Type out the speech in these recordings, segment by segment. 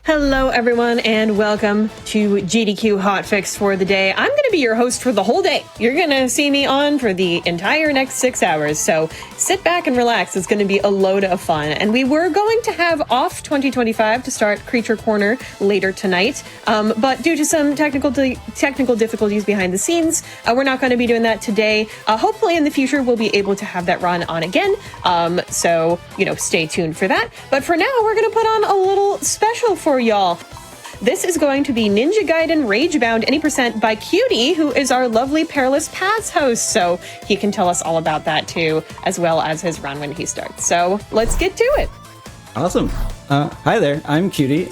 Hello everyone and welcome to GDQ Hotfix for the day. I'm going to be your host for the whole day. You're going to see me on for the entire next 6 hours, so sit back and relax. It's going to be a load of fun. And we were going to have off 2025 to start Creature Corner later tonight, but due to some technical difficulties behind the scenes, we're not going to be doing that today. Hopefully in the future we'll be able to have that run on again, so stay tuned for that. But for now we're going to put on a little special for y'all. This is going to be Ninja Gaiden RAGEBOUND any % by Cutie, who is our lovely Perilous Paths host, so he can tell us all about that too, as well as his run when he starts. So let's get to it. Awesome. Hi there, I'm Cutie.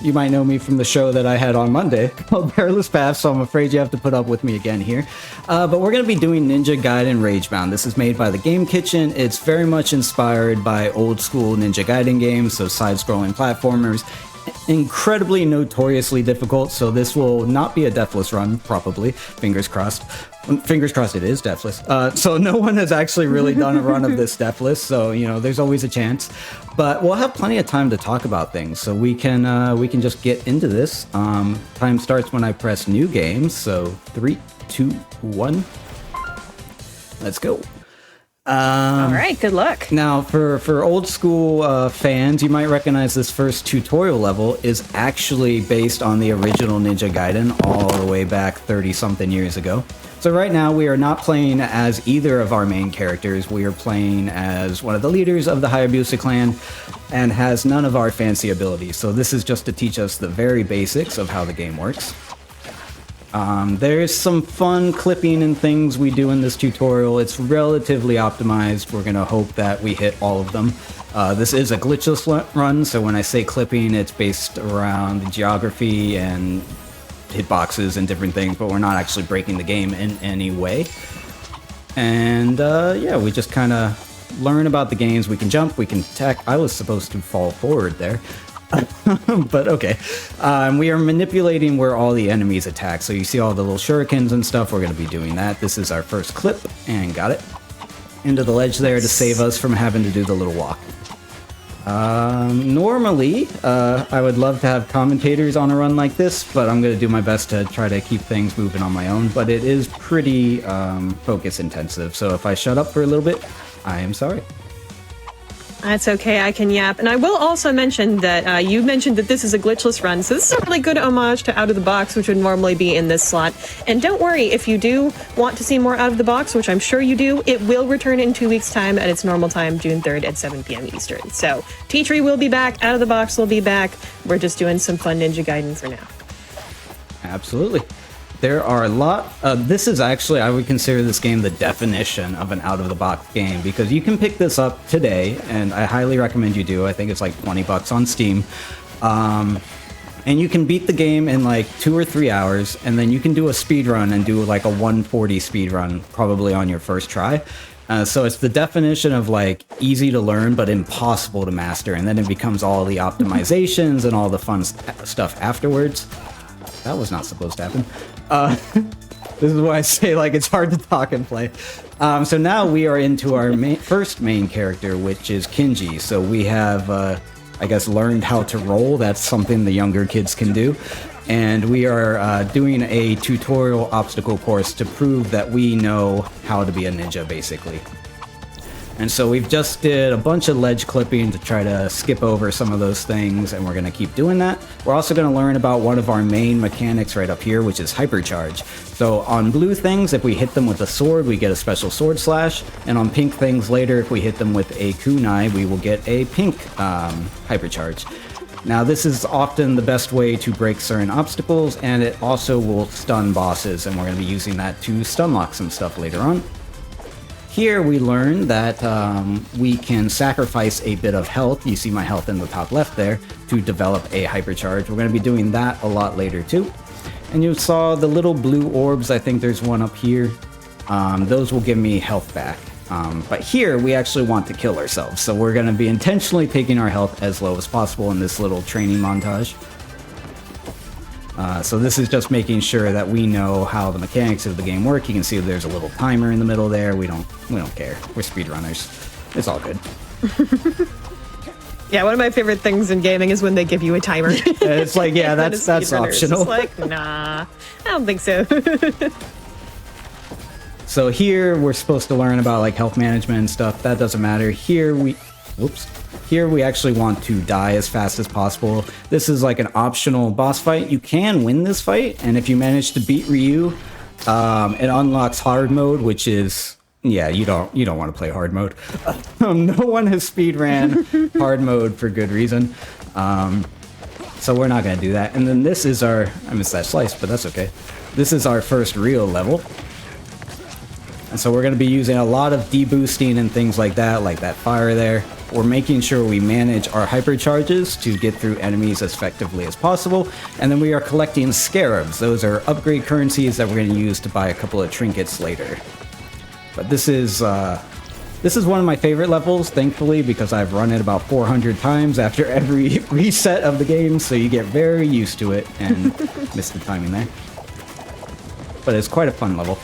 You might know me from the show that I had on Monday called Perilous Paths, so I'm afraid you have to put up with me again here. But we're going to be doing Ninja Gaiden RAGEBOUND. This is made by the Game Kitchen. It's very much inspired by old school Ninja Gaiden games, so side-scrolling platformers. Incredibly notoriously difficult, so this will not be a deathless run, probably. Fingers crossed. Fingers crossed it is deathless. So no one has actually really done a run of this deathless, so there's always a chance. But we'll have plenty of time to talk about things, so we can just get into this. Time starts when I press new game, so 3, 2, 1. Let's go. All right, good luck. Now, for old school fans, you might recognize this first tutorial level is actually based on the original Ninja Gaiden all the way back 30-something years ago. So right now, we are not playing as either of our main characters. We are playing as one of the leaders of the Hayabusa clan and has none of our fancy abilities. So this is just to teach us the very basics of how the game works. There's some fun clipping and things we do in this tutorial. It's relatively optimized. We're going to hope that we hit all of them. This is a glitchless run, so when I say clipping, it's based around the geography and hitboxes and different things, but we're not actually breaking the game in any way. And yeah, we just kind of learn about the games. We can jump, we can attack. I was supposed to fall forward there. But okay. We are manipulating where all the enemies attack. So you see all the little shurikens and stuff. We're going to be doing that. This is our first clip, and got it. Into the ledge there to save us from having to do the little walk. Normally, I would love to have commentators on a run like this, but I'm going to do my best to try to keep things moving on my own. But it is pretty focus intensive. So if I shut up for a little bit, I am sorry. That's okay, I can yap. And I will also mention that you mentioned that this is a glitchless run, so this is a really good homage to Out of the Box, which would normally be in this slot. And don't worry, if you do want to see more Out of the Box, which I'm sure you do, it will return in 2 weeks' time at its normal time, June 3rd at 7 p.m. Eastern. So, Tea Tree will be back, Out of the Box will be back. We're just doing some fun Ninja Gaiden for now. Absolutely. There are a lot. This is actually, I would consider this game the definition of an out-of-the-box game, because you can pick this up today, and I highly recommend you do. I think it's like $20 on Steam. And you can beat the game in like 2 or 3 hours, and then you can do a speed run and do like a 140 speed run, probably on your first try. So it's the definition of like easy to learn, but impossible to master. And then it becomes all the optimizations and all the fun stuff afterwards. That was not supposed to happen. This is why I say like it's hard to talk and play. So now we are into our first main character, which is Kinji. So we have, I guess, learned how to roll. That's something the younger kids can do. And we are doing a tutorial obstacle course to prove that we know how to be a ninja, basically. And so we've just did a bunch of ledge clipping to try to skip over some of those things, and we're going to keep doing that. We're also going to learn about one of our main mechanics right up here, which is hypercharge. So on blue things, if we hit them with a sword, we get a special sword slash, and on pink things later, if we hit them with a kunai, we will get a pink hypercharge. Now this is often the best way to break certain obstacles, and it also will stun bosses, and we're going to be using that to stun lock some stuff later on. Here we learn that we can sacrifice a bit of health, you see my health in the top left there, to develop a hypercharge. We're going to be doing that a lot later too. And you saw the little blue orbs, I think there's one up here. Those will give me health back. But here we actually want to kill ourselves, so we're going to be intentionally taking our health as low as possible in this little training montage. So this is just making sure that we know how the mechanics of the game work. You can see there's a little timer in the middle there. We don't care. We're speedrunners. It's all good. Yeah, one of my favorite things in gaming is when they give you a timer. It's like, yeah, that's optional. It's like, nah, I don't think so. So here we're supposed to learn about like health management and stuff. That doesn't matter. Here we actually want to die as fast as possible. This is like an optional boss fight. You can win this fight, and if you manage to beat Ryu, it unlocks hard mode, which is, yeah, you don't want to play hard mode. No one has speedran hard mode for good reason. So we're not going to do that. And then this is I missed that slice, but that's okay. This is our first real level. And so we're going to be using a lot of deboosting and things like that fire there. We're making sure we manage our hypercharges to get through enemies as effectively as possible. And then we are collecting scarabs. Those are upgrade currencies that we're going to use to buy a couple of trinkets later. But this is one of my favorite levels, thankfully, because I've run it about 400 times after every reset of the game, so you get very used to it, and missed the timing there. But it's quite a fun level.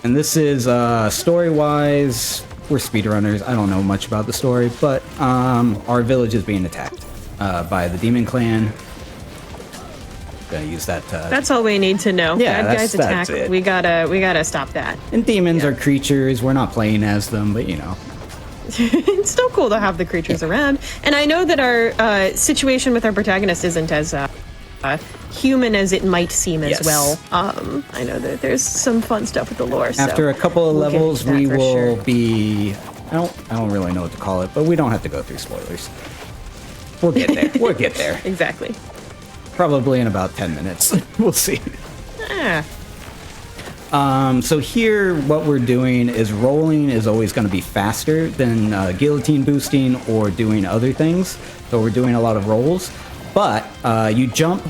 And this is, story-wise, we're speedrunners. I don't know much about the story, but our village is being attacked by the Demon Clan. Gonna use that. That's all we need to know. Yeah, bad guys attack. That's it. We gotta stop that. And demons are creatures. We're not playing as them, but you know. It's still cool to have the creatures around. And I know that our situation with our protagonist isn't as human as it might seem as well. I know that there's some fun stuff with the lore. After a couple of levels, we will be. I don't really know what to call it, but we don't have to go through spoilers. We'll get there. We'll get there. Exactly. Probably in about 10 minutes. We'll see. So here, what we're doing is rolling is always going to be faster than guillotine boosting or doing other things. So we're doing a lot of rolls, but you jump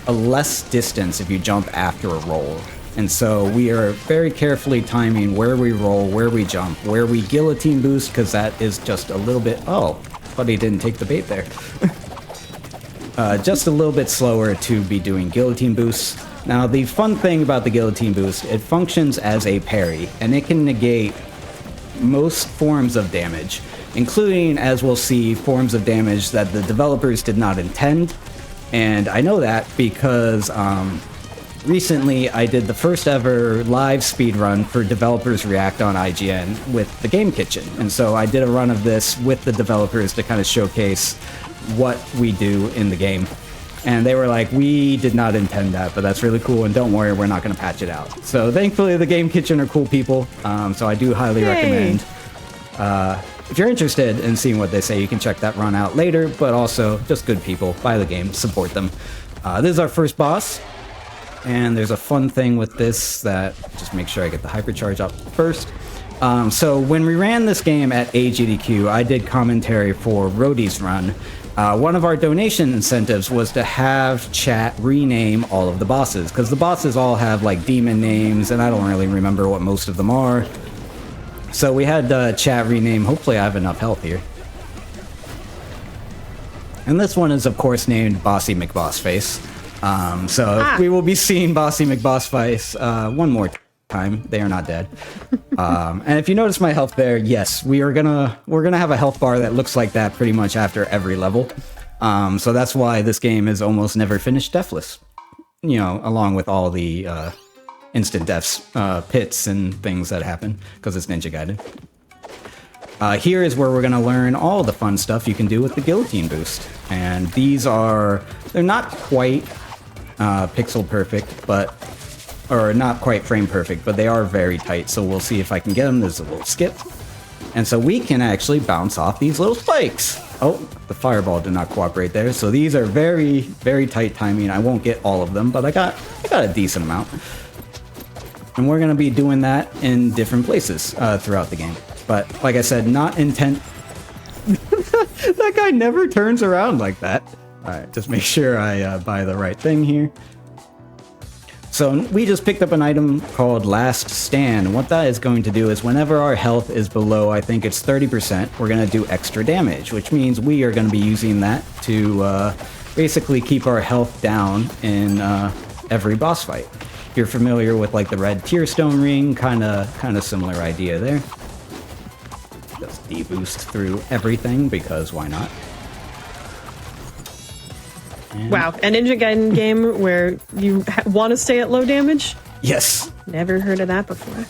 a less distance if you jump after a roll. And so we are very carefully timing where we roll, where we jump, where we guillotine boost, because that is just a little bit... Oh, but he didn't take the bait there. Just a little bit slower to be doing guillotine boosts. Now, the fun thing about the guillotine boost, it functions as a parry, and it can negate most forms of damage, including, as we'll see, forms of damage that the developers did not intend. And I know that because recently I did the first ever live speedrun for Developers React on IGN with the Game Kitchen. And so I did a run of this with the developers to kind of showcase what we do in the game. And they were like, we did not intend that, but that's really cool, and don't worry, we're not going to patch it out. So thankfully the Game Kitchen are cool people, so I do highly recommend. If you're interested in seeing what they say, you can check that run out later, but also just good people. Buy the game, support them. This is our first boss, and there's a fun thing with this that, just make sure I get the hypercharge up first. So when we ran this game at GDQ, I did commentary for Rhodey's run. One of our donation incentives was to have chat rename all of the bosses, because the bosses all have like demon names, and I don't really remember what most of them are. So we had chat rename. Hopefully I have enough health here. And this one is, of course, named Bossy McBossface. We will be seeing Bossy McBossface one more time. They are not dead. And if you notice my health there, yes, we're gonna have a health bar that looks like that pretty much after every level. So that's why this game is almost never finished deathless. You know, along with all the instant deaths, pits, and things that happen, because it's Ninja Gaiden. Here is where we're going to learn all the fun stuff you can do with the guillotine boost. And these they're not quite pixel perfect, or not quite frame perfect, but they are very tight, so we'll see if I can get them. There's a little skip. And so we can actually bounce off these little spikes. Oh, the fireball did not cooperate there. So these are very, very tight timing. I won't get all of them, but I got a decent amount. And we're going to be doing that in different places throughout the game. But like I said, not intent... That guy never turns around like that. Alright, just make sure I buy the right thing here. So we just picked up an item called Last Stand. What that is going to do is whenever our health is below, I think it's 30%, we're going to do extra damage, which means we are going to be using that to basically keep our health down in every boss fight. If you're familiar with like the red tear stone ring, kind of similar idea there. Just deboost through everything, because why not? Wow, a Ninja Gaiden game where you want to stay at low damage? Yes. Never heard of that before.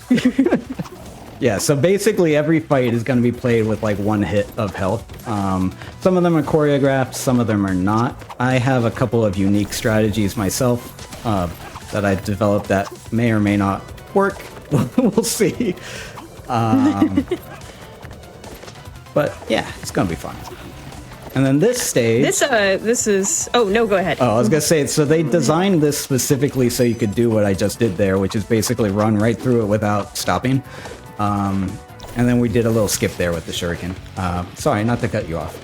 Yeah, so basically every fight is going to be played with like one hit of health. Some of them are choreographed, some of them are not. I have a couple of unique strategies myself that I've developed that may or may not work. We'll see. But yeah, it's going to be fun. And then this stage... This is... Oh, no, go ahead. Oh, I was going to say, so they designed this specifically so you could do what I just did there, which is basically run right through it without stopping. And then we did a little skip there with the shuriken. Sorry, not to cut you off.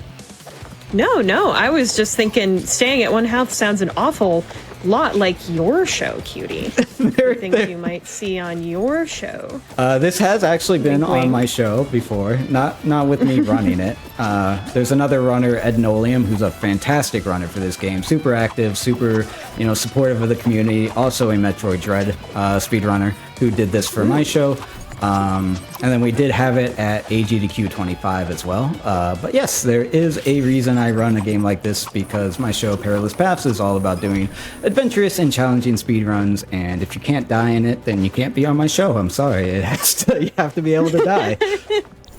No, I was just thinking staying at one health sounds an awful lot like your show, Cutie. Things you might see on your show. This has actually been on my show before, not with me running it. There's another runner, Ed Nolium, who's a fantastic runner for this game. Super active, super, supportive of the community. Also a Metroid Dread speedrunner who did this for my show. And then we did have it at GDQ 25 as well. But yes, there is a reason I run a game like this, because my show Perilous Paths is all about doing adventurous and challenging speedruns, and if you can't die in it, then you can't be on my show. I'm sorry, you have to be able to die.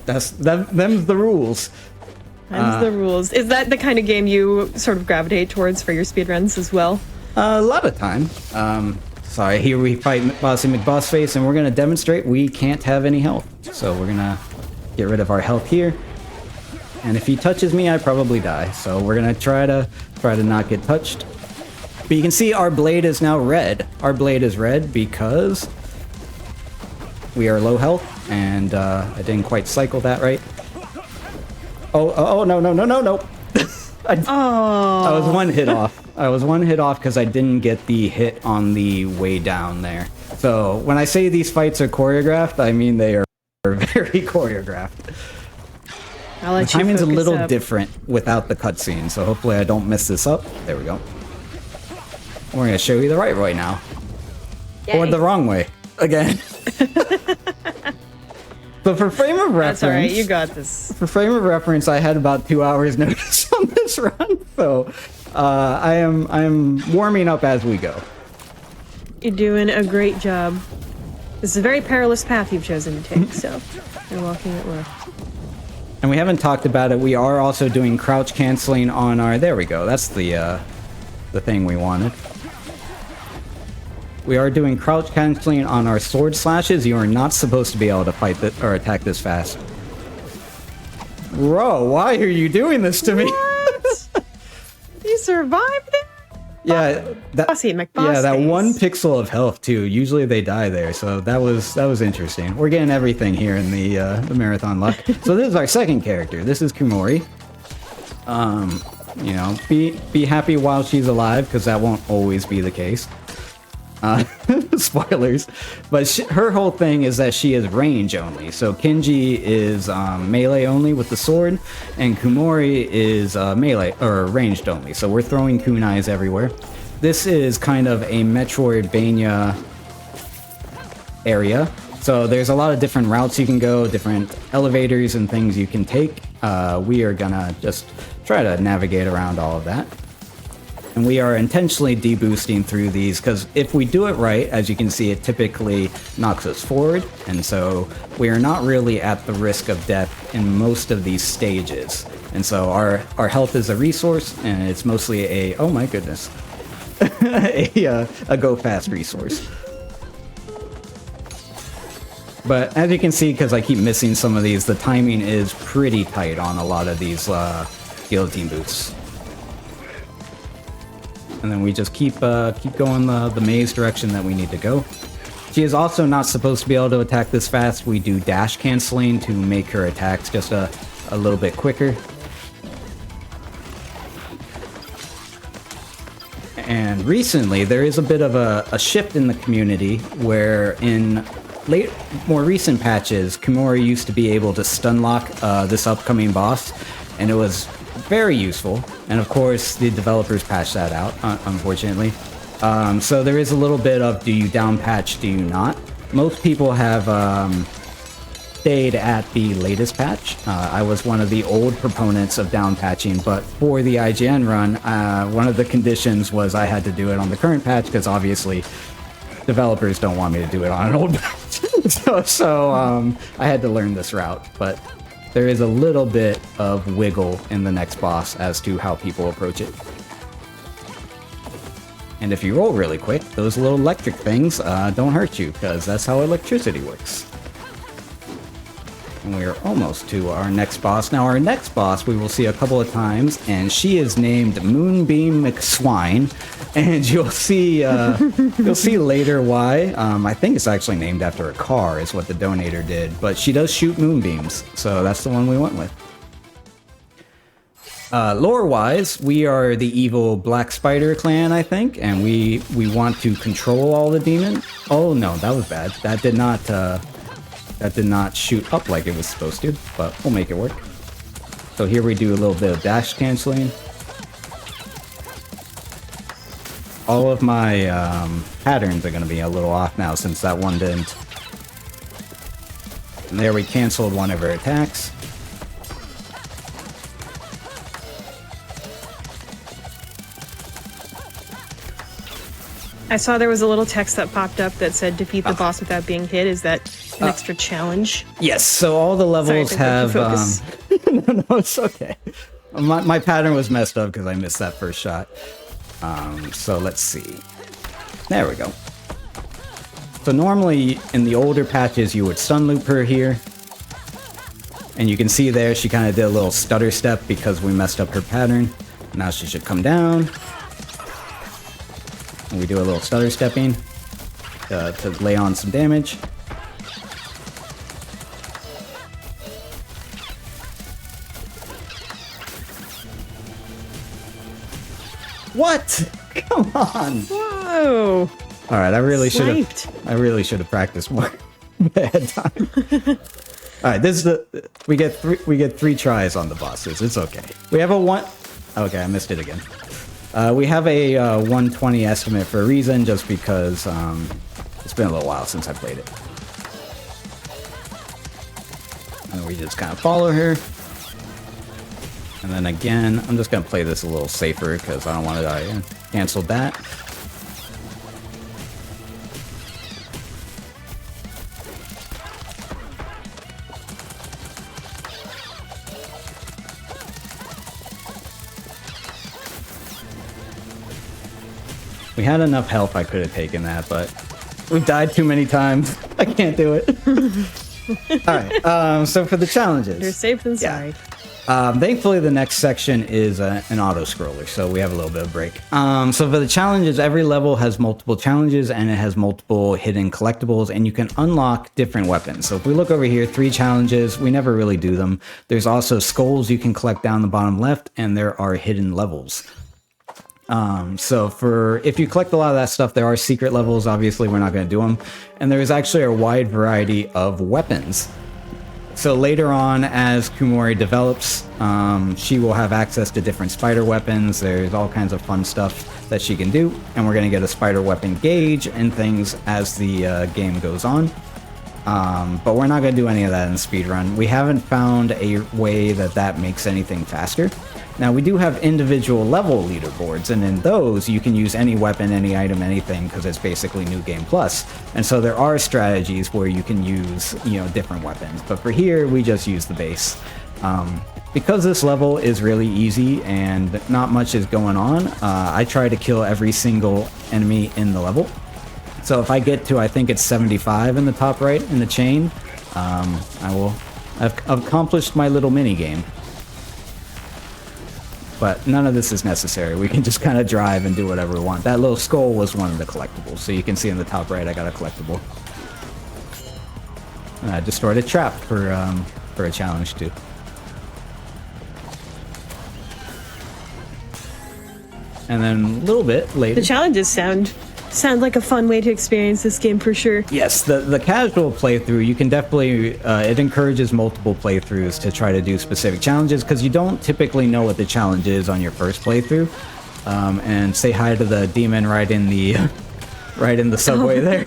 Them's the rules. Them's the rules. Is that the kind of game you sort of gravitate towards for your speedruns as well? A lot of time. Sorry, here we fight Bossy McBossface, and we're going to demonstrate we can't have any health. So we're going to get rid of our health here. And if he touches me, I probably die. So we're going to try to not get touched. But you can see our blade is now red. Our blade is red because we are low health, and I didn't quite cycle that right. Oh, no. I was one hit off. I was one hit off because I didn't get the hit on the way down there. So when I say these fights are choreographed, I mean they are very choreographed. The timing's a little different without the cutscene, so hopefully I don't mess this up. There we go. We're going to show you the right way now. Yay. Or the wrong way. Again. But for frame of reference... That's alright, you got this. For frame of reference, I had about 2 hours notice on this run, so I am warming up as we go. You're doing a great job. This is a very perilous path you've chosen to take, so you're walking it well. And we haven't talked about it, we are also doing crouch canceling on our... There we go, that's the thing we wanted. We are doing crouch canceling on our sword slashes. You are not supposed to be able to fight or attack this fast. Bro, why are you doing this to me? What? You survived it? Yeah, that one pixel of health too. Usually they die there, so that was interesting. We're getting everything here in the marathon luck. So this is our second character. This is Kumori. Be happy while she's alive, because that won't always be the case. Spoilers, but her whole thing is that she is range only. So Kenji is melee only with the sword, and Kumori is melee or ranged only. So we're throwing kunais everywhere. This is kind of a Metroidvania area. So there's a lot of different routes you can go, different elevators and things you can take. We are gonna just try to navigate around all of that. And we are intentionally deboosting through these, because if we do it right, as you can see, it typically knocks us forward. And so we are not really at the risk of death in most of these stages. And so our health is a resource, and it's mostly a, oh my goodness, a go fast resource. But as you can see, because I keep missing some of these, the timing is pretty tight on a lot of these guillotine boots. And then we just keep going the maze direction that we need to go. She is also not supposed to be able to attack this fast. We do dash canceling to make her attacks just a little bit quicker. And recently, there is a bit of a shift in the community where in more recent patches, Kumori used to be able to stun lock this upcoming boss, and it was very useful. And of course, the developers patched that out, unfortunately. So there is a little bit of, do you down patch, do you not? Most people have stayed at the latest patch. I was one of the old proponents of down patching, but for the IGN run, one of the conditions was I had to do it on the current patch because obviously developers don't want me to do it on an old patch. so I had to learn this route, but there is a little bit of wiggle in the next boss as to how people approach it. And if you roll really quick, those little electric things don't hurt you, because that's how electricity works. And we are almost to our next boss. Now, our next boss we will see a couple of times, and she is named Moonbeam McSwine, and you'll see later why. I think it's actually named after a car, is what the donator did, but she does shoot moonbeams, so that's the one we went with. Lore-wise, we are the evil Black Spider clan, I think, and we want to control all the demons. Oh no, that was bad. That did not shoot up like it was supposed to, but we'll make it work. So here we do a little bit of dash canceling. All of my patterns are going to be a little off now since that one didn't. And there we canceled one of her attacks. I saw there was a little text that popped up that said defeat the boss without being hit. Is that an extra challenge? Yes, so all the levels have... no, it's okay. My pattern was messed up because I missed that first shot. So let's see. There we go. So normally in the older patches you would stun loop her here. And you can see there she kind of did a little stutter step because we messed up her pattern. Now she should come down. And we do a little stutter stepping to lay on some damage. What? Come on! Whoa! All right, I really should have practiced more ahead of time. All right, this is we get three tries on the bosses. It's okay. We have a one. Okay, I missed it again. We have a 120 estimate for a reason, just because it's been a little while since I played it. And we just kind of follow her. And then again, I'm just going to play this a little safer because I don't want to die. Cancel that. We had enough health, I could have taken that, but we've died too many times. I can't do it. Alright, so for the challenges. You're safe than sorry. Thankfully, the next section is an auto-scroller, so we have a little bit of break. So for the challenges, every level has multiple challenges, and it has multiple hidden collectibles, and you can unlock different weapons. So if we look over here, 3 challenges, we never really do them. There's also skulls you can collect down the bottom left, and there are hidden levels. So if you collect a lot of that stuff, there are secret levels. Obviously, we're not going to do them. And there is actually a wide variety of weapons. So later on, as Kumori develops, she will have access to different spider weapons. There's all kinds of fun stuff that she can do. And we're going to get a spider weapon gauge and things as the game goes on. But we're not going to do any of that in speedrun. We haven't found a way that makes anything faster. Now, we do have individual level leaderboards, and in those, you can use any weapon, any item, anything, because it's basically New Game Plus. And so there are strategies where you can use, different weapons. But for here, we just use the base. Because this level is really easy and not much is going on, I try to kill every single enemy in the level. So if I get to, I think it's 75 in the top right in the chain, I've accomplished my little mini game. But none of this is necessary. We can just kind of drive and do whatever we want. That little skull was one of the collectibles. So you can see in the top right, I got a collectible. I destroyed a trap for a challenge too. And then a little bit later... The challenges sound like a fun way to experience this game for sure. Yes, the casual playthrough, you can definitely, it encourages multiple playthroughs to try to do specific challenges, because you don't typically know what the challenge is on your first playthrough. And say hi to the demon right in the subway there.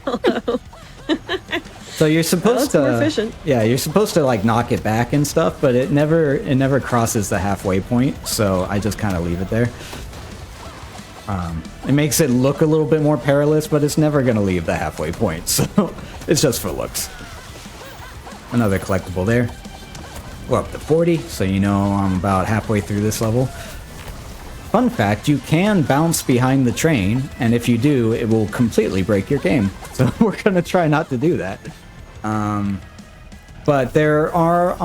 So you're supposed to, more efficient. yeah, you're supposed to like knock it back and stuff, but it never crosses the halfway point. So I just kind of leave it there. It makes it look a little bit more perilous, but it's never gonna leave the halfway point. So it's just for looks. Another collectible there. We're up to 40, so you know I'm about halfway through this level. Fun fact, you can bounce behind the train, and if you do, it will completely break your game. So we're gonna try not to do that. But there are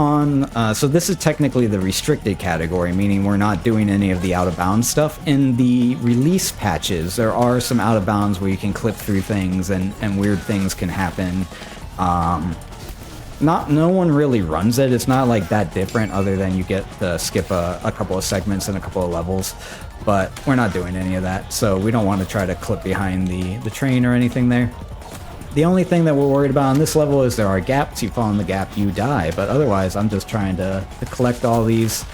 so this is technically the restricted category, meaning we're not doing any of the out-of-bounds stuff. In the release patches, there are some out-of-bounds where you can clip through things and weird things can happen. No one really runs it. It's not like that different other than you get to skip a couple of segments and a couple of levels, but we're not doing any of that. So we don't want to try to clip behind the train or anything there. The only thing that we're worried about on this level is there are gaps. You fall in the gap, you die. But otherwise, I'm just trying to collect all these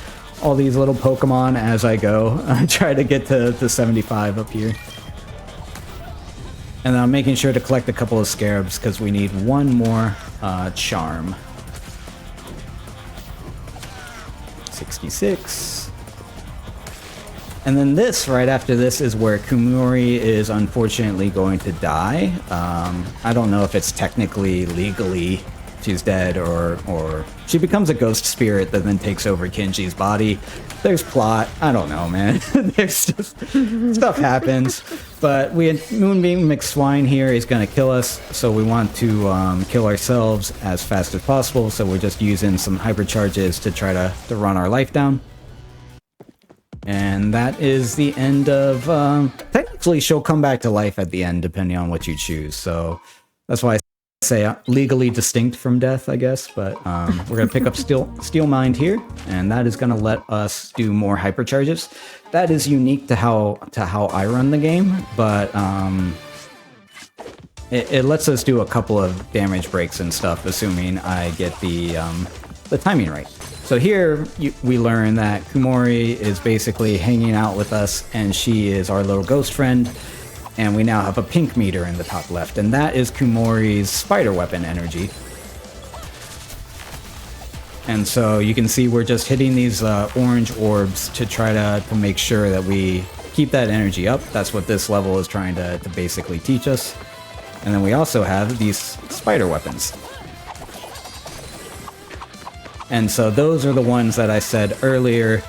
little Pokemon as I go. I try to get to 75 up here. And then I'm making sure to collect a couple of scarabs because we need one more charm. 66. And then this, right after this, is where Kumori is unfortunately going to die. I don't know if it's technically, legally, she's dead, or she becomes a ghost spirit that then takes over Kenji's body. There's plot. I don't know, man. There's just stuff happens. But we had Moonbeam McSwine here. He's going to kill us, so we want to kill ourselves as fast as possible. So we're just using some hypercharges to try to run our life down. And that is the end of... technically, she'll come back to life at the end, depending on what you choose. So that's why I say legally distinct from death, I guess. But we're going to pick up Steel Mind here, and that is going to let us do more hypercharges. That is unique to how I run the game, but it lets us do a couple of damage breaks and stuff, assuming I get the timing right. So here we learn that Kumori is basically hanging out with us, and she is our little ghost friend, and we now have a pink meter in the top left, and that is Kumori's spider weapon energy. And so you can see we're just hitting these orange orbs to try to make sure that we keep that energy up. That's what this level is trying to basically teach us. And then we also have these spider weapons. And so those are the ones that I said earlier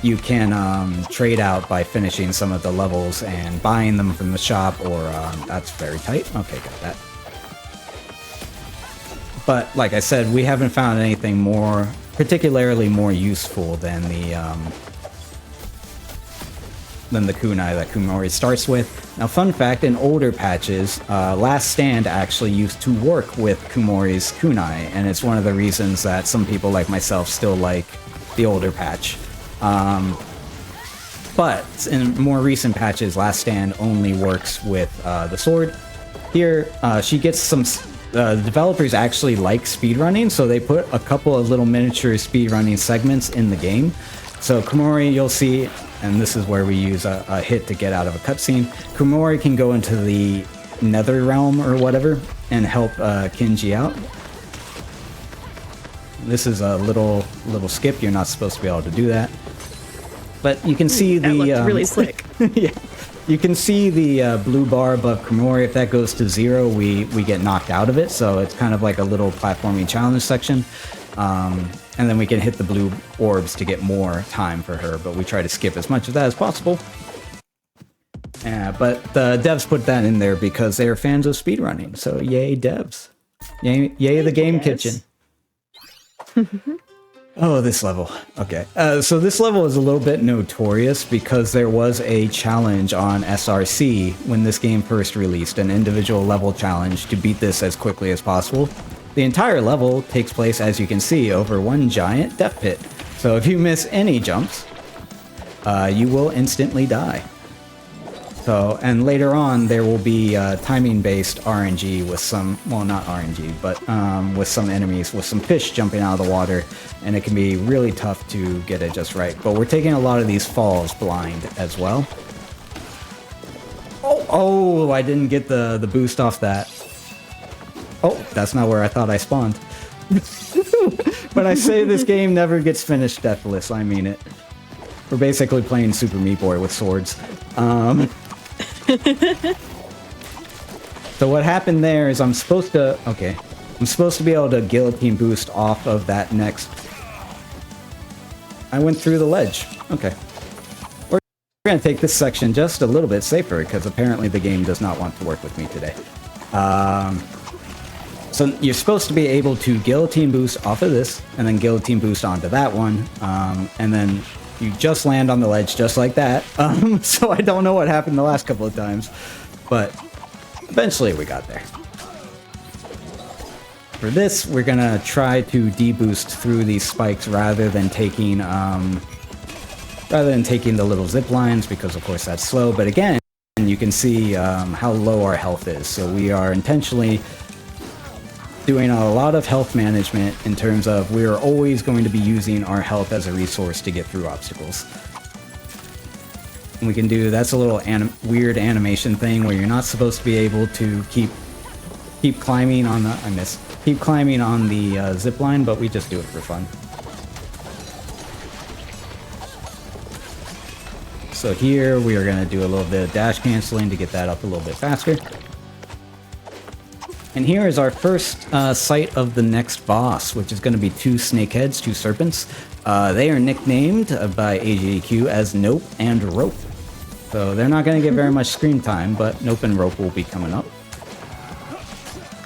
you can trade out by finishing some of the levels and buying them from the shop, or that's very tight. Okay, got that. But like I said, we haven't found anything particularly more useful than the kunai that Kumori starts with. Now, fun fact, in older patches, Last Stand actually used to work with Kumori's kunai, and it's one of the reasons that some people like myself still like the older patch. But in more recent patches, Last Stand only works with the sword. Here, she gets some... the developers actually like speedrunning, so they put a couple of little miniature speedrunning segments in the game. So Kumori, you'll see, and this is where we use a hit to get out of a cutscene. Kumori can go into the nether realm or whatever and help Kenji out. This is a little skip. You're not supposed to be able to do that. But you can see that looked really slick. Yeah. You can see the blue bar above Kumori. If that goes to 0, we get knocked out of it. So it's kind of like a little platforming challenge section. And then we can hit the blue orbs to get more time for her. But we try to skip as much of that as possible. But the devs put that in there because they're fans of speedrunning. So yay, devs. Yay the game kitchen. Oh, this level. Okay. So this level is a little bit notorious because there was a challenge on SRC when this game first released, an individual level challenge to beat this as quickly as possible. The entire level takes place, as you can see, over one giant death pit. So if you miss any jumps, you will instantly die. So, and later on, there will be timing-based RNG with some, well, not RNG, but with some enemies, with some fish jumping out of the water, and it can be really tough to get it just right. But we're taking a lot of these falls blind as well. Oh, I didn't get the boost off that. Oh, that's not where I thought I spawned. When I say this game never gets finished deathless, I mean it. We're basically playing Super Meat Boy with swords. So what happened there is I'm supposed to be able to guillotine boost off of that next. I went through the ledge. Okay. We're going to take this section just a little bit safer because apparently the game does not want to work with me today. So you're supposed to be able to guillotine boost off of this and then guillotine boost onto that one. And then you just land on the ledge just like that. So I don't know what happened the last couple of times, but eventually we got there. For this, we're gonna try to deboost through these spikes rather than taking the little zip lines, because of course that's slow. But again, you can see how low our health is. So we are intentionally doing a lot of health management in terms of we are always going to be using our health as a resource to get through obstacles. And we can do, that's a little weird animation thing where you're not supposed to be able to keep climbing on the, keep climbing on the zip line, but we just do it for fun. So here we are going to do a little bit of dash canceling to get that up a little bit faster. And here is our first sight of the next boss, which is going to be two snakeheads, two serpents. They are nicknamed by AGDQ as Nope and Rope. So they're not going to get very much screen time, but Nope and Rope will be coming up.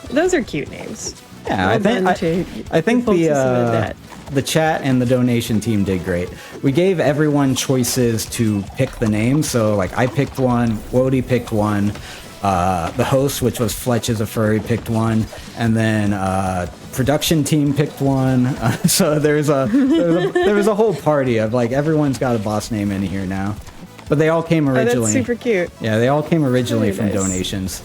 Those are cute names. Yeah, well I think the chat and the donation team did great. We gave everyone choices to pick the name. So like I picked one, Wody picked one. The host, which was Fletch is a Furry, picked one, and then production team picked one. So there was a whole party of like everyone's got a boss name in here now, but they all came originally. Oh, that's super cute. Yeah, they all came originally from nice. donations.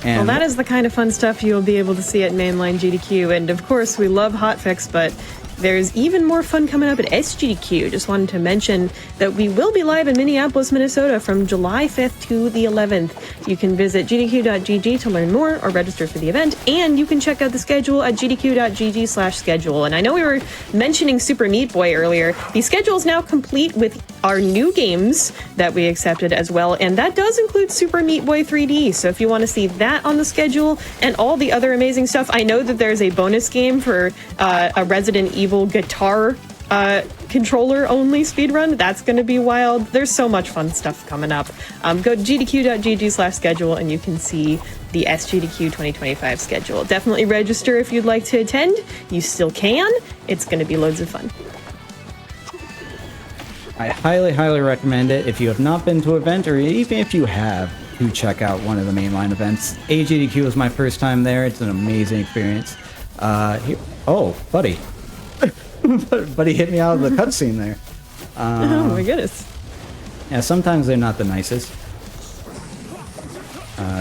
And well, that is the kind of fun stuff you'll be able to see at mainline GDQ, and of course we love Hotfix, but there's even more fun coming up at SGDQ. Just wanted to mention that we will be live in Minneapolis, Minnesota from July 5th to the 11th. You can visit gdq.gg to learn more or register for the event, and you can check out the schedule at gdq.gg/schedule. And I know we were mentioning Super Meat Boy earlier. The schedule is now complete with our new games that we accepted as well, and that does include Super Meat Boy 3D. So if you want to see that on the schedule and all the other amazing stuff, I know that there's a bonus game for a Resident Evil guitar controller only speedrun. That's going to be wild. There's so much fun stuff coming up. Go to gdq.gg/schedule and you can see the SGDQ 2025 schedule. Definitely register if you'd like to attend. You still can. It's going to be loads of fun. I highly, highly recommend it. If you have not been to an event, or even if you have, to check out one of the mainline events. AGDQ was my first time there. It's an amazing experience. Oh, buddy. Buddy hit me out of the cutscene there. Oh my goodness. Yeah, sometimes they're not the nicest.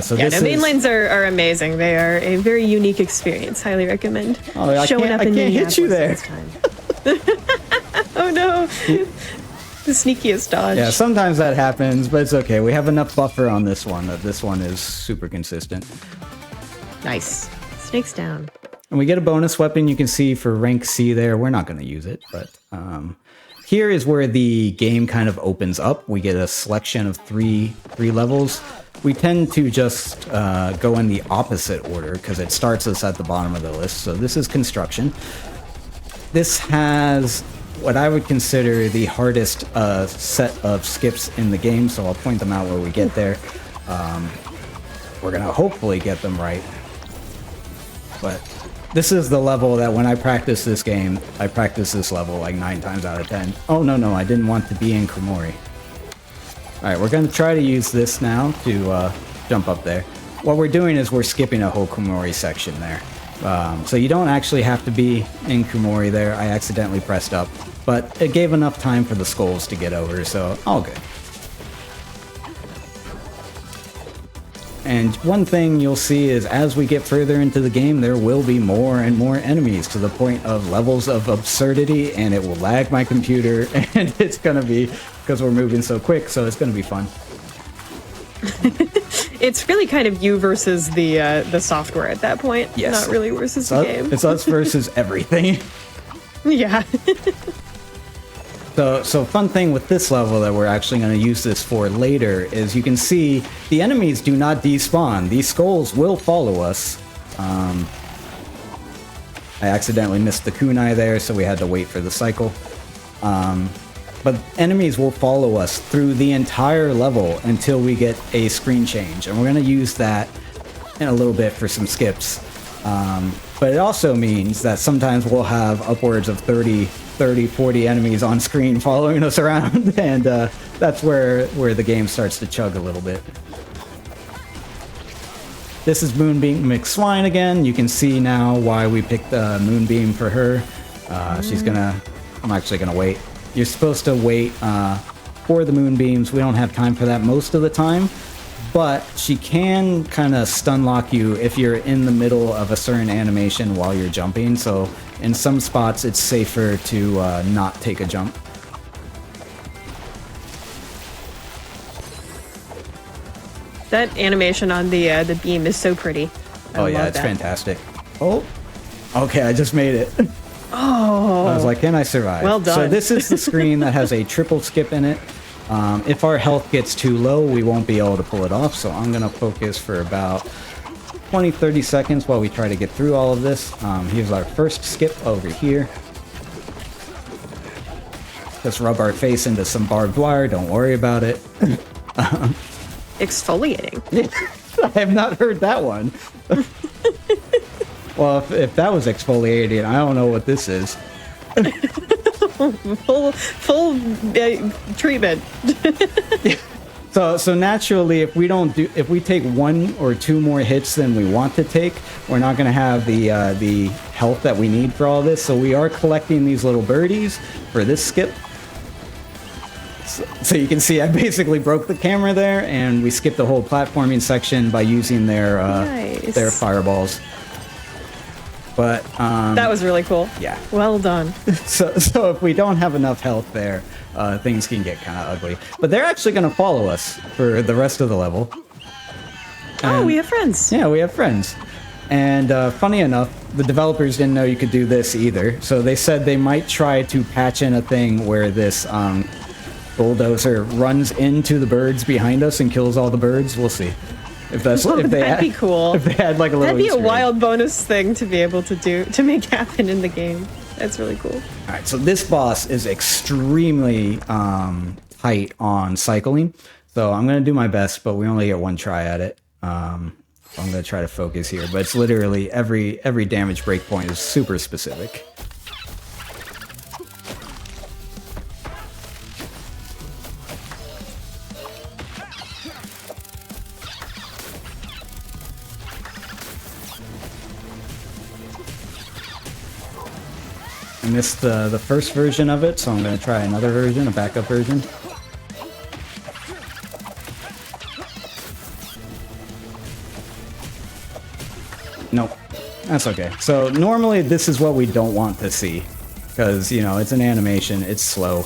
So yeah, this mainlines are amazing. They are a very unique experience. Highly recommend showing up in Minneapolis hit you there. this time. Oh no. The sneakiest dodge. Yeah, sometimes that happens, but it's okay. We have enough buffer on this one that this one is super consistent. Nice. Snakes down. And we get a bonus weapon you can see for rank C there. We're not going to use it, but here is where the game kind of opens up. We get a selection of three levels. We tend to just go in the opposite order because it starts us at the bottom of the list. So this is construction. This has what I would consider the hardest set of skips in the game, so I'll point them out where we get there. We're going to hopefully get them right. But this is the level that when I practice this game, I practice this level like 9 times out of 10. Oh, no, I didn't want to be in Komori. Alright, we're going to try to use this now to jump up there. What we're doing is we're skipping a whole Komori section there. So you don't actually have to be in Komori there. I accidentally pressed up. But it gave enough time for the skulls to get over, so all good. And one thing you'll see is as we get further into the game, there will be more and more enemies to the point of levels of absurdity, and it will lag my computer, and it's going to be, because we're moving so quick, so it's going to be fun. It's really kind of you versus the software at that point. Yes. Not really versus the game. It's us versus everything. Yeah. So fun thing with this level that we're actually going to use this for later is you can see the enemies do not despawn. These skulls will follow us. I accidentally missed the kunai there, so we had to wait for the cycle. But enemies will follow us through the entire level until we get a screen change. And we're going to use that in a little bit for some skips. But it also means that sometimes we'll have upwards of 30, 40 enemies on screen following us around. And that's where the game starts to chug a little bit. This is Moonbeam McSwine again. You can see now why we picked Moonbeam for her. I'm actually gonna wait. You're supposed to wait for the Moonbeams. We don't have time for that most of the time, but she can kind of stun lock you if you're in the middle of a certain animation while you're jumping. So in some spots, it's safer to not take a jump. That animation on the beam is so pretty. Oh yeah, it's fantastic. Oh, okay, I just made it. Oh. I was like, can I survive? Well done. So this is the screen that has a triple skip in it. If our health gets too low, we won't be able to pull it off. So I'm going to focus for about 20-30 seconds while we try to get through all of this. Here's our first skip over here. Just rub our face into some barbed wire. Don't worry about it. Exfoliating. I have not heard that one. Well, if that was exfoliating, I don't know what this is. full treatment. So naturally, if we take one or two more hits than we want to take, we're not going to have the health that we need for all this. So we are collecting these little birdies for this skip. So you can see I basically broke the camera there, and we skipped the whole platforming section by using their fireballs. But that was really cool. Yeah. Well done. So if we don't have enough health there, things can get kind of ugly. But they're actually going to follow us for the rest of the level. And, we have friends. Yeah, we have friends. And funny enough, the developers didn't know you could do this either. So they said they might try to patch in a thing where this bulldozer runs into the birds behind us and kills all the birds. We'll see. That'd be cool. If they had like a little That'd be a Easter egg. wild bonus thing to be able to do, to make happen in the game. That's really cool. All right, so this boss is extremely tight on cycling. So I'm going to do my best, but we only get one try at it. I'm going to try to focus here, but it's literally every damage breakpoint is super specific. I missed the first version of it, so I'm going to try another version, a backup version. Nope, that's okay. So normally this is what we don't want to see, because, you know, it's an animation, it's slow.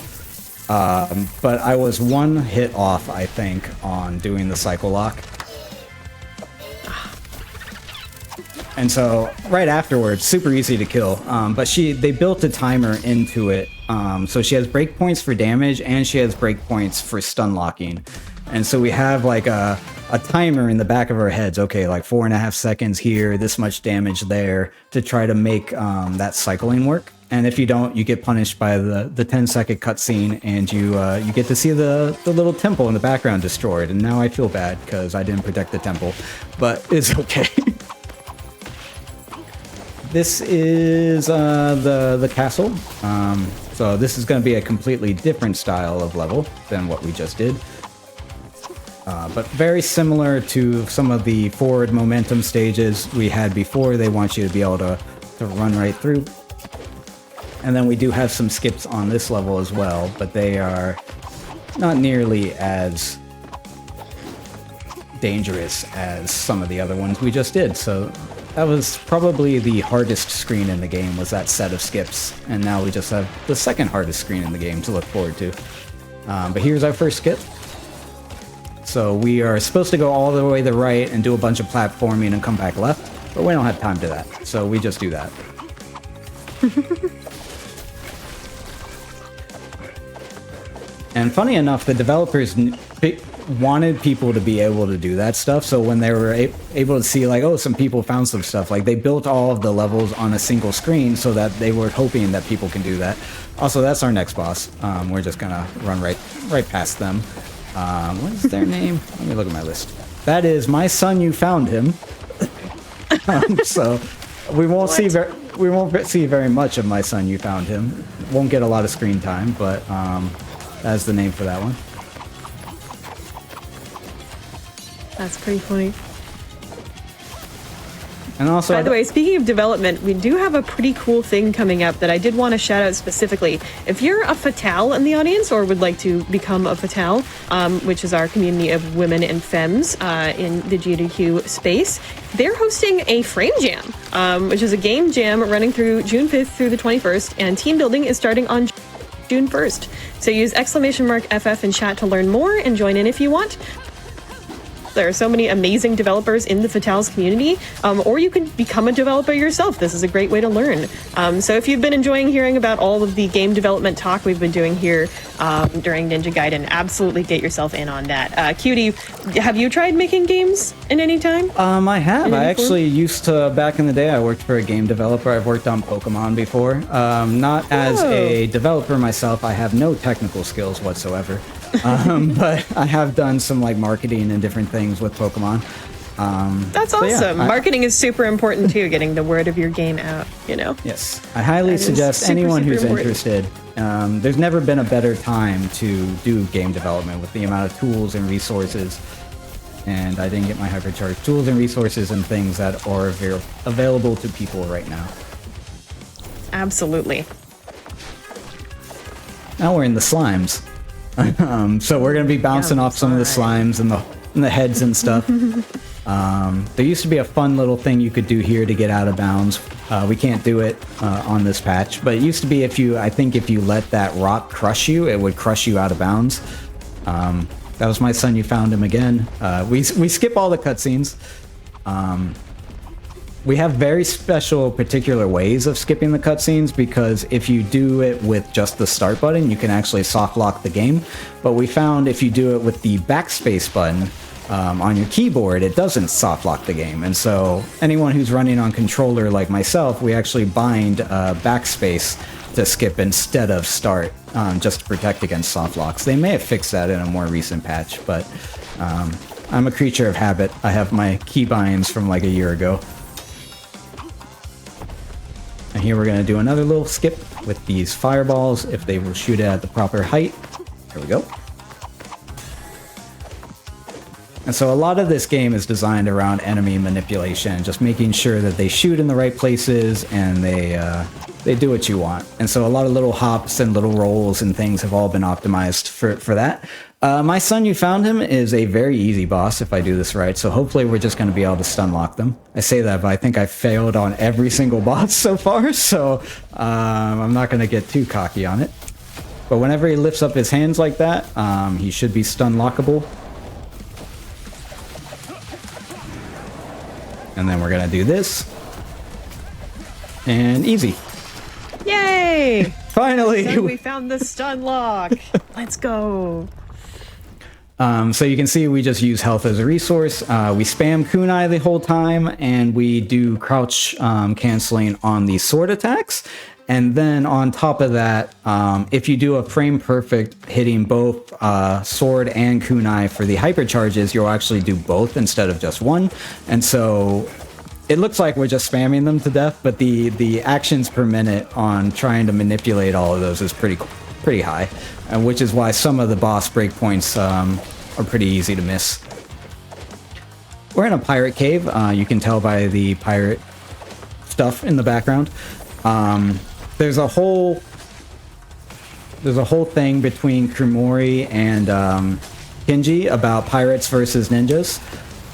But I was one hit off, I think, on doing the cycle lock. And so right afterwards, super easy to kill. But they built a timer into it. So she has breakpoints for damage and she has breakpoints for stun locking. And so we have like a timer in the back of our heads. Okay, like 4.5 seconds here, this much damage there, to try to make that cycling work. And if you don't, you get punished by the 10-second cutscene, and you get to see the little temple in the background destroyed. And now I feel bad because I didn't protect the temple, but it's okay. This is the castle. So this is going to be a completely different style of level than what we just did. But very similar to some of the forward momentum stages we had before. They want you to be able to run right through. And then we do have some skips on this level as well, but they are not nearly as dangerous as some of the other ones we just did. So that was probably the hardest screen in the game, was that set of skips. And now we just have the second hardest screen in the game to look forward to. But here's our first skip. So we are supposed to go all the way to the right and do a bunch of platforming and come back left, but we don't have time to that, so we just do that. And funny enough, the developers wanted people to be able to do that stuff, so when they were able to see, like, oh, some people found some stuff, like, they built all of the levels on a single screen so that they were hoping that people can do that. Also, that's our next boss. We're just gonna run right past them. What is their name? Let me look at my list. That is My Son, You Found Him. So we won't see very much of My Son, You Found Him. Won't get a lot of screen time, but that's the name for that one. That's pretty funny. And also, by the way, speaking of development, we do have a pretty cool thing coming up that I did want to shout out specifically. If you're a Fatale in the audience or would like to become a Fatale, which is our community of women and femmes in the GDQ space, they're hosting a Frame Jam, which is a game jam running through June 5th through the 21st, and team building is starting on June 1st. So use !FF in chat to learn more and join in if you want. There are so many amazing developers in the Fatales community, or you can become a developer yourself. This is a great way to learn. So if you've been enjoying hearing about all of the game development talk we've been doing here during Ninja Gaiden, absolutely get yourself in on that. Cutie, have you tried making games in any time? I have. I actually used to, back in the day, I worked for a game developer. I've worked on Pokemon before. Not as a developer myself. I have no technical skills whatsoever. But I have done some like marketing and different things with Pokemon. That's awesome. Yeah, marketing is super important too, getting the word of your game out, you know? Yes. I highly suggest anyone who's interested. There's never been a better time to do game development with the amount of tools and resources. And I didn't get my hypercharge tools and resources and things that are available to people right now. Absolutely. Now we're in the slimes. So we're going to be bouncing off some of the slimes and the heads and stuff. There used to be a fun little thing you could do here to get out of bounds. We can't do it on this patch, but it used to be if you let that rock crush you, it would crush you out of bounds. That was My Son, You Found Him again. We skip all the cutscenes. We have very special particular ways of skipping the cutscenes, because if you do it with just the start button, you can actually soft lock the game. But we found if you do it with the backspace button on your keyboard, it doesn't soft lock the game. And so anyone who's running on controller like myself, we actually bind backspace to skip instead of start, just to protect against soft locks. They may have fixed that in a more recent patch, but I'm a creature of habit. I have my keybinds from like a year ago. And here we're going to do another little skip with these fireballs, if they will shoot it at the proper height. There we go. And so a lot of this game is designed around enemy manipulation, just making sure that they shoot in the right places and they do what you want. And so a lot of little hops and little rolls and things have all been optimized for that. My Son, You Found Him is a very easy boss if I do this right, so hopefully we're just going to be able to stun lock them. I say that, but I think I failed on every single boss so far, so I'm not going to get too cocky on it. But whenever he lifts up his hands like that, he should be stun lockable. And then we're going to do this. And easy. Yay! Finally! So we found the stun lock. Let's go. So you can see we just use health as a resource. We spam kunai the whole time, and we do crouch canceling on the sword attacks. And then on top of that, if you do a frame perfect hitting both sword and kunai for the hypercharges, you'll actually do both instead of just one. And so it looks like we're just spamming them to death, but the actions per minute on trying to manipulate all of those is pretty high, which is why some of the boss breakpoints are pretty easy to miss. We're in a pirate cave. You can tell by the pirate stuff in the background. There's a whole thing between Kumori and Kinji about pirates versus ninjas.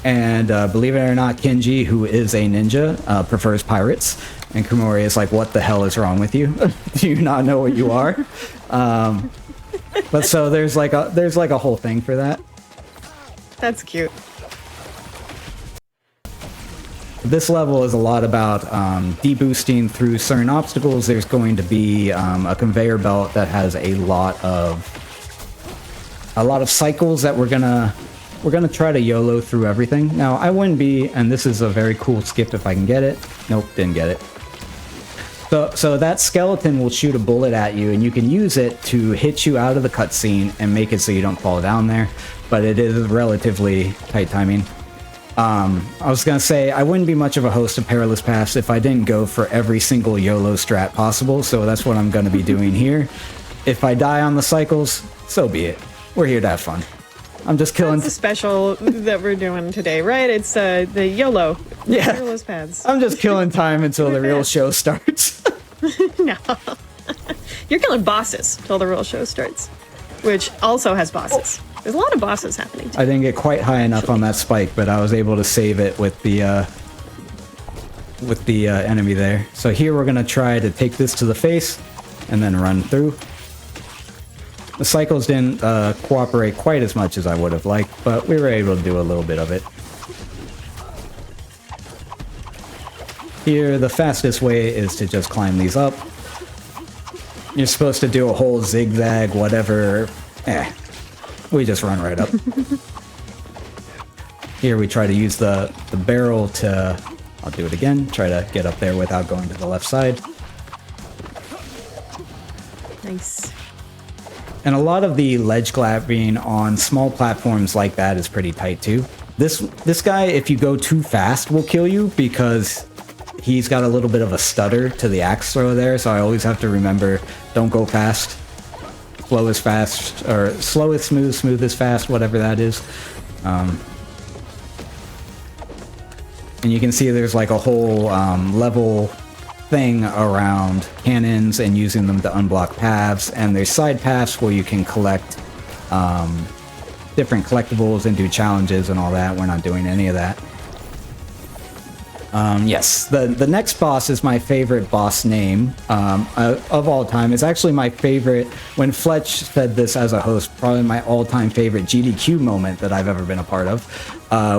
And believe it or not, Kinji, who is a ninja, prefers pirates. And Kumori is like, what the hell is wrong with you? Do you not know what you are? But so there's like a whole thing for that. That's cute. This level is a lot about deboosting through certain obstacles. There's going to be a conveyor belt that has a lot of cycles that we're gonna try to YOLO through everything. Now I wouldn't be, and this is a very cool skip if I can get it. Nope, didn't get it. So that skeleton will shoot a bullet at you, and you can use it to hit you out of the cutscene and make it so you don't fall down there. But it is relatively tight timing. I was gonna say, I wouldn't be much of a host of Perilous Paths if I didn't go for every single YOLO strat possible, so that's what I'm gonna be doing here. If I die on the cycles, so be it. We're here to have fun. I'm just killing... That's the special that we're doing today, right? It's the YOLO. Yeah. Perilous Paths. I'm just killing time until the real show starts. No. You're killing bosses till the real show starts, which also has bosses. There's a lot of bosses happening too. I didn't get quite high enough on that spike, but I was able to save it with the enemy there. So here we're gonna try to take this to the face and then run through. The cycles didn't cooperate quite as much as I would have liked, but we were able to do a little bit of it. Here, the fastest way is to just climb these up. You're supposed to do a whole zigzag, whatever. We just run right up. Here we try to use the barrel to... I'll do it again. Try to get up there without going to the left side. Nice. And a lot of the ledge grabbing on small platforms like that is pretty tight too. This guy, if you go too fast, will kill you because he's got a little bit of a stutter to the axe throw there, so I always have to remember, don't go fast. Slow is fast, or slow is smooth, smooth is fast, whatever that is. And you can see there's like a whole level thing around cannons and using them to unblock paths, and there's side paths where you can collect different collectibles and do challenges and all that. We're not doing any of that. Yes, the next boss is my favorite boss name of all time. It's actually my favorite, when Fletch said this as a host, probably my all-time favorite GDQ moment that I've ever been a part of,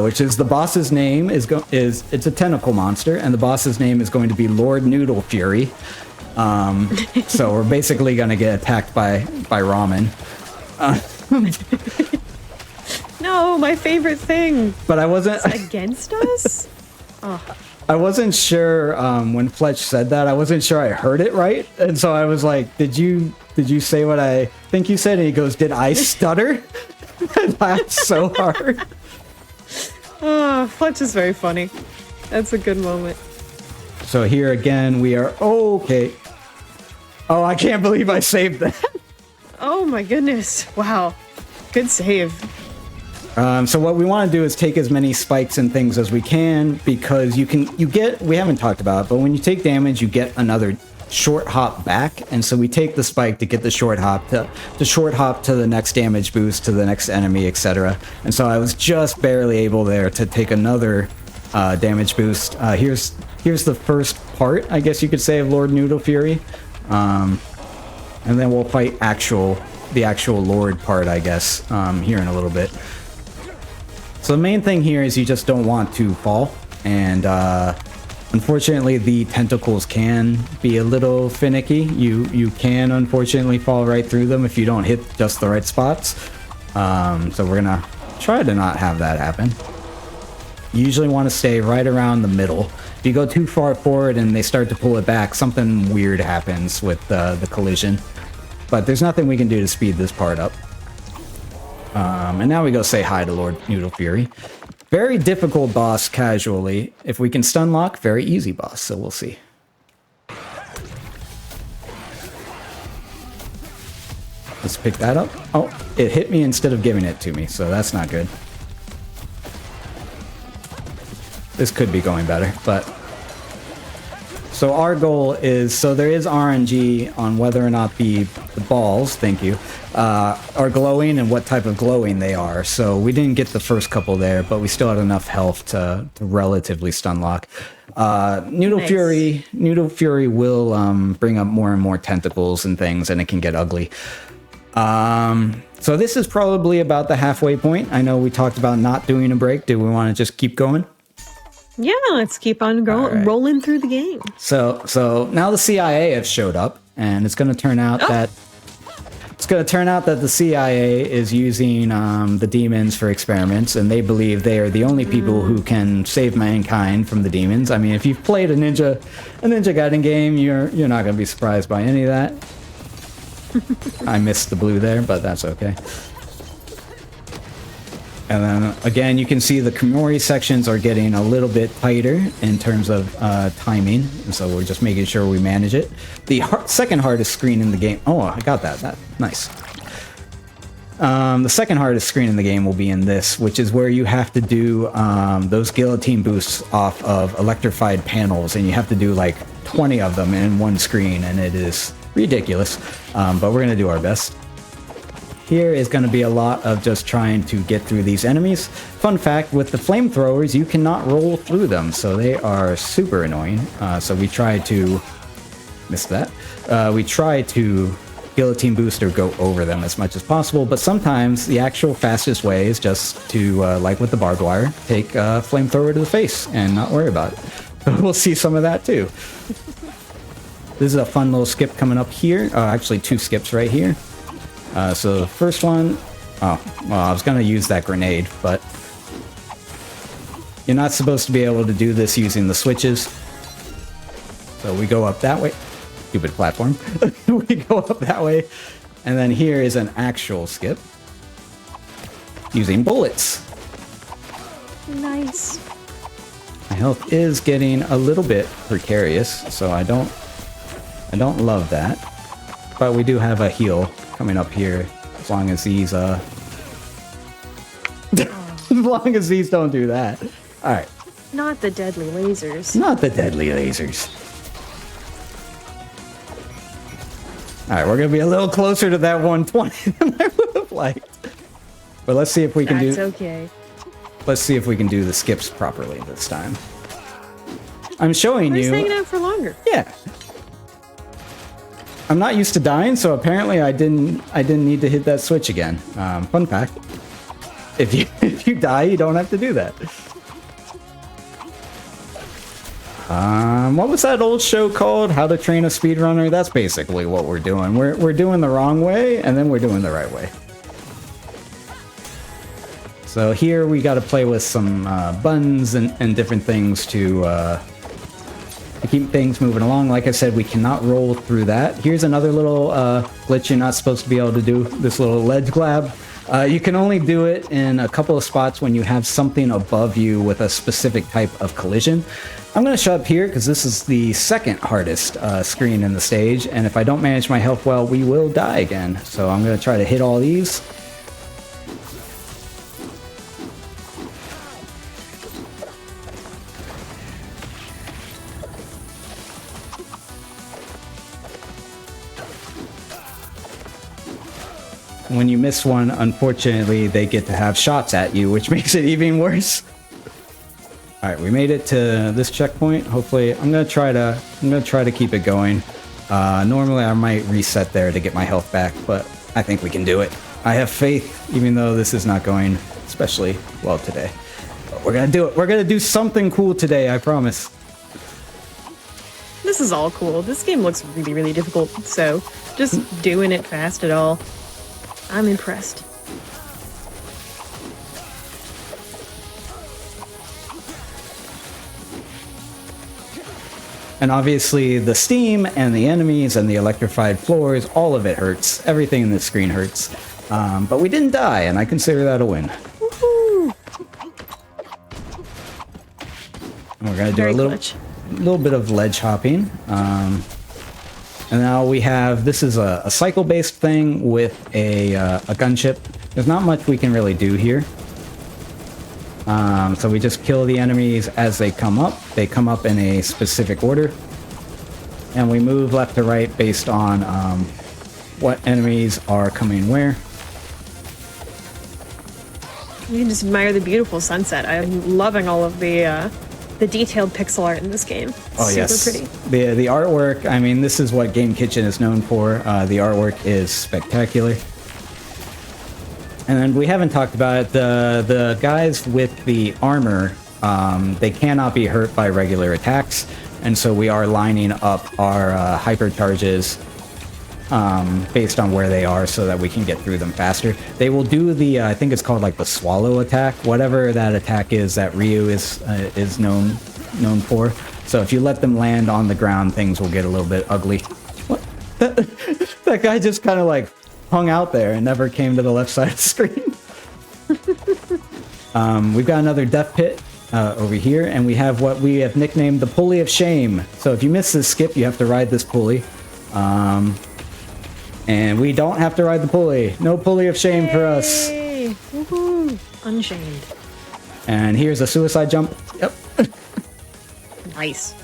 which is the boss's name is it's a tentacle monster, and the boss's name is going to be Lord Noodle Fury. So we're basically going to get attacked by ramen. No, my favorite thing. But I wasn't... It's against us? Oh. I wasn't sure when Fletch said that. I wasn't sure I heard it right, and so I was like, "Did you say what I think you said?" And he goes, "Did I stutter?" I laughed so hard. Oh, Fletch is very funny. That's a good moment. So here again, we are okay. Oh, I can't believe I saved that. Oh my goodness! Wow, good save. So what we want to do is take as many spikes and things as we can, because we haven't talked about it, but when you take damage, you get another short hop back, and so we take the spike to get the short hop to the next damage boost to the next enemy, etc. And so I was just barely able there to take another damage boost. Here's the first part, I guess you could say, of Lord Noodle Fury, and then we'll fight the actual Lord part, I guess, here in a little bit. So the main thing here is you just don't want to fall, and unfortunately the tentacles can be a little finicky. You can unfortunately fall right through them if you don't hit just the right spots. So we're gonna try to not have that happen. You usually want to stay right around the middle. If you go too far forward and they start to pull it back, something weird happens with the collision. But there's nothing we can do to speed this part up. And now we go say hi to Lord Noodle Fury. Very difficult boss casually. If we can stun lock, very easy boss, so we'll see. Let's pick that up. Oh, it hit me instead of giving it to me, so that's not good. This could be going better, but... So our goal is, so there is RNG on whether or not the balls, thank you, are glowing and what type of glowing they are. So we didn't get the first couple there, but we still had enough health to relatively stun lock. Noodle Nice. Fury will bring up more and more tentacles and things, and it can get ugly. So this is probably about the halfway point. I know we talked about not doing a break. Do we want to just keep going? Yeah, let's keep on rolling through the game. So now the CIA have showed up, and it's going to turn out that the CIA is using the demons for experiments, and they believe they are the only people who can save mankind from the demons. I mean, if you've played a Ninja Gaiden game, you're not going to be surprised by any of that. I missed the blue there, but that's okay. And then again, you can see the Komori sections are getting a little bit tighter in terms of timing, and so we're just making sure we manage it. The second hardest screen in the game. Oh, I got that. Nice. The second hardest screen in the game will be in this, which is where you have to do those guillotine boosts off of electrified panels, and you have to do like 20 of them in one screen, and it is ridiculous, but we're going to do our best. Here is going to be a lot of just trying to get through these enemies. Fun fact, with the flamethrowers, you cannot roll through them, so they are super annoying. So we try to... Missed that. We try to guillotine boost or go over them as much as possible, but sometimes the actual fastest way is just to, like with the barbed wire, take a flamethrower to the face and not worry about it. We'll see some of that too. This is a fun little skip coming up here. Actually, two skips right here. So the first one... Oh, well, I was going to use that grenade, but... You're not supposed to be able to do this using the switches. So we go up that way. Stupid platform. We go up that way. And then here is an actual skip. Using bullets. Nice. My health is getting a little bit precarious, so I don't love that. But we do have a heal coming up here, as long as these as long as these don't do that. Alright. Not the deadly lasers. Not the deadly lasers. Alright, we're gonna be a little closer to that 120 than I would have liked. But let's see if we can That's okay. Let's see if we can do the skips properly this time. I'm showing We're you. just hanging out for longer. Yeah. I'm not used to dying, so apparently I didn't need to hit that switch again. Fun fact: if you die, you don't have to do that. What was that old show called? How to Train a Speedrunner? That's basically what we're doing. We're doing the wrong way, and then we're doing the right way. So here we got to play with some buttons and different things to keep things moving along. Like I said, we cannot roll through that. Here's another little glitch you're not supposed to be able to do, this little ledge grab. You can only do it in a couple of spots when you have something above you with a specific type of collision. I'm going to shut up here because this is the second hardest screen in the stage, and if I don't manage my health well, we will die again. So I'm going to try to hit all these. When you miss one, unfortunately, they get to have shots at you, which makes it even worse. All right, we made it to this checkpoint. Hopefully, I'm gonna try to keep it going. Normally, I might reset there to get my health back, but I think we can do it. I have faith, even though this is not going especially well today. But we're gonna do it. We're gonna do something cool today, I promise. This is all cool. This game looks really, really difficult, so just doing it fast at all. I'm impressed. And obviously the steam and the enemies and the electrified floors, all of it hurts. Everything in this screen hurts. But we didn't die, and I consider that a win. Woohoo! And we're gonna do a little bit of ledge hopping. And now we have, this is a cycle-based thing with a gunship. There's not much we can really do here. So we just kill the enemies as they come up. They come up in a specific order. And we move left to right based on what enemies are coming where. You can just admire the beautiful sunset. I'm loving all of the detailed pixel art in this game. Oh, super yes. pretty. The artwork, I mean, this is what Game Kitchen is known for. The artwork is spectacular. And then we haven't talked about it. The guys with the armor, they cannot be hurt by regular attacks, and so we are lining up our hypercharges based on where they are so that we can get through them faster. They will do the, I think it's called like the swallow attack, whatever that attack is that Ryu is known for. So if you let them land on the ground, things will get a little bit ugly. What? That guy just kind of like hung out there and never came to the left side of the screen. We've got another death pit over here, and we have what we have nicknamed the Pulley of Shame. So if you miss this skip, you have to ride this pulley. And we don't have to ride the pulley. No pulley of shame for us. Woohoo! Unshamed. And here's a suicide jump. Yep. Nice.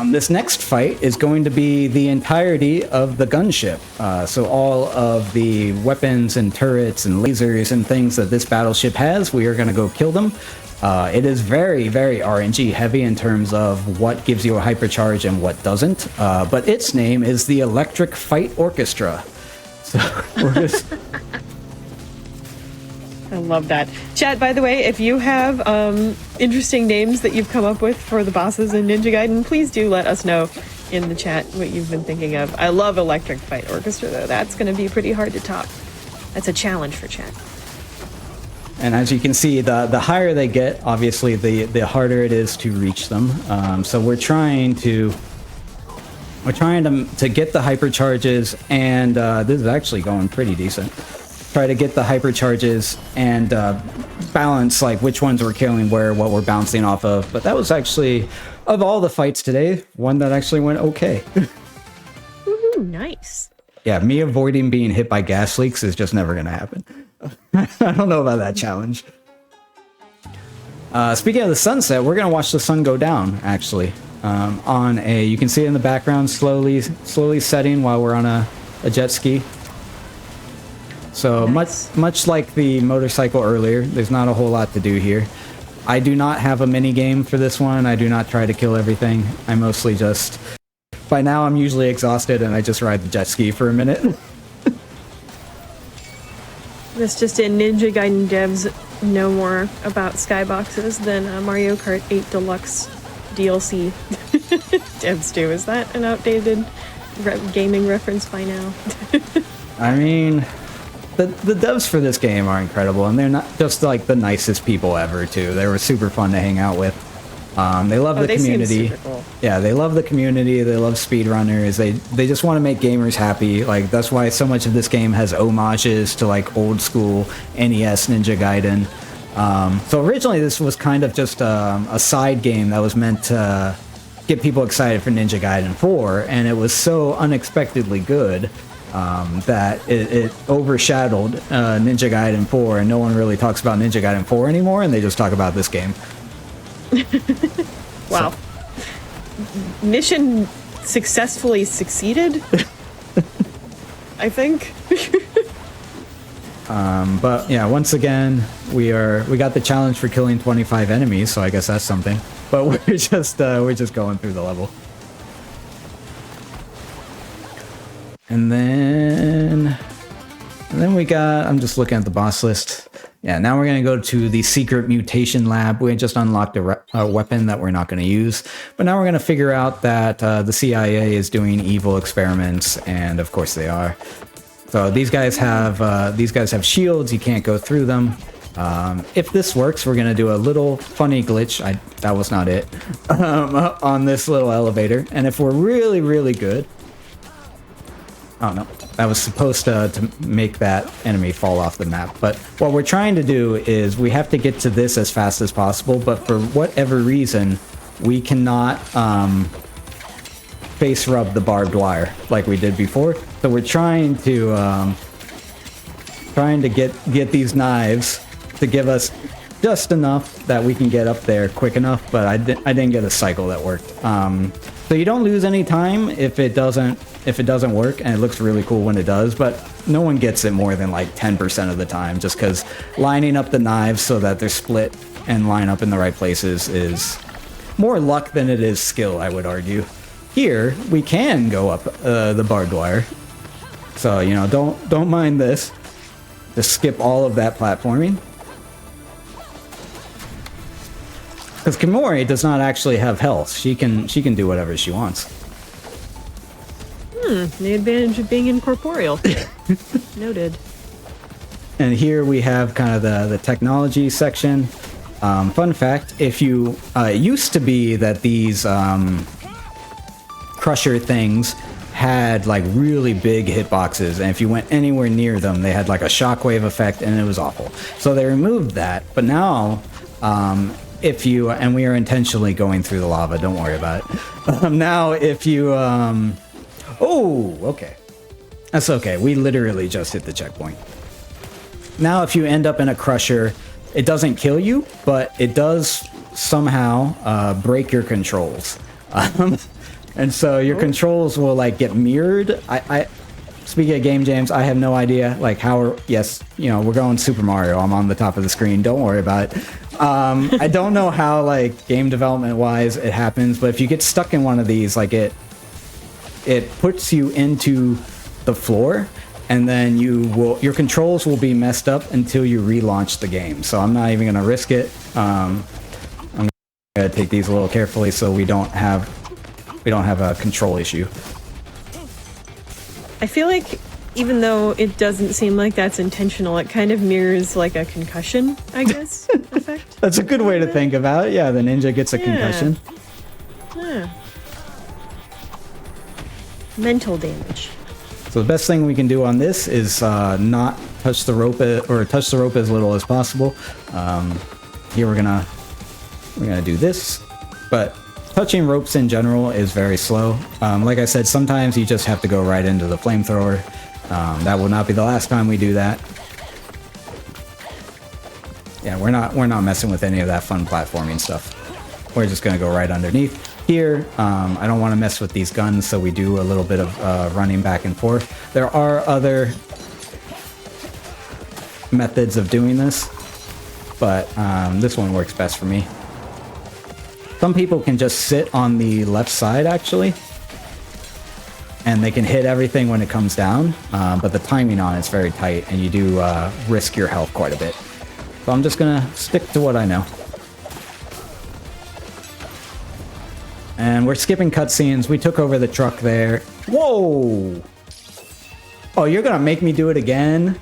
This next fight is going to be the entirety of the gunship. So all of the weapons and turrets and lasers and things that this battleship has, we are going to go kill them. It is very, very RNG heavy in terms of what gives you a hypercharge and what doesn't. But its name is the Electric Fight Orchestra. So we're just... I love that. Chat, by the way, if you have interesting names that you've come up with for the bosses in Ninja Gaiden, please do let us know in the chat what you've been thinking of. I love Electric Fight Orchestra, though. That's going to be pretty hard to top. That's a challenge for chat. And as you can see, the higher they get, obviously, the harder it is to reach them. So we're trying to get the hypercharges, and this is actually going pretty decent. Try to get the hypercharges and balance like which ones we're killing where, what we're bouncing off of. But that was actually, of all the fights today, one that actually went okay. Woohoo, nice. Yeah, me avoiding being hit by gas leaks is just never going to happen. I don't know about that challenge. Speaking of the sunset, we're going to watch the sun go down, actually. You can see it in the background slowly setting while we're on a jet ski. So nice. much like the motorcycle earlier, there's not a whole lot to do here. I do not have a mini game for this one. I do not try to kill everything. I mostly just... By now I'm usually exhausted and I just ride the jet ski for a minute. That's just in. Ninja Gaiden devs know more about skyboxes than Mario Kart 8 Deluxe DLC devs do. Is that an outdated gaming reference by now? I mean... The devs for this game are incredible, and they're not just like the nicest people ever, too. They were super fun to hang out with. They love the community. Seem super cool. Yeah, they love the community. They love speedrunners. They just want to make gamers happy. Like, that's why so much of this game has homages to like old school NES Ninja Gaiden. So originally this was kind of just a side game that was meant to get people excited for Ninja Gaiden 4, and it was so unexpectedly good that it overshadowed Ninja Gaiden 4, and no one really talks about Ninja Gaiden 4 anymore, and they just talk about this game. Wow. So. Mission successfully succeeded, I think. But yeah, once again, we got the challenge for killing 25 enemies, so I guess that's something. But we're just going through the level. And then we got, I'm just looking at the boss list. Yeah, now we're going to go to the secret mutation lab. We just unlocked a weapon that we're not going to use. But now we're going to figure out that the CIA is doing evil experiments, and of course they are. So these guys have shields. You can't go through them. If this works, we're going to do a little funny glitch. That was not it. On this little elevator. And if we're really, really good... Oh, no. That was supposed to make that enemy fall off the map. But what we're trying to do is we have to get to this as fast as possible, but for whatever reason, we cannot face rub the barbed wire like we did before. So we're trying to get these knives to give us just enough that we can get up there quick enough, but I didn't get a cycle that worked. So you don't lose any time if it doesn't work, and it looks really cool when it does, but no one gets it more than like 10% of the time, just because lining up the knives so that they're split and line up in the right places is more luck than it is skill, I would argue. Here, we can go up the barbed wire. So, you know, don't mind this. Just skip all of that platforming. Because Kimori does not actually have health. She can do whatever she wants. The advantage of being incorporeal. Noted. And here we have kind of the technology section. Fun fact, if you... it used to be that these crusher things had like really big hitboxes, and if you went anywhere near them, they had like a shockwave effect, and it was awful. So they removed that, but now... if you, and we are intentionally going through the lava, don't worry about it. Now, if you, oh, okay. That's okay. We literally just hit the checkpoint. Now, if you end up in a crusher, it doesn't kill you, but it does somehow break your controls. And so your controls will like get mirrored. Speaking of game jams, I have no idea like how, yes, you know, we're going Super Mario. I'm on the top of the screen. Don't worry about it. I don't know how like game development wise it happens, but if you get stuck in one of these, like it puts you into the floor, and then your controls will be messed up until you relaunch the game. So I'm not even gonna risk it. I'm gonna take these a little carefully so we don't have a control issue. I feel like even though it doesn't seem like that's intentional, it kind of mirrors like a concussion, I guess, effect. That's a good way to think about it. Yeah, the ninja gets a concussion. Yeah. Mental damage. So the best thing we can do on this is not touch the rope, or touch the rope as little as possible. Here we're gonna do this, but touching ropes in general is very slow. Like I said, sometimes you just have to go right into the flamethrower. That will not be the last time we do that. Yeah, we're not messing with any of that fun platforming stuff. We're just gonna go right underneath. Here, I don't want to mess with these guns, so we do a little bit of running back and forth. There are other methods of doing this, but this one works best for me. Some people can just sit on the left side, actually, and they can hit everything when it comes down, but the timing on it's very tight, and you do risk your health quite a bit. So I'm just gonna stick to what I know. And we're skipping cutscenes. We took over the truck there. Whoa! Oh, you're gonna make me do it again?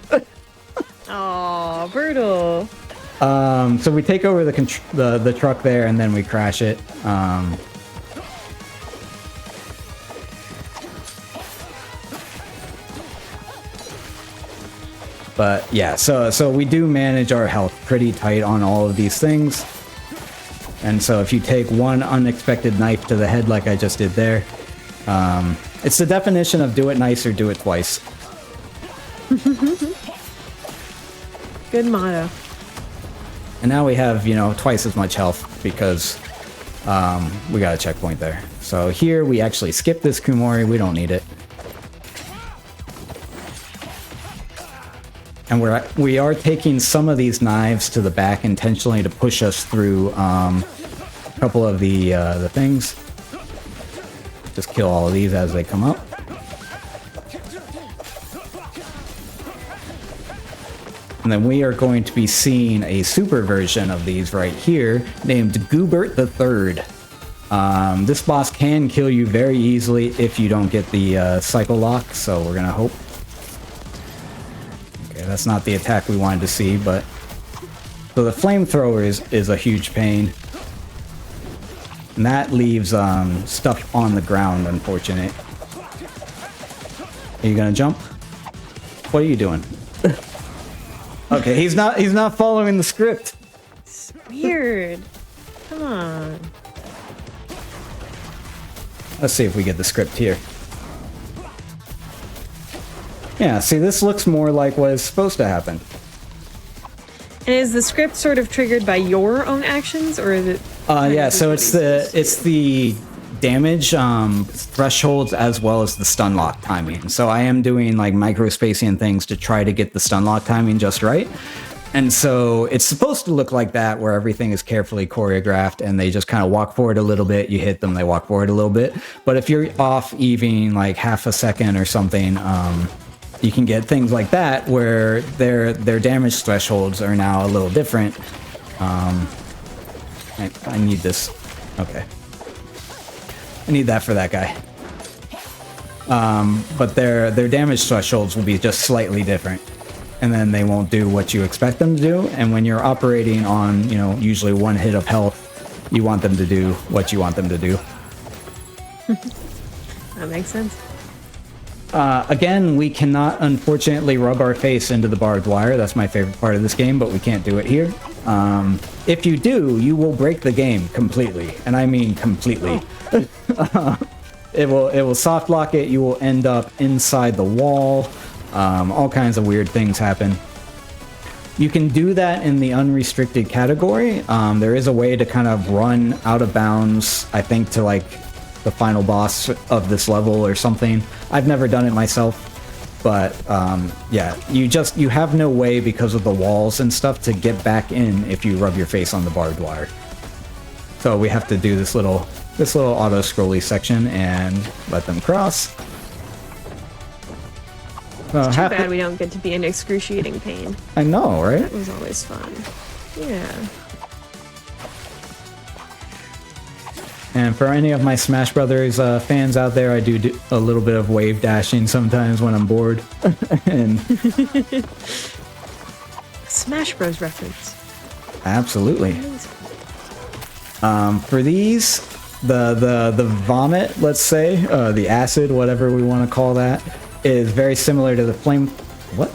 Aw, brutal. So we take over the truck there, and then we crash it. But yeah, so we do manage our health pretty tight on all of these things. And so if you take one unexpected knife to the head like I just did there, it's the definition of do it nice or do it twice. Good motto. And now we have, you know, twice as much health because we got a checkpoint there. So here we actually skip this Kumori. We don't need it. And we are taking some of these knives to the back intentionally to push us through a couple of the things. Just kill all of these as they come up. And then we are going to be seeing a super version of these right here named Goobert III. This boss can kill you very easily if you don't get the cycle lock, so we're gonna hope. Okay, that's not the attack we wanted to see, but... So the flamethrower is a huge pain. And that leaves stuff on the ground, unfortunate. Are you gonna jump? What are you doing? Okay, he's not following the script. It's weird. Come on. Let's see if we get the script here. Yeah, see, this looks more like what is supposed to happen. And is the script sort of triggered by your own actions, or is it? Yeah, so it's the damage thresholds as well as the stun lock timing. So I am doing like micro spacing and things to try to get the stun lock timing just right. And so it's supposed to look like that, where everything is carefully choreographed and they just kind of walk forward a little bit, you hit them, they walk forward a little bit. But if you're off even like half a second or something, you can get things like that where their damage thresholds are now a little different. I need this. Okay. I need that for that guy. But their damage thresholds will be just slightly different. And then they won't do what you expect them to do. And when you're operating on, you know, usually one hit of health, you want them to do what you want them to do. That makes sense. Again, we cannot, unfortunately, rub our face into the barbed wire. That's my favorite part of this game, but we can't do it here. If you do, you will break the game completely. And I mean completely. Oh. It will soft lock it. You will end up inside the wall. All kinds of weird things happen. You can do that in the unrestricted category. There is a way to kind of run out of bounds, I think, to like the final boss of this level or something. I've never done it myself, but yeah, you have no way because of the walls and stuff to get back in if you rub your face on the barbed wire. So we have to do this little auto-scrolly section and let them cross. It's too bad we don't get to be in excruciating pain. I know, right? That was always fun. Yeah. And for any of my Smash Brothers fans out there, I do a little bit of wave dashing sometimes when I'm bored. And Smash Bros reference. Absolutely. For these, the vomit, let's say, the acid, whatever we want to call that, is very similar to the flame. What?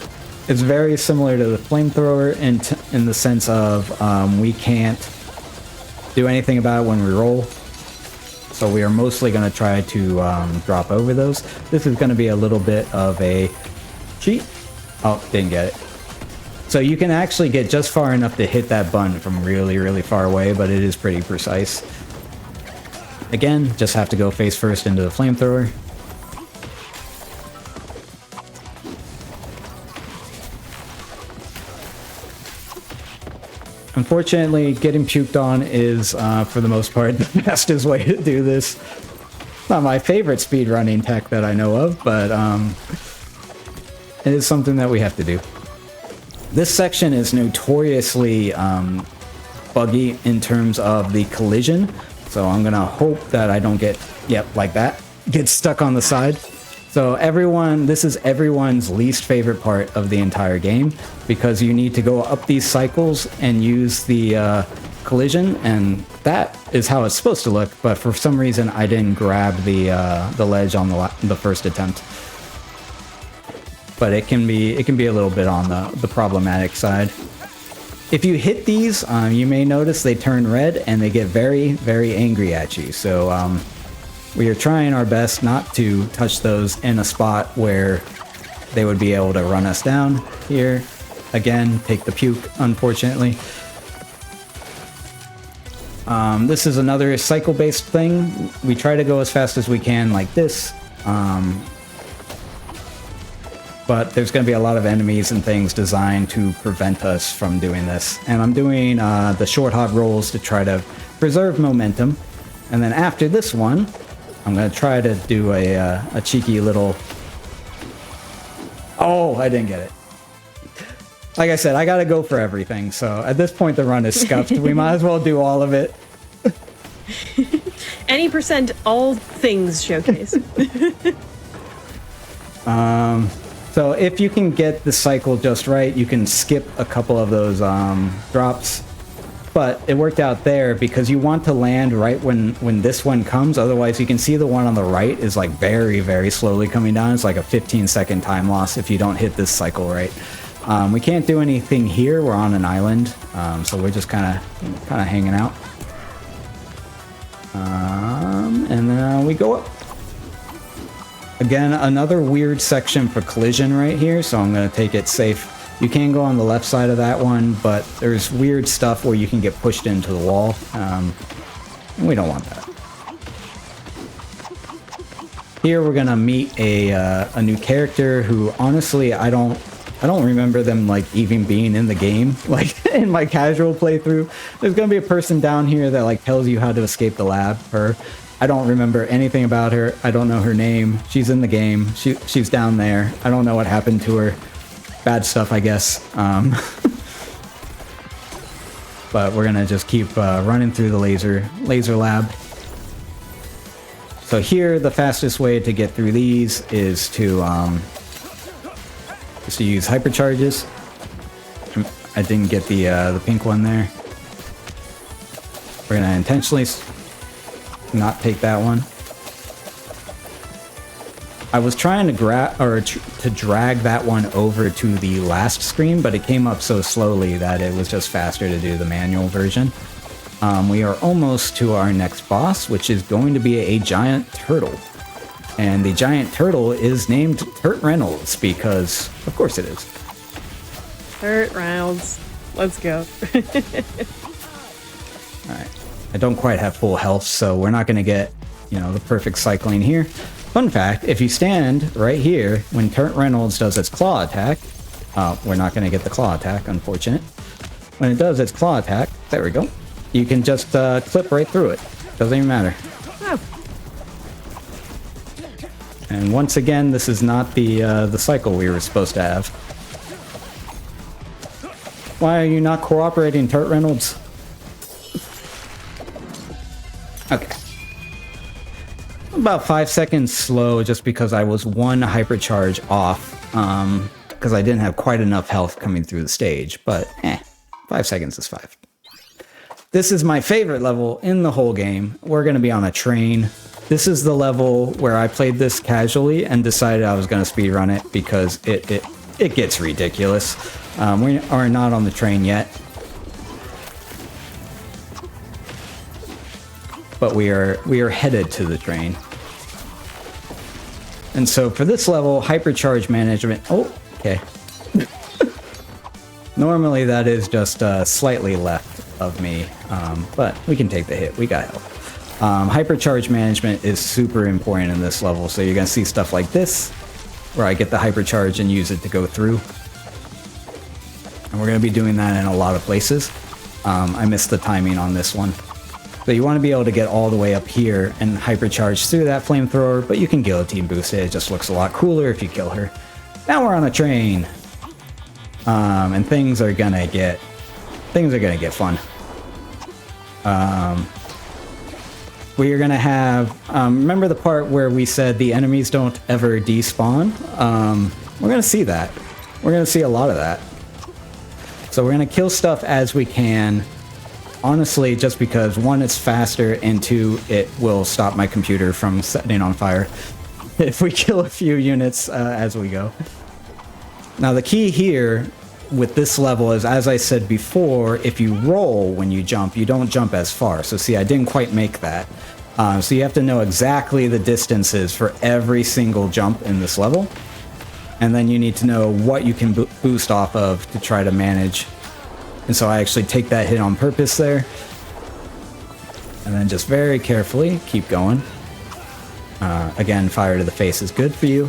It's very similar to the flamethrower in the sense of we can't do anything about it when we roll. So we are mostly going to try to drop over those. This is going to be a little bit of a cheat. Oh, didn't get it. So you can actually get just far enough to hit that button from really, really far away, but it is pretty precise. Again, just have to go face first into the flamethrower. Unfortunately, getting puked on is, for the most part, the fastest way to do this. Not my favorite speedrunning tech that I know of, but it is something that we have to do. This section is notoriously buggy in terms of the collision, so I'm gonna hope that I don't get, like that, get stuck on the side. So this is everyone's least favorite part of the entire game, because you need to go up these cycles and use the collision, and that is how it's supposed to look, but for some reason I didn't grab the ledge on the first attempt. But it can be a little bit on the problematic side. If you hit these, you may notice they turn red and they get very, very angry at you. So we are trying our best not to touch those in a spot where they would be able to run us down. Here, again, take the puke, unfortunately. This is another cycle-based thing. We try to go as fast as we can like this. But there's going to be a lot of enemies and things designed to prevent us from doing this. And I'm doing the short hot rolls to try to preserve momentum. And then after this one, I'm going to try to do a cheeky little... Oh, I didn't get it. Like I said, I got to go for everything. So at this point, the run is scuffed. We might as well do all of it. Any percent, all things showcase. So if you can get the cycle just right, you can skip a couple of those drops. But it worked out there because you want to land right when this one comes. Otherwise, you can see the one on the right is like very, very slowly coming down. It's like a 15-second time loss if you don't hit this cycle right. We can't do anything here. We're on an island, so we're just kind of hanging out. And then we go up. Again, another weird section for collision right here, so I'm going to take it safe. You can go on the left side of that one, but there's weird stuff where you can get pushed into the wall. And we don't want that. Here we're going to meet a new character who, honestly, I don't remember them like even being in the game, like in my casual playthrough. There's going to be a person down here that like tells you how to escape the lab, I don't remember anything about her. I don't know her name. She's in the game. She's down there. I don't know what happened to her. Bad stuff, I guess. But we're gonna just keep running through the laser lab. So here, the fastest way to get through these is to use hypercharges. I didn't get the pink one there. We're gonna intentionally not take that one. I was trying to to drag that one over to the last screen, but it came up so slowly that it was just faster to do the manual version. We are almost to our next boss, which is going to be a giant turtle. And the giant turtle is named Turt Reynolds because, of course it is. Turt Reynolds. Let's go. Alright. I don't quite have full health, so we're not going to get, the perfect cycling here. Fun fact, if you stand right here, when Turt Reynolds does its claw attack, we're not going to get the claw attack, unfortunate. When it does its claw attack, there we go. You can just clip right through it. Doesn't even matter. Oh. And once again, this is not the cycle we were supposed to have. Why are you not cooperating, Turt Reynolds? Okay. About 5 seconds slow just because I was one hypercharge off. Because I didn't have quite enough health coming through the stage. But 5 seconds is 5. This is my favorite level in the whole game. We're going to be on a train. This is the level where I played this casually and decided I was going to speedrun it because it gets ridiculous. We are not on the train yet. But we are headed to the train. And so for this level, hypercharge management... Oh, okay. Normally that is just slightly left of me, but we can take the hit. We got help. Hypercharge management is super important in this level, so you're going to see stuff like this, where I get the hypercharge and use it to go through. And we're going to be doing that in a lot of places. I missed the timing on this one. So you want to be able to get all the way up here and hypercharge through that flamethrower, but you can guillotine boost it. It just looks a lot cooler if you kill her. Now we're on a train. And things are gonna get fun. We are gonna have, remember the part where we said the enemies don't ever despawn? We're gonna see that. We're gonna see a lot of that. So we're gonna kill stuff as we can. Honestly, just because one, it's faster, and two, it will stop my computer from setting on fire if we kill a few units as we go. Now the key here with this level is, as I said before, if you roll when you jump, you don't jump as far. So see, I didn't quite make that. So you have to know exactly the distances for every single jump in this level. And then you need to know what you can boost off of to try to manage. And so I actually take that hit on purpose there. And then just very carefully keep going. Again, fire to the face is good for you.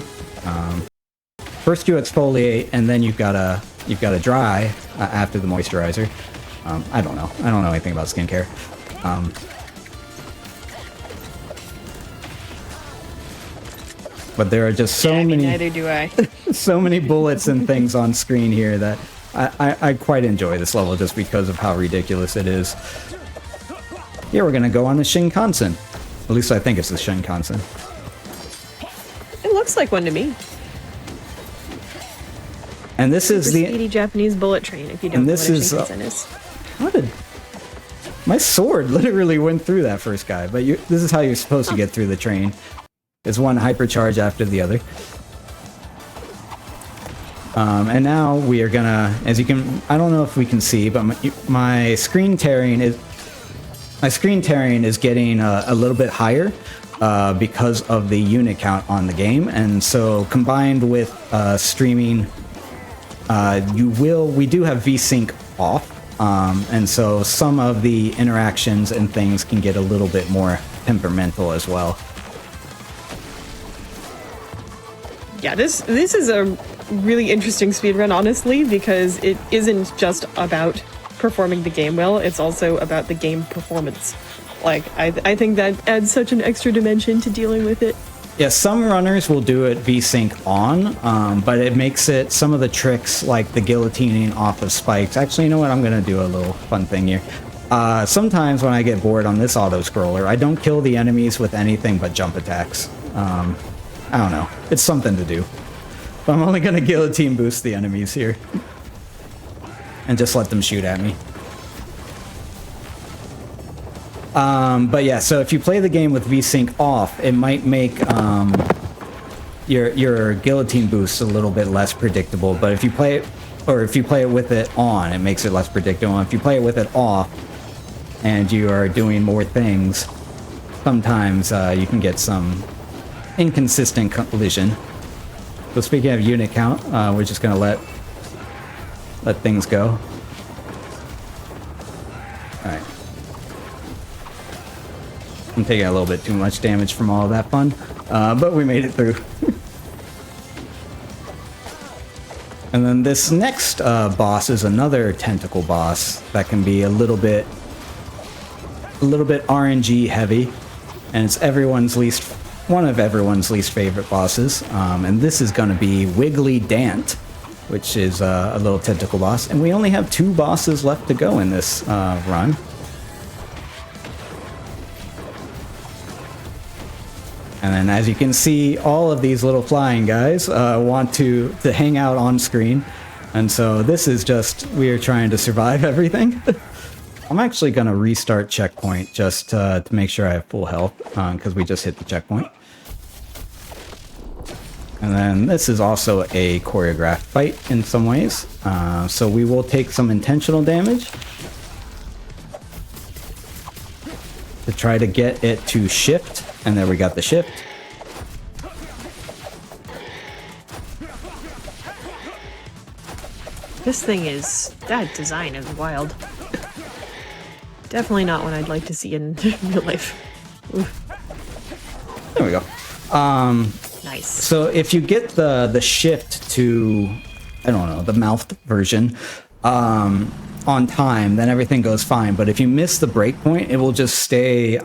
First you exfoliate, and then you've got to dry after the moisturizer. I don't know anything about skincare. But there are just so many. Neither do I. So many bullets and things on screen here that I quite enjoy this level just because of how ridiculous it is. Here we're gonna go on the Shinkansen. At least I think it's the Shinkansen. It looks like one to me. And this is the speedy Japanese bullet train. If you don't know what a Shinkansen is. How did my sword literally went through that first guy? But this is how you're supposed to get through the train. It's one hypercharge after the other. And now we are gonna, as you can, I don't know if we can see, but my screen tearing is getting a little bit higher because of the unit count on the game, and so combined with streaming, we do have VSync off, and so some of the interactions and things can get a little bit more temperamental as well. Yeah, this is a really interesting speedrun, honestly, because it isn't just about performing the game well, it's also about the game performance Like, I think that adds such an extra dimension to dealing with it. Yeah, some runners will do it VSync on, but it makes it some of the tricks like the guillotining off of spikes. Actually, you know what? I'm going to do a little fun thing here. Sometimes when I get bored on this auto-scroller, I don't kill the enemies with anything but jump attacks. I don't know. It's something to do. But I'm only going to guillotine boost the enemies here. And just let them shoot at me. But yeah, so if you play the game with VSync off, it might make your guillotine boosts a little bit less predictable. But if you play it, or if you play it with it on, it makes it less predictable. And if you play it with it off, and you are doing more things, sometimes you can get some inconsistent collision. So speaking of unit count, we're just gonna let things go. All right. I'm taking a little bit too much damage from all of that fun, but we made it through. And then this next boss is another tentacle boss that can be a little bit RNG heavy, and it's one of everyone's least favorite bosses. And this is going to be Wiggly Dant, which is a little tentacle boss, and we only have 2 bosses left to go in this run. And then, as you can see, all of these little flying guys want to hang out on screen. And so this is just, we are trying to survive everything. I'm actually going to restart checkpoint just to make sure I have full health, because we just hit the checkpoint. And then this is also a choreographed fight in some ways. So we will take some intentional damage to try to get it to shift. And there we got the shift. This thing is... that design is wild. Definitely not what I'd like to see in real life. Oof. There we go. Nice. So if you get the shift to, I don't know, the mouth version, on time, then everything goes fine. But if you miss the breakpoint, it will just stay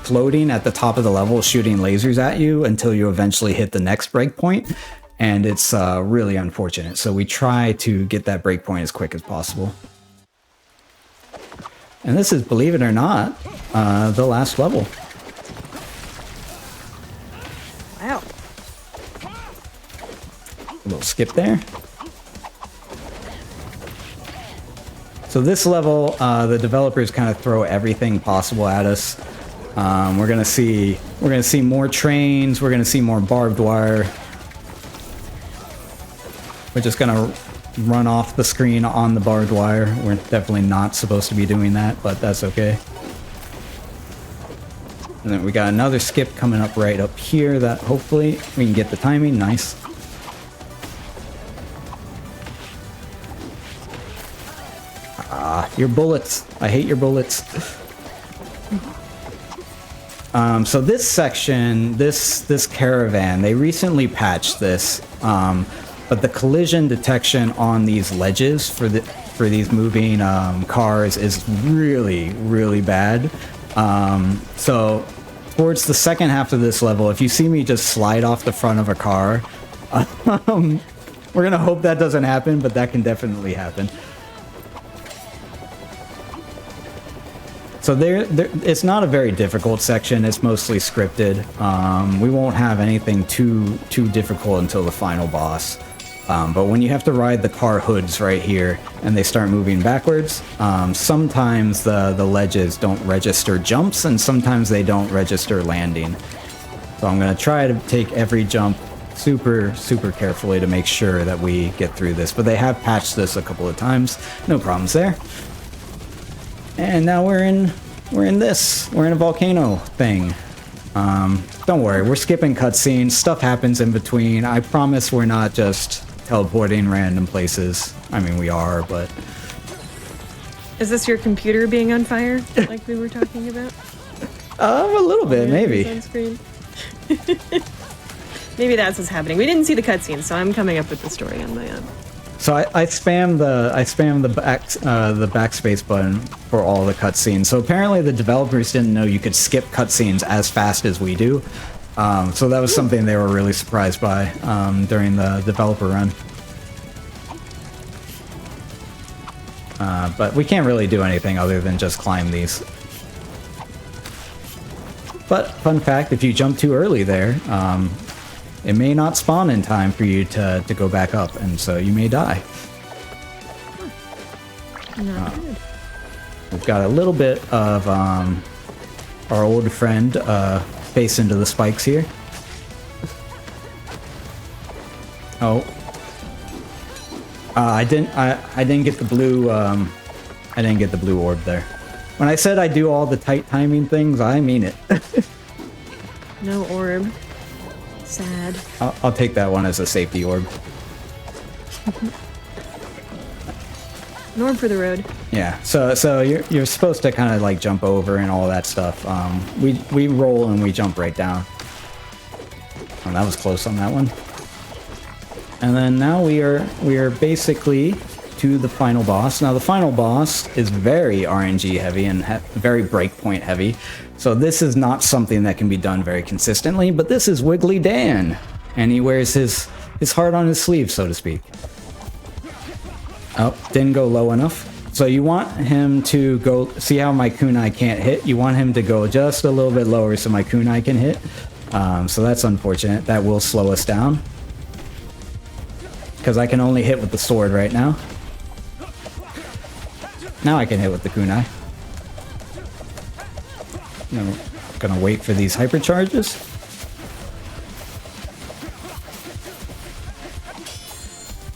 floating at the top of the level, shooting lasers at you until you eventually hit the next breakpoint. And it's really unfortunate. So we try to get that breakpoint as quick as possible. And this is, believe it or not, the last level. Wow. A little skip there. So this level, the developers kind of throw everything possible at us. We're gonna see more trains. We're gonna see more barbed wire. We're just gonna run off the screen on the barbed wire. We're definitely not supposed to be doing that, but that's okay. And then we got another skip coming up right up here that hopefully we can get the timing. Nice. Your bullets. I hate your bullets. So this section, this caravan, they recently patched this, but the collision detection on these ledges for these moving cars is really, really bad. So towards the second half of this level, if you see me just slide off the front of a car, we're gonna hope that doesn't happen, but that can definitely happen. So it's not a very difficult section. It's mostly scripted. We won't have anything too difficult until the final boss. But when you have to ride the car hoods right here and they start moving backwards, sometimes the ledges don't register jumps and sometimes they don't register landing. So I'm going to try to take every jump super, super carefully to make sure that we get through this. But they have patched this a couple of times. No problems there. And now we're in a volcano thing. Don't worry, we're skipping cutscenes. Stuff happens in between. I promise we're not just teleporting random places. I mean, we are, but... Is this your computer being on fire, like we were talking about? A little bit, maybe. On screen. Maybe that's what's happening. We didn't see the cutscene, so I'm coming up with the story on my own. So I spam the backspace button for all the cutscenes. So apparently the developers didn't know you could skip cutscenes as fast as we do. So that was something they were really surprised by during the developer run. But we can't really do anything other than just climb these. But fun fact, if you jump too early there, it may not spawn in time for you to go back up, and so you may die. Not good. We've got a little bit of our old friend face into the spikes here. Oh, I didn't get the blue. I didn't get the blue orb there. When I said I do all the tight timing things, I mean it. No orb. Sad. I'll take that one as a safety orb. An orb for the road. Yeah. So you're supposed to kind of like jump over and all that stuff. We roll and we jump right down. Oh, that was close on that one. And then now we are basically to the final boss. Now the final boss is very RNG heavy and very breakpoint heavy. So this is not something that can be done very consistently, but this is Wiggly Dan. And he wears his heart on his sleeve, so to speak. Oh, didn't go low enough. So you want him to go, see how my kunai can't hit? You want him to go just a little bit lower so my kunai can hit. So that's unfortunate. That will slow us down. Because I can only hit with the sword right now. Now I can hit with the kunai. I'm gonna wait for these hypercharges.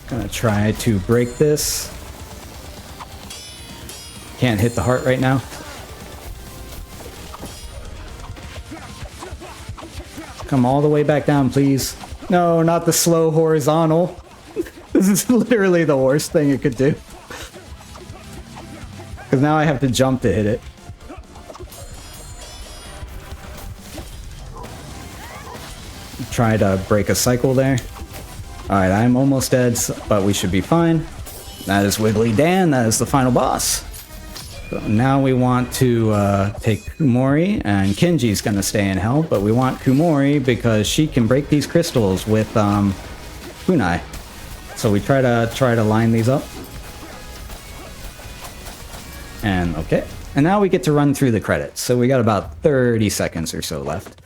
Gonna try to break this. Can't hit the heart right now. Come all the way back down, please. No, not the slow horizontal. This is literally the worst thing it could do. Because now I have to jump to hit it. Try to break a cycle there. Alright, I'm almost dead, but we should be fine. That is Wiggly Dan, that is the final boss. So now we want to take Kumori, and Kenji's gonna stay in hell, but we want Kumori because she can break these crystals with kunai. So we try to line these up. And okay. And now we get to run through the credits. So we got about 30 seconds or so left.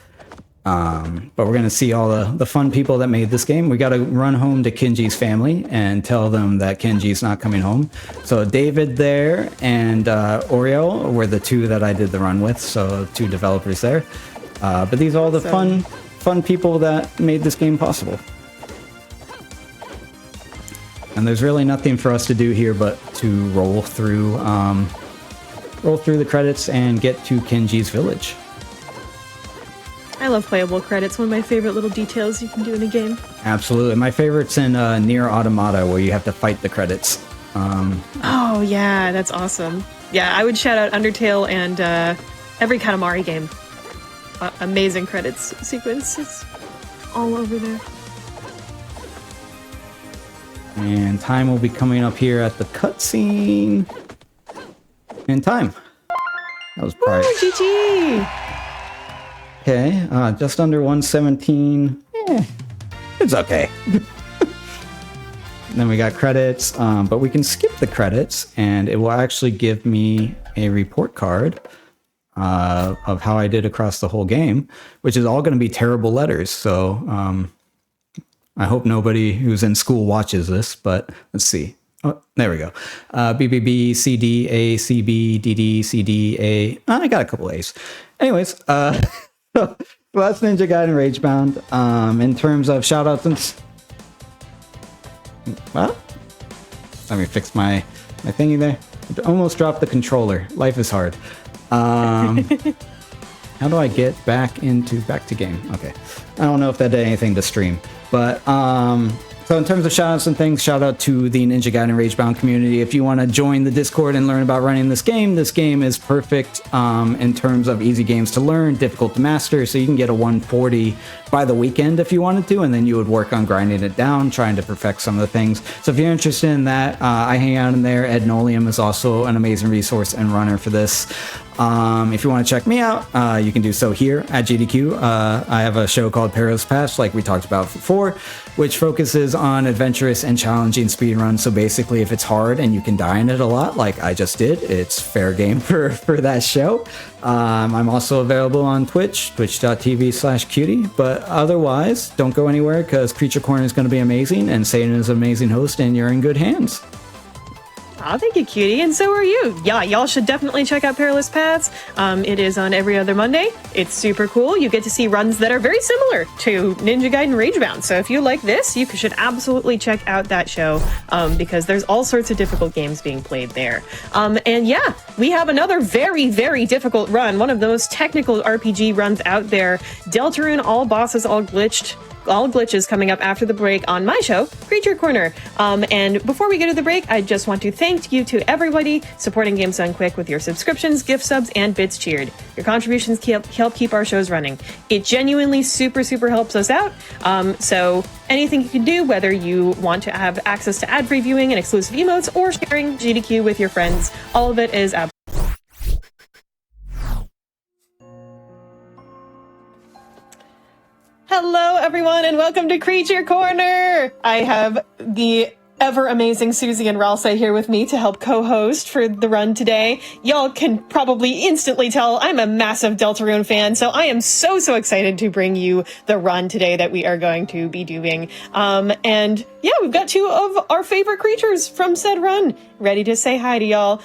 But we're going to see all the fun people that made this game. We got to run home to Kenji's family and tell them that Kenji's not coming home. So David there and Oreo were the two that I did the run with. So 2 developers there. But these are all the fun people that made this game possible. And there's really nothing for us to do here but to roll through the credits and get to Kenji's village. I love playable credits. One of my favorite little details you can do in a game. Absolutely. My favorite's in Nier Automata, where you have to fight the credits. Oh, yeah, that's awesome. Yeah, I would shout out Undertale and every Katamari game. Amazing credits sequence. It's all over there. And time will be coming up here at the cutscene. And time. That was probably... Woo, GG! Okay, just under 117. It's okay. Then we got credits, but we can skip the credits, and it will actually give me a report card of how I did across the whole game, which is all going to be terrible letters. So I hope nobody who's in school watches this, but let's see. Oh, there we go. B, B, B, C, D, A, C, B, D, D, C, D, A. I got a couple A's. Anyways, so that's Ninja Gaiden RAGEBOUND. In terms of shoutouts and... Well, let me fix my thingy there. I almost dropped the controller. Life is hard. How do I get back to game? Okay. I don't know if that did anything to stream. But So in terms of shoutouts and things, shout out to the Ninja Gaiden RAGEBOUND community. If you want to join the Discord and learn about running this game is perfect in terms of easy games to learn, difficult to master. So you can get a 140 by the weekend if you wanted to, and then you would work on grinding it down, trying to perfect some of the things. So if you're interested in that, I hang out in there. Ed Nolium is also an amazing resource and runner for this. If you want to check me out, you can do so here at GDQ. I have a show called Perilous Pass, like we talked about before, which focuses on adventurous and challenging speedruns. So basically, if it's hard and you can die in it a lot, like I just did, it's fair game for that show. I'm also available on Twitch, twitch.tv/cutie. But otherwise, don't go anywhere because Creature Corner is going to be amazing, and Satan is an amazing host, and you're in good hands. Oh, thank you, Cutie, and so are you. Yeah, y'all should definitely check out Perilous Paths. It is on every other Monday. It's super cool. You get to see runs that are very similar to Ninja Gaiden RAGEBOUND. So if you like this, you should absolutely check out that show because there's all sorts of difficult games being played there. And yeah, we have another very, very difficult run, one of the most technical RPG runs out there. Deltarune, all bosses, all glitches coming up after the break on my show, Creature Corner. And before we go to the break, I just want to thank you to everybody supporting Games Done Quick with your subscriptions, gift subs, and bits cheered. Your contributions help keep our shows running. It genuinely super, super helps us out. So anything you can do, whether you want to have access to ad-free viewing and exclusive emotes or sharing GDQ with your friends, all of it is absolutely. Hello, everyone, and welcome to Creature Corner! I have the ever-amazing Susie and Ralsa here with me to help co-host for the run today. Y'all can probably instantly tell I'm a massive Deltarune fan, so I am so excited to bring you the run today that we are going to be doing. And yeah, we've got two of our favorite creatures from said run ready to say hi to y'all.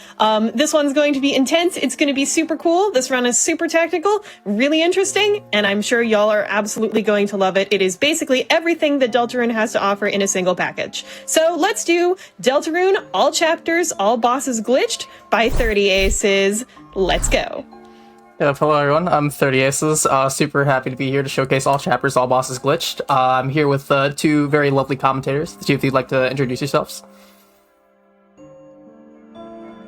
This one's going to be intense. It's going to be super cool. This run is super tactical, really interesting, and I'm sure y'all are absolutely going to love it. It is basically everything that Deltarune has to offer in a single package. So let's do Deltarune, all chapters, all bosses glitched by 30 Aces. Let's go. Yeah, hello everyone, I'm 30 Aces. Super happy to be here to showcase all chapters, all bosses glitched. I'm here with two very lovely commentators. The two of you would like to introduce yourselves.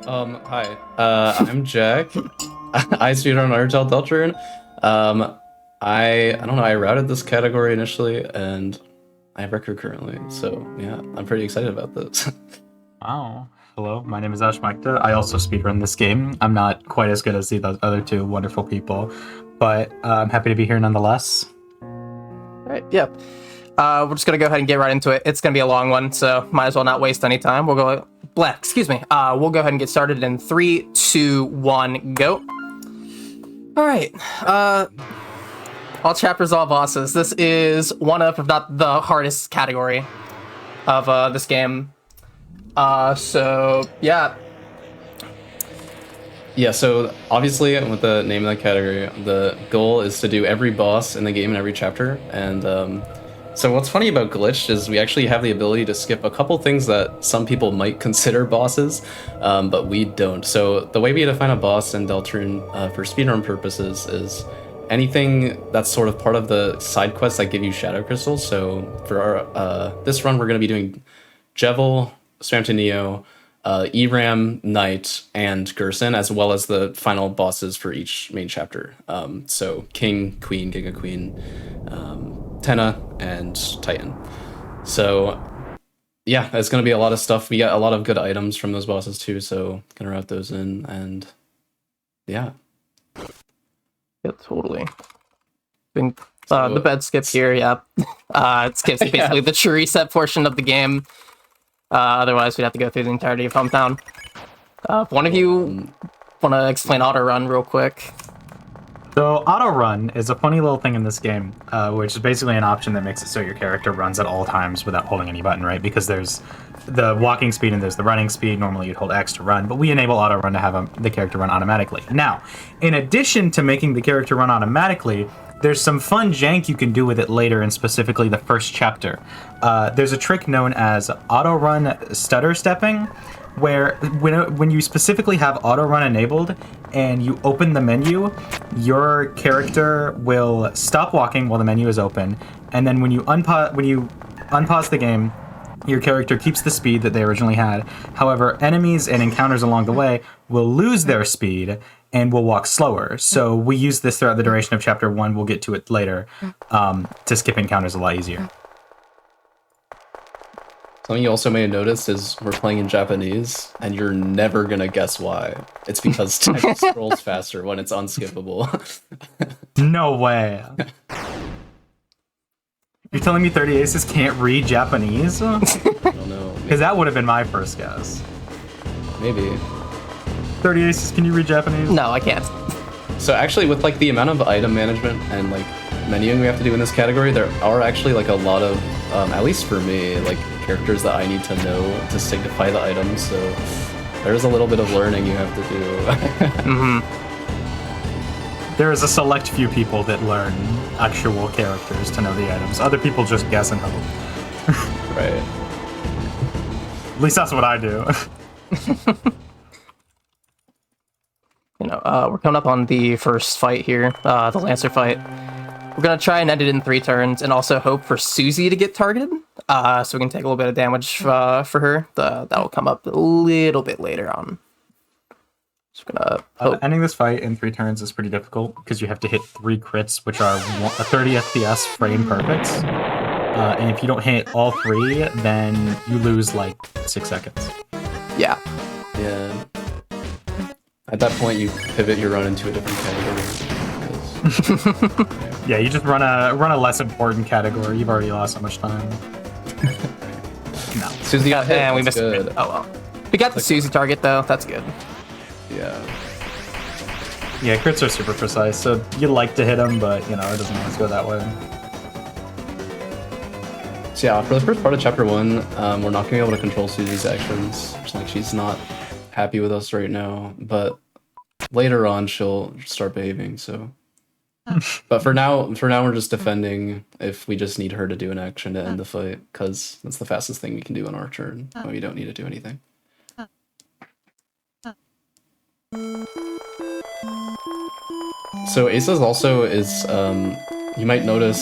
Hi. I'm Jack. I speedrun Undertale Deltarune. I don't know, I routed this category initially, and I have record currently, so yeah, I'm pretty excited about this. Wow. Hello, my name is Ash Maikta. I also speedrun this game. I'm not quite as good as the other two wonderful people, but I'm happy to be here nonetheless. Alright, yeah. We're just gonna go ahead and get right into it. It's gonna be a long one, so might as well not waste any time. We'll go go ahead and get started in 3, 2, 1, go. Alright, all chapters, all bosses. This is one of, if not the hardest category of this game. So yeah. Yeah, so obviously with the name of the category, the goal is to do every boss in the game in every chapter, and so what's funny about Glitched is we actually have the ability to skip a couple things that some people might consider bosses, but we don't. So the way we define a boss in Deltarune for speedrun purposes is anything that's sort of part of the side quests that give you shadow crystals. So for our this run, we're going to be doing Jevil, Swamp Neo, Eram, Knight, and Gerson, as well as the final bosses for each main chapter. So King, Queen, Giga Queen, Tenna, and Titan. So yeah, there's going to be a lot of stuff. We got a lot of good items from those bosses too, so gonna route those in, and yeah. Yeah, totally. The bed skip here, yeah. It skips basically the true reset portion of the game. Otherwise, we'd have to go through the entirety of Hometown. If one of you want to explain auto run real quick. So auto run is a funny little thing in this game, which is basically an option that makes it so your character runs at all times without holding any button, right? Because there's the walking speed and there's the running speed. Normally you'd hold X to run, but we enable auto run to have the character run automatically. Now, in addition to making the character run automatically, there's some fun jank you can do with it later, and specifically the first chapter. There's a trick known as auto run stutter stepping, where when you specifically have auto run enabled and you open the menu, your character will stop walking while the menu is open, and then when you unpause the game, Your character keeps the speed that they originally had. However, enemies and encounters along the way will lose their speed and will walk slower. So we use this throughout the duration of Chapter 1. We'll get to it later, to skip encounters a lot easier. Something you also may have noticed is we're playing in Japanese, and you're never gonna guess why. It's because text scrolls faster when it's unskippable. No way. You're telling me 30 Aces can't read Japanese? I don't know. Because that would have been my first guess. Maybe. 30 Aces, can you read Japanese? No, I can't. So actually, with like the amount of item management and like menuing we have to do in this category, there are actually like a lot of, at least for me, like characters that I need to know to signify the items. So there's a little bit of learning you have to do. Mm-hmm. There is a select few people that learn actual characters to know the items. Other people just guess and hope. Right. At least that's what I do. You know, we're coming up on the first fight here, the Lancer fight. We're gonna try and end it in 3 turns, and also hope for Susie to get targeted, so we can take a little bit of damage for her. That'll come up a little bit later on. Just gonna hope. Ending this fight in 3 turns is pretty difficult because you have to hit 3 crits, which are 30 FPS frame perfects. And if you don't hit all 3, then you lose like 6 seconds. Yeah. Yeah. At that point, you pivot your run into a different category. Yeah, you just run a less important category. You've already lost so much time. No. Susie got hit. And we That's missed good. it. Oh well. We got the Susie target though. That's good. Yeah. Yeah, crits are super precise, so you like to hit them, but you know it doesn't always go that way. So yeah, for the first part of Chapter 1, we're not going to be able to control Susie's actions. It's like she's not happy with us right now, but later on she'll start behaving, so... But for now we're just defending if we just need her to do an action to end the fight, because that's the fastest thing we can do on our turn, when we don't need to do anything. So Aces also is, you might notice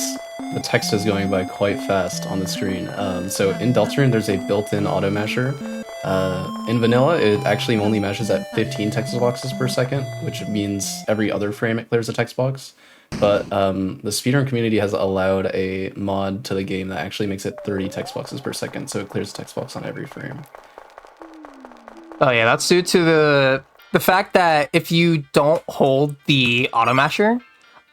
the text is going by quite fast on the screen. So in Deltarune there's a built-in auto masher. In vanilla it actually only mashes at 15 text boxes per second, which means every other frame it clears a text box. But the speedrun community has allowed a mod to the game that actually makes it 30 text boxes per second, so it clears a text box on every frame. Oh yeah, that's due to the fact that if you don't hold the auto masher,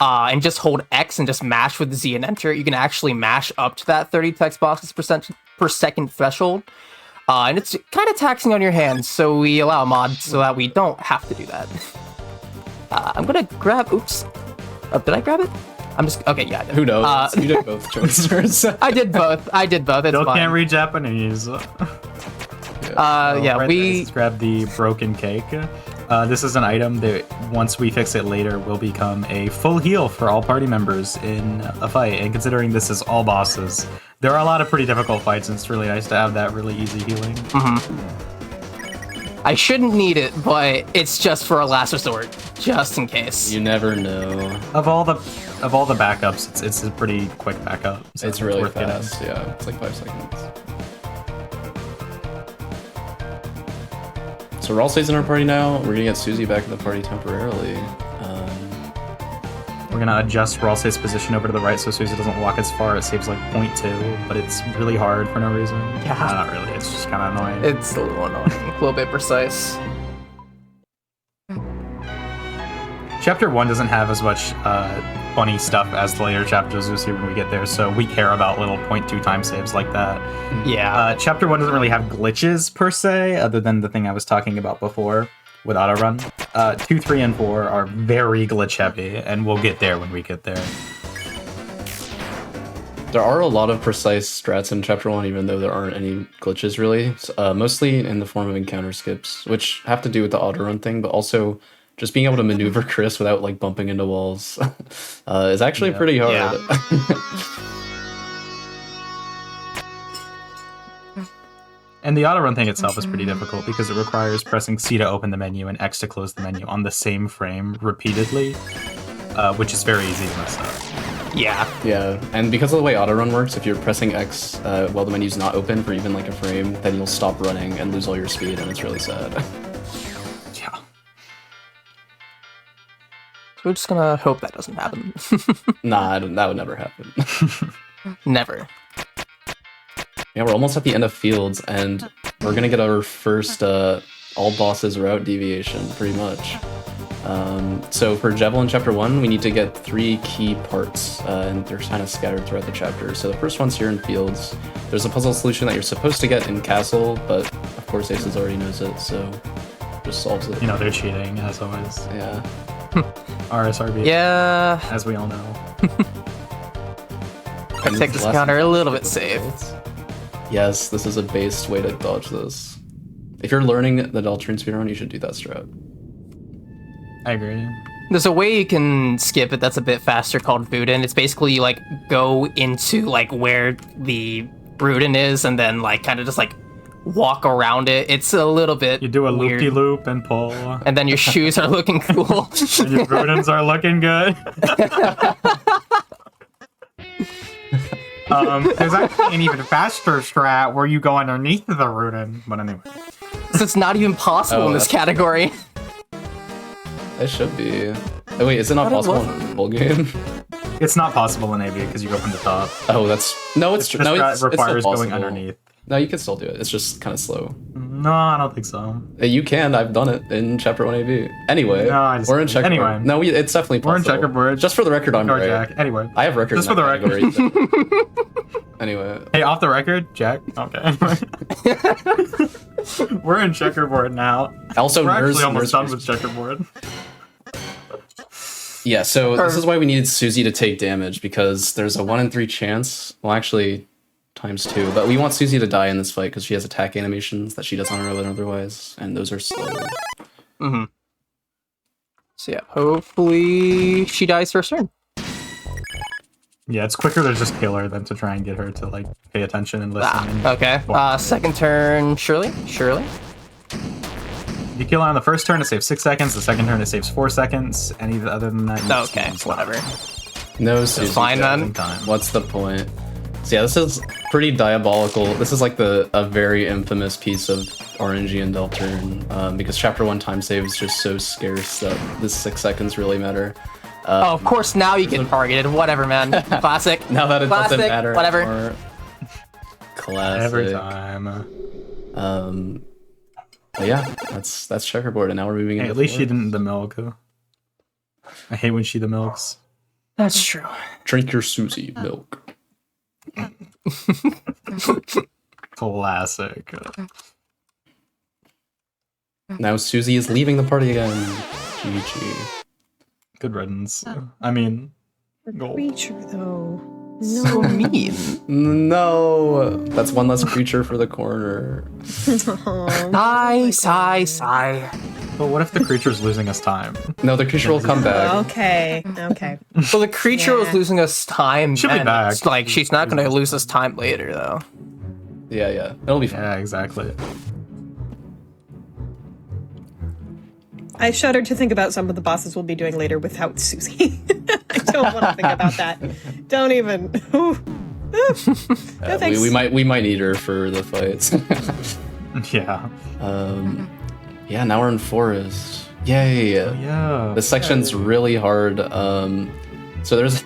and just hold X and just mash with Z and enter, you can actually mash up to that 30 text boxes per second threshold. And it's kind of taxing on your hands, so we allow a mod so that we don't have to do that. I'm gonna grab, oops. Did I grab it? I'm just, okay, yeah, I did. Who knows? You did both choices. I did both, it's Still fine. can't read Japanese. Yeah, right we... Let's grab the broken cake. This is an item that, once we fix it later, will become a full heal for all party members in a fight. And considering this is all bosses, there are a lot of pretty difficult fights, and it's really nice to have that really easy healing. I shouldn't need it, but it's just for a last resort, just in case. You never know. Of all the backups, it's a pretty quick backup. So It's really worth getting. fast, yeah. It's like 5 seconds. So Raul stays in our party now. We're gonna get Susie back in the party temporarily. We're gonna adjust Ralsei's position over to the right so Susie doesn't walk as far. It saves like 0.2, but it's really hard for no reason. Yeah. Not really. It's just kind of annoying. It's a little annoying, a little bit precise. Chapter 1 doesn't have as much funny stuff as the later chapters. You'll see when we get there, so we care about little 0.2 time saves like that. Yeah. Chapter 1 doesn't really have glitches per se, other than the thing I was talking about before with autorun. 2, 3, and 4 are very glitch heavy, and we'll get there when we get there. There are a lot of precise strats in Chapter 1, even though there aren't any glitches really. Mostly in the form of encounter skips, which have to do with the autorun thing, but also just being able to maneuver Chris without like bumping into walls is actually pretty hard. Yeah. And the autorun thing itself is pretty difficult because it requires pressing C to open the menu and X to close the menu on the same frame repeatedly, which is very easy to mess up. Yeah. Yeah, and because of the way autorun works, if you're pressing X while the menu's not open for even like a frame, then you'll stop running and lose all your speed, and it's really sad. Yeah. So we're just gonna hope that doesn't happen. Nah, that would never happen. Never. Yeah, we're almost at the end of Fields, and we're gonna get our first all bosses route deviation, pretty much. So for Javelin Chapter 1, we need to get 3 key parts, and they're kind of scattered throughout the chapter. So the first one's here in Fields. There's a puzzle solution that you're supposed to get in Castle, but of course Aces already knows it, so just solves it. You know, they're cheating, as always. Yeah. RSRB. Yeah. As we all know. I take this counter a little bit safe. Yes, this is a based way to dodge this. If you're learning the Deltarune speedrun, you should do that strat. I agree. There's a way you can skip it that's a bit faster called Voodin. It's basically you, like, go into, like, where the Bruden is and then, like, kind of just, like, walk around it. It's a little bit You do a weird. loop-de-loop and pull. And then your shoes are looking cool. And your Brudens are looking good. There's actually an even faster strat where you go underneath the Ruden. But anyway. So it's not even possible in this category. It should be. Oh wait, is it not But it possible in wasn't. the full game? It's not possible in AV because you go from the top. Oh, that's no, it's true. This No, strat it's still requires going possible. underneath. No, you can still do it. It's just kind of slow. No, I don't think so. You can. I've done it in Chapter 1 AV. Anyway, No, I just- we're in checkerboard. anyway. No, it's definitely We're in possible. checkerboard. Just for the record, I'm Or right. Jack. Anyway. I have record. Just in for the that record. category. Anyway, Hey, off the record, Jack. Okay. We're in checkerboard now. also We're actually Nurse- almost done Nurse- with checkerboard. Yeah, so this is why we needed Susie to take damage, because there's a 1 in 3 chance. Well, actually, ×2. But we want Susie to die in this fight because she has attack animations that she does on her own otherwise, and those are slow. Mm-hmm. So yeah, hopefully she dies first turn. Yeah, it's quicker to just kill her than to try and get her to, like, pay attention and listen. and Okay. watch. Second turn, Shirley. You kill her on the first turn, it saves 6 seconds. The second turn, it saves 4 seconds. Any other than that, you Okay, just whatever. No Susie. fine death. then. Time. What's the point? So yeah, this is pretty diabolical. This is like a very infamous piece of RNG and Deltarune, because Chapter 1 time save is just so scarce that this 6 seconds really matter. Oh, of course, now you get targeted. Whatever, man. Classic. Now that it Classic, doesn't matter whatever. anymore. Classic. Every time. But yeah, that's checkerboard, and now we're moving Hey, into at least she fourth. didn't the milk. I hate when she the milks. That's true. Drink your Susie milk. Classic. Now Susie is leaving the party again. GG. Good riddance. I mean, goal. Creature, though. So mean. No, that's one less creature for the corner. Sigh. But what if the creature's losing us time? No, the creature will come back. Okay. Well, the creature was Yeah. losing us time. She'll be then. back. It's like, she's not going to lose us time later, though. Yeah, it'll be fine. Yeah, exactly. I shudder to think about some of the bosses we'll be doing later without Susie. I don't want to think about that. Don't even. Ooh. No, thanks. We might need her for the fights. Yeah. Yeah, now we're in forest. Yay! Yeah. This section's really hard. So there's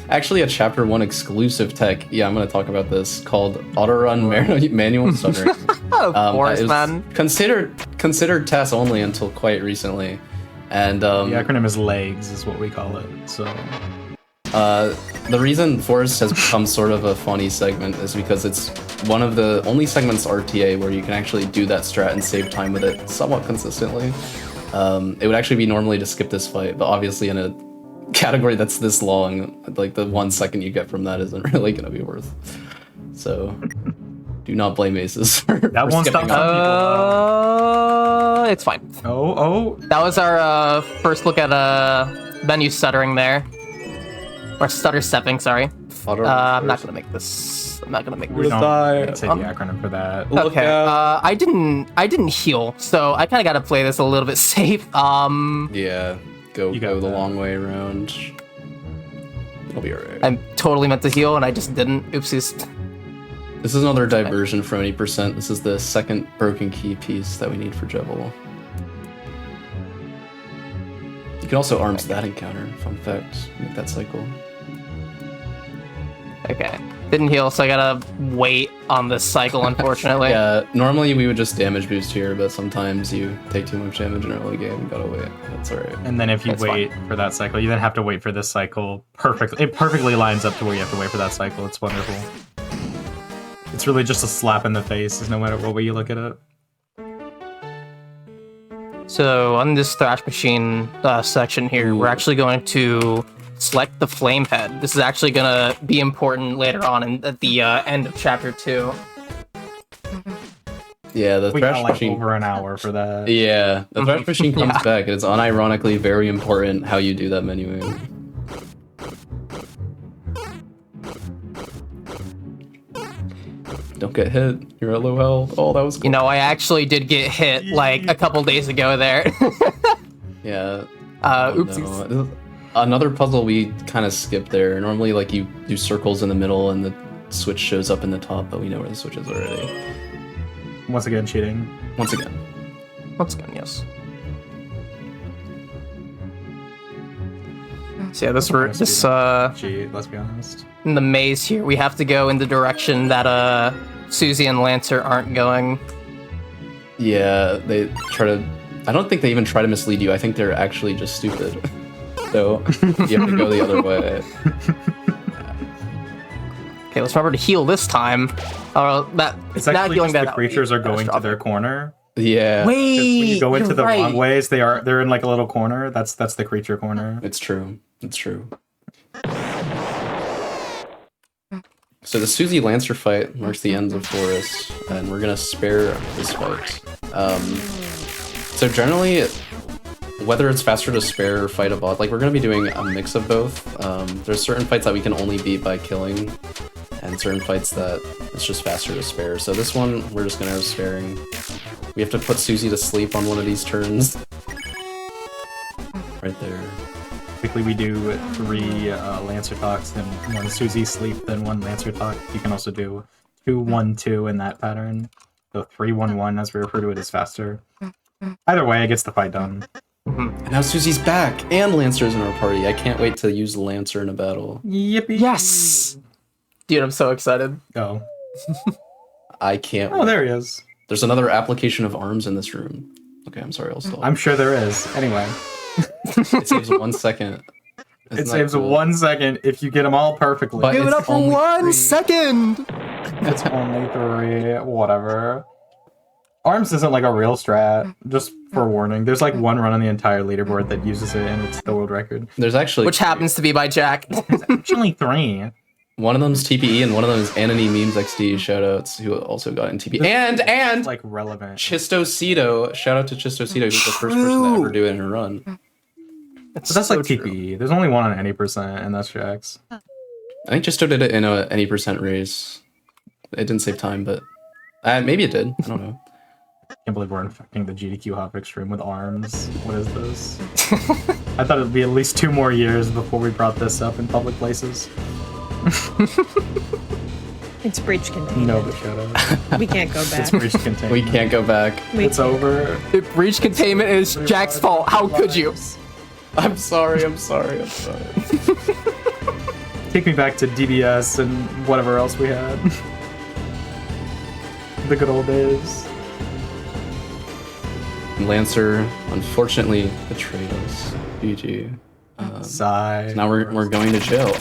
actually a Chapter 1 exclusive tech. Yeah, I'm gonna talk about this called autorun manual stuttering. Of course, it was man. considered TAS only until quite recently, and The acronym is LEGS, is what we call it. So. the reason Forest has become sort of a funny segment is because it's one of the only segments RTA where you can actually do that strat and save time with it somewhat consistently. It would actually be normally to skip this fight, but obviously in a category that's this long, like the 1 second you get from that isn't really going to be worth. So do not blame Aces for That won't skipping stop up. It's fine. Oh. That was our first look at menu stuttering there. Or stutter stepping, sorry. I'm not gonna make this. I'm not gonna make We this. don't die. say the acronym for that. Look Okay. out. I didn't heal, so I kind of got to play this a little bit safe. Yeah, You got go the that. long way around. It'll be alright. I totally meant to heal and I just didn't. Oopsies. This is another diversion from 80%. This is the second broken key piece that we need for Jebel. You can also arms that encounter. Fun fact. Make that cycle. Okay. Didn't heal, so I gotta wait on this cycle, unfortunately. Yeah, normally we would just damage boost here, but sometimes you take too much damage in early game. Gotta wait. That's alright. And then if you That's wait for that cycle, you then have to wait for this cycle perfectly. It perfectly lines up to where you have to wait for that cycle. It's wonderful. It's really just a slap in the face, no matter what way you look at it. So on this Thrash Machine section here, we're actually going to select the Flame Head. This is actually gonna be important later on at the end of Chapter 2. Yeah, the We Thrash got like Machine. over an hour for that. Yeah, the Thrash Machine comes Yeah. back. It's unironically very important how you do that menuing. Don't get hit. You're at low health. Oh, that was cool. You know, I actually did get hit like a couple days ago there. Yeah. Oopsies. No. Another puzzle we kind of skipped there. Normally, like, you do circles in the middle and the switch shows up in the top, but we know where the switch is already. Once again, cheating. Once again. Once again, yes. So yeah, Cheat, let's be honest. in the maze here, we have to go in the direction that Susie and Lancer aren't going. Yeah, they try to... I don't think they even try to mislead you. I think they're actually just stupid. So, you have to go the other way. Okay, let's remember to heal this time. That It's not actually healing just that the creatures are going to their corner. Yeah. When Wait, you go into you're the right. wrong ways, they're in like a little corner. That's the creature corner. It's true. It's true. So the Susie Lancer fight marks the end of Forest, and we're gonna spare this fight. So generally, whether it's faster to spare or fight a boss, like we're gonna be doing a mix of both. There's certain fights that we can only beat by killing, and certain fights that it's just faster to spare. So this one, we're just gonna have sparing. We have to put Susie to sleep on one of these turns. Right there. Typically, we do 3 Lancer talks, then 1 Susie sleep, then 1 Lancer talk. You can also do 2-1-2 in that pattern. So 3-1-1, as we refer to it, is faster. Either way, it gets the fight done. And now Susie's back, and Lancer's in our party. I can't wait to use Lancer in a battle. Yippee! Yes! Dude, I'm so excited. Oh. I can't Oh, wait. there he is. There's another application of arms in this room. Okay, I'm sorry, I'll stall. I'm sure there is. Anyway, It saves 1 second. Isn't it that saves cool? 1 second if you get them all perfectly. But Give it it's up for only 1 3. second! It's only 3. Whatever. Arms isn't like a real strat. Just for warning, there's like 1 run on the entire leaderboard that uses it, and it's the world record. There's actually Which happens to be by Jack. There's actually 3. one of them's TPE and one of them is Anony Memes XD shoutouts who also got in TPE. And Like relevant. Chistocito, shout out to Chistocito, who's the first person to ever do it in a run. But that's like TPE. There's only 1 on any percent, and that's Jack's. I think Chisto did it in a any percent race. It didn't save time, but maybe it did. I don't know. Can't believe we're infecting the GDQ Hotfix stream with arms. What is this? I thought it'd be at least 2 more years before we brought this up in public places. It's breach containment. No, but shut up. We can't go back. It's breach containment. We can't go back. It's over. If breach containment is Jack's fault, how could you? I'm sorry. I'm sorry. Take me back to DBS and whatever else we had. The good old days. Lancer unfortunately betrayed us. GG. Sigh. Now we're going to jail.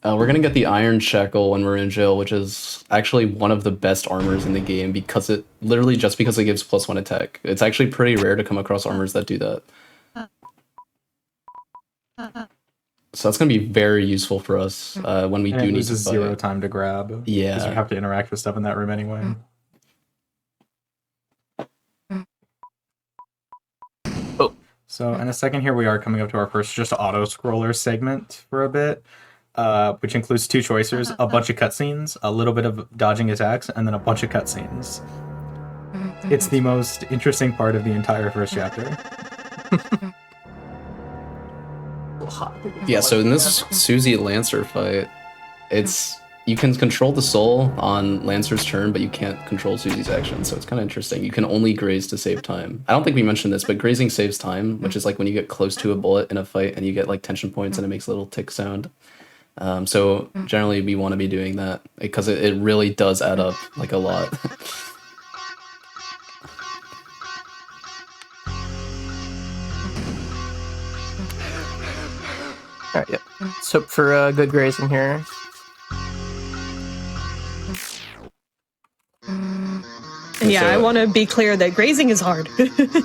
We're gonna get the Iron Shackle when we're in jail, which is actually one of the best armors in the game because it literally just because it gives +1 attack. It's actually pretty rare to come across armors that do that. So that's gonna be very useful for us when we And do it need to loses fight. 0 time to grab. Yeah. Because you have to interact with stuff in that room anyway. So in a second here, we are coming up to our first just auto-scroller segment for a bit, which includes 2 choices, a bunch of cutscenes, a little bit of dodging attacks, and then a bunch of cutscenes. It's the most interesting part of the entire first chapter. Yeah, so in this Susie Lancer fight, you can control the soul on Lancer's turn, but you can't control Susie's action, so it's kind of interesting. You can only graze to save time. I don't think we mentioned this, but grazing saves time, which is like when you get close to a bullet in a fight and you get like tension points and it makes a little tick sound. So generally we want to be doing that because it really does add up like a lot. Alright, yep. Let's hope for good grazing here. Yeah, I want to be clear that grazing is hard.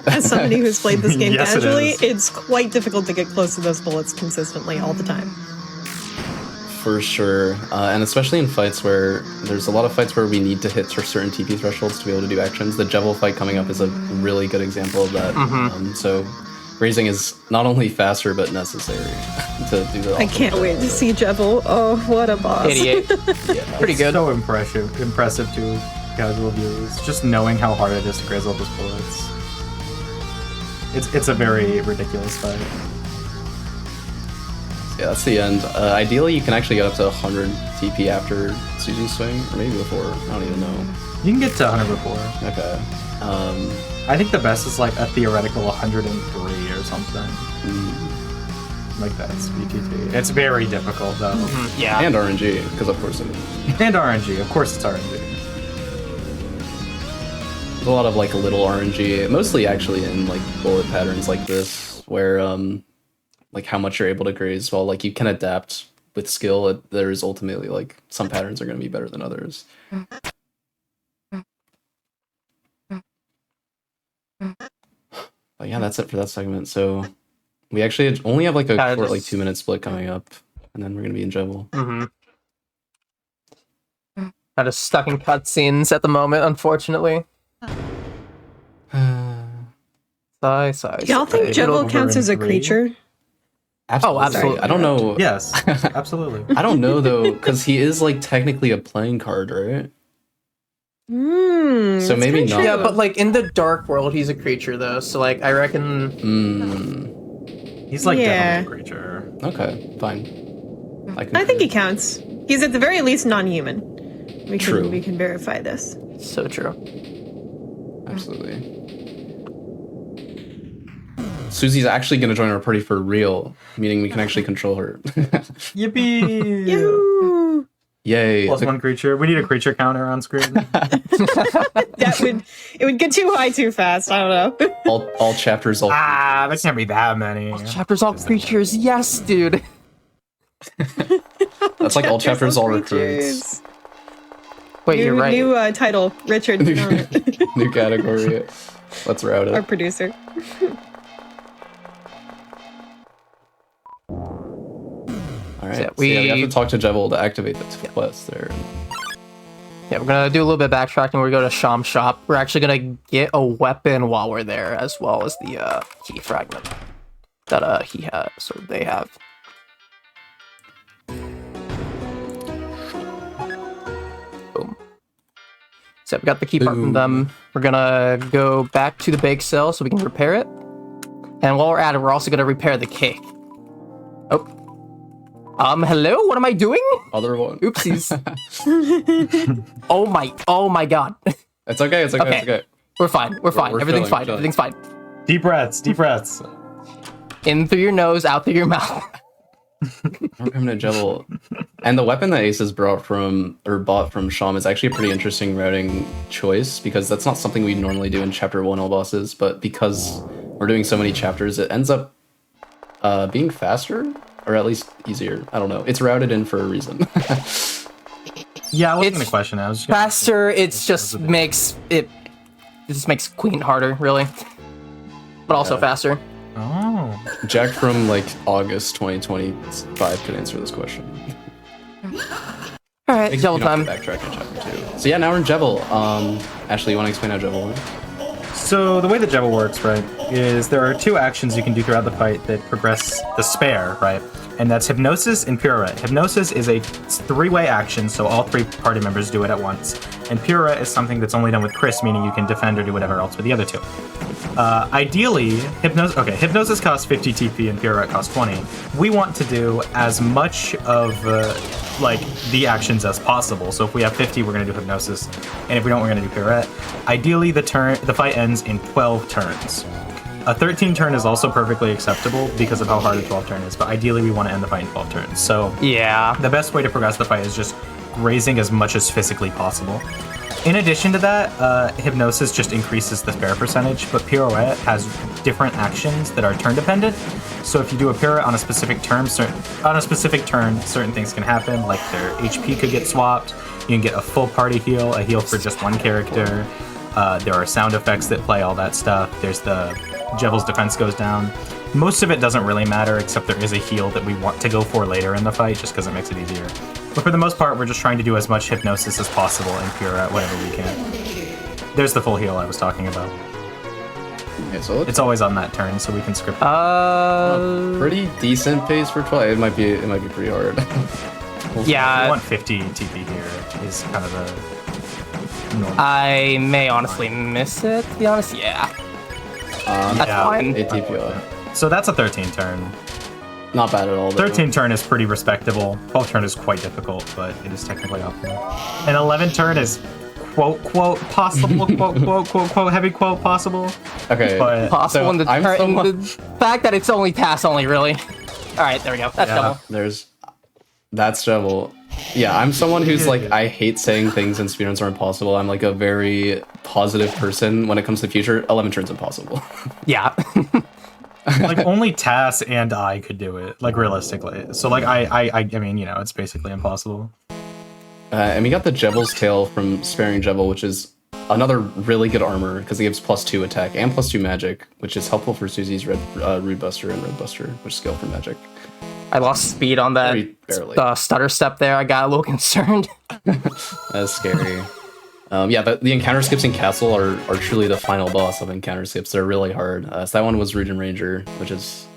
As somebody who's played this game Yes, it casually, is. it's quite difficult to get close to those bullets consistently all the time. For sure, and especially in fights where there's a lot of fights where we need to hit certain TP thresholds to be able to do actions. The Jevil fight coming up is a really good example of that. So grazing is not only faster but necessary to do that. I can't wait to see Jevil. Oh, what a boss. 88. Pretty good. So impressive to casual viewers. Just knowing how hard it is to graze all those bullets. It's a very ridiculous fight. Yeah, that's the end. Ideally, you can actually get up to 100 TP after Susie's swing, or maybe before. I don't even know. You can get to 100 before. Okay. I think the best is like a theoretical 103 or something. Like that's BTT. It's very difficult though. Yeah. And RNG, because of course it is. And RNG, of course it's RNG. There's a lot of like little RNG, mostly actually in like bullet patterns like this, where like how much you're able to graze. While like you can adapt with skill, there's ultimately like some patterns are going to be better than others. But yeah, that's it for that segment. So we actually only have like a short like 2-minute split coming up, and then we're going to be in Jevil. Kind of stuck in cutscenes at the moment, unfortunately. Sigh. Y'all think Jevil counts as a creature? Oh, absolutely. I don't know. Yes, absolutely. I don't know though, because he is like technically a playing card, right? So maybe not. Yeah, but like in the dark world, he's a creature though. So like I reckon. He's like Yeah. definitely a creature. Okay, fine. I think he counts. He's at the very least non-human. True. We can verify this. So true. Absolutely. Susie's actually going to join our party for real, meaning we can actually control her. Yippee! Yoo! Yay. Plus one creature. We need a creature counter on screen. It would get too high too fast. I don't know. all chapters, all... There can't be that many. Chapters all creatures. Yes, dude. That's like all chapters, all recruits. Wait, you're right. New title, Richard. New category. Let's route it. Our producer. Alright, Yeah, so yeah, we have to talk to Jevil to activate the quest there. Yeah, we're gonna do a little bit of backtracking. We're gonna go to Sham's shop. We're actually gonna get a weapon while we're there, as well as the key fragment that he has, or they have. Boom. So we got the key part from them. We're gonna go back to the bake sale so we can repair it. And while we're at it, we're also gonna repair the cake. Oh. Hello? What am I doing? Other one. Oopsies. Oh my god. It's okay, it's okay. We're fine. We're Everything's fine. chilling. Everything's fine. Deep breaths. In through your nose, out through your mouth. We're coming to Jevil. And the weapon that Ace has bought from Sham is actually a pretty interesting routing choice, because that's not something we normally do in Chapter 1 all bosses, but because we're doing so many chapters, it ends up being faster, or at least easier. I don't know. It's routed in for a reason. Yeah, I wasn't It's gonna question it. I was just Faster, it just makes Queen harder, really. But also faster. Oh. Jack from like August 2025 could answer this question. Alright, You Jevil don't time. have to backtrack in Chapter 2. So yeah, now we're in Jevil. Ashley, you want to explain how Jevil works? So the way the Jevil works, right, is there are two actions you can do throughout the fight that progress the spare, right? And that's Hypnosis and Pirouette. Hypnosis is a three-way action, so all three party members do it at once. And Pirouette is something that's only done with Chris, meaning you can defend or do whatever else with the other two. Ideally, Hypnosis costs 50 TP and Pirouette costs 20. We want to do as much of the actions as possible. So if we have 50, we're going to do Hypnosis, and if we don't, we're going to do Pirouette. Ideally, the fight ends in 12 turns. A 13 turn is also perfectly acceptable because of how hard a 12 turn is, but ideally we want to end the fight in 12 turns. So yeah, the best way to progress the fight is just grazing as much as physically possible. In addition to that, Hypnosis just increases the spare percentage, but Pirouette has different actions that are turn dependent. So if you do a Pirouette on a specific turn, certain things can happen, like their HP could get swapped. You can get a full party heal, a heal for just one character. There are sound effects that play all that stuff. There's the Jevil's defense goes down. Most of it doesn't really matter, except there is a heal that we want to go for later in the fight, just because it makes it easier. But for the most part, we're just trying to do as much Hypnosis as possible and Pirouette whatever we can. There's the full heal I was talking about. Okay, so It's always on that turn, so we can script. pretty decent pace for 12. It might be pretty hard. yeah. We want 50 TP here is kind of the normal. I may honestly miss it, to be honest. Yeah. That's fine. 8 TP off. So that's a 13 turn. Not bad at all. Though. 13 turn is pretty respectable. 12 turn is quite difficult, but it is technically optimal. And 11 turn is quote possible, quote heavy quote possible. Okay. But Possible So in the I'm turn. someone- The fact that it's only pass only, really. All right, there we go. That's double. That's double. Yeah, I'm someone who's like, I hate saying things and speedruns are impossible. I'm like a very positive person when it comes to the future. 11 turns impossible. Yeah. like only Tass and I could do it, like realistically. So like I mean, it's basically impossible. And we got the Jevil's Tail from Sparing Jevil, which is another really good armor because it gives +2 attack and +2 magic, which is helpful for Susie's Rude Buster and Red Buster, which skill for magic. I lost speed on that Very barely. stutter step there. I got a little concerned. That's scary. Yeah, the encounter skips in Castle are truly the final boss of encounter skips. They're really hard. So that one was Rujin Ranger, which is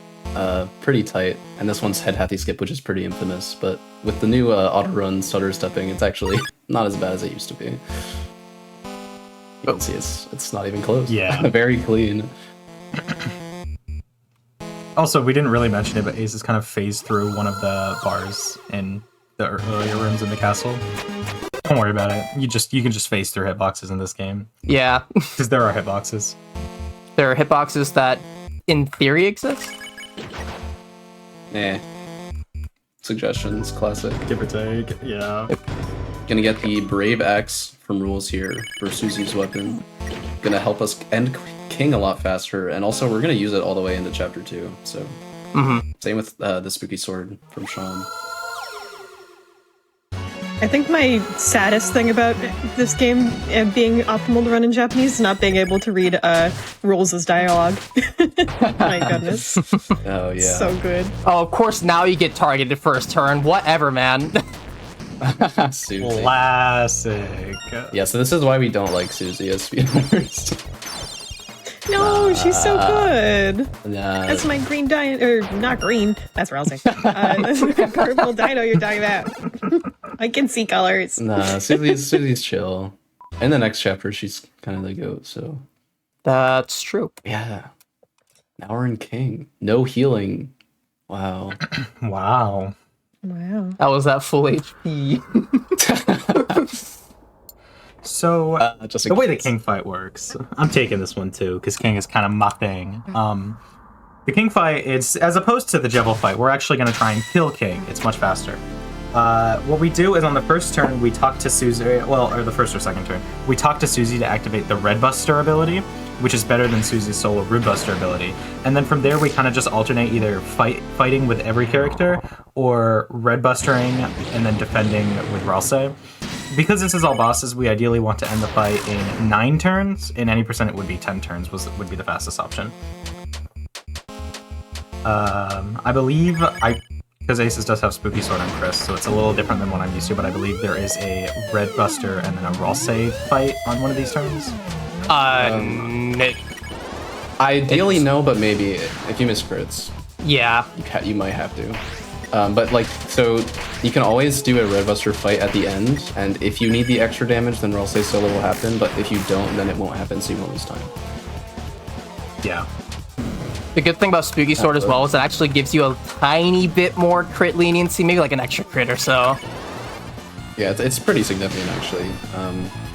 pretty tight, and this one's Head Hathy Skip, which is pretty infamous. But with the new auto run stutter stepping, it's actually not as bad as it used to be. You can see it's not even close. Yeah. Very clean. Also, we didn't really mention it, but Ace has kind of phased through one of the bars in the earlier rooms in the castle. Don't worry about it. You can just phase through hitboxes in this game. Yeah. Because there are hitboxes. There are hitboxes that, in theory, exist. Suggestions, classic. Give or take, yeah. Gonna get the Brave Axe from rules here for Susie's weapon. Gonna help us end King a lot faster, and also we're gonna use it all the way into Chapter 2, so... Same with the Spooky Sword from Sean. I think my saddest thing about this game being optimal to run in Japanese is not being able to read rules as dialogue. My goodness. Oh, yeah. So good. Oh, of course, now you get targeted first turn. Whatever, man. Susie. Classic. Yeah, so this is why we don't like Susie as speedrunners. No, she's so good. Nah. That's my green dino, or not green. That's Rousing. That's my purple dino you're talking about. I can see colors. Nah, Susie's chill. In the next chapter, she's kind of the goat, so... That's true. Yeah. Now we're in King. No healing. Wow. Wow. Wow. That was that full HP. So, just the way the case. King fight works, I'm taking this one too, because King is kind of my thing. The King fight, it's as opposed to the Jevil fight, we're actually going to try and kill King. It's much faster. What we do is on the first turn, we talk to Susie, or the first or second turn, we talk to Susie to activate the Red Buster ability, which is better than Susie's solo Rude Buster ability. And then from there, we kind of just alternate either fighting with every character, or Red Bustering and then defending with Ralsei. Because this is all bosses, we ideally want to end the fight in 9 turns. In any percent, it would be 10 turns would be the fastest option. I believe because Aces does have Spooky Sword on Chris, so it's a little different than what I'm used to, but I believe there is a Red Buster and then a Ralsei fight on one of these turns. Ideally, no, but maybe if you miss crits, Yeah. you might have to. But like, so you can always do a Red Buster fight at the end, and if you need the extra damage, then Roll Say Solo will happen, but if you don't, then it won't happen, so you won't lose time. Yeah. The good thing about Spooky Sword as well is it actually gives you a tiny bit more crit leniency, maybe like an extra crit or so. Yeah, it's pretty significant, actually.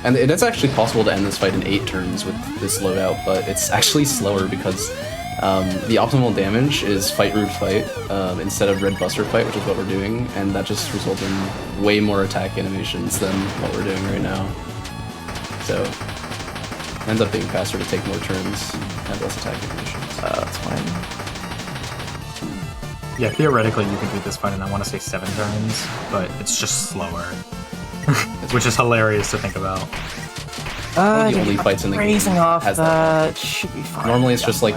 And it is actually possible to end this fight in 8 turns with this loadout, but it's actually slower because the optimal damage is Fight Rude Fight instead of Red Buster Fight, which is what we're doing, and that just results in way more attack animations than what we're doing right now. So, it ends up being faster to take more turns and less attack animations. That's fine. Yeah, theoretically you can beat this fight in, I want to say 7 turns, but it's just slower. Which is hilarious to think about. One of the only fights in the game raising off has that should be fine. Normally it's just like...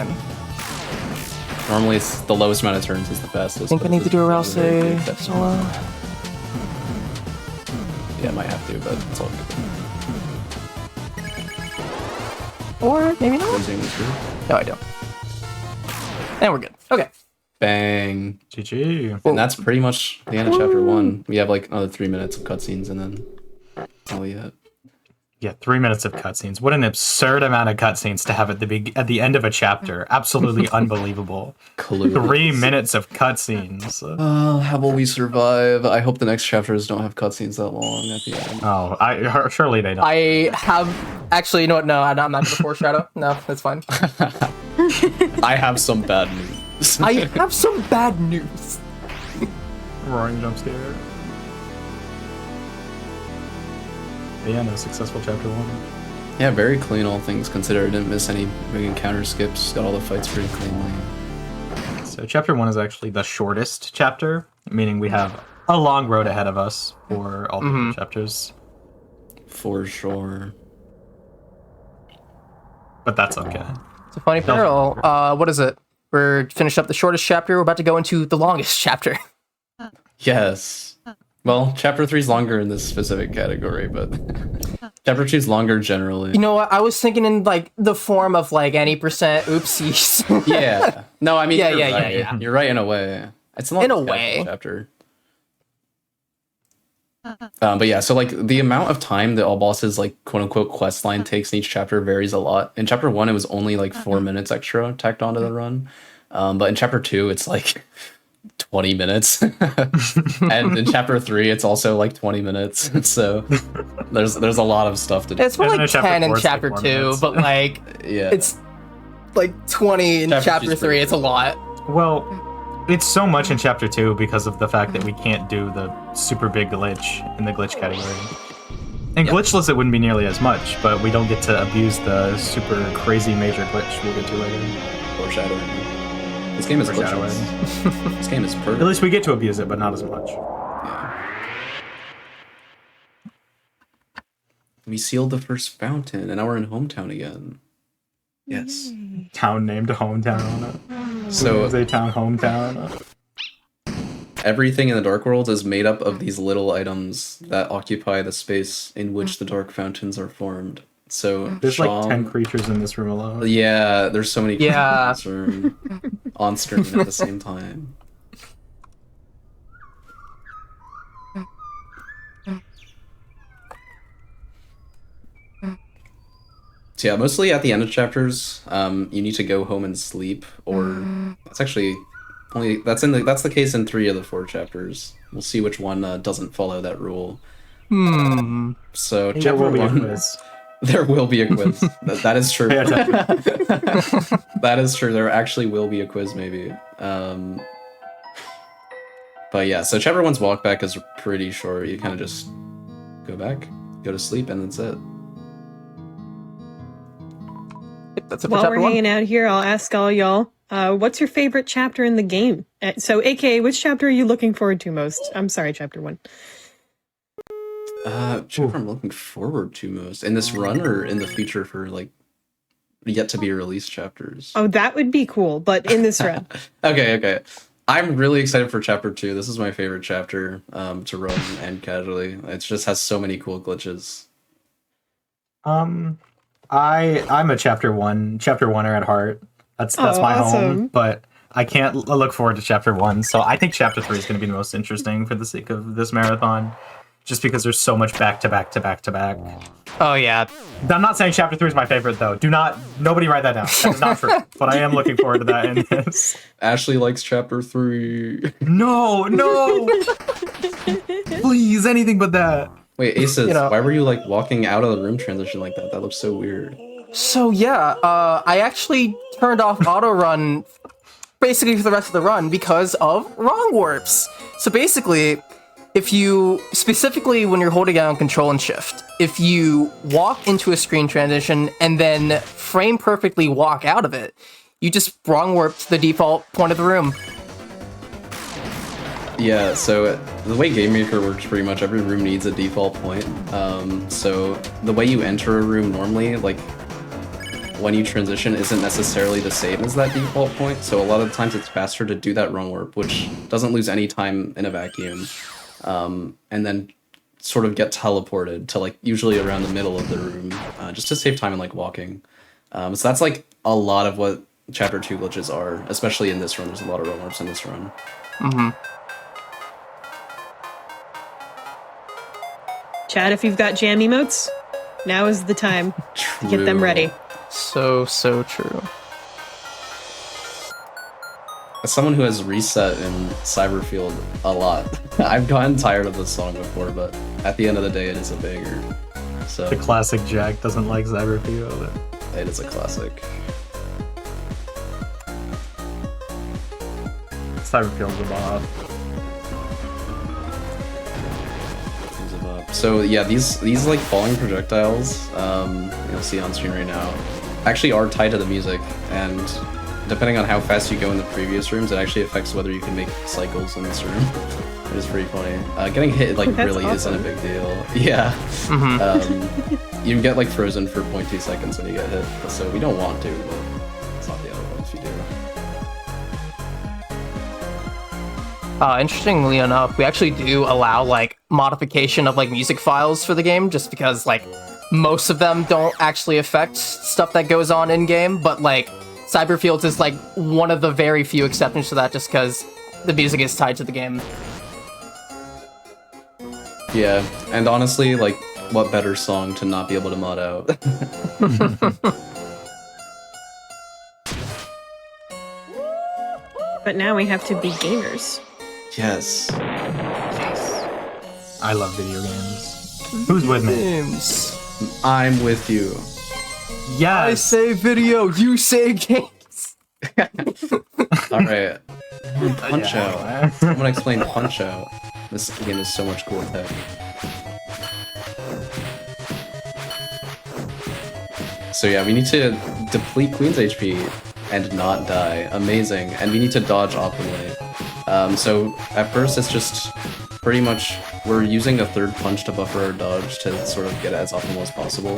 Normally it's the lowest amount of turns is the fastest. I think I need to do a Roll Say Solo. Yeah, I might have to, but it's all good. Or maybe not. Closing is good. No, I don't. And we're good. Okay. Bang. GG. And that's pretty much the end of chapter 1. We have like another 3 minutes of cutscenes and then... Oh, yeah. Yeah, 3 minutes of cutscenes. What an absurd amount of cutscenes to have at the end of a chapter. Absolutely unbelievable. 3 minutes of cutscenes. How will we survive? I hope the next chapters don't have cutscenes that long at the end. Oh, surely they don't. I have... Actually, you know what? No, I'm not going to foreshadow. No, that's fine. I have some bad news. I have some bad news. Roaring jump scare. Yeah, no, successful chapter 1. Yeah, very clean, all things considered. Didn't miss any big encounter skips. Got all the fights pretty cleanly. So chapter 1 is actually the shortest chapter, meaning we have a long road ahead of us for all the chapters. For sure. But that's okay. It's a funny parallel. What is it? We're finished up the shortest chapter. We're about to go into the longest chapter. Yes. Well, chapter 3 is longer in this specific category, but chapter 2 is longer generally. You know what? I was thinking in like the form of like any percent oopsies. Yeah. No, I mean, you're right. Yeah. You're right in a way. It's not In a way. chapter. But yeah, so like the amount of time that all bosses like quote unquote quest line takes in each chapter varies a lot. In chapter 1, it was only like 4 minutes extra tacked onto the run. But in chapter 2, it's like 20 minutes. And in chapter 3, it's also like 20 minutes. So there's a lot of stuff to do. It's more like 10 in chapter 2, minutes. but like Yeah. it's like 20 in chapter 3. It's a lot. Well, it's so much in chapter 2 because of the fact that we can't do the super big glitch in the glitch category. And glitchless, it wouldn't be nearly as much, but we don't get to abuse the super crazy major glitch we'll get to later. Foreshadowing. This game is Foreshadowing. glitchless. This game is perfect. At least we get to abuse it, but not as much. Yeah. We sealed the first fountain, and now we're in hometown again. Yes. Town named hometown. So a town hometown. everything in the Dark World is made up of these little items that occupy the space in which the dark fountains are formed. So There's like 10 creatures in this room alone. Yeah, there's so many creatures Yeah. in this room on screen at the same time. So yeah, mostly at the end of chapters, you need to go home and sleep, or that's actually that's the case in 3 of the 4 chapters. We'll see which one doesn't follow that rule. So There chapter will be a 1, quiz. there will be a quiz. That is true. Pay attention. That is true. There actually will be a quiz, maybe. But yeah, so chapter 1's walk back is pretty short. You kind of just go back, go to sleep, and that's it. That's it for While chapter we're 1. hanging out here, I'll ask all y'all, what's your favorite chapter in the game? So, AKA, which chapter are you looking forward to most? I'm sorry, chapter 1. Chapter I'm looking forward to most in this run or in the future for like yet to be released chapters. Oh, that would be cool, but in this run. Okay. I'm really excited for chapter 2. This is my favorite chapter to run and casually. It just has so many cool glitches. I'm a chapter 1er at heart. That's my awesome. home, but I can't look forward to chapter 1. So I think chapter 3 is going to be the most interesting for the sake of this marathon, just because there's so much back to back to back to back. Oh yeah. I'm not saying chapter 3 is my favorite though. Nobody write that down. That is not true. But I am looking forward to that in this. Ashley likes chapter 3. No. Please, anything but that. Wait, Aces, why were you like walking out of the room transition like that? That looks so weird. So yeah, I actually turned off auto run basically for the rest of the run because of wrong warps. So basically, specifically when you're holding down Control and Shift, if you walk into a screen transition and then frame perfectly walk out of it, you just wrong warped the default point of the room. Yeah, so the way Game Maker works, pretty much every room needs a default point. So the way you enter a room normally, like when you transition, isn't necessarily the same as that default point. So a lot of times it's faster to do that wrong warp, which doesn't lose any time in a vacuum, and then sort of get teleported to like usually around the middle of the room, just to save time in like walking. So that's like a lot of what Chapter 2 glitches are, especially in this run. There's a lot of wrong warps in this run. Mm-hmm. Chad, if you've got jam emotes, now is the time to get them ready. So true. As someone who has reset in Cyberfield a lot, I've gotten tired of this song before, but at the end of the day, it is a banger. So The classic Jack doesn't like Cyberfield. it is a classic. Cyberfield's a bob. So yeah, these like falling projectiles, you'll see on screen right now, actually are tied to the music, and depending on how fast you go in the previous rooms, it actually affects whether you can make cycles in this room. It is pretty funny. Getting hit like really awesome. isn't a big deal. Yeah. Mm-hmm. You get like frozen for 0.2 seconds when you get hit, so we don't want to, but it's not the other one if you do. Interestingly enough, we actually do allow like modification of like music files for the game, just because like most of them don't actually affect stuff that goes on in game, but like Cyberfields is like one of the very few exceptions to that, just because the music is tied to the game. Yeah, and honestly, like, what better song to not be able to mod out? But now we have to be gamers. Yes. I love video games. Who's with me? Games. I'm with you. I Yes! say video, you say games. Alright. Punch Yeah. Out. I'm gonna explain Punch Out. This game is so much cool tech. So yeah, we need to deplete Queen's HP and not die. Amazing. And we need to dodge optimally. So at first it's just pretty much we're using a third punch to buffer our dodge to sort of get it as optimal as possible.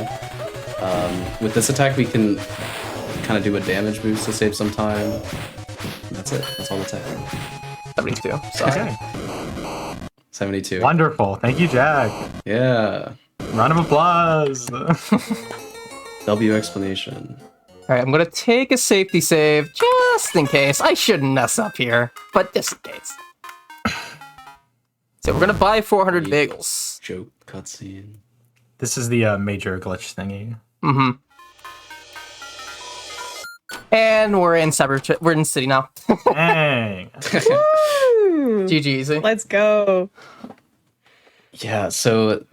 With this attack we can kind of do a damage boost to save some time. And that's it. That's all the tech. 72. Sorry. Okay. 72. Wonderful. Thank you, Jack. Yeah. Round of applause. W explanation. Alright, I'm gonna take a safety save, just in case. I shouldn't mess up here, but just in case. So we're gonna buy 400 bagels. Joke cutscene. This is the major glitch thingy. Mm-hmm. And we're in we're in city now. Dang. Woo! GG easy. Let's go. Yeah, so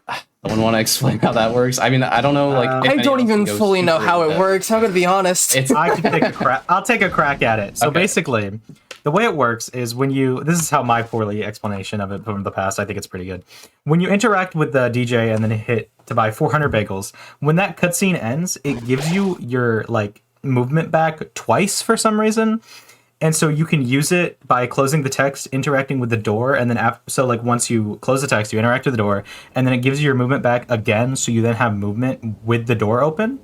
I don't want to explain how that works. I mean, I don't know, like, if I don't anyone even can go fully know super how it in-depth. works. I'm gonna be honest. It's I can take a crack. I'll take a crack at it. So Okay. basically, the way it works is when you. This is how my poorly explanation of it from the past. I think it's pretty good. When you interact with the DJ and then hit to buy 400 bagels, when that cutscene ends, it gives you your like movement back twice for some reason. And so you can use it by closing the text, interacting with the door, and then so like once you close the text, you interact with the door, and then it gives you your movement back again. So you then have movement with the door open.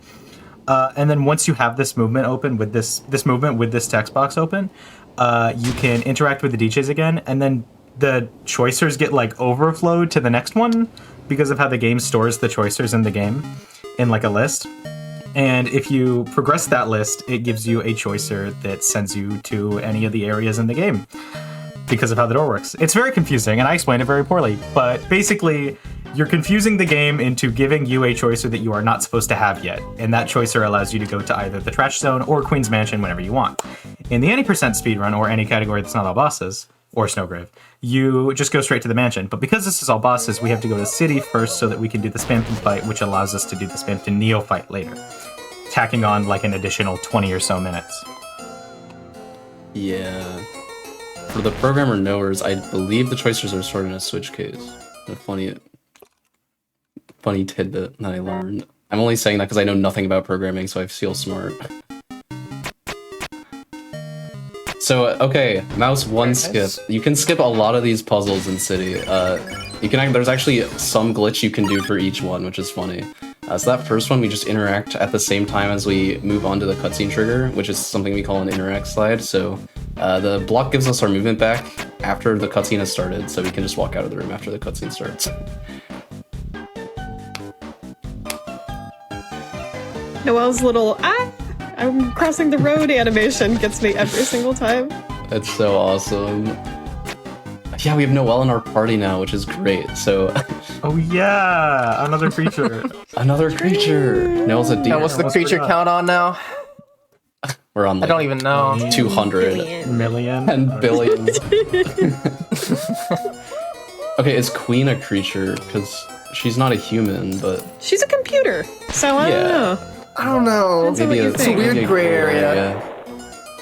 And then once you have this movement open with this movement with this text box open, you can interact with the DJs again, and then the choicers get like overflowed to the next one because of how the game stores the choicers in the game in like a list. And if you progress that list, it gives you a choicer that sends you to any of the areas in the game because of how the door works. It's very confusing, and I explained it very poorly, but basically, you're confusing the game into giving you a choicer that you are not supposed to have yet, and that choicer allows you to go to either the Trash Zone or Queen's Mansion whenever you want. In the any % speedrun, or any category that's not all bosses, or Snowgrave, you just go straight to the mansion. But because this is all bosses, we have to go to City first so that we can do the Spamton fight, which allows us to do the Spamton Neo fight later, tacking on like an additional 20 or so minutes. Yeah. For the programmer knowers, I believe the choicers are stored in a switch case. A funny tidbit that I learned. I'm only saying that because I know nothing about programming, so I feel smart. So, okay, mouse one skip. You can skip a lot of these puzzles in City. There's actually some glitch you can do for each one, which is funny. So that first one, we just interact at the same time as we move on to the cutscene trigger, which is something we call an interact slide. So the block gives us our movement back after the cutscene has started, so we can just walk out of the room after the cutscene starts. Noelle's little I'm crossing the road animation gets me every single time. That's so awesome. Yeah, we have Noelle in our party now, which is great. So Oh yeah, another creature. another creature. Noelle's a Now, demon. what's the creature count on now? We're on I like don't even know. 200 Million and billions. Okay, is Queen a creature? Because she's not a human, but She's a computer, so I don't Yeah. know. I don't know. Depends on what you It's a think. weird maybe gray area.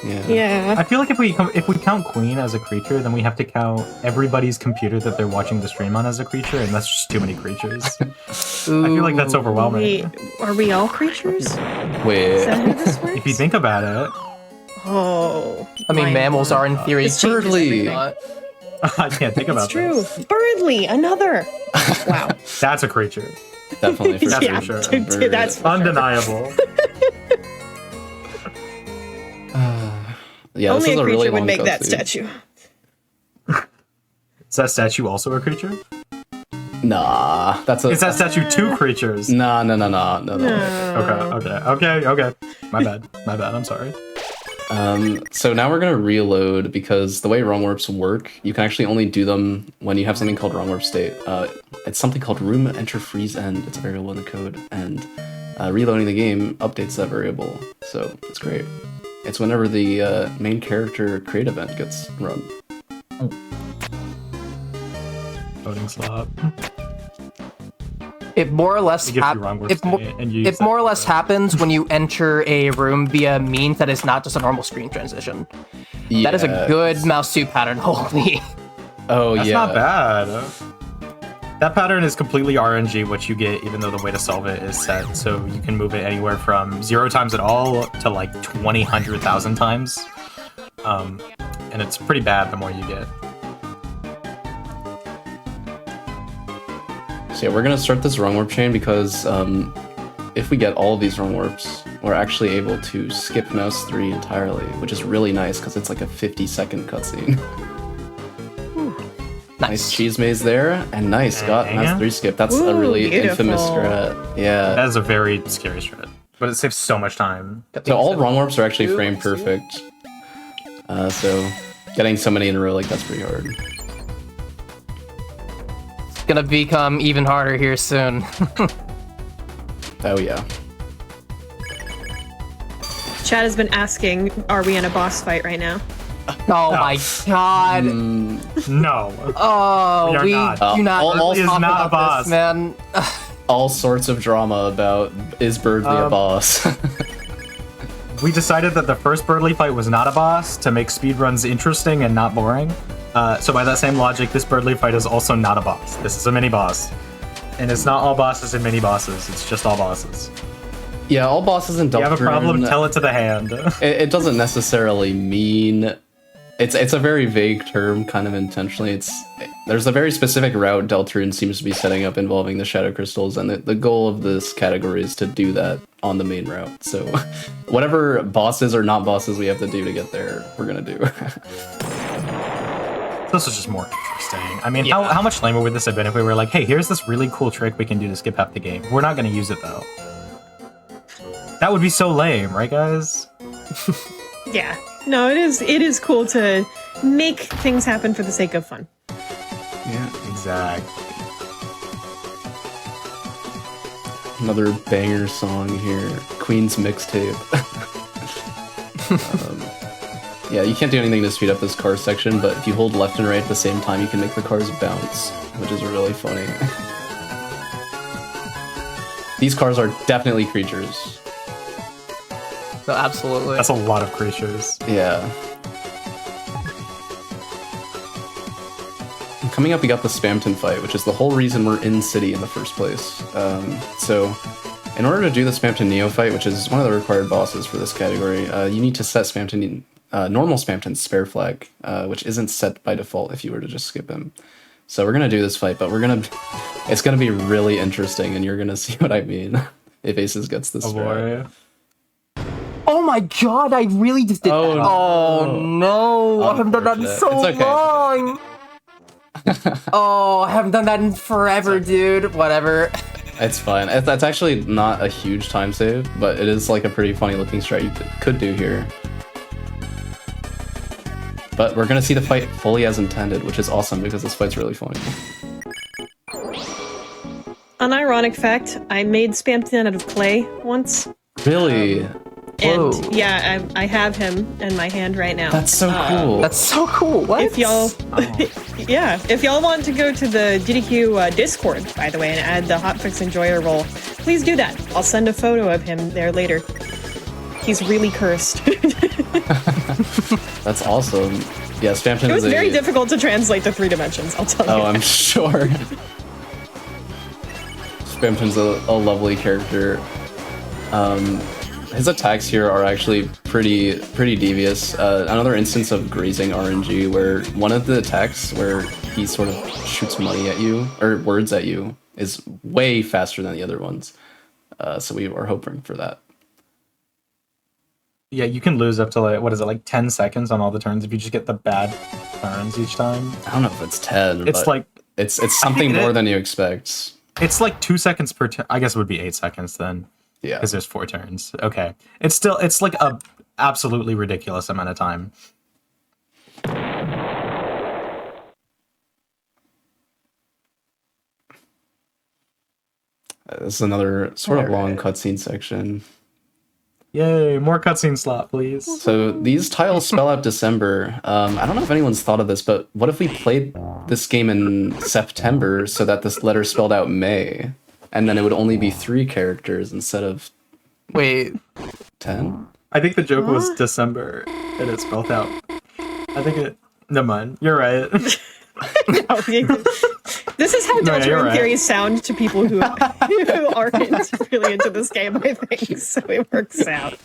Yeah. Yeah. I feel like if we count Queen as a creature, then we have to count everybody's computer that they're watching the stream on as a creature, and that's just too many creatures. I feel like that's overwhelming. Are we all creatures? Is that Wait. how this works? If you think about it, Oh. I mean, my mammals God. are in theory This changes birdly. everything. I can't think about It's true. this. Birdly, another. Wow. That's a creature. Definitely for That's yeah, for sure. dude, that's for sure. Undeniable. Yeah, this Only is a a really creature would long make that cutscene. statue. Is that statue also a creature? Nah, that's a. Is that statue two creatures? Nah. Okay. My bad. I'm sorry. So now we're gonna reload because the way wrong warps work, you can actually only do them when you have something called wrong warp state. It's something called room enter freeze end. It's a variable in the code, and reloading the game updates that variable. So it's great. It's whenever the main character create event gets run. Voting slot. It more or less It gives you wrong words and you use it more or that less for- happens when you enter a room via means that is not just a normal screen transition. That is a Yeah. good mouse 2 pattern. Holy. Oh That's yeah. not bad. That pattern is completely RNG, what you get, even though the way to solve it is set. So you can move it anywhere from 0 times at all to like 20, 100,000 times. And it's pretty bad the more you get. So yeah, we're gonna start this wrong warp chain because if we get all of these wrong warps, we're actually able to skip mouse 3 entirely, which is really nice because it's like a 50-second cutscene. Nice cheese maze there, and nice, got Dang. mouse 3 skip. That's a Ooh, really infamous beautiful. strat. Yeah. That is a very scary strat. But it saves so much time. So all wrong warps are actually frame perfect. So getting so many in a row like that's pretty hard. It's gonna become even harder here soon. Oh yeah. Chad has been asking, are we in a boss fight right now? Oh my god. No. Oh, We we are not. do not All- talk is not a about boss. this, man. All sorts of drama about is Birdly a boss? We decided that the first Birdly fight was not a boss to make speedruns interesting and not boring. So by that same logic, this Birdly fight is also not a boss. This is a mini-boss. And it's not all bosses and mini-bosses, it's just all bosses. Yeah, all bosses in Deltarune. You have a problem, tell it to the hand. It doesn't necessarily mean it's a very vague term, kind of intentionally. There's a very specific route Deltarune seems to be setting up involving the shadow crystals, and the goal of this category is to do that on the main route. So whatever bosses or not bosses we have to do to get there, we're gonna do. This is just more interesting. I mean, how much lamer would this have been if we were like, hey, here's this really cool trick we can do to skip half the game. We're not going to use it, though. That would be so lame, right, guys? Yeah. No, it is cool to make things happen for the sake of fun. Yeah. Exactly. Another banger song here. Queen's mixtape. Yeah, you can't do anything to speed up this car section, but if you hold left and right at the same time, you can make the cars bounce, which is really funny. These cars are definitely creatures. No, absolutely. That's a lot of creatures. Yeah. Coming up, we got the Spamton fight, which is the whole reason we're in City in the first place. So, in order to do the Spamton Neo fight, which is one of the required bosses for this category, you need to set Spamton, normal Spamton's spare flag, which isn't set by default if you were to just skip him. So we're gonna do this fight, but it's gonna be really interesting, and you're gonna see what I mean if Aces gets this strat. Oh my god, I really just did that. Oh no, I haven't done that in so long. Oh, I haven't done that in forever, dude. Whatever. It's fine. That's actually not a huge time save, but it is like a pretty funny looking strat you could do here. But we're gonna see the fight fully as intended, which is awesome because this fight's really funny. An ironic fact, I made Spamton out of clay once. Really? And Whoa. yeah, I have him in my hand right now. That's so cool. That's so cool. What? If y'all, yeah, if y'all want to go to the GDQ Discord, by the way, and add the Hotfix Enjoyer role, please do that. I'll send a photo of him there later. He's really cursed. That's awesome. Yeah, Spamton It was is very difficult to translate to 3 dimensions, I'll tell you. Oh, I'm sure. Spamton's a lovely character. His attacks here are actually pretty devious. Another instance of grazing RNG, where one of the attacks where he sort of shoots money at you, or words at you, is way faster than the other ones. So we are hoping for that. Yeah, you can lose up to like 10 seconds on all the turns if you just get the bad turns each time. I don't know if it's 10, It's but like it's something more than you expect. it's like 2 seconds per turn. I guess it would be 8 seconds then. Yeah. Because there's 4 turns. Okay. It's like a absolutely ridiculous amount of time. This is another sort of long cutscene section. Yay, more cutscene slot, please. So these tiles spell out December. I don't know if anyone's thought of this, but what if we played this game in September so that this letter spelled out May? And then it would only be 3 characters instead of Wait. 10? I think the joke was December, and it spelled out. I think it... Never mind. You're right. No, this is how Deltarune right. theories sound to people who aren't really into this game, I think, so it works out.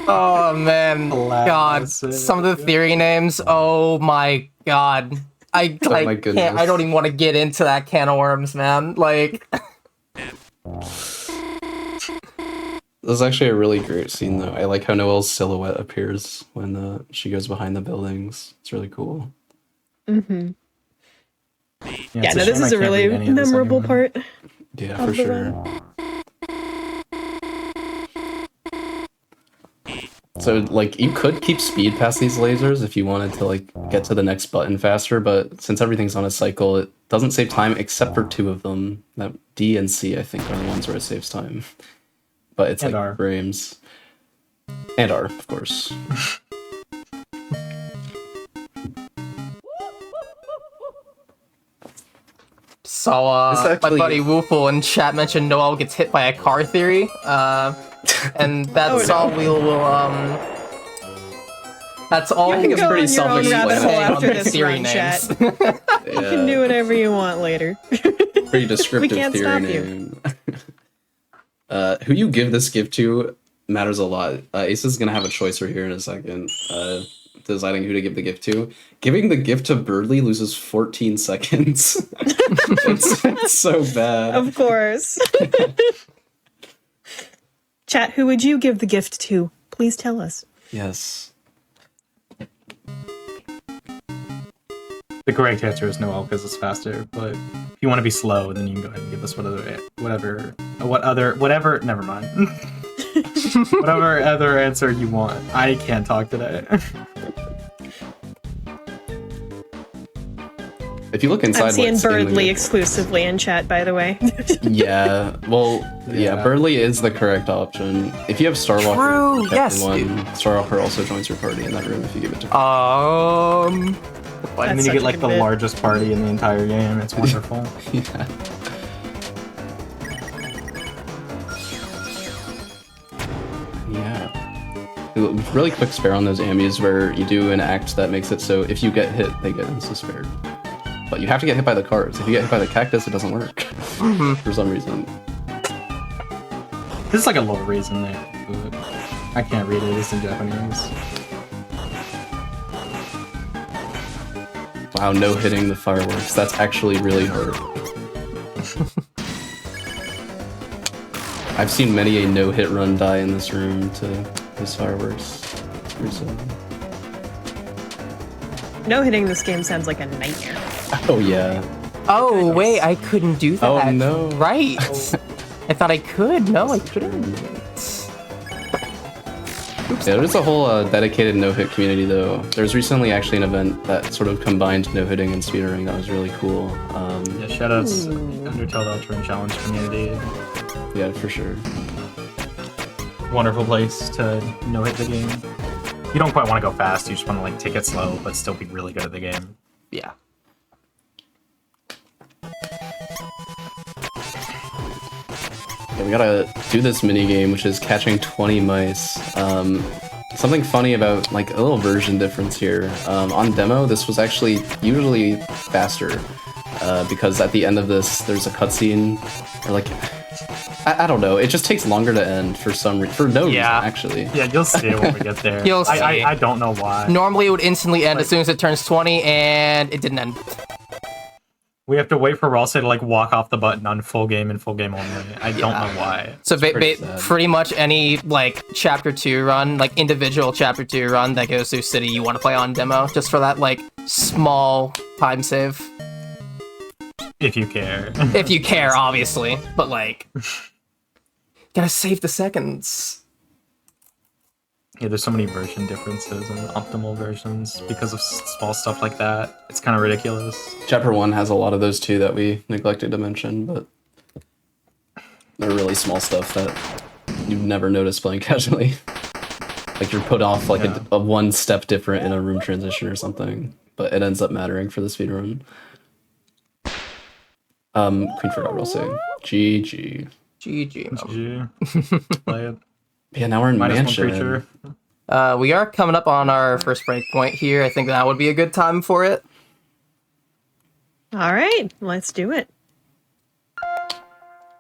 Oh man, God, some of the theory names. Oh my God, I my can't. I don't even want to get into that can of worms, man. Like, This is actually a really great scene, though. I like how Noelle's silhouette appears when she goes behind the buildings. It's really cool. Mm-hmm. Yeah, it's no, this shame is I a can't really read any of this memorable anymore. part. Yeah, Of for the sure. So, like, you could keep speed past these lasers if you wanted to, like, get to the next button faster, but since everything's on a cycle, it doesn't save time except for 2 of them. That D and C, I think, are the ones where it saves time. But it's And like R. frames. And R, of course. so This actually- my buddy Woofle in chat mentioned Noel gets hit by a car theory, and that's all we will. That's all. I think it's Go pretty on your own self-explanatory. rabbit hole after on the this theory run, names. chat. You can do whatever you want later. Pretty descriptive We can't theory stop you. name. Who you give this gift to matters a lot. Ace is gonna have a choice right here in a second. Deciding who to give the gift to. Giving the gift to Birdly loses 14 seconds. it's so bad. Of course. Chat, who would you give the gift to? Please tell us. Yes. The correct answer is Noel because it's faster. But if you want to be slow, then you can go ahead and give us whatever. Never mind. Whatever other answer you want. I can't talk today. If you look inside, I'm seeing what's in the- Birdly exclusively in chat, by the way. Yeah, well, yeah, Birdly is the correct option. If you have Starwalker, True, Captain yes. One, Starwalker also joins your party in that room if you give it to him. And then you such get a like good the bit. largest party in the entire game. It's wonderful. Yeah. Yeah. Really quick spare on those ammies where you do an act that makes it so if you get hit, they get insta-spared. But you have to get hit by the cards. If you get hit by the cactus, it doesn't work. For some reason. This is like a low reason there. But I can't read it. It's in Japanese. Wow, no hitting the fireworks. That's actually really hard. I've seen many a no-hit run die in this room to his fireworks recently. No hitting this game sounds like a nightmare. Oh yeah. Oh, wait, I couldn't do that. Oh, no. Right. I thought I could. No, I couldn't. Yeah, there's a whole dedicated no-hit community though. There's recently actually an event that sort of combined no-hitting and speedrunning that was really cool. Yeah, shoutouts Undertale Deltarune Challenge community. Yeah, for sure. Wonderful place to no-hit the game. You don't quite want to go fast, you just want to like take it slow, but still be really good at the game. Yeah. Yeah, we gotta do this mini game, which is catching 20 mice. Something funny about like a little version difference here. On demo, this was actually usually faster because at the end of this, there's a cutscene, or like I don't know. It just takes longer to end for some for no reason actually. Yeah, you'll see it when we get there. You'll see. I don't know why. Normally it would instantly end as soon as it turns 20, and it didn't end. We have to wait for Ralsei to like walk off the button on full game and full game only. I don't know why. So pretty sad. pretty much any like chapter 2 run, like individual chapter 2 run that goes through city, you want to play on demo just for that like small time save. If you care. If you care, obviously, but like gotta save the seconds. Yeah, there's so many version differences and optimal versions because of small stuff like that. It's kind of ridiculous. Chapter 1 has a lot of those too that we neglected to mention, but they're really small stuff that you'd never notice playing casually. Like you're put off like a one step different in a room transition or something, but it ends up mattering for the speedrun. Queen forgot what I'll say. GG. GG. GG. Play it. Yeah, now we're in Minus Mansion. one creature. We are coming up on our first break point here. I think that would be a good time for it. All right, let's do it.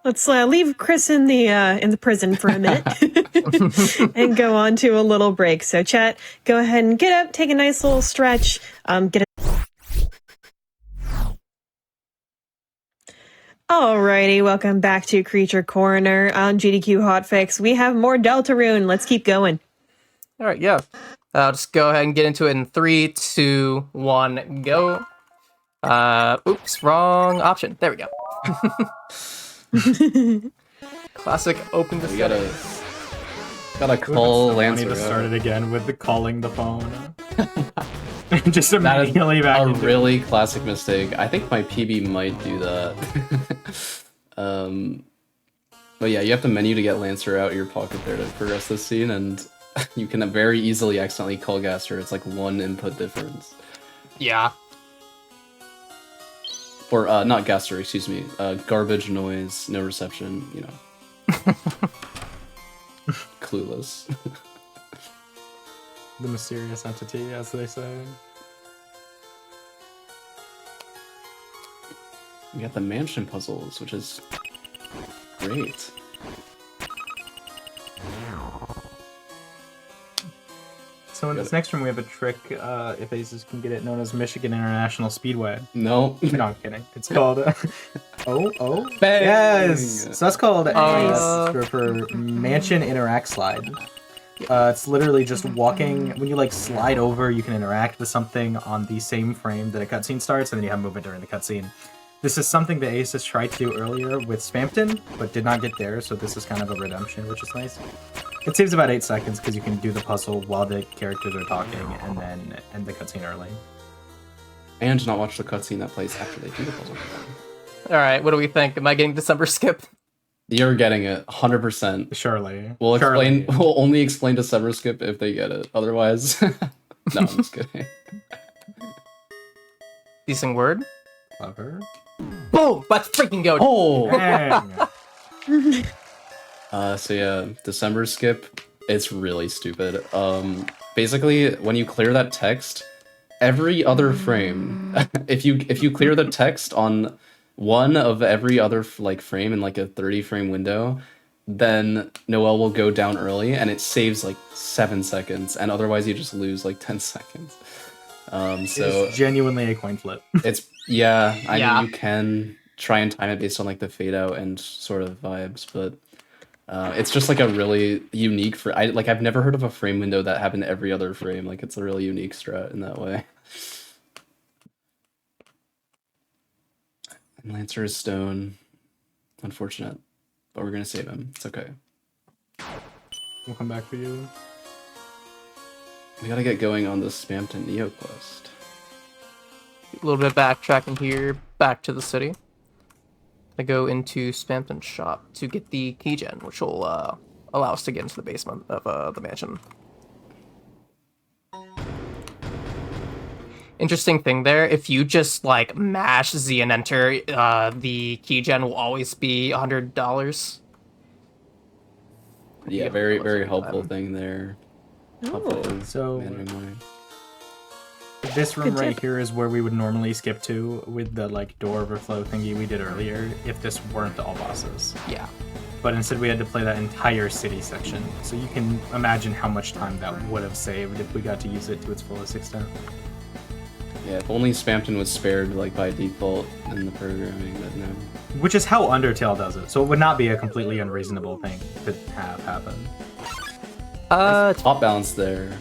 Let's leave Chris in the prison for a minute and go on to a little break. So, chat, go ahead and get up, take a nice little stretch, get a Alrighty, welcome back to Creature Corner on GDQ Hotfix. We have more Deltarune. Let's keep going. All right, yeah. I'll just go ahead and get into it in 3, 2, 1, go. Oops, wrong option. There we go. Classic open We discussion. gotta call I need Lancer to start out. it again with the calling the phone. Just That is immediately back a into really classic mistake. I think my PB might do that. But yeah, you have to menu to get Lancer out of your pocket there to progress this scene, and you can very easily accidentally call Gaster. It's like one input difference. Yeah. Or, not Gaster, excuse me. Garbage noise, no reception, you know. Clueless. the mysterious entity, as they say. We got the mansion puzzles, which is great. So in this next room, we have a trick, if Aces can get it, known as Michigan International Speedway. No. No, I'm kidding. It's called... oh. Bang! Yes! So that's called Nice. for Mansion Interact Slide. It's literally just walking... When you, like, slide over, you can interact with something on the same frame that a cutscene starts, and then you have movement during the cutscene. This is something that Aces tried to do earlier with Spampton, but did not get there, so this is kind of a redemption, which is nice. It saves about 8 seconds because you can do the puzzle while the characters are talking and then end the cutscene early. And not watch the cutscene that plays after they do the puzzle. All right, what do we think? Am I getting December skip? You're getting it 100%. Surely. We'll Surely. explain. We'll only explain December skip if they get it. Otherwise, no, I'm just kidding. Decent word. Clever. Boom! Let's freaking go. Oh. Dang. So yeah, December skip. It's really stupid. Basically, when you clear that text, every other frame, if you clear the text on one of every other frame in like a 30 frame window, then Noel will go down early and it saves like 7 seconds, and otherwise you just lose like 10 seconds. So It's genuinely a coin flip. it's I mean, you can try and time it based on like the fade out and sort of vibes, but it's just like a really unique I've never heard of a frame window that happened every other frame. Like, it's a really unique strat in that way. And Lancer is stone. Unfortunate. But we're gonna save him. It's okay. We'll come back for you. We gotta get going on the Spampton Neo quest. A little bit of backtracking here, back to the city. I go into Spampton's shop to get the keygen, which will allow us to get into the basement of the mansion. Interesting thing there, if you just like mash Z and enter, the keygen will always be $100. Yeah, very, very helpful thing there. Helpful So- managing money. This room Good right tip. here is where we would normally skip to with the like door overflow thingy we did earlier if this weren't all bosses. Yeah. But instead we had to play that entire city section. So you can imagine how much time that would have saved if we got to use it to its fullest extent. Yeah, if only Spampton was spared like by default in the programming, but no. Which is how Undertale does it. So it would not be a completely unreasonable thing to have happen. Top balance there.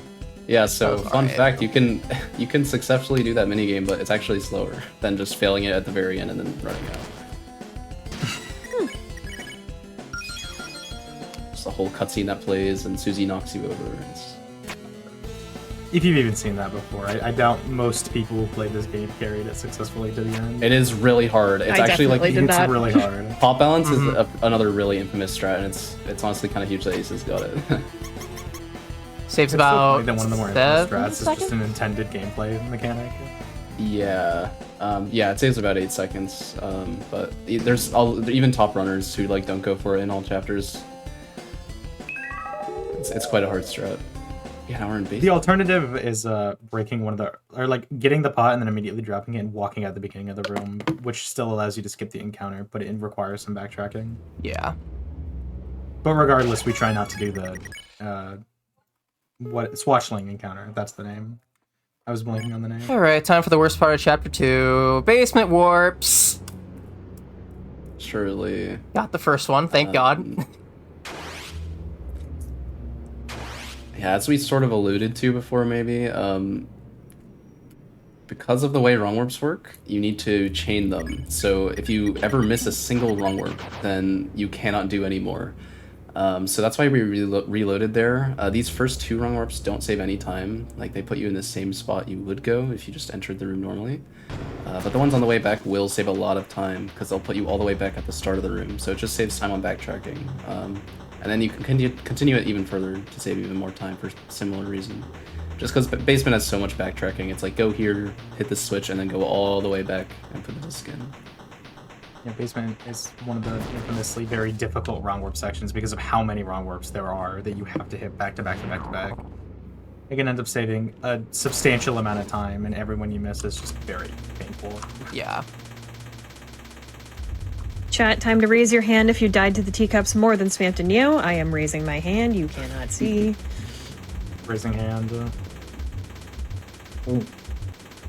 Yeah, so That was fun alright. fact, you can successfully do that minigame, but it's actually slower than just failing it at the very end and then running out. Just the whole cutscene that plays and Susie knocks you over. If you've even seen that before, I doubt most people who played this game carried it successfully to the end. It is really hard. It's I actually like definitely did It's that. really hard. top balance is another really infamous strat, and it's honestly kind of huge that Aces got it. Saves It's still about probably one of the more 7 infamous strats. It's just seconds? an intended gameplay mechanic. Yeah, it saves about 8 seconds. But there's even top runners who like don't go for it in all chapters. It's quite a hard strat. Yeah, now we're in base. The alternative is breaking one of the, or like getting the pot and then immediately dropping it and walking out the beginning of the room, which still allows you to skip the encounter, but it requires some backtracking. Yeah. But regardless, we try not to do the Swatchling encounter. That's the name. I was blanking on the name. Alright, time for the worst part of chapter 2. Basement warps. Surely. Got the first one, thank God. Yeah, as we sort of alluded to before, maybe, because of the way wrong warps work, you need to chain them. So if you ever miss a single wrong warp, then you cannot do any more. So that's why we reloaded there. These first 2 wrong warps don't save any time. Like, they put you in the same spot you would go if you just entered the room normally. But the ones on the way back will save a lot of time, because they'll put you all the way back at the start of the room. So it just saves time on backtracking. And then you can continue it even further to save even more time for similar reason. Just because basement has so much backtracking, it's like go here, hit the switch, and then go all the way back and put the disc in. Yeah, basement is one of the infamously very difficult wrong warp sections because of how many wrong warps there are that you have to hit back to back to back to back. It can end up saving a substantial amount of time, and every one you miss is just very painful. Yeah. Chat, time to raise your hand if you died to the teacups more than Spampton Neo. I am raising my hand. You cannot see. Raising hand.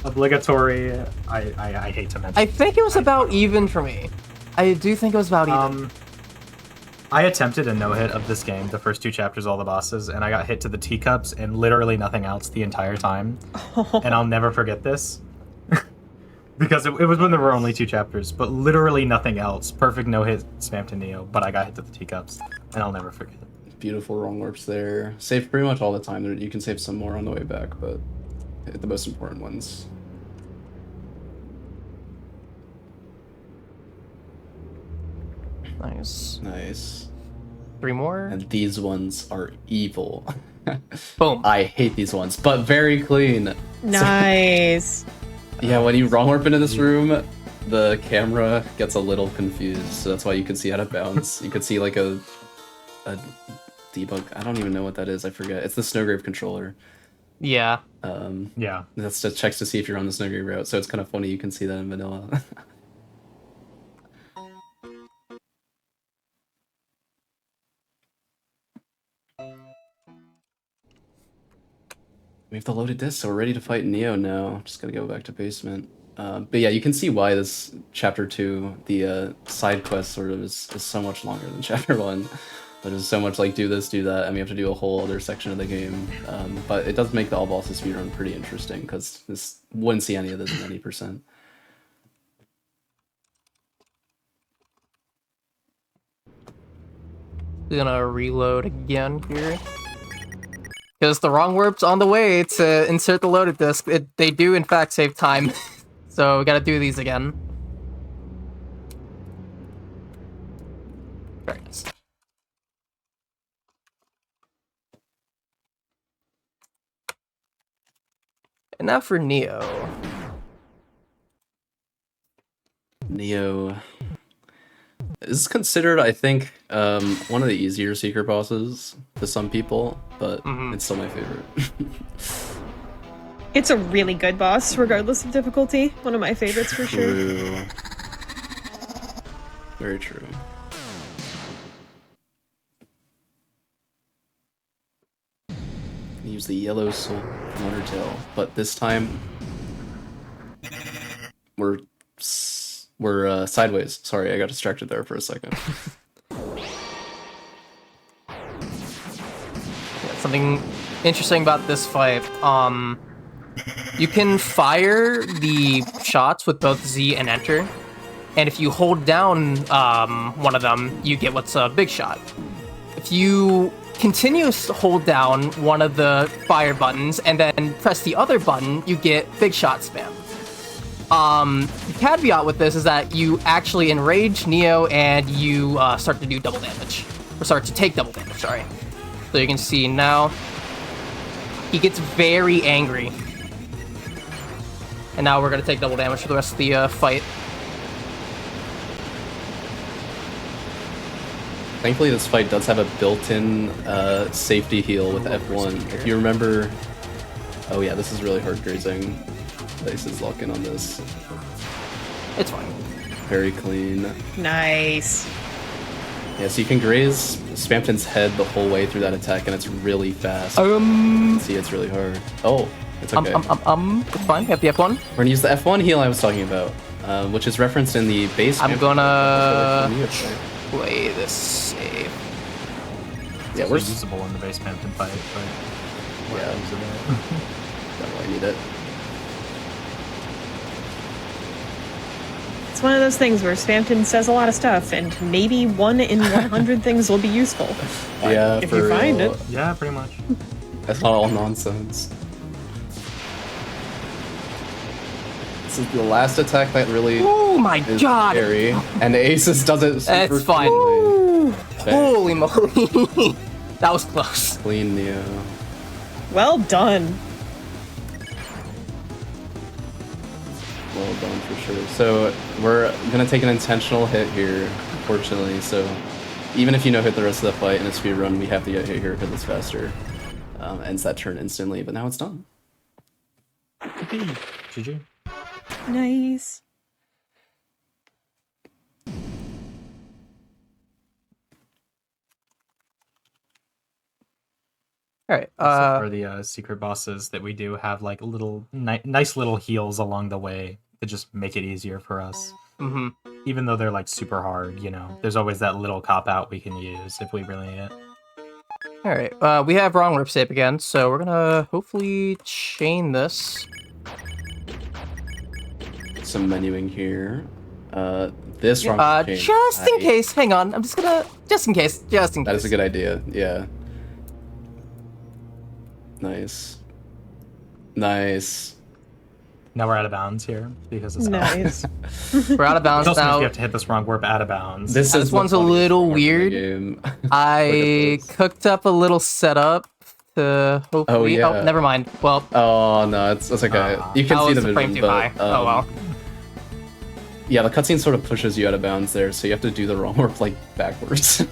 Obligatory. I hate to mention. I think it was about even for me. I do think it was about even. I attempted a no-hit of this game, the first 2 chapters, all the bosses, and I got hit to the teacups and literally nothing else the entire time. And I'll never forget this. Because it was when there were only 2 chapters, but literally nothing else. Perfect no-hit Spampton Neo, but I got hit to the teacups, and I'll never forget it. Beautiful wrong warps there. Save pretty much all the time. You can save some more on the way back, but hit the most important ones. Nice. Nice. 3 more. And these ones are evil. Boom. I hate these ones, but very clean. Nice. Yeah, when you wrong warp into this room, the camera gets a little confused, so that's why you can see out of bounds. You could see like a debug. I don't even know what that is. I forget. It's the Snowgrave controller. Yeah. Yeah. That's just checks to see if you're on the Snowgrave route, so it's kind of funny you can see that in vanilla. We have the loaded disc, so we're ready to fight Neo now. Just gotta go back to basement. But yeah, you can see why this chapter 2, the side quest sort of is so much longer than chapter 1. There's so much like do this, do that, and we have to do a whole other section of the game. But it does make the all bosses speedrun pretty interesting, because this wouldn't see any of this in 90%. Gonna reload again here. Because the wrong warp's on the way to insert the loaded disc. They do in fact save time. So we gotta do these again. Right. And now for Neo. Neo is considered, I think, one of the easier secret bosses to some people, but it's still my favorite. It's a really good boss, regardless of difficulty. One of my favorites for sure. True. Very true. Use the yellow soul from Undertale, but this time we're sideways. Sorry, I got distracted there for a second. Something interesting about this fight. You can fire the shots with both Z and Enter, and if you hold down one of them, you get what's a big shot. If you continuously hold down one of the fire buttons and then press the other button, you get big shot spam. The caveat with this is that you actually enrage Neo and you start to do double damage. Or start to take double damage, sorry. So you can see now, he gets very angry. And now we're going to take double damage for the rest of the fight. Thankfully, this fight does have a built-in safety heal with F1. If you remember... Oh yeah, this is really hard grazing. Dice is locking on this. It's fine. Very clean. Nice. Yeah, so you can graze Spamton's head the whole way through that attack, and it's really fast. See, it's really hard. Oh, it's okay. It's fine. We have the F1. We're gonna use the F1 heal I was talking about, which is referenced in the base. I'm gonna play this safe. Yeah, we're usable in the base Phantom fight, but yeah, definitely need it. It's one of those things where Spamton says a lot of stuff, and maybe 1 in 100 things will be useful. Yeah, if you find it. Yeah, pretty much. That's not all nonsense. This is the last attack that really Oh my is god! scary, and Aces does it super That's fine. Holy moly! That was close. Clean Neo. Well done. Well done for sure. So we're gonna take an intentional hit here, unfortunately. So even if you no hit the rest of the fight in a speed run, we have to get hit here because it's faster. Ends that turn instantly, but now it's done. GG. Nice. All right. For the secret bosses that we do have like little nice little heals along the way to just make it easier for us. Even though they're like super hard, you know, there's always that little cop out we can use if we really need it. All right. We have wrong rip sape again, so we're gonna hopefully chain this. Some menuing here. This wrong change. Just in case. Hang on. I'm just gonna. Just in case. Just in case. That is a good idea. Yeah. Nice. Nice. Now we're out of bounds here because it's Nice. We're out of bounds also means now. you have to hit this wrong. We're out of bounds. This one's a little weird. I cooked up a little setup to hopefully. yeah. Oh, never mind. Well, Oh no, it's okay. You can see it's the a frame vision, too but high. Oh well. yeah, the cutscene sort of pushes you out of bounds there, so you have to do the wrong warp like backwards.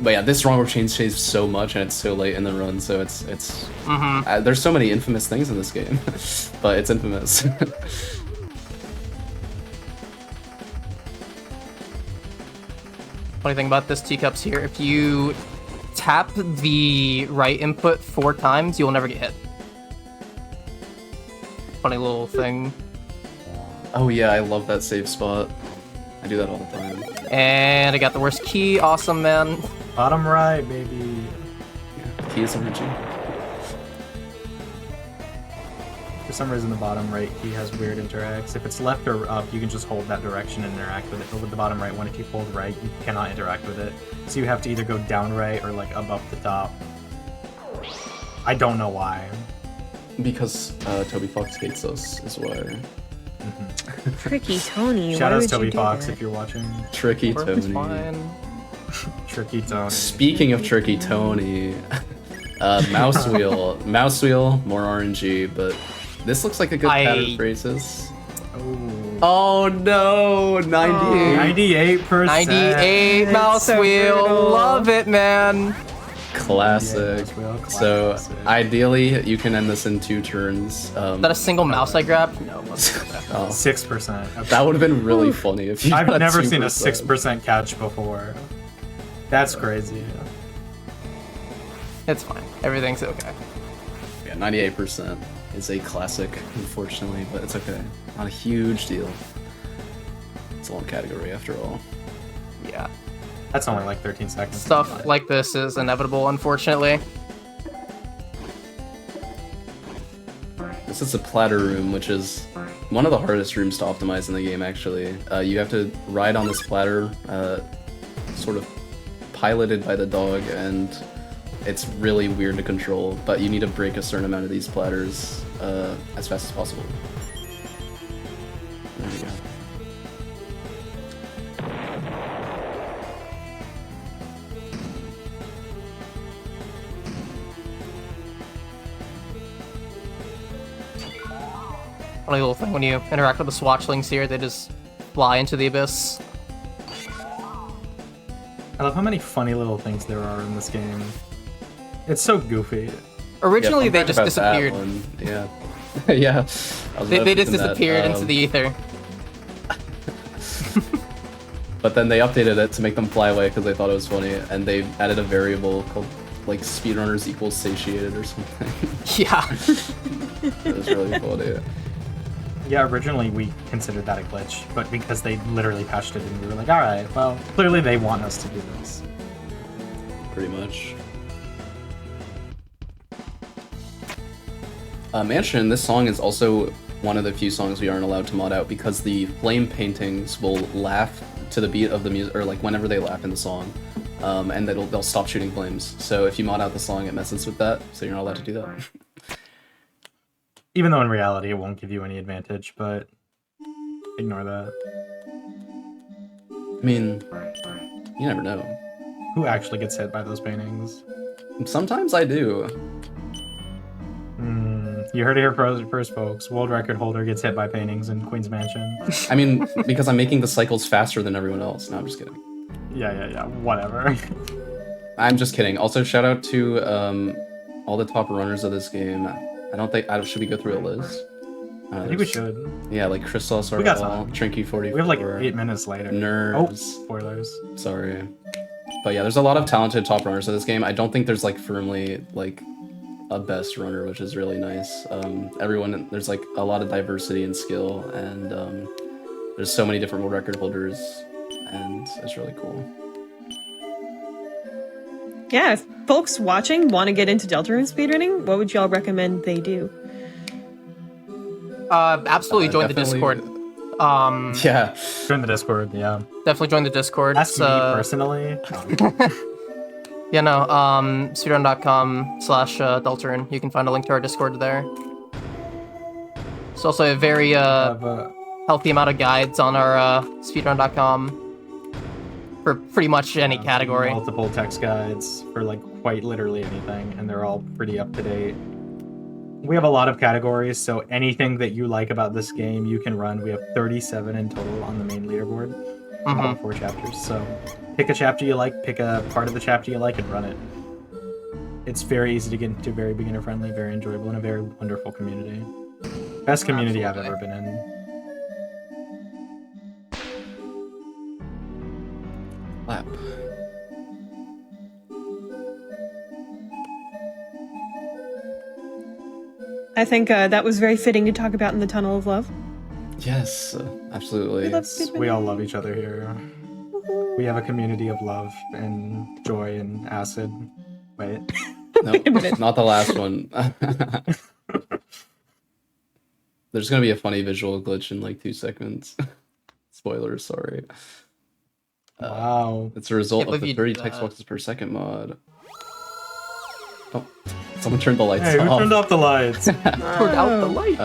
But yeah, this wrong warp change saves so much, and it's so late in the run, so it's there's so many infamous things in this game, but it's infamous. Funny thing about this teacups here, if you tap the right input 4 times, you'll never get hit. Funny little thing. Oh yeah, I love that save spot. I do that all the time. And I got the worst key. Awesome, man. Bottom right, baby. Yeah, key is energy. For some reason, the bottom right key has weird interacts. If it's left or up, you can just hold that direction and interact with it. But with the bottom right one, if you hold right, you cannot interact with it. So you have to either go down right or like above the top. I don't know why. Because Toby Fox hates us, is why. Tricky Tony. Shout why out would to Toby you do Fox that? if you're watching. Tricky It's Tony. fine. Tricky Tony. Speaking of Tricky Tony, mouse wheel, more RNG, but this looks like a good pattern phrases. Oh no, 98. 98%. 98 mouse so wheel. brutal. Love it, man. Classic. Yeah, mouse wheel, So classic. ideally, you can end this in 2 turns. Is that a single mouse I grabbed? No. 6%. Okay. That would have been really funny if you I've got never seen a 2%. 6% catch before. That's crazy. It's fine. Everything's okay. Yeah, 98% is a classic, unfortunately, but it's okay. Not a huge deal. It's a long category after all. Yeah. That's only like 13 seconds. Stuff like this is inevitable, unfortunately. This is the platter room, which is one of the hardest rooms to optimize in the game, actually. You have to ride on this platter, sort of piloted by the dog, and it's really weird to control, but you need to break a certain amount of these platters as fast as possible. There you go. Funny little thing when you interact with the swatchlings here, they just fly into the abyss. I love how many funny little things there are in this game. It's so goofy. Originally, Yeah, they fun just fact about that disappeared. one, yeah. Yeah. I was They about to just mention that. disappeared into the ether. But then they updated it to make them fly away because they thought it was funny, and they added a variable called like speedrunners equals satiated or something. Yeah. It was really funny. Yeah, originally we considered that a glitch, but because they literally patched it in, we were like, alright, well, clearly they want us to do this. Pretty much. Mansion, this song is also one of the few songs we aren't allowed to mod out because the flame paintings will laugh to the beat of the music, or like whenever they laugh in the song, and they'll stop shooting flames. So if you mod out the song, it messes with that, so you're not allowed to do that. Even though in reality it won't give you any advantage, but ignore that. I mean, you never know. Who actually gets hit by those paintings? Sometimes I do. You heard it here first, folks. World record holder gets hit by paintings in Queen's Mansion. I mean, because I'm making the cycles faster than everyone else. No, I'm just kidding. Yeah, whatever. I'm just kidding. Also, shout out to all the top runners of this game. Should we go through a list? I think we should. Yeah, like Christos We got Arval, time. Trinky44. We have like 8 minutes later. Nerves. Oh, spoilers. Sorry. But yeah, there's a lot of talented top runners of this game. I don't think there's like firmly like a best runner, which is really nice. There's like a lot of diversity and skill, and there's so many different world record holders, and it's really cool. Yeah, if folks watching want to get into Deltarune speedrunning, what would y'all recommend they do? Absolutely join the Definitely- Discord. Yeah. Join the Discord, yeah. definitely join the Discord. Ask me personally. Yeah, no, speedrun.com/Deltarune. You can find a link to our Discord there. It's also a very healthy amount of guides on our speedrun.com for pretty much any category. Multiple text guides for like quite literally anything, and they're all pretty up to date. We have a lot of categories, so anything that you like about this game, you can run. We have 37 in total on the main leaderboard. All 4 chapters. So pick a chapter you like, pick a part of the chapter you like, and run it. It's very easy to get into, very beginner friendly, very enjoyable, and a very wonderful community. Best community I've ever been in. Lap. I think that was very fitting to talk about in the Tunnel of Love. Yes, absolutely. We love We all love each other here. We have a community of love and joy and acid. Wait. No, not the last one. There's gonna be a funny visual glitch in like 2 seconds. Spoilers, sorry. Wow. It's a result Can't of the believe you 30 did text that. boxes per second mod. Oh, someone turned the lights Hey, we off. turned off the lights. Turned out the light.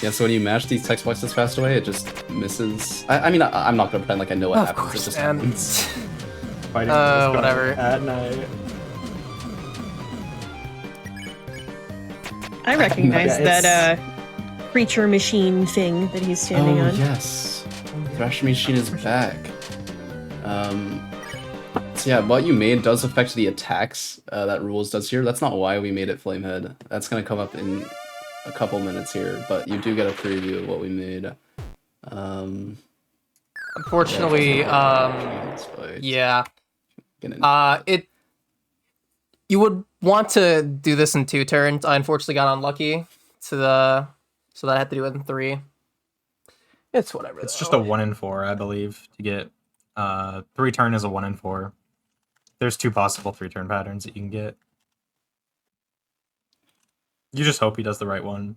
Yeah, so when you mash these text boxes fast away, it just misses. I mean, I'm not gonna pretend like I know what Of happens. course, it just man. happens. Fighting this guy Whatever. At night. I recognize Yeah, that creature machine thing that he's standing Oh on. yes, Thrasher Machine is back. So yeah, what you made does affect the attacks that Rules does here. That's not why we made it Flamehead. That's gonna come up in a couple minutes here, but you do get a preview of what we made. Unfortunately, yeah. You would want to do this in 2 turns. I unfortunately got unlucky so that I had to do it in 3. It's whatever. It's though. just a 1 in 4, I believe, to get 3 turn is a 1 in 4. There's 2 possible 3 turn patterns that you can get. You just hope he does the right one.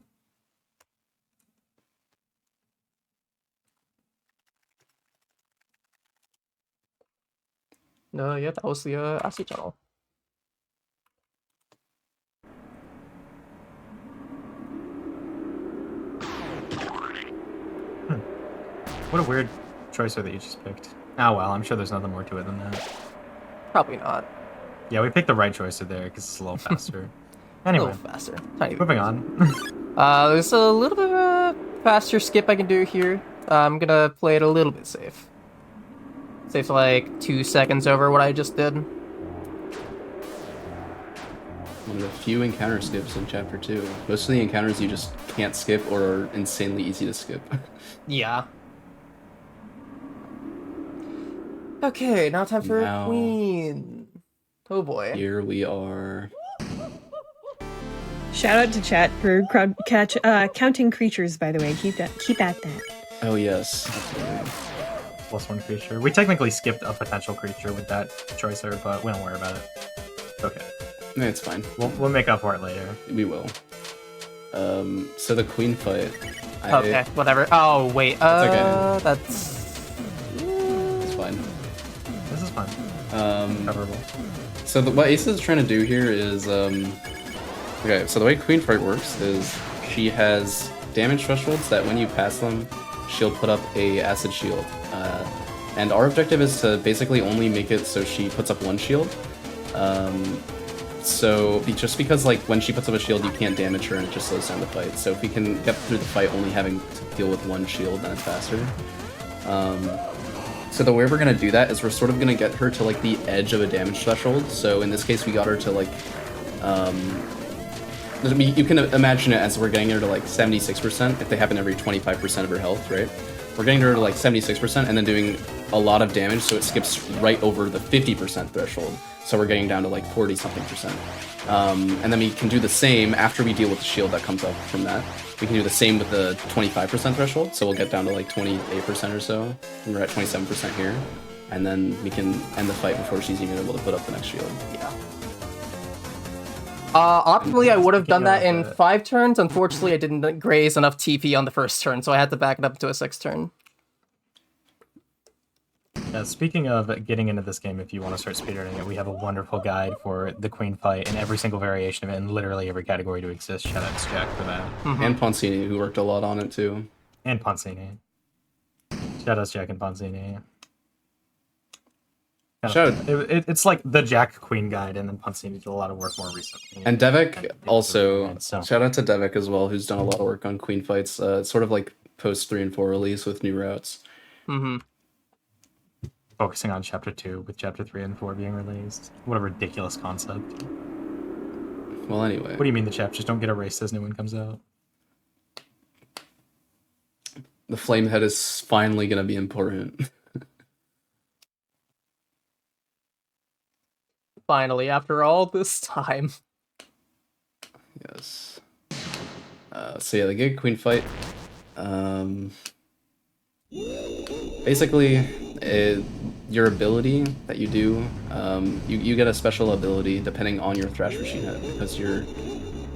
No, yeah, that was the AC channel. What a weird choice that you just picked. Oh well, I'm sure there's nothing more to it than that. Probably not. Yeah, we picked the right choice there because it's a little faster. A Anyway, little faster. Tiny bit. moving on. There's a little bit of a faster skip I can do here. I'm gonna play it a little bit safe. Safe like 2 seconds over what I just did. One of the few encounter skips in Chapter 2. Most of the encounters you just can't skip or are insanely easy to skip. Yeah. Okay, now time for Now- Queen. Oh boy. Here we are. Shout out to chat for counting creatures, by the way. Keep at that. Oh yes. Absolutely. +1 creature. We technically skipped a potential creature with that choicer, but we don't worry about it. It's okay. No, it's fine. We'll make up for it later. We will. So the queen fight. Okay, whatever. Oh wait. okay. That's It's fine. This is fine. Coverable. So what Ace is trying to do here is, okay, so the way Queen Fight works is she has damage thresholds that when you pass them, she'll put up a acid shield. And our objective is to basically only make it so she puts up 1 shield. Just because like when she puts up a shield, you can't damage her and it just slows down the fight. So if we can get through the fight only having to deal with 1 shield, then it's faster. So the way we're gonna do that is we're sort of gonna get her to like the edge of a damage threshold. So in this case, we got her to like, you can imagine it as we're getting her to like 76% if they happen every 25% of her health, right? We're getting her to like 76% and then doing a lot of damage, so it skips right over the 50% threshold. So we're getting down to like 40-something%. And then we can do the same after we deal with the shield that comes up from that. We can do the same with the 25% threshold, so we'll get down to like 28% or so. And we're at 27% here. And then we can end the fight before she's even able to put up the next shield. yeah. Optimally, I would have done that in Thinking about 5 turns. Unfortunately, I didn't graze enough TP on the first turn, so I had to back it up to a 6th turn. Speaking of getting into this game, if you want to start speedrunning it, we have a wonderful guide for the Queen fight and every single variation of it in literally every category to exist. Shout out to Jack for that. And Poncini, who worked a lot on it too. And Poncini. Shout out to Jack and Poncini. It's like the Jack Queen guide, and then Poncini did a lot of work more recently. And Devik also, so. shout out to Devik as well, who's done a lot of work on Queen fights. It's sort of like post 3 and 4 release with new routes. Focusing on Chapter 2 with Chapter 3 and 4 being released. What a ridiculous concept. Well, anyway. What do you mean the chapters don't get erased as new one comes out? The Flamehead is finally going to be important. Finally, after all this time. Yes. So yeah, the Gig Queen fight. Basically, your ability that you do, you get a special ability depending on your Thrash Machine head, because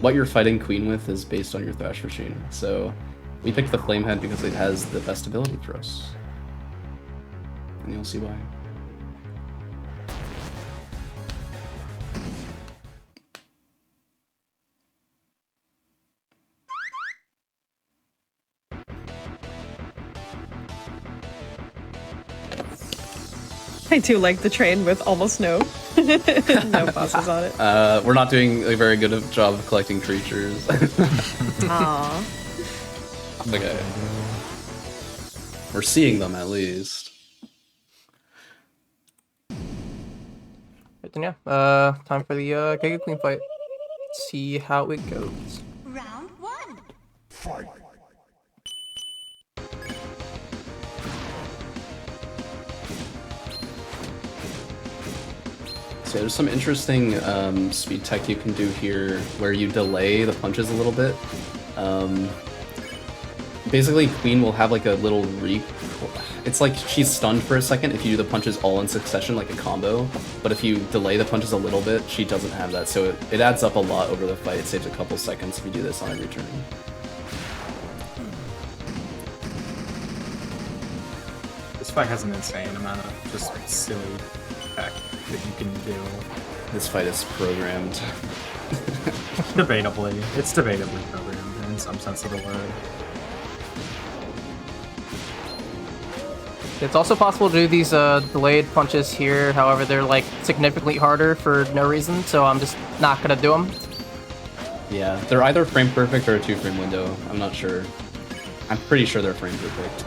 what you're fighting Queen with is based on your Thrash Machine. So we picked the Flame Head because it has the best ability for us. And you'll see why. I do like the train with almost no no bosses on it. We're not doing a very good job of collecting creatures. Aww. Okay. We're seeing them at least. Right then, yeah. Time for the Giga Queen fight. See how it goes. Round 1. Fight. So there's some interesting speed tech you can do here where you delay the punches a little bit. Basically, Queen will have like a little it's like she's stunned for a second if you do the punches all in succession like a combo, but if you delay the punches a little bit, she doesn't have that, so it adds up a lot over the fight. It saves a couple seconds if you do this on every turn. This fight has an insane amount of just silly tech that you can do. This fight is programmed. Debatably. It's debatably programmed in some sense of the word. It's also possible to do these delayed punches here, however they're like significantly harder for no reason, so I'm just not gonna do them. Yeah, they're either frame perfect or a 2-frame window. I'm not sure. I'm pretty sure they're frame perfect.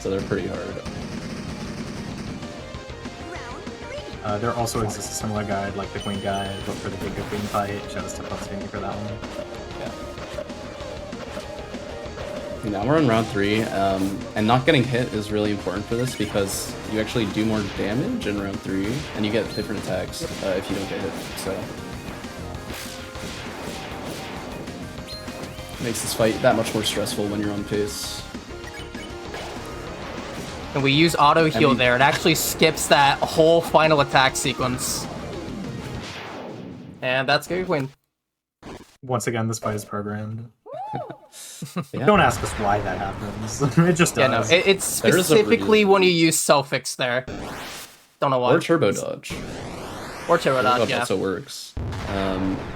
So they're pretty hard. There also exists a similar guide, like the Queen guide, but for the Giga Queen fight. Shout out to Poncini for that one. Yeah. Now we're in round 3, and not getting hit is really important for this because you actually do more damage in round 3, and you get different attacks if you don't get hit. So makes this fight that much more stressful when you're on pace. And we use auto heal there. It actually skips that whole final attack sequence. And that's Giga Queen. Once again, this fight is programmed. Yeah. Don't ask us why that happens. It just does. Yeah, no, it's specifically when you use self-fix there. Don't know why. Or turbo dodge. Or turbo dodge, yeah. Also works.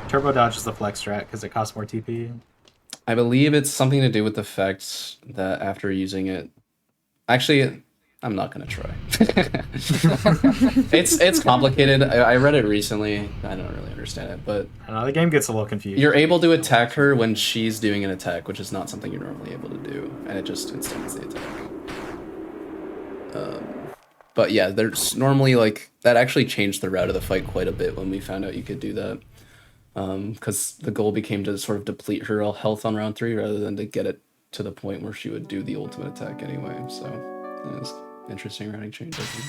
Turbo dodge is the flex strat because it costs more TP. I believe it's something to do with the fact that after using it, actually, I'm not gonna try. It's complicated. I read it recently. I don't really understand it, but I don't know, the game gets a little confused. you're able to attack her when she's doing an attack, which is not something you're normally able to do, and it just instants the attack. But yeah, there's normally like that actually changed the route of the fight quite a bit when we found out you could do that. Because the goal became to sort of deplete her health on round 3 rather than to get it to the point where she would do the ultimate attack anyway. So it was interesting routing change, I think.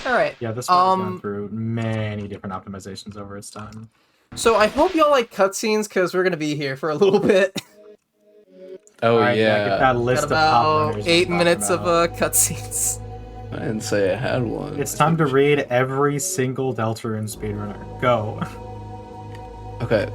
Alright. Yeah, this fight has gone through many different optimizations over its time. So I hope y'all like cutscenes, because we're going to be here for a little bit. Oh, Alright, yeah. get that list Got of top about runners 8 we're minutes talking of about. cutscenes. I didn't say I had one. It's time to read every single Deltarune speedrunner. Go. Okay.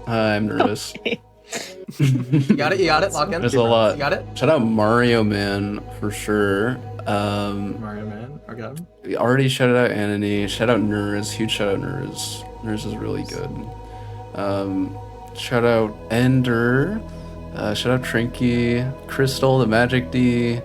I'm nervous. You got it. You got it. Lock in. There's a lot. You got it. Shout out Mario Man for sure. Mario Man. Okay. We already shouted out Anony. Shout out Nurs. Huge shout out Nurs. Nurs is really good. Shout out Ender. Shout out Trinky. Crystal, the Magic D.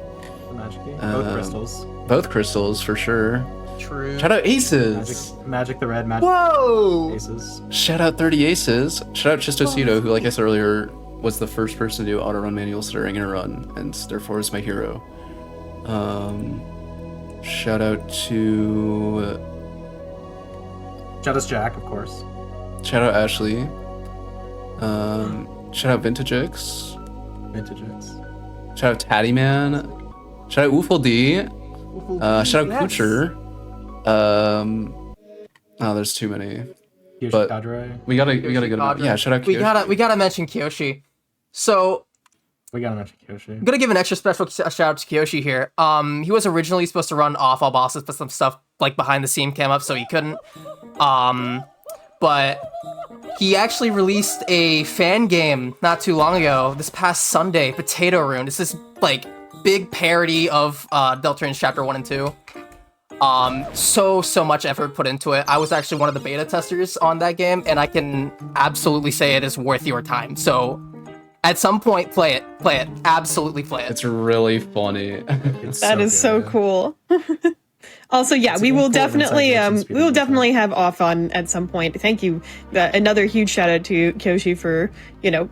Magic. Both crystals. Both crystals for sure. True. Shout out Aces. Magic the Red. Magic. Whoa! Aces. Shout out 30 Aces. Shout out Chistosito, who, like I said earlier, was the first person to do auto run manual stuttering in a run, and therefore is my hero. Shout out to. Shout out Jack, of course. Shout out Ashley. Shout out Vintage X. Vintage X. Shout out Tatty Man. Shout out Woofle D. Shout out Yes. Coocher. Oh, there's too many. Yoshi But- Cadre. We gotta go. Cadre. Yeah, shout out. We Kyoshi. gotta mention Kyoshi. So We gotta mention Kyoshi. I'm gonna give an extra special shout out to Kyoshi here. He was originally supposed to run off all bosses, but some stuff like behind the scene came up, so he couldn't. But he actually released a fan game not too long ago, this past Sunday, Deltarune. It's this like big parody of Deltarune's Chapter 1 and 2. So much effort put into it. I was actually one of the beta testers on that game, and I can absolutely say it is worth your time. So at some point, play it, absolutely play it. It's really funny. It's That is so good. cool. Also, yeah, It's we an will important definitely citation we will speed definitely have off on at some point. Thank you. Another huge shout out to Kyoshi for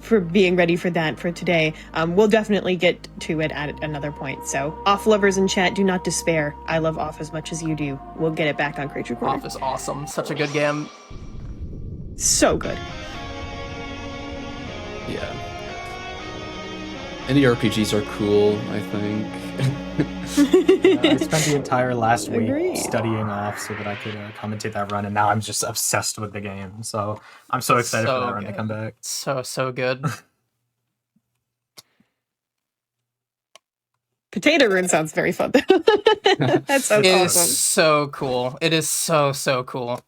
for being ready for that for today. We'll definitely get to it at another point. So off lovers in chat, do not despair. I love off as much as you do. We'll get it back on Creature Corner. Off is awesome. Such a good game. So good. Yeah. Indie RPGs are cool, I think. I spent the entire last week Agreed. studying off so that I could commentate that run, and now I'm just obsessed with the game. So I'm so excited for So that run to good. come back. So good. Potato Rune sounds very fun. That sounds It is awesome. so cool. It is so cool.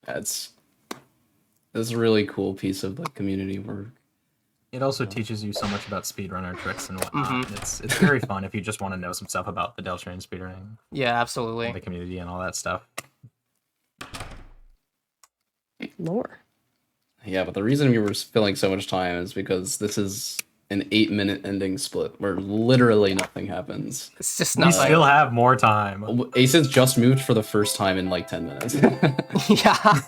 That's a really cool piece of like community work. It also teaches you so much about speedrunner tricks and whatnot. Mhm. It's very fun if you just want to know some stuff about the Deltarune speedrunning, Yeah, absolutely. the community, and all that stuff. Lore. Yeah, but the reason we were spilling so much time is because this is an 8-minute ending split where literally nothing happens. It's just We not still have more time. Aces just moved for the first time in like 10 minutes. yeah.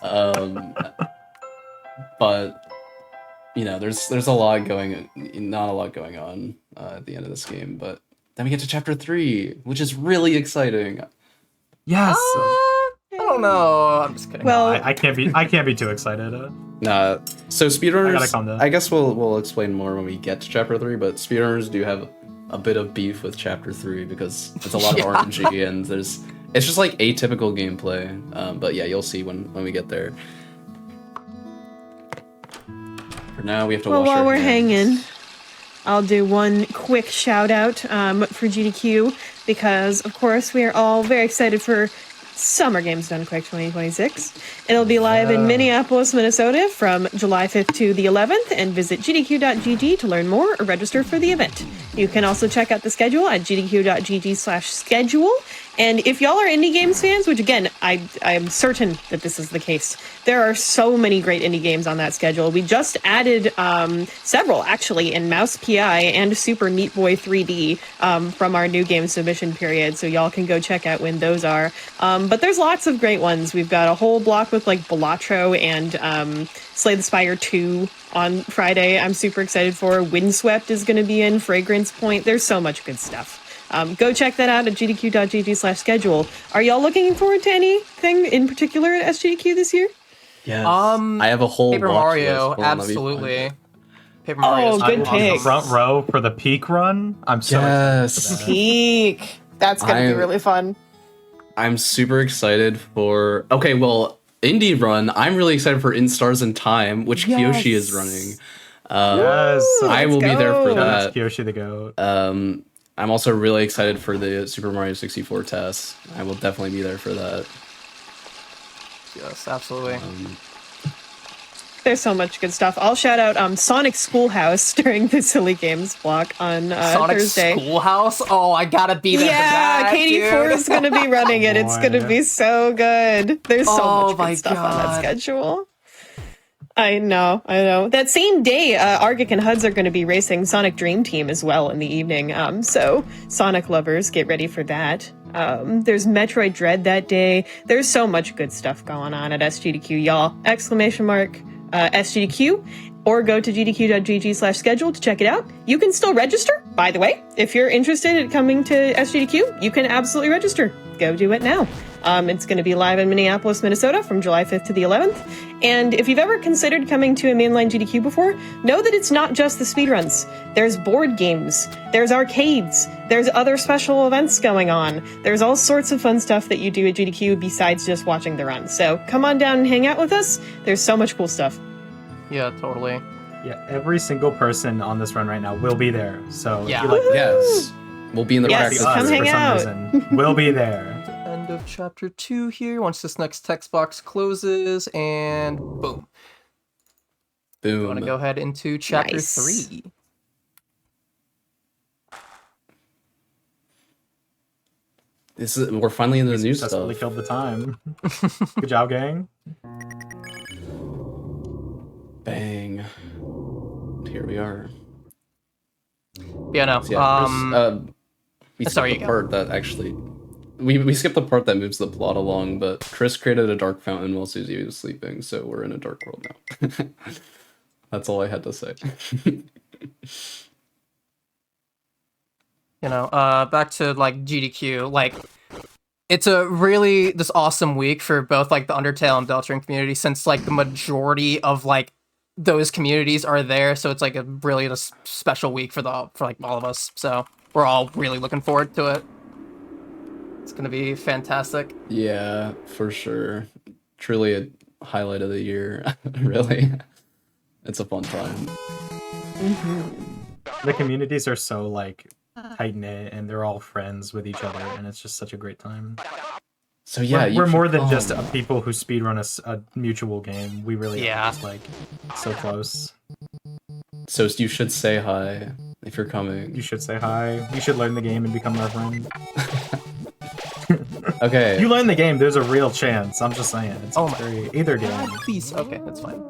But there's a lot not a lot going on at the end of this game. But then we get to chapter 3, which is really exciting. Yes. I don't know. I'm just kidding. Well, I can't be too excited. So speedrunners, I gotta calm down. I guess we'll explain more when we get to chapter 3. But speedrunners do have a bit of beef with chapter 3 because it's a lot of Yeah. RNG and it's just like atypical gameplay. But yeah, you'll see when we get there. For now, we have to well, wash while our we're hands. hanging, I'll do one quick shout out for GDQ because, of course, we are all very excited for Summer Games Done Quick 2026. It'll be live in Minneapolis, Minnesota from July 5th to the 11th, and visit gdq.gg to learn more or register for the event. You can also check out the schedule at gdq.gg/schedule. And if y'all are indie games fans, which again, I am certain that this is the case, there are so many great indie games on that schedule. We just added several, actually, in Mouse PI and Super Meat Boy 3D from our new game submission period, so y'all can go check out when those are. But there's lots of great ones. We've got a whole block with like Balatro and Slay the Spire 2 on Friday. I'm super excited for. Windswept is going to be in, Fragrance Point. There's so much good stuff. Go check that out at gdq.gg/schedule. Are y'all looking forward to anything in particular at SGDQ this year? Yes. I have a whole Paper watch Mario, list. Hold on, let me find absolutely. it. Paper Mario. Oh, good I'm on the pick. front row for the peak run. I'm so Yes. excited for that. Peak. That's going to be I'm- really fun. I'm super excited for. Okay, well, Indie Run. I'm really excited for In Stars in Time, which Kyoshi is running. Yes. I will be there for go. That's that. Kyoshi the goat. I'm also really excited for the Super Mario 64 test. I will definitely be there for that. Yes, absolutely. There's so much good stuff. I'll shout out Sonic Schoolhouse during the Silly Games block on Sonic Thursday. Schoolhouse? Oh, I gotta be there for Yeah, that, Katie dude. Four is going to be running it. It's going to Boy. be so good. There's so Oh much my good stuff on that God. schedule. I know. That same day, Argic and Huds are going to be racing Sonic Dream Team as well in the evening. So Sonic lovers, get ready for that. There's Metroid Dread that day. There's so much good stuff going on at SGDQ, y'all. Exclamation mark SGDQ, or go to gdq.gg/schedule to check it out. You can still register, by the way. If you're interested in coming to SGDQ, you can absolutely register. Go do it now. It's going to be live in Minneapolis, Minnesota from July 5th to the 11th. And if you've ever considered coming to a mainline GDQ before, know that it's not just the speedruns. There's board games, there's arcades, there's other special events going on. There's all sorts of fun stuff that you do at GDQ besides just watching the run. So come on down and hang out with us. There's so much cool stuff. Yeah, totally. Yeah, every single person on this run right now will be there. So Yeah. if you like Yes. We'll be in the Yes, practice. come us hang for some out. reason, we'll be there. End of chapter 2 here. Once this next text box closes, and boom. Boom. I want to go ahead into chapter Nice. 3. We're finally in the new Successfully stuff. killed the time. Good job, gang. Bang. Here we are. Yeah, no. So yeah, we skipped sorry, the you go. part that actually we skipped the part that moves the plot along, but Chris created a dark fountain while Susie was sleeping, so we're in a dark world now. That's all I had to say. Back to like GDQ, like it's a really this awesome week for both like the Undertale and Deltarune community, since like the majority of like those communities are there, so it's like a really special week for like all of us. So we're all really looking forward to it. It's gonna be fantastic. Yeah, for sure. Truly a highlight of the year. Really. It's a fun time. The communities are so like tight knit, and they're all friends with each other, and it's just such a great time. So yeah, we're you more should than just come. people who speedrun a mutual game. We really Yeah. are just like so close. So you should say hi if you're coming. You should say hi. You should learn the game and become our friend. Okay. You learn the game, there's a real chance. I'm just saying. It's Oh my very either game. God, please. Okay, that's fine.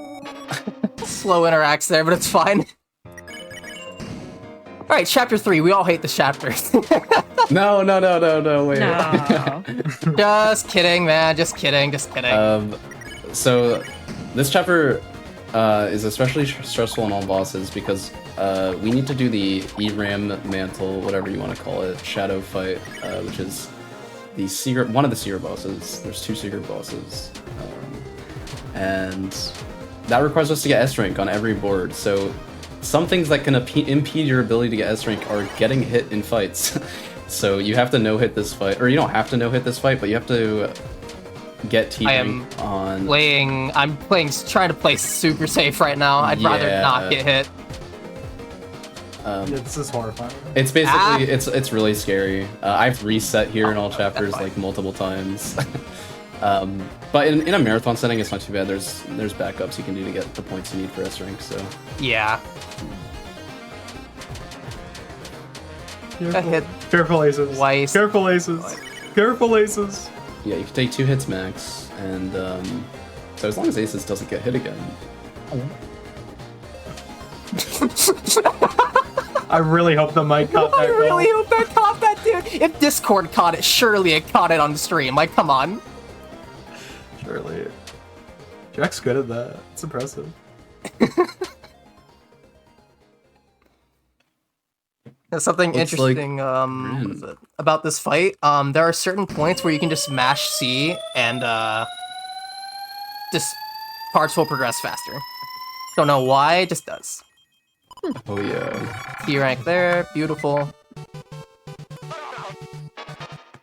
Slow interacts there, but it's fine. All right, chapter 3. We all hate the chapters. No, wait. No. Just kidding, man. Just kidding. So this chapter is especially stressful on all bosses because we need to do the ERAM mantle, whatever you want to call it, shadow fight, which is one of the secret bosses. There's 2 secret bosses, and that requires us to get S rank on every board. So some things that can impede your ability to get S rank are getting hit in fights. So you have to no-hit this fight, or you don't have to no-hit this fight, but you have to get T rank on. I'm trying to play super safe right now. I'd rather Yeah. not get hit. This is horrifying. It's basically it's really scary. I've reset here in all chapters like multiple times. But in a marathon setting, it's not too bad. There's backups you can do to get the points you need for S rank. So Yeah. I hit Careful, Aces. twice. Careful, Aces. Careful, Aces. yeah, you can take 2 hits max, and so as long as Aces doesn't get hit again. I really hope the mic caught that. I really goal. hope that caught that, dude. If Discord caught it, surely it caught it on the stream. Like, come on. Surely. Jack's good at that. It's impressive. There's something Looks like interesting what is it, about this fight. There are certain points where you can just mash C and just parts will progress faster. Don't know why, it just does. Oh yeah. T rank there, beautiful.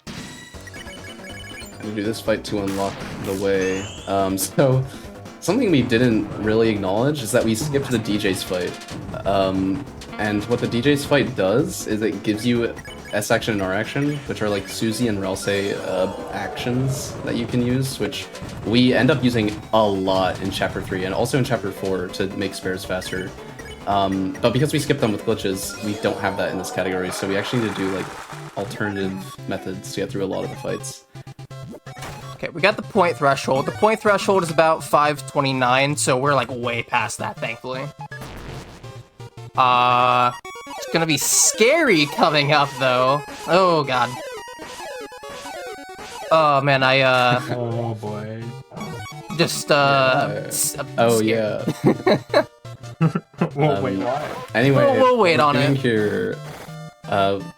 I'm gonna do this fight to unlock the way. So something we didn't really acknowledge is that we skipped the DJ's fight. And what the DJ's fight does is it gives you S action and R action, which are like Suzy and Ralsei actions that you can use, which we end up using a lot in Chapter 3 and also in Chapter 4 to make spares faster. But because we skipped them with glitches, we don't have that in this category, so we actually need to do like alternative methods to get through a lot of the fights. Okay, we got the point threshold. The point threshold is about 529, so we're like way past that, thankfully. It's gonna be scary coming up though. Oh god. Oh man, Oh boy. just Oh yeah. Well, wait, why? Anyway, We'll wait on it. Here,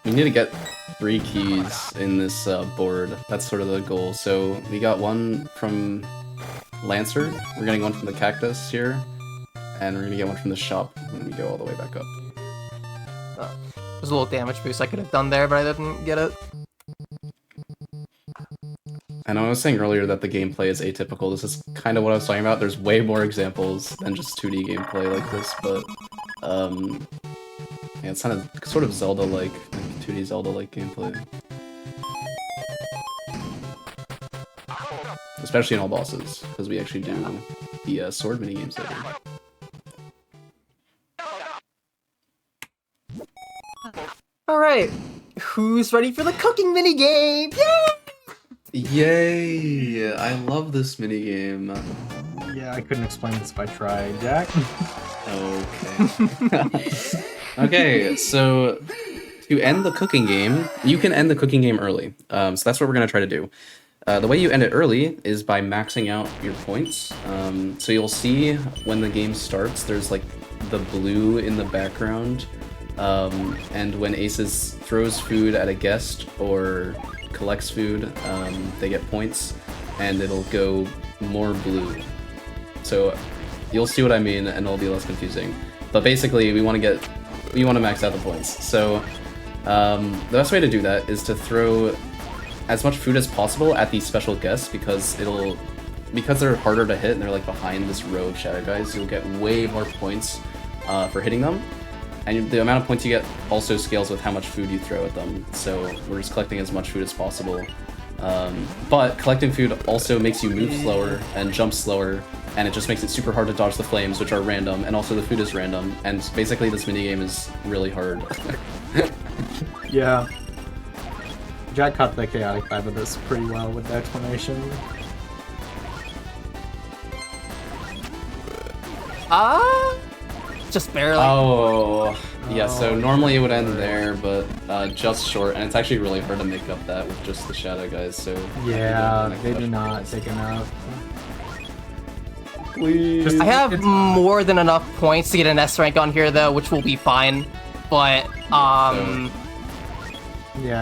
we need to get 3 keys in this board. That's sort of the goal. So we got one from Lancer. We're getting one from the cactus here, and we're gonna get one from the shop when we go all the way back up. There's a little damage boost I could have done there, but I didn't get it. And I was saying earlier that the gameplay is atypical. This is kind of what I was talking about. There's way more examples than just 2D gameplay like this, but yeah, it's kind of sort of Zelda-like, 2D Zelda-like gameplay. Especially in all bosses, because we actually do the sword minigames later. Alright, who's ready for the cooking minigame? Yay! Yay! I love this minigame. Yeah, I couldn't explain this if I tried, Jack. Okay. Okay, so to end the cooking game, you can end the cooking game early. So that's what we're gonna try to do. The way you end it early is by maxing out your points. So you'll see when the game starts, there's like the blue in the background. And when Aces throws food at a guest or collects food, they get points, and it'll go more blue. So you'll see what I mean, and it'll be less confusing. But basically, we want to max out the points. So the best way to do that is to throw as much food as possible at these special guests, because they're harder to hit and they're like behind this row of shadow guys. You'll get way more points for hitting them. And the amount of points you get also scales with how much food you throw at them. So we're just collecting as much food as possible. But collecting food also makes you move slower and jump slower, and it just makes it super hard to dodge the flames, which are random, and also the food is random. And basically this minigame is really hard. Yeah. Jack caught the chaotic vibe of this pretty well with the explanation. Just barely. Oh, yeah, so normally it would end there, but just short, and it's actually really hard to make up that with just the shadow guys, so... Yeah, they do not take enough. Please. I have more than enough points to get an S rank on here, though, which will be fine. But, Yeah,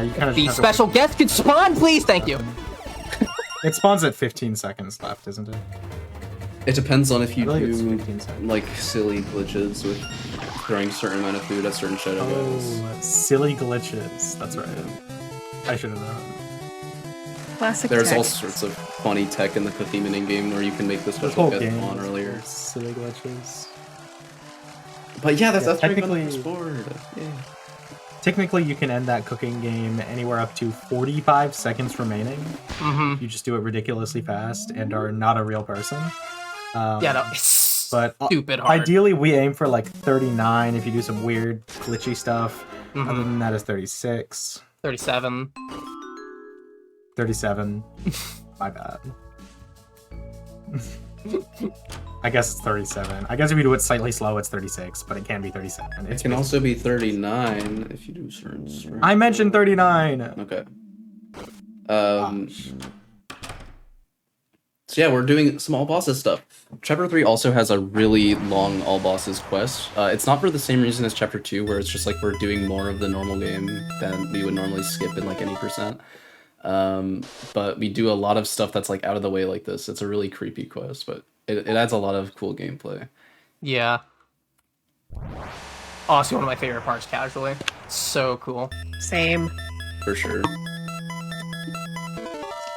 you kind of the special guest could spawn, please! Thank you. It spawns at 15 seconds left, isn't it? It depends on if you I feel like it's do 15 seconds. like silly glitches with throwing a certain amount of food at certain shadow guys. Oh, silly glitches. That's right. I should have known. Classic There's tech. all sorts of funny tech in the cookie mini game where you can make the The special whole guest game spawn is earlier. silly glitches. But yeah, that's pretty fun technically- to explore. Yeah. Technically, you can end that cooking game anywhere up to 45 seconds remaining. Mm-hmm. You just do it ridiculously fast and are not a real person. Yeah, no, it's But stupid hard. ideally, we aim for like 39 if you do some weird glitchy stuff. Mhm. Other than that, is 36, 37. 37. My bad. I guess it's 37. I guess if you do it slightly slow, it's 36, but it can be 37. It can also be 39 if you do certain strings. I mentioned 39. Okay. So yeah, we're doing some all bosses stuff. Chapter 3 also has a really long all bosses quest. It's not for the same reason as Chapter 2, where it's just like we're doing more of the normal game than we would normally skip in like any percent. But we do a lot of stuff that's like out of the way like this. It's a really creepy quest, but it adds a lot of cool gameplay. Yeah. Honestly, one of my favorite parts, casually. So cool. Same. For sure.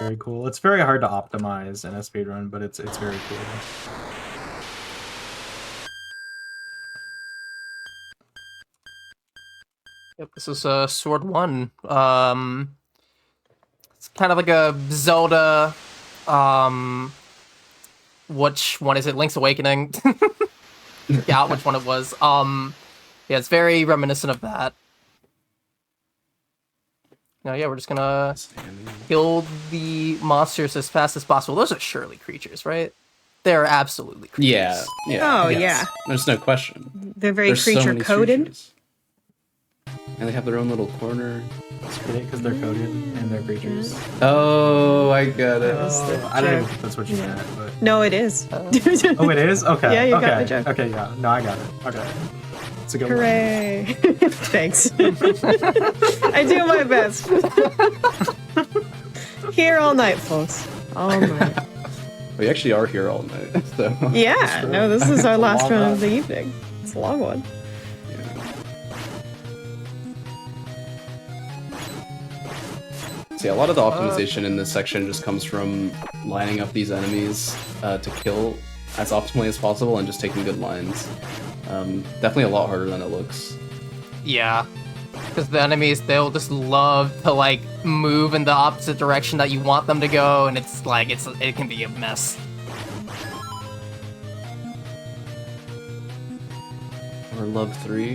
very cool. It's very hard to optimize in a speedrun, but it's very cool. Yep, this is Sword 1. It's kind of like a Zelda, which one is it? Link's Awakening? Forgot which one it was. Yeah, it's very reminiscent of that. Now, yeah, we're just gonna kill the monsters as fast as possible. Those are surely creatures, right? They're absolutely creatures. Yeah, yeah. Oh, yes. yeah. There's no question. They're very There's so creature many coded. creatures. And they have their own little corner. Because they're coded and they're creatures. Oh, I get it. I don't even think that's what you meant, but... No, it is. Oh, it is? Okay. Yeah, you okay. got the joke. Okay, yeah. No, I got it. Okay. It's a good Hooray. Thanks. I do my best. Here all night, folks. All night. We actually are here all night, so... Yeah, no, this is our last long run run. of the evening. It's a long one. So yeah, a lot of the optimization in this section just comes from lining up these enemies to kill as optimally as possible and just taking good lines. Definitely a lot harder than it looks. Yeah. Because the enemies, they'll just love to, like, move in the opposite direction that you want them to go, and it's like, it can be a mess. Or level 3,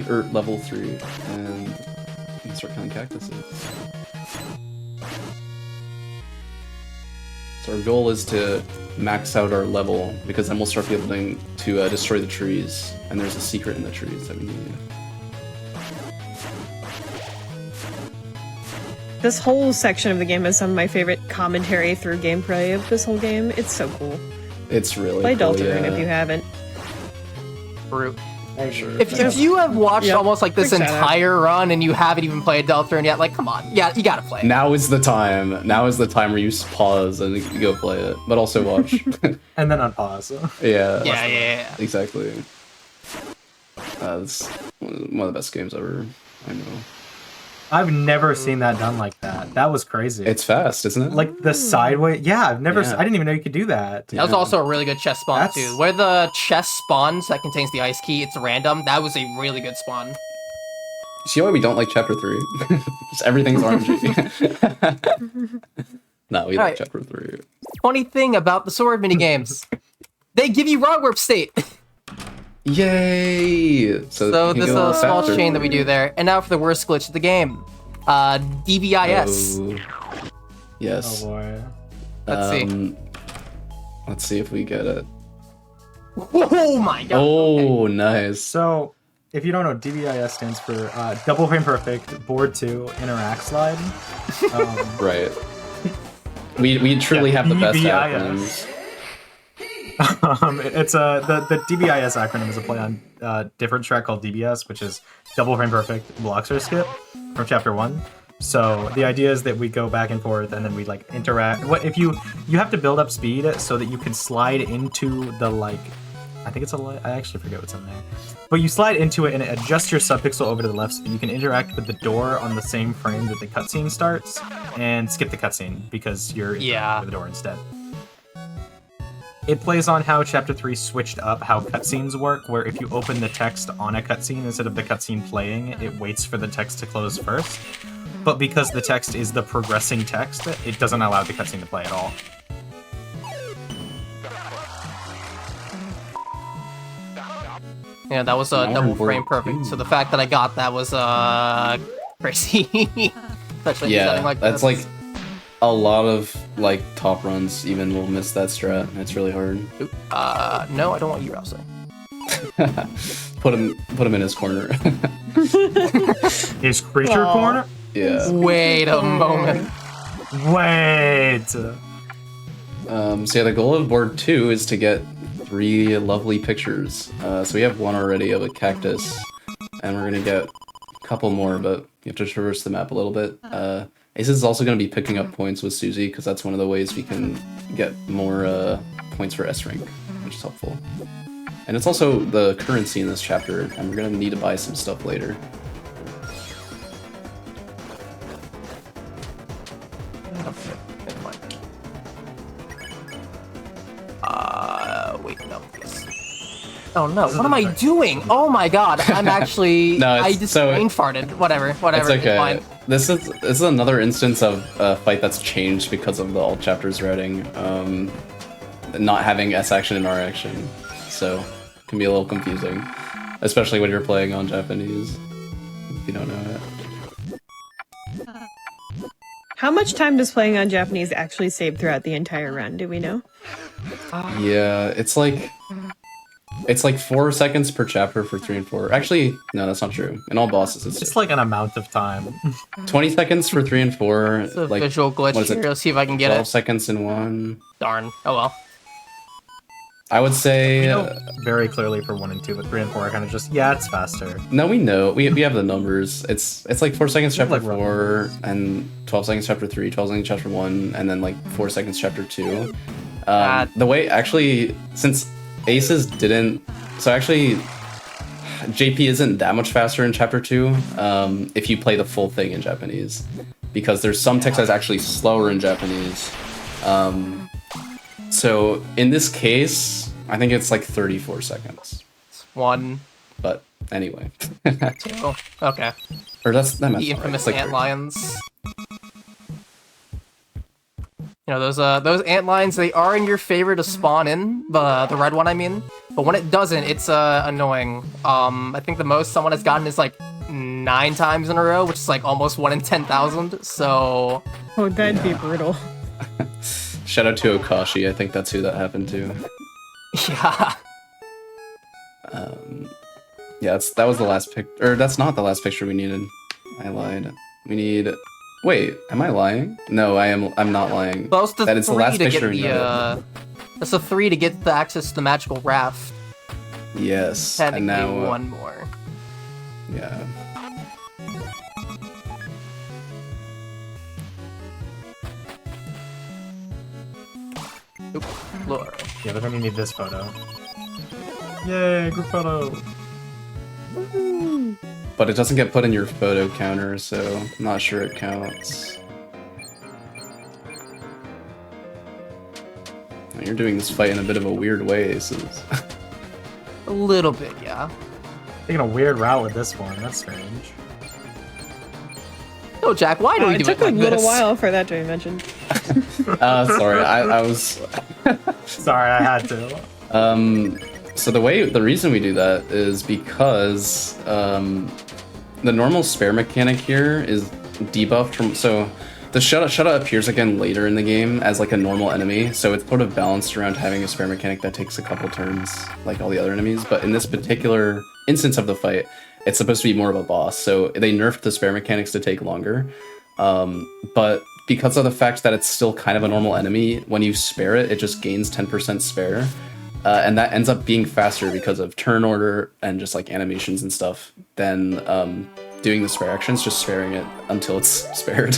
and you can start killing cactuses. So our goal is to max out our level, because then we'll start being able to destroy the trees, and there's a secret in the trees that we need. This whole section of the game is some of my favorite commentary through gameplay of this whole game. It's so cool. It's really Play cool, Deltarune yeah. if you haven't. Brute. Sure. If you have watched Yep. almost like this Big shout out. entire run and you haven't even played Deltarune yet, like, come on. Yeah, you gotta play it. Now is the time. Now is the time where you pause and you go play it, but also watch. And then unpause. Yeah. Exactly. It's one of the best games ever. I know. I've never seen that done like that. That was crazy. It's fast, isn't it? like the sideways. Yeah, I've never. Yeah. I didn't even know you could do that. That was also a really good chest spawn, That's- too. Where the chest spawns that contains the ice key, it's random. That was a really good spawn. See why we don't like Chapter 3? Just everything's RNG. No, we like Alright. Chapter 3. Funny thing about the sword minigames, they give you wrong warp state. Yay! So So you this is can go a small faster. chain that we do there. And now for the worst glitch of the game. DVIS. Oh. Yes. Oh boy. Let's see. Let's see if we get it. Oh my god. Oh, nice. So, if you don't know, DBIS stands for Double Frame Perfect Board 2 Interact Slide. Right. We truly Yeah, have the best DBIS. acronyms. It's the DBIS acronym is a play on a different track called DBS, which is Double Frame Perfect Bloxer Skip from Chapter 1. So the idea is that we go back and forth, and then we like interact. What if you have to build up speed so that you can slide into the like. I think it's I actually forget what's in there. But you slide into it and adjust your subpixel over to the left so that you can interact with the door on the same frame that the cutscene starts and skip the cutscene because you're interacting with the door instead. It plays on how Chapter 3 switched up how cutscenes work, where if you open the text on a cutscene instead of the cutscene playing, it waits for the text to close first. But because the text is the progressing text, it doesn't allow the cutscene to play at all. Yeah, that was a Now double we're bored. frame perfect. So the fact that I got that was crazy. Especially Yeah, something like that's this. like a lot of like top runs even will miss that strat. It's really hard. Oop, no, I don't want you, Rousey. Put him in his corner. Is Creature Aw. Corner? Yeah. Wait a moment. Wait! So yeah, the goal of board 2 is to get 3 lovely pictures. So we have one already of a cactus, and we're gonna get a couple more, but you have to traverse the map a little bit. Ace is also gonna be picking up points with Susie, because that's one of the ways we can get more points for S rank, which is helpful. And it's also the currency in this chapter, and we're gonna need to buy some stuff later. wait, no, yes. Oh no, what am I doing? Oh my god, I'm actually... No, I just brain farted. Whatever, It's it's okay. fine. This is another instance of a fight that's changed because of the alt chapters routing, not having S action and R action, so it can be a little confusing, especially when you're playing on Japanese. If you don't know it. How much time does playing on Japanese actually save throughout the entire run? Do we know? Yeah, it's like 4 seconds per chapter for 3 and 4. Actually, no, that's not true. In all bosses, It's like an amount of time. 20 seconds for 3 and 4. It's a like visual glitch what is it, here. Let's see if I can get 12 it. seconds in 1. Darn. Oh well. I would say We know very clearly for 1 and 2, but 3 and 4 are kind of just, yeah, it's faster. no, we know. We have the numbers. It's like 4 seconds chapter Like 4 and 12 seconds chapter 3, 12 seconds chapter 1, and then like 4 seconds chapter 2. The way actually, since Aces didn't, so actually JP isn't that much faster in chapter 2 if you play the full thing in Japanese, because there's some text that's actually slower in Japanese. So in this case, I think it's like 34 seconds. 1, But anyway. 2. Okay. Or that The must infamous like ant lions. You know, those ant lions, they are in your favor to spawn in, the red one I mean. But when it doesn't, it's annoying. I think the most someone has gotten is like 9 times in a row, which is like almost 1 in 10,000, so... Oh, that'd be brutal. Shout out to Okashi, I think that's who that happened to. Yeah. Yeah, that was the last pic, or that's not the last picture we needed. I lied. We need. Wait, am I lying? No, I'm not lying. Well, it's the That is the 3 last to picture get we the, needed. that's the 3 to get the access to the magical raft. Yes, Technically, and now 1 more. yeah. Oop, Laura. Yeah, but then you need this photo. Yay, group photo! But it doesn't get put in your photo counter, so I'm not sure it counts. You're doing this fight in a bit of a weird way, Aces. A little bit, yeah. Taking a weird route with this one, that's strange. No, Jack, why do we It do took it like a little this? while for that to be mentioned. Sorry, I was. Sorry, I had to. So the reason we do that is because the normal spare mechanic here is debuffed from, so the Shutta appears again later in the game as like a normal enemy, so it's sort of balanced around having a spare mechanic that takes a couple turns like all the other enemies, but in this particular instance of the fight, it's supposed to be more of a boss, so they nerfed the spare mechanics to take longer. But because of the fact that it's still kind of a normal enemy, when you spare it, it just gains 10% spare. And that ends up being faster because of turn order and just like animations and stuff than doing the spare actions, just sparing it until it's spared.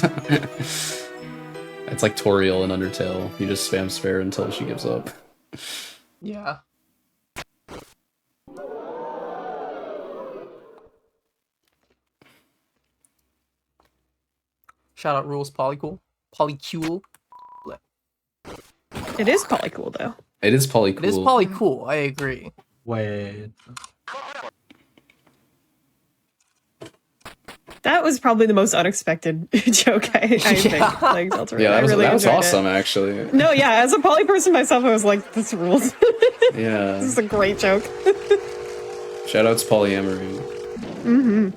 It's like Toriel in Undertale. You just spam spare until she gives up. Yeah. Shout out Rules Polycool. Polycule. It is polycool, though. It is polycool. It is Polycool, I agree. Wait. That was probably the most unexpected joke I think. Like, Deltarune. Yeah, I really that was enjoyed awesome, it. actually. No, yeah, as a poly person myself, I was like, this rules. Yeah. This is a great joke. Shoutouts polyamory. Mm-hmm.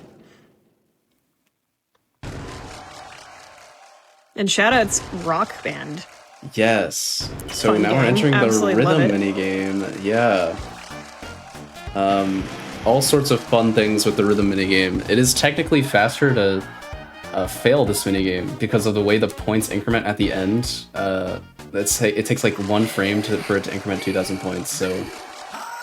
And shoutouts Rock Band. Yes. So Fun now we're game. entering the Absolutely love rhythm it. minigame. Yeah. All sorts of fun things with the rhythm minigame. It is technically faster to fail this minigame because of the way the points increment at the end. It takes like 1 frame for it to increment 2,000 points. So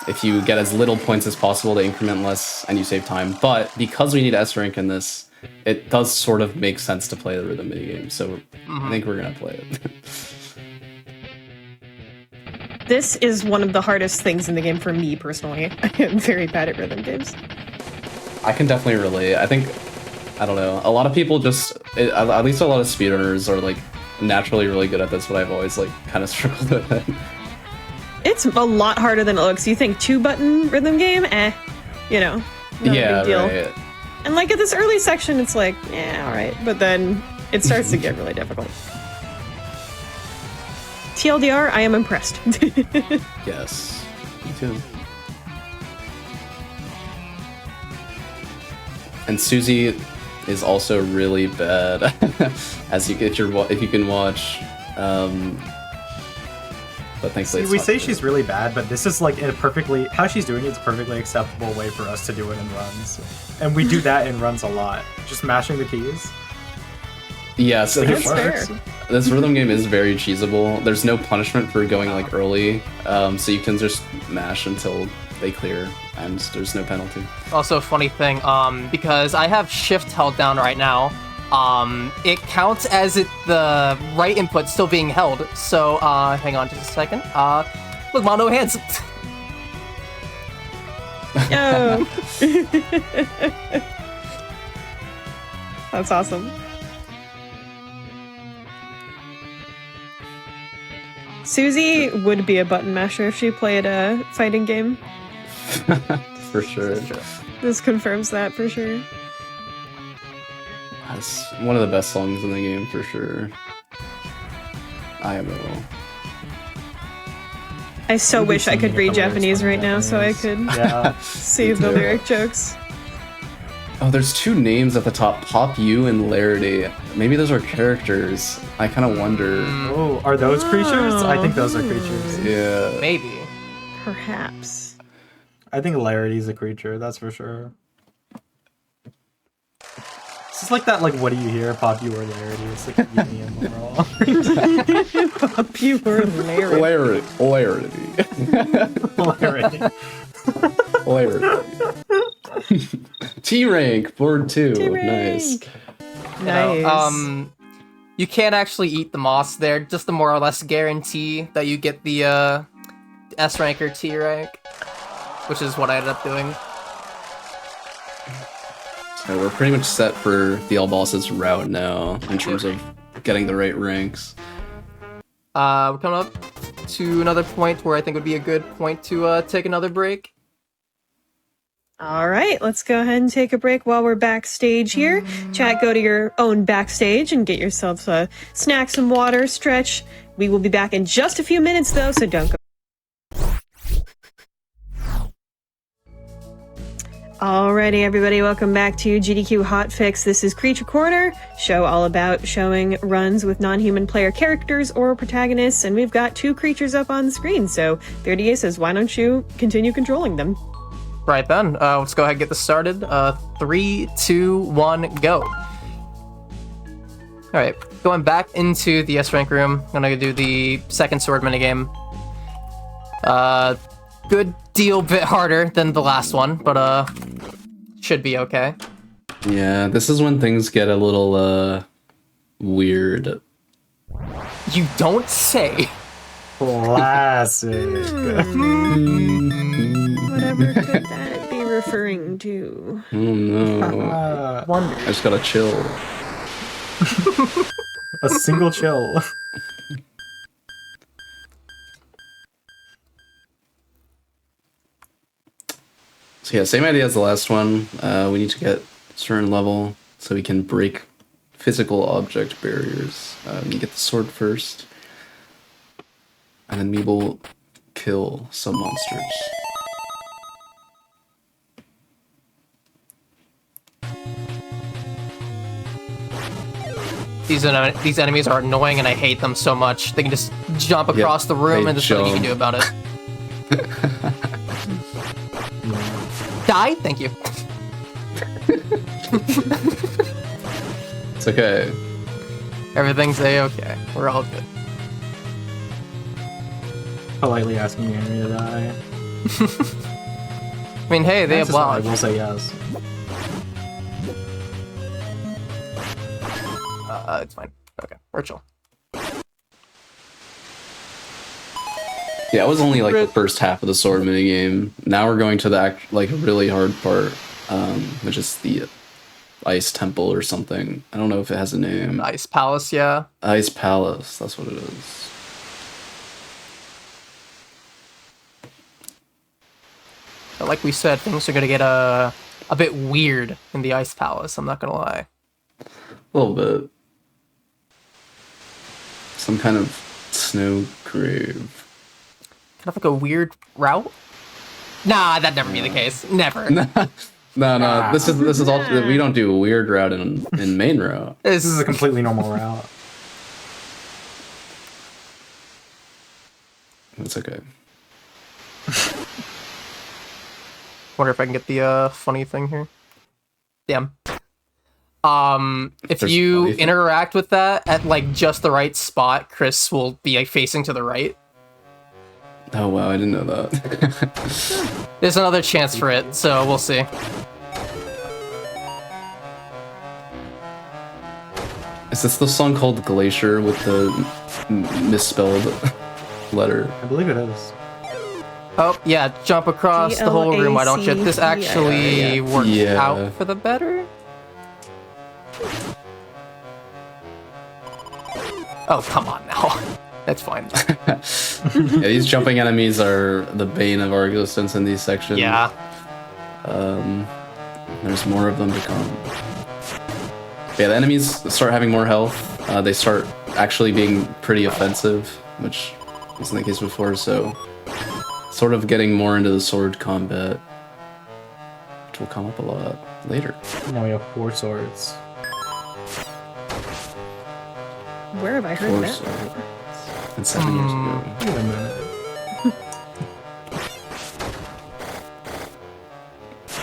if you get as little points as possible, they increment less and you save time. But because we need S rank in this, it does sort of make sense to play the rhythm minigame. So I think we're gonna play it. This is one of the hardest things in the game for me personally. I am very bad at rhythm games. I can definitely relate. I think, I don't know, a lot of people at least a lot of speedrunners are like naturally really good at this, but I've always like kind of struggled with it. it's a lot harder than it looks. You think 2-button rhythm game? You know, not a big deal. Right. And like at this early section, it's like, yeah, all right. But then it starts to get really difficult. TLDR, I am impressed. Yes. Me too. And Susie is also really bad, as if you can watch. But thankfully, See, we say she's really bad, but this is like how she's doing it is a perfectly acceptable way for us to do it in runs, and we do that in runs a lot. Just mashing the keys. Yeah, so That's fair. this rhythm game is very cheesable. There's no punishment for going like early, so you can just mash until they clear, and there's no penalty. Also, a funny thing, because I have shift held down right now, it counts as the right input still being held. So, hang on just a second. Look, Mom, no hands. Oh. That's awesome. Susie would be a button masher if she played a fighting game. For sure. This confirms that for sure. That's one of the best songs in the game for sure. IMO. I so wish I could read Japanese right now so I could Yeah. see the lyric jokes. Oh, there's two names at the top, Pop U and Larity. Maybe those are characters. I kind of wonder. Oh, are those creatures? I think those are creatures. Yeah. Maybe. Perhaps. I think Larity's a creature, that's for sure. It's just like that, like, what do you hear? Pop you or Larity? It's like Yumi and Laurel. Pure Larry. Larity. Larity. T rank, board 2. T-rank. Nice. Nice. You can't actually eat the moss there, just to more or less guarantee that you get the S rank or T rank, which is what I ended up doing. So we're pretty much set for the all bosses route now in terms of getting the right ranks. We're coming up to another point where I think would be a good point to take another break. All right, let's go ahead and take a break while we're backstage here. Chat, go to your own backstage and get yourself a snack, some water, stretch. We will be back in just a few minutes, though, so don't go. Alrighty, everybody, welcome back to GDQ Hotfix. This is Creature Corner, show all about showing runs with non-human player characters or protagonists, and we've got 2 creatures up on the screen, so 30A says, why don't you continue controlling them? Right then, let's go ahead and get this started. 3, 2, 1, go. Alright, going back into the S rank room, I'm gonna do the second sword minigame. Good deal, bit harder than the last one, but should be okay. Yeah, this is when things get a little weird. You don't say. Classic. Whatever could that be referring to? Oh no. Wonder. I just gotta chill. A single chill. So yeah, same idea as the last one. We need to get a certain level so we can break physical object barriers. You get the sword first. And then we will kill some monsters. These enemies are annoying and I hate them so much. They can just jump across the room and there's nothing you can do about it. Die? Thank you. It's okay. Everything's A-okay. We're all good. Politely asking Amy to die. I mean, hey, they have I blonde. will say yes. It's fine. Okay, we're chill. Yeah, it was only like the first half of the sword minigame. Now we're going to the really hard part, which is the Ice Temple or something. I don't know if it has a name. Ice Palace, yeah. Ice Palace, that's what it is. But like we said, things are gonna get a bit weird in the Ice Palace. I'm not gonna lie. A little bit. Some kind of snow grave. Kind of like a weird route. Nah, that'd never be the case. Never. No. This is all. We don't do a weird route in main route. This is a completely normal route. It's okay. Wonder if I can get the funny thing here. Damn. If There's you funny thing. interact with that at like just the right spot, Chris will be like facing to the right. Oh wow, I didn't know that. There's another chance for it, so we'll see. Is this the song called Glacier with the misspelled letter? I believe it is. Oh yeah, jump across the whole room. Why don't you? This actually worked Yeah. out for the better. Oh come on now. That's fine. Yeah, these jumping enemies are the bane of our existence in these sections. Yeah. There's more of them to come. Yeah, the enemies start having more health. They start actually being pretty offensive, which wasn't the case before, so sort of getting more into the sword combat, which will come up a lot later. Now we have 4 swords. Where have I heard 4 that? swords. And 7 years ago. Wait a minute.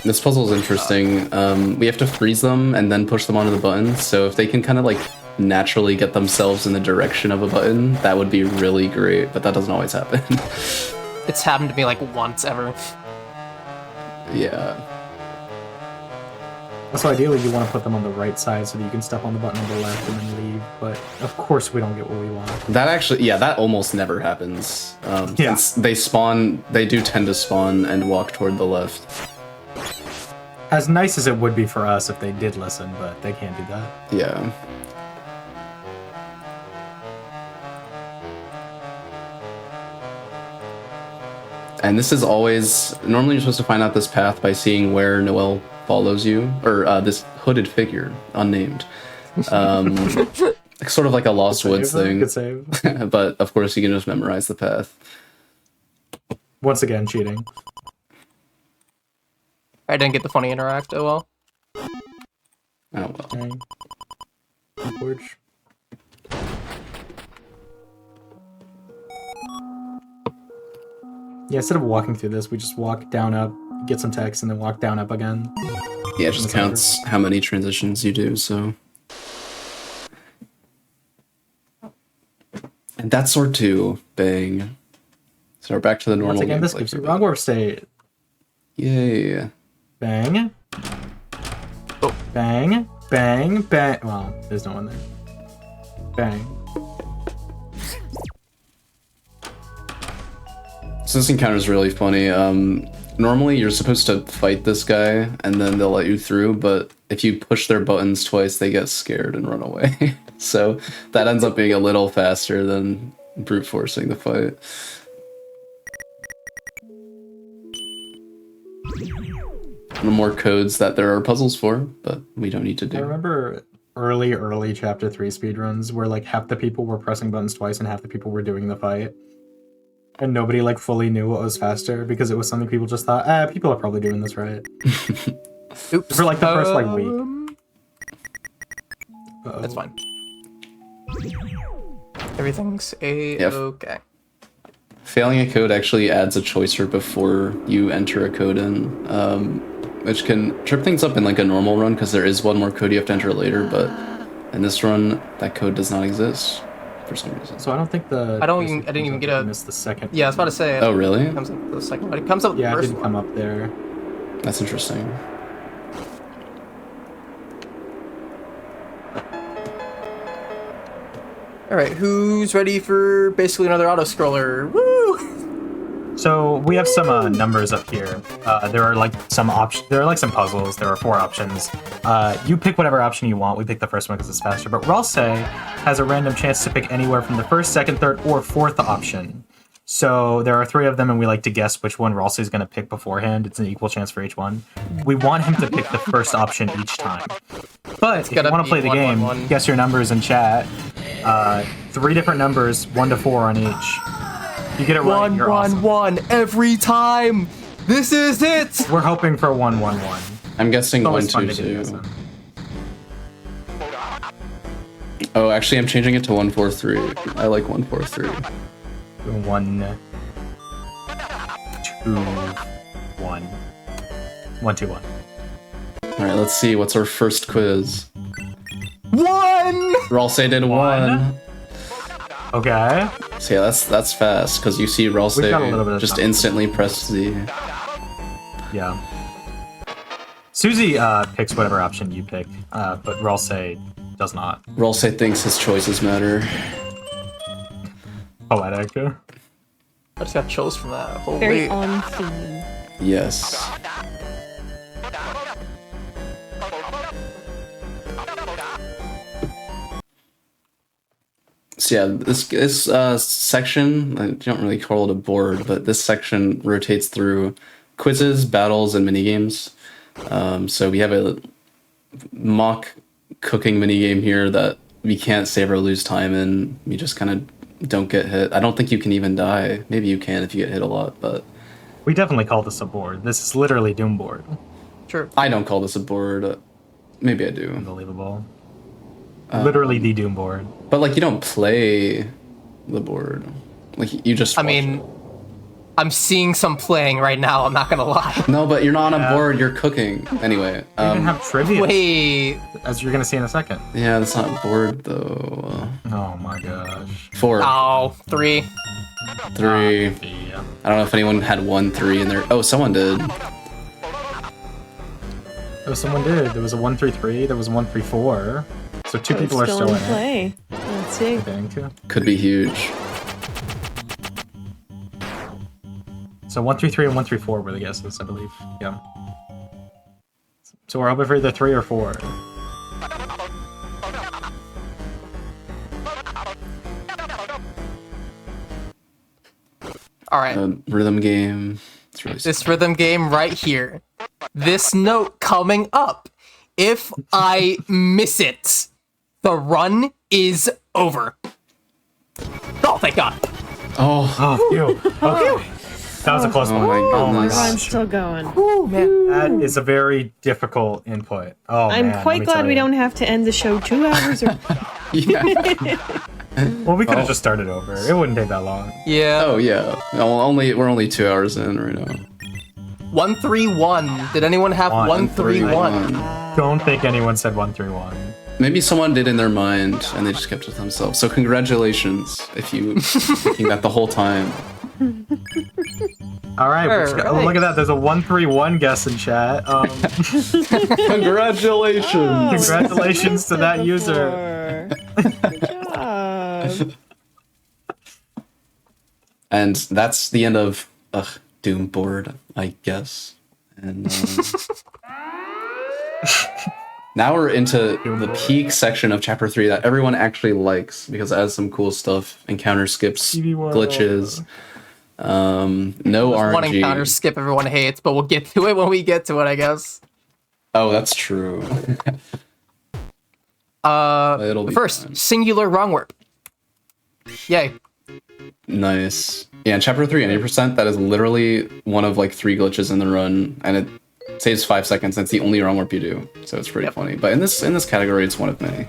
This puzzle is interesting. We have to freeze them and then push them onto the button. So if they can kind of like naturally get themselves in the direction of a button, that would be really great. But that doesn't always happen. It's happened to me like once ever. Yeah. So ideally you want to put them on the right side so that you can step on the button on the left and then leave, but of course we don't get what we want. That actually, yeah, that almost never happens. Yeah. Since they do tend to spawn and walk toward the left. As nice as it would be for us if they did listen, but they can't do that. Yeah. And this is always, normally you're supposed to find out this path by seeing where Noelle follows you, or this hooded figure, unnamed. Sort of like a Lost Woods thing. Good save. But of course you can just memorize the path. Once again, cheating. I didn't get the funny interact. Oh well. Oh well. Okay. Forge. Yeah, instead of walking through this, we just walk down, up, get some text, and then walk down, up again. Yeah, it just counts how many transitions you do, so. And that's sword 2. Bang. So we're back to the normal. Once again, this gameplay gives you for a wrong bit. warp state. Yay. Bang. Oh. Bang. Bang. Bang. Well, there's no one there. Bang. So this encounter is really funny. Normally you're supposed to fight this guy and then they'll let you through, but if you push their buttons twice, they get scared and run away. So that ends up being a little faster than brute forcing the fight. More codes that there are puzzles for, but we don't need to I do. remember early chapter 3 speedruns where like half the people were pressing buttons twice and half the people were doing the fight. And nobody like fully knew what was faster because it was something people just thought, people are probably doing this right. Oops. For like the first like week. Uh-oh. That's fine. Everything's a-okay. Failing a code actually adds a choicer before you enter a code in, which can trip things up in like a normal run because there is one more code you have to enter later, but in this run, that code does not exist for some reason. So I don't think the... I didn't even get a... missed the second. Yeah, I was about to say. Oh, really? It comes up the second one. It comes up Yeah, the it first didn't one. come up there. That's interesting. Alright, who's ready for basically another auto-scroller? Woo! So we have some numbers up here. There are like some options. There are like some puzzles. There are 4 options. You pick whatever option you want. We pick the first one because it's faster. But Ralse has a random chance to pick anywhere from the first, second, third, or fourth option. So there are 3 of them, and we like to guess which one Ralsei is going to pick beforehand. It's an equal chance for each one. We want him to pick the first option each time. But if you gotta want to be play the 1, game, 1, 1. guess your numbers in chat. 3 different numbers, 1 to 4 on each. If you get it right, 1, you're 1, awesome. 1 every time. This is it. We're hoping for 1, 1, 1. I'm guessing It's always 1, fun 2, to get 2. guessing. Oh, actually, I'm changing it to 1, 4, 3. I like 1, 4, 3. 1, 2, 1. 1, 2, 1. All right, let's see. What's our first quiz? 1. Ralsei did 1. Okay. So yeah, that's fast because you see We've got a little bit Ralsei of just time. instantly press Z. Yeah. Susie picks whatever option you pick, but Ralsei does not. Ralsei thinks his choices matter. Poetic. I just got chills from that. Holy. Very on theme. Yes. So yeah, this section, I don't really call it a board, but this section rotates through quizzes, battles, and minigames. So we have a mock cooking minigame here that we can't save or lose time in. We just kind of don't get hit. I don't think you can even die. Maybe you can if you get hit a lot, but We definitely call this a board. This is literally Doom board. True. I don't call this a board. Maybe I do. Unbelievable. Literally the Doom board. But like you don't play the board. Like you just I watch mean, it. I'm seeing some playing right now. I'm not gonna lie. No, but you're not on Yeah. a board, you're cooking. Anyway. We even have trivia, Wait. as you're going to see in a second. Yeah, that's not board though. Oh my gosh. 4, Oh, 3. 3. Yeah. I don't know if anyone had 1, 3 in there. Oh, someone did. Oh, someone did. There was a 1-3-3. There was a 1-3-4. So 2 people are still in in it. play. Let's see. I think. Could be huge. So 1-3-3 and 1-3-4 were the guesses, I believe. Yeah. So we're hoping for either 3 or 4. All right. Rhythm game. It's really This rhythm game right here. This note coming up. If I miss it, the run is over. Oh, thank God. Oh, Oh, phew. Okay. That was a close one. my Oh my goodness. I'm gosh. still going. Oh, man. That is a very difficult input. Oh, I'm man, let quite me glad tell we you. don't have to end the show 2 hours or yeah. Well, we could have Oh. just started over. It wouldn't take that long. Yeah. Oh yeah. No, we're only 2 hours in right now. 131. Did anyone have 131? Don't think anyone said 1-3-1. Maybe someone did in their mind and they just kept it to themselves. So congratulations if you thinking that the whole time. All right. Sure, Look at that. There's a 1-3-1 guess in chat. Congratulations. Congratulations to that user. Good job. And that's the end of Doom board, I guess. And now we're into the peak section of chapter 3 that everyone actually likes because it has some cool stuff, encounter skips, TV world. glitches, no One RNG. encounter skip everyone hates, but we'll get to it when we get to it, I guess. Oh, that's true. It'll be First, fine. singular wrong word. Yay. Nice. Yeah, in chapter 3, 90%, that is literally one of like 3 glitches in the run, and it saves 5 seconds, and it's the only wrong warp you do. So it's pretty funny. But in this category, it's one of many.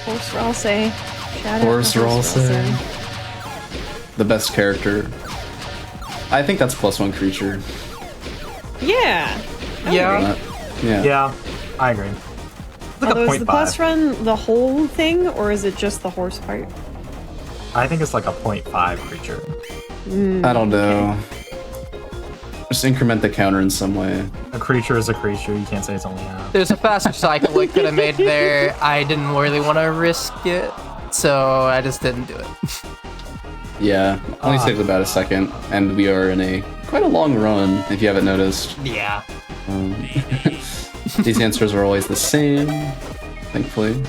Horse Ralsei. Shout out to Horse Ralsei. The best character. I think that's +1 creature. Yeah. Yeah. Yeah. Yeah, I agree. It's like Although a is the 0.5. plus run the whole thing, or is it just the horse part? I think it's like a 0.5 creature. I don't know. Just increment the counter in some way. A creature is a creature. You can't say it's only half. There's a faster cycle it could have made there. I didn't really want to risk it, so I just didn't do it. Yeah, only saves about a second, and we are in quite a long run, if you haven't noticed. Yeah. These answers are always the same, thankfully.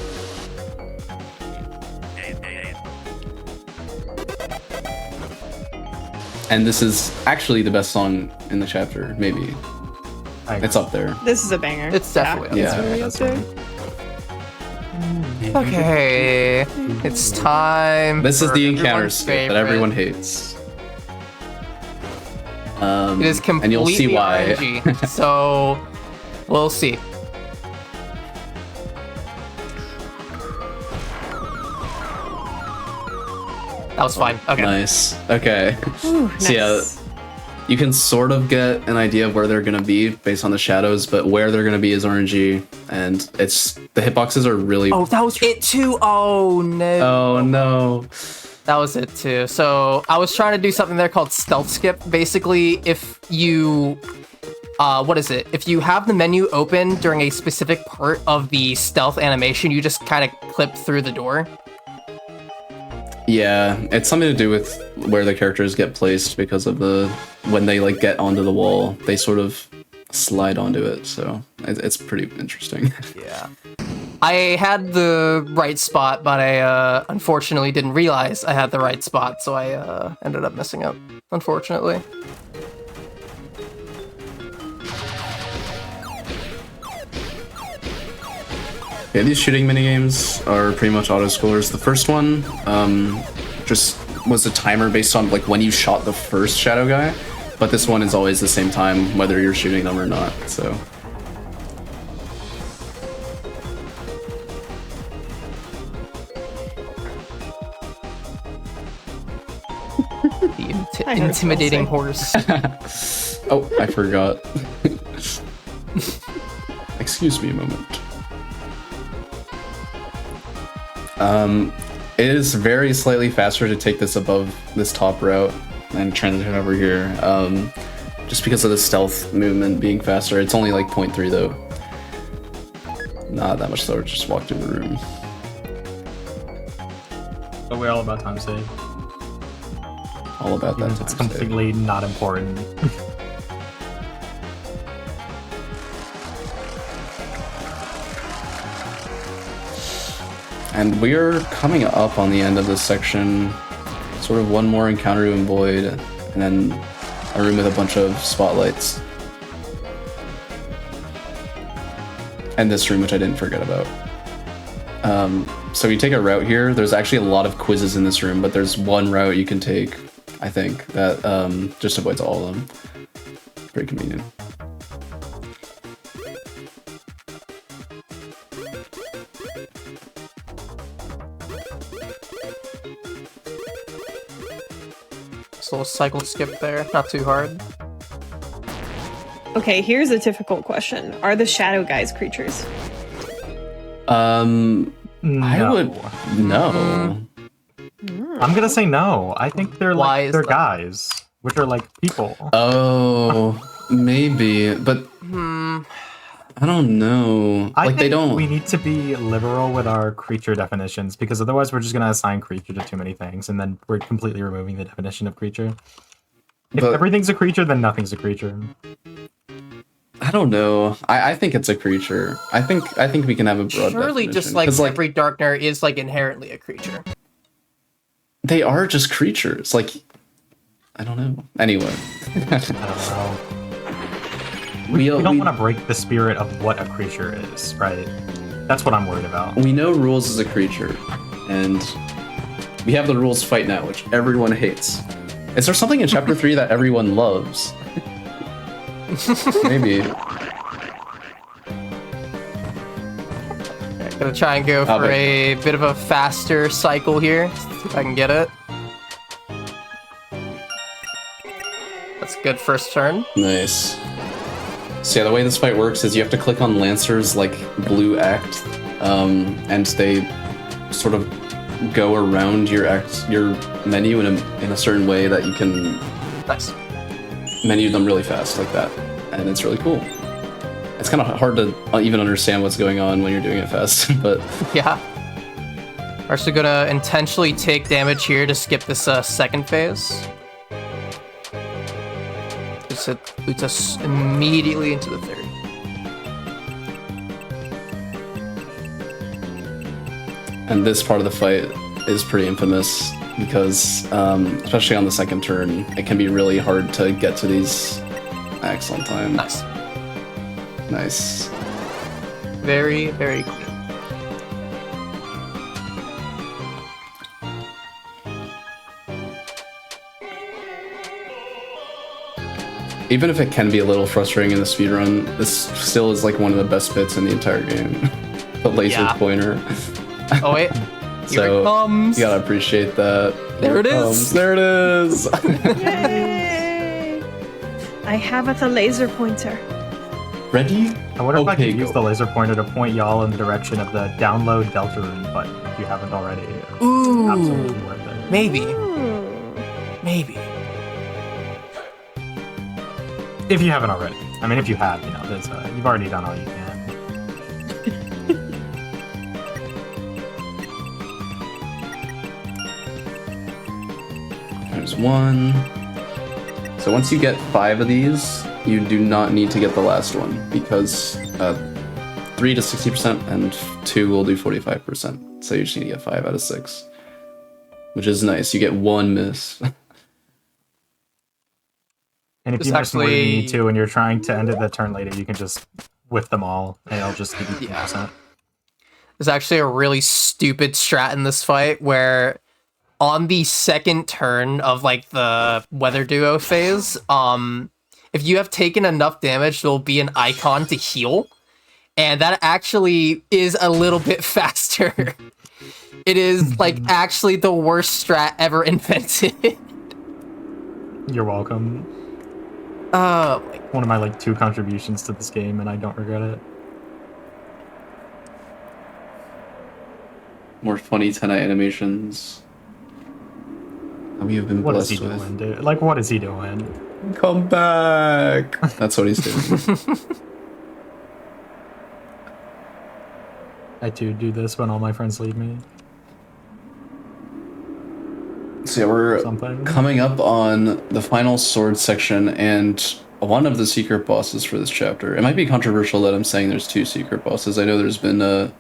And this is actually the best song in the chapter, maybe. It's up there. This is a banger. It's definitely Yeah. It's really up there. Okay, it's time. This is for the encounter everyone's skip that favorite. everyone hates. It is completely and you'll see why. RNG, so we'll see. That was fine. Okay. Nice. Okay. Ooh, So yeah, nice. you can sort of get an idea of where they're gonna be based on the shadows, but where they're gonna be is RNG, and it's the hitboxes are really. Oh, that was it too. Oh no. Oh no. That was it too. So I was trying to do something there called stealth skip. Basically, if you, what is it? If you have the menu open during a specific part of the stealth animation, you just kind of clip through the door. Yeah, it's something to do with where the characters get placed because of when they like get onto the wall, they sort of slide onto it. So it's pretty interesting. Yeah. I had the right spot, but I unfortunately didn't realize I had the right spot, so I ended up messing up, unfortunately. Yeah, these shooting minigames are pretty much auto-scrollers. The first one just was a timer based on like when you shot the first shadow guy, but this one is always the same time whether you're shooting them or not, so. The I know what intimidating you'll horse. Oh, I forgot. Excuse me a moment. It is very slightly faster to take this above this top route and transition over here. Just because of the stealth movement being faster. It's only like 0.3 though. Not that much slower, just walk through the room. But we're all about time save. All about that. It's time save. completely not important. And we are coming up on the end of this section. Sort of one more encounter room void, and then a room with a bunch of spotlights. And this room, which I didn't forget about. So you take a route here. There's actually a lot of quizzes in this room, but there's one route you can take, I think, that just avoids all of them. Pretty convenient. Just a little cycle skip there, not too hard. Okay, here's a difficult question. Are the shadow guys creatures? No. I would no. I'm gonna say no. I think they're Why like is they're that? guys, which are like people. Oh, maybe, but I don't know. I Like think they don't. we need to be liberal with our creature definitions because otherwise we're just gonna assign creature to too many things, and then we're completely removing the definition of creature. If But- everything's a creature, then nothing's a creature. I don't know. I think it's a creature. I think we can have a broad Surely, definition. just like 'Cause, every Darkner is like inherently a creature. they are just creatures. Like I don't know. Anyway, I don't know. we We don't want to break the spirit of what a creature is, right? That's what I'm worried about. we know rules is a creature, and we have the rules fight now, which everyone hates. Is there something in chapter 3 that everyone loves? Maybe. Gonna try and go for a bit of a faster cycle here. See if I can get it. That's a good first turn. Nice. So yeah, the way this fight works is you have to click on Lancer's like blue act, and they sort of go around your menu in a certain way that you can Nice. menu them really fast like that, and it's really cool. It's kind of hard to even understand what's going on when you're doing it fast, but Yeah. We're also gonna intentionally take damage here to skip this second phase. It boots us immediately into the third. and this part of the fight is pretty infamous. because especially on the second turn, it can be really hard to get to these. Excellent time. Nice. Nice. Very, very clean. Even if it can be a little frustrating in the speedrun, this still is like one of the best bits in the entire game. The laser pointer. Oh wait, here So it comes. you gotta appreciate that. There it is. There it is. Yay! I have a laser pointer. Ready? I wonder if I Okay, could use go. the laser pointer to point y'all in the direction of the download Deltarune button if you haven't already. It's Ooh. absolutely worth it. Maybe. Hmm. Maybe. If you haven't already. I mean, if you have, there's, you've already done all you can. There's one. So once you get 5 of these, you do not need to get the last one because 3 to 60% and 2 will do 45%. So you just need to get 5 out of 6, which is nice. You get 1 miss. And if It's you miss more than you actually- need to and you're trying to end it the turn later, you can just whip them all and it'll just give you 2%. There's actually a really stupid strat in this fight where on the second turn of like the weather duo phase, if you have taken enough damage, there'll be an icon to heal. And that actually is a little bit faster. It is like actually the worst strat ever invented. You're welcome. Like, One of my 2 contributions to this game, and I don't regret it. More funny 10-eye animations. That we have been What is he blessed with. doing, dude? What is he doing? Come back! That's what he's doing. I too do this when all my friends leave me. So yeah, we're Something. coming up on the final sword section and one of the secret bosses for this chapter. It might be controversial that I'm saying there's 2 secret bosses. I know there's been a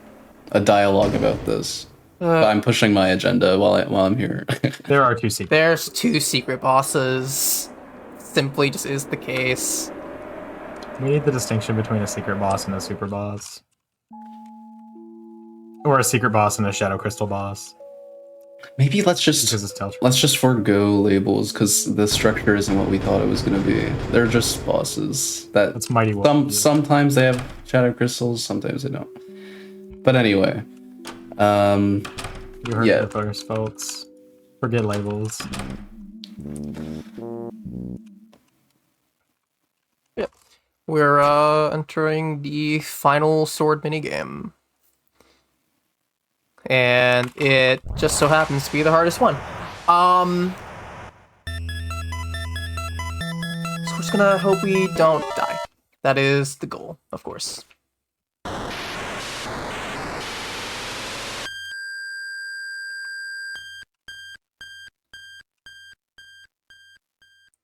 dialogue about this. But I'm pushing my agenda while I'm here. There are 2 secrets. there's 2 secret bosses. Simply just is the case. We need the distinction between a secret boss and a super boss. Or a secret boss and a shadow crystal boss. Maybe let's Because just it's Deltarune. let's just forego labels because the structure isn't what we thought it was gonna be. They're just bosses that That's mighty well. sometimes they have shadow crystals, sometimes they don't. But anyway, You heard yeah. it first, folks. Forget labels. We're entering the final sword minigame. And it just so happens to be the hardest one. So we're just gonna hope we don't die. That is the goal, of course.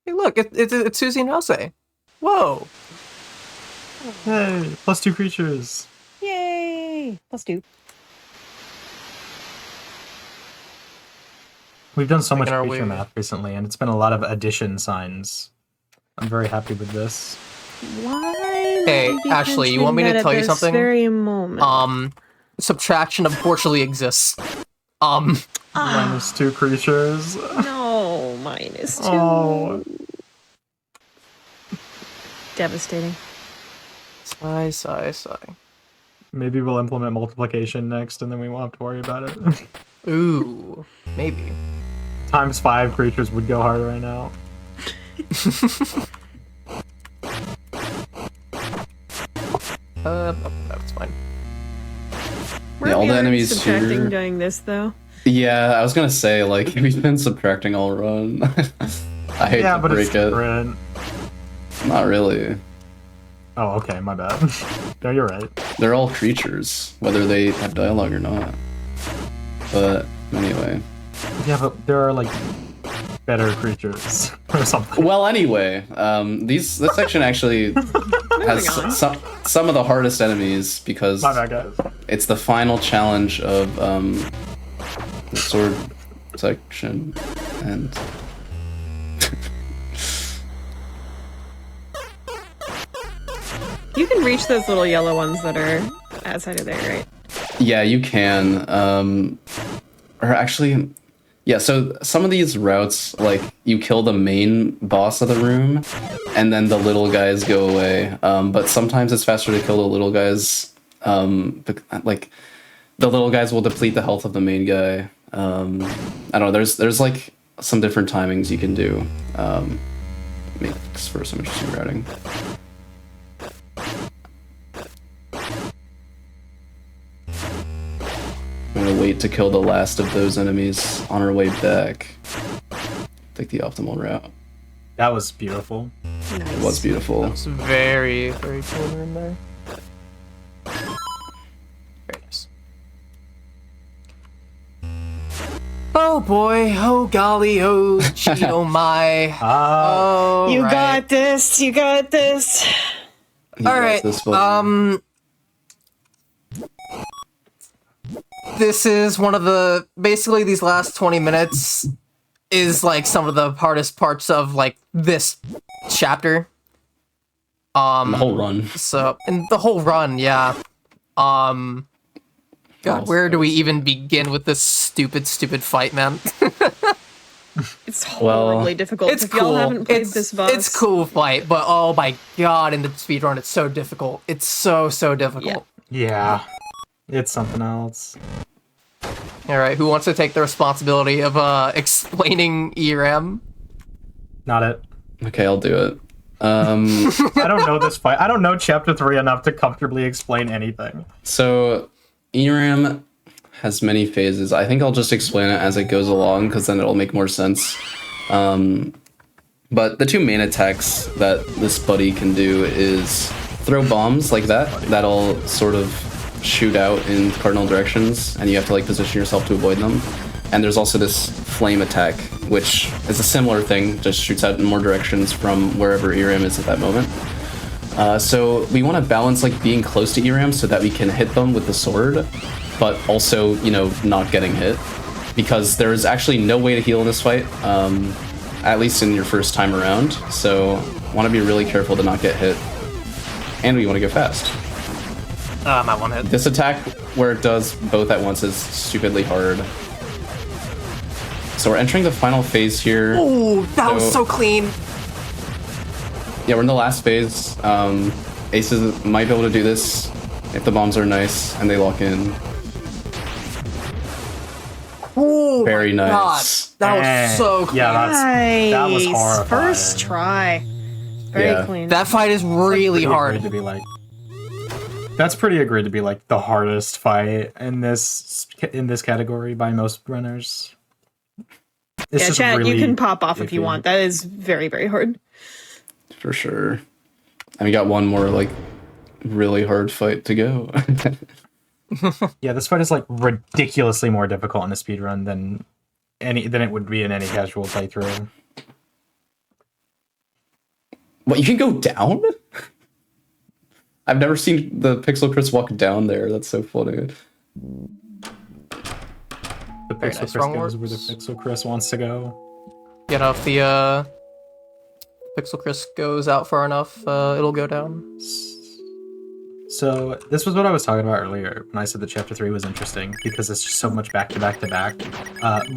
Hey, look, it's Susie and Jose. Whoa. Hey, +2 creatures. Yay! Let's do. We've done so much Making our creature way. math recently, and it's been a lot of addition signs. I'm very happy with this. Why? Hey, would be Ashley, you want me to mentioning tell that you at this something? Very moment. Subtraction unfortunately exists. -2 creatures. No, -2. Oh. Devastating. Sigh. Maybe we'll implement multiplication next, and then we won't have to worry about it. Ooh, maybe. ×5 creatures would go hard right now. That's fine. We're all the very enemies subtracting here- doing this though. Yeah, I was gonna say like we've been subtracting all run. I hate Yeah, to but it's break it. different. Not really. Oh, okay, my bad. No, you're right. They're all creatures, whether they have dialogue or not. But anyway. Yeah, but there are better creatures or something. Well, anyway, this section actually has some of the hardest enemies because My bad, guys. it's the final challenge of the section, and You can reach those little yellow ones that are outside of there, right? yeah, you can. Or actually, yeah. So some of these routes, like you kill the main boss of the room, and then the little guys go away. But sometimes it's faster to kill the little guys. Like the little guys will deplete the health of the main guy. I don't know. There's like some different timings you can do. Makes for some interesting routing. I'm gonna wait to kill the last of those enemies on our way back. Take the optimal route. That was beautiful. Nice. It was beautiful. It's very, very cool in there. Very nice. Oh boy, oh golly, oh gee, oh my. Oh, You right. got this. You got this. You All got right. this one. This is one of the basically these last 20 minutes is like some of the hardest parts of like this chapter. The whole run. So and the whole run, yeah. God, where do we even begin with this stupid fight, man? It's horribly difficult. It's if y'all cool. haven't played this boss. It's cool fight, but oh my god, in the speedrun it's so difficult. It's so difficult. Yeah, it's something else. Alright, who wants to take the responsibility of explaining ERM? Not it. Okay, I'll do it. I don't know this fight. I don't know chapter 3 enough to comfortably explain anything. So, ERAM has many phases. I think I'll just explain it as it goes along, because then it'll make more sense. But the two main attacks that this buddy can do is throw bombs like that. That'll sort of shoot out in cardinal directions, and you have to like position yourself to avoid them. And there's also this flame attack, which is a similar thing, just shoots out in more directions from wherever ERAM is at that moment. So we want to balance like being close to ERAM so that we can hit them with the sword, but also, you know, not getting hit. Because there's actually no way to heal in this fight, at least in your first time around. So want to be really careful to not get hit. And we want to go fast. My one hit. This attack, where it does both at once, is stupidly hard. So we're entering the final phase here. Ooh, that was so clean. Yeah, we're in the last phase. Aces might be able to do this if the bombs are nice and they lock in. Ooh, Very my nice. God. That was so clean. Yeah, that was Nice. horrifying. First try. Very Yeah. clean. That fight is really Pretty hard. agreed to be like. That's pretty agreed to be like the hardest fight in this category by most runners. It's yeah, just chat, really you can pop off if you iffy. want. That is very, very hard. For sure. And we got one more, like, really hard fight to go. Yeah, this fight is like ridiculously more difficult in a speedrun than it would be in any casual playthrough. What, you can go down? I've never seen the Pixel Chris walk down there. That's so funny. The Very Pixel nice, Chris wrong goes words. where the Pixel Chris wants to go. You know, if the Pixel Chris goes out far enough, it'll go down. So this was what I was talking about earlier when I said that chapter 3 was interesting, because it's just so much back to back to back.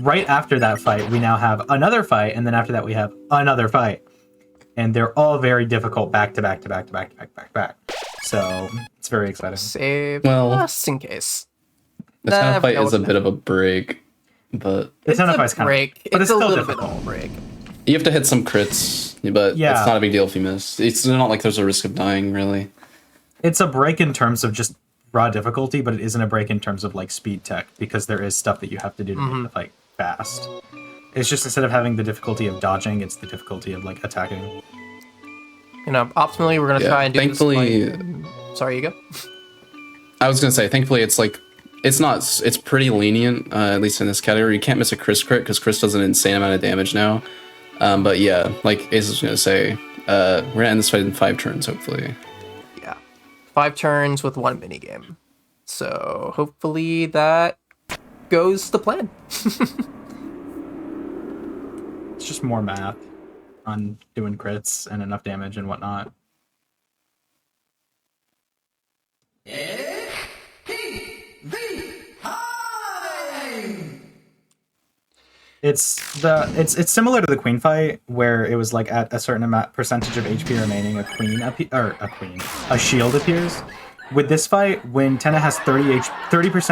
Right after that fight, we now have another fight, and then after that we have another fight. And they're all very difficult back to back to back to back to back to back to back. So it's very exciting. Save Well, just in case. The Tenno fight Never is a know. bit of a break, but The Tenno a fight's kind break. of, but it's a still little difficult. bit of a break. you have to hit some crits, but Yeah. it's not a big deal if you miss. It's not like there's a risk of dying, really. It's a break in terms of just raw difficulty, but it isn't a break in terms of like speed tech, because there is stuff that you have to do to make the fight fast. It's just instead of having the difficulty of dodging, it's the difficulty of like attacking. You know, optimally, we're gonna Yeah, try and do thankfully- this fight. Sorry, you go. I was gonna say, thankfully, it's like, it's pretty lenient, at least in this category. You can't miss a Chris crit, because Chris does an insane amount of damage now. But yeah, like Ace was gonna say, we're gonna end this fight in 5 turns, hopefully. Yeah, 5 turns with 1 minigame. So hopefully that goes to plan. It's just more math on doing crits and enough damage and whatnot. It's similar to the queen fight where it was like at a certain percentage of HP remaining, a shield appears. With this fight, when Tenna has 30%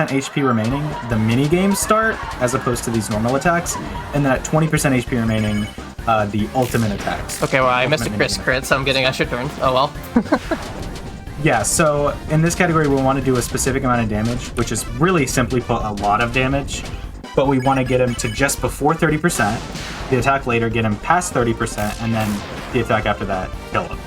HP remaining, the mini games start as opposed to these normal attacks, and then at 20% HP remaining, the ultimate attacks. Okay, well I missed a Chris crit, so I'm getting extra turns. Oh well. Yeah, so in this category, we want to do a specific amount of damage, which is really simply put a lot of damage, but we want to get him to just before 30%, the attack later get him past 30%, and then the attack after that, kill him.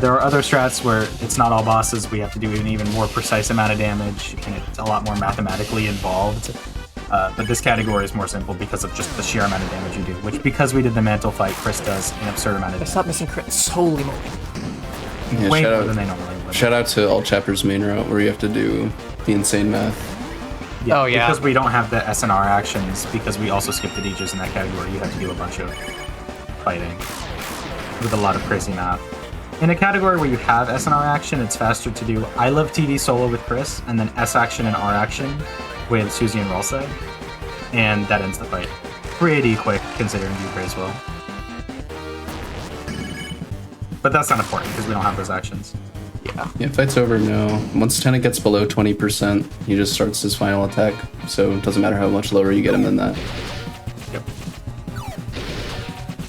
There are other strats where it's not all bosses, we have to do an even more precise amount of damage, and it's a lot more mathematically involved. But this category is more simple because of just the sheer amount of damage you do, which because we did the mantle fight, Chris does an absurd amount of I damage. stopped missing crits. Holy moly. Yeah, Way more than they normally would. shout out to all chapters main route where you have to do the insane math. Oh, yeah. Because we don't have the SNR actions, because we also skipped the Deeges in that category, you have to do a bunch of fighting with a lot of crazy math. In a category where you have SNR action, it's faster to do I Love TV solo with Chris, and then S action and R action with Susie and Ralsei, and that ends the fight. Pretty quick, considering you praise well. But that's not important, because we don't have those actions. Yeah, fight's over now. Once Tenna gets below 20%, he just starts his final attack, so it doesn't matter how much lower you get him than that. Yep.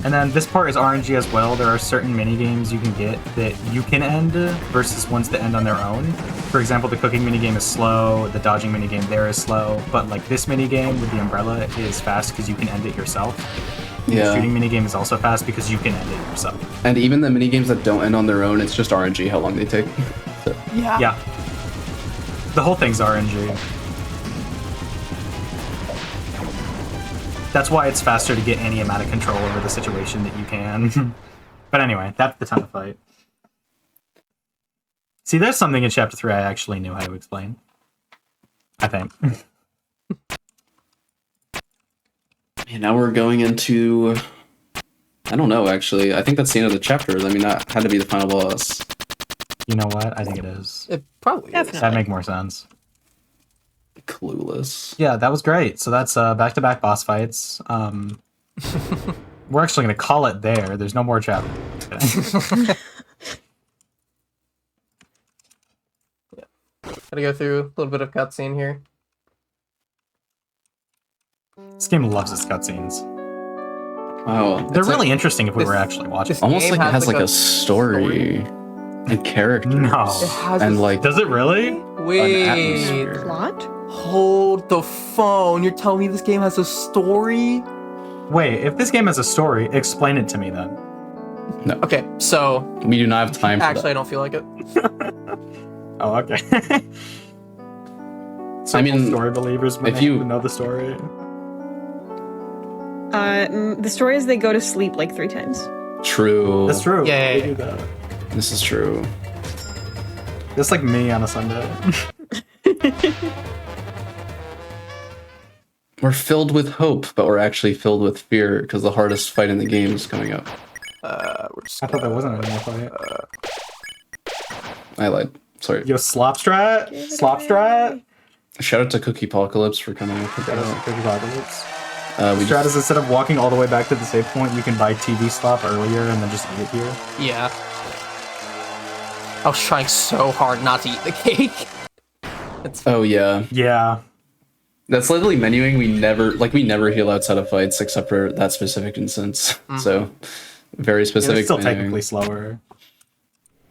And then this part is RNG as well. There are certain minigames you can get that you can end versus ones that end on their own. For example, the cooking minigame is slow, the dodging minigame there is slow, but like this minigame with the umbrella is fast because you can end it yourself. Yeah. The shooting minigame is also fast because you can end it yourself. And even the minigames that don't end on their own, it's just RNG how long they take. So, Yeah. The whole thing's RNG. That's why it's faster to get any amount of control over the situation that you can. But anyway, that's the time to fight. See, there's something in Chapter 3 I actually knew how to explain. I think. and now we're going into... I don't know, actually. I think that's the end of the chapters. I mean, that had to be the final boss. You know what? I think it is. It probably is. That'd make more sense. Clueless. Yeah, that was great. So that's back-to-back boss fights. We're actually going to call it there. There's no more chapter. Gotta go through a little bit of cutscene here. This game loves its cutscenes. Wow. They're it's really like, interesting if we were actually watching. this- almost game like it has has like a story and characters. No. It has and a- like Does it really? Wait. atmosphere. Plot? Hold the phone. You're telling me this game has a story? Wait, if this game has a story, explain it to me then. No. Okay, so We do not have time for actually I don't feel like it. Oh, okay. So I mean, story believers might if you- know the story. The story is they go to sleep like 3 times. that. True. That's true. Yeah, They yeah, do that. This is true. That's like me on a Sunday. We're filled with hope, but we're actually filled with fear because the hardest fight in the game is coming up. We're just I thought that wasn't a fight. I lied. Sorry. Yo, Slopstrat? Slopstrat? Shout out to Cookie Apocalypse for coming up with That was that. a Cookie Apocalypse. We Strat just, is instead of walking all the way back to the save point, you can buy TV slop earlier and then just eat it here. yeah. I was trying so hard not to eat the cake. It's oh yeah, Yeah. that's literally menuing. We never heal outside of fights except for that specific instance. So very specific. It's still menuing. technically slower.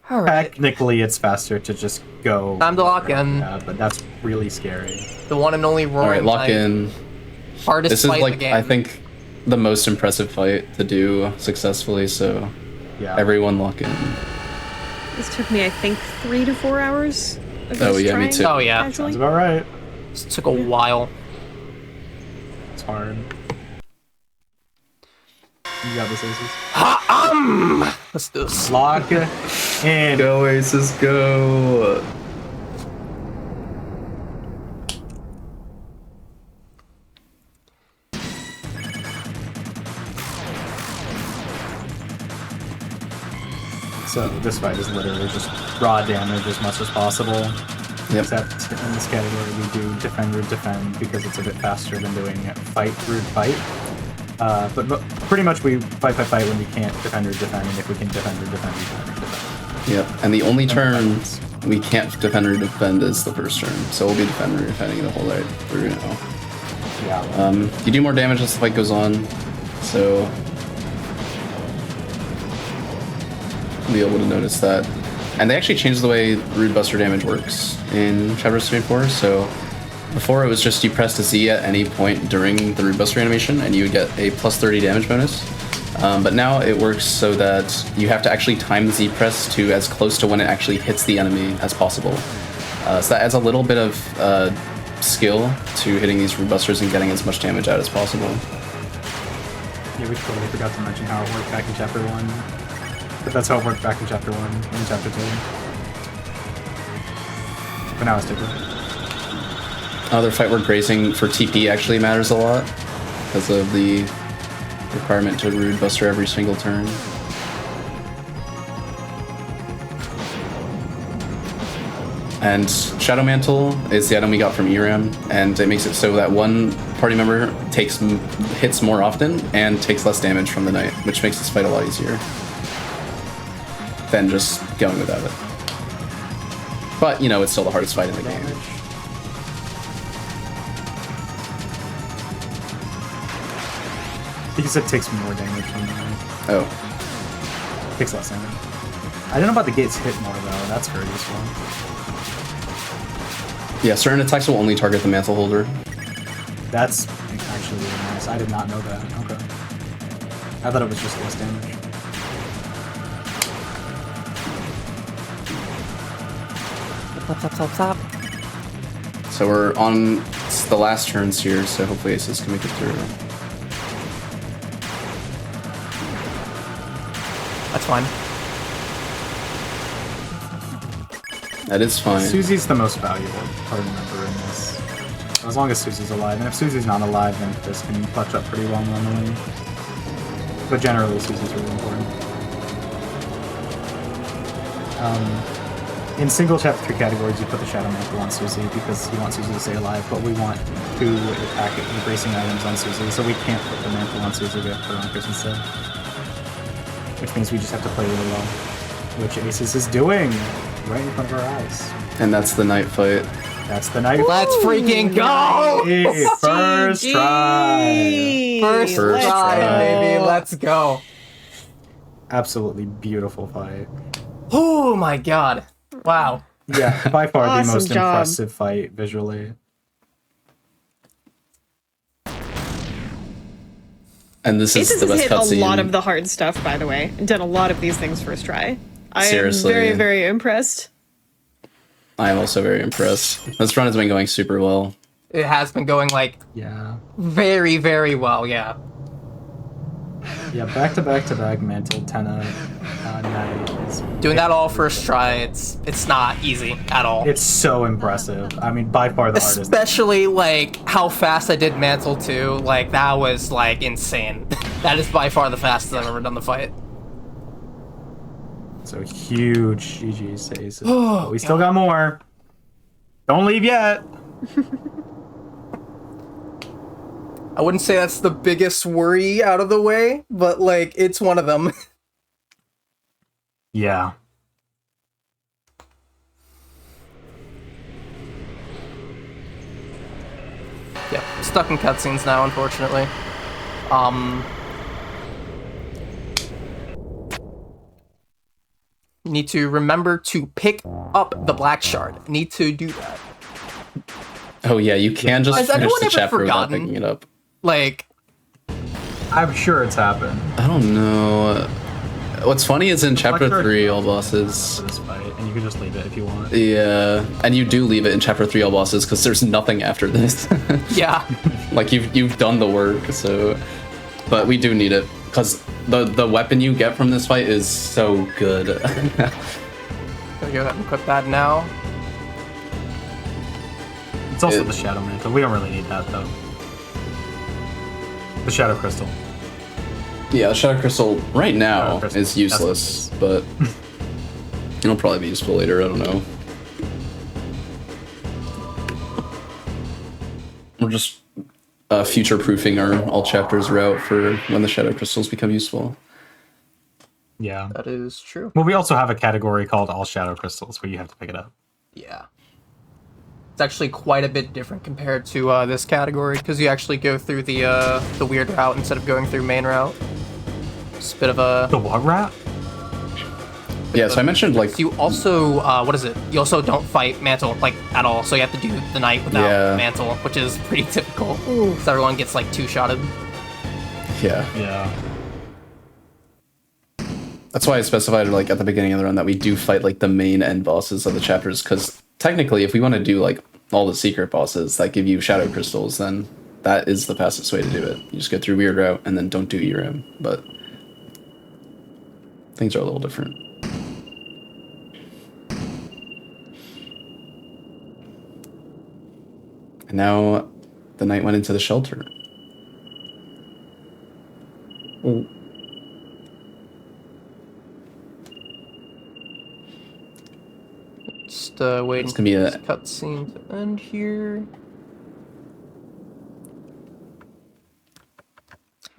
all right. Technically, it's faster to just go. Time to lock in. Yeah, but that's really scary. The one and only roaring All right, lock Tiger. in. Hardest This is fight in the like game. I think the most impressive fight to do successfully. So Yeah. everyone lock in. This took me, I think, 3 to 4 hours. Of Oh, just yeah, me trying, too. Oh, yeah. actually. Sounds about right. This took a while. It's hard. You got this, Aces. Let's do this. Lock in. Go Aces, go! So this fight is literally just raw damage as much as possible. Yep. Except in this category we do defend root defend because it's a bit faster than doing fight root fight. But pretty much we fight when we can't defend root defend, and if we can defend root defend, we defend root defend. Yep. And the only turn we can't defend or defend is the first turn, so we'll be defending or defending the whole way through now. Yeah. You do more damage as the fight goes on, so you'll be able to notice that. And they actually changed the way Rude Buster damage works in chapters 3 and 4, so before it was just you pressed a Z at any point during the Rude Buster animation and you would get a plus 30 damage bonus. But now it works so that you have to actually time the Z press to as close to when it actually hits the enemy as possible. So that adds a little bit of skill to hitting these Rude Busters and getting as much damage out as possible. Yeah, we totally forgot to mention how it worked back in chapter 1. But that's how it worked back in chapter 1 and chapter 2. But now it's different. Other fight where grazing for TP actually matters a lot because of the requirement to Rude Buster every single turn. And Shadow Mantle is the item we got from ERAM, and it makes it so that one party member hits more often and takes less damage from the knight, which makes this fight a lot easier than just going without it. But, you know, it's still the hardest fight in the game. I think you said it takes more damage from the knight. Oh. Takes less damage. I don't know about the gates hit more though, that's very useful. Yeah, certain attacks will only target the mantle holder. That's actually really nice. I did not know that. Okay. I thought it was just less damage. Stop. So we're on the last turns here, so hopefully Aces can make it through. That's fine. That is fine. Susie's the most valuable party member in this. As long as Susie's alive. And if Susie's not alive, then this can clutch up pretty well normally. But generally, Susie's really important. In single chapter 3 categories, you put the Shadow Mantle on Susie because you want Susie to stay alive, but we want to attack it with bracing items on Susie, so we can't put the Mantle on Susie, we have to put it on Chris instead. Which means we just have to play really well. Which Aces is doing right in front of our eyes. And that's the night fight. That's the night. Let's freaking go! Hey, first try. First try, baby. Let's go. Absolutely beautiful fight. Oh my god. Wow. Yeah, by far the Awesome most job. impressive fight visually. And this is Aces the has best hit a cutscene. lot of the hard stuff, by the way, and done a lot of these things first try. I Seriously. am very, very impressed. I am also very impressed. This run has been going super well. It has been going like Yeah. very, very well, yeah. Yeah, back to back Mantle, Tenna, Knight. Is Doing that all first try, it's not easy at all. It's so impressive. I mean, by far the hardest. Especially like how fast I did Mantle too. Like that was like insane. That is by far the fastest I've ever done the fight. So huge GG's to Aces. But we still got more. Don't leave yet. I wouldn't say that's the biggest worry out of the way, but like it's one of them. Yeah. Yep, stuck in cutscenes now, unfortunately. Need to remember to pick up the black shard. Need to do that. Oh yeah, you can just Has finish anyone the ever chapter without forgotten? picking it up. Like, I'm sure it's happened I don't know. What's funny is in chapter Black 3, Shard all bosses. for this fight, and you can just leave it if you want. Yeah, and you do leave it in chapter 3, all bosses, because there's nothing after this. yeah. Like you've done the work, so. But we do need it because the weapon you get from this fight is so good. Gonna go ahead and equip that now. It's also the Shadow Mantle. We don't really need that though. The Shadow Crystal. Yeah, the Shadow Crystal right now Shadow Crystal. is useless, but It'll probably be useful later, I don't know. We're just future-proofing our all chapters route for when the shadow crystals become useful. Yeah. That is true. Well, we also have a category called All Shadow Crystals where you have to pick it up. Yeah. It's actually quite a bit different compared to this category, because you actually go through the weird route instead of going through main route. It's a bit of a... The what route? Yeah, so I mentioned, like... You also, what is it? You also don't fight Mantle, like, at all, so you have to do the night without Mantle, which is pretty difficult. So everyone gets, like, two-shotted. Yeah. Yeah. That's why I specified, like, at the beginning of the run that we do fight, like, the main end bosses of the chapters, because technically, if we want to do, like, all the secret bosses that give you shadow crystals, then that is the fastest way to do it. You just get through weird route and then don't do ERM, but things are a little different. And now the knight went into the shelter. Oh. Just waiting It's for gonna be this a- cutscene to end here.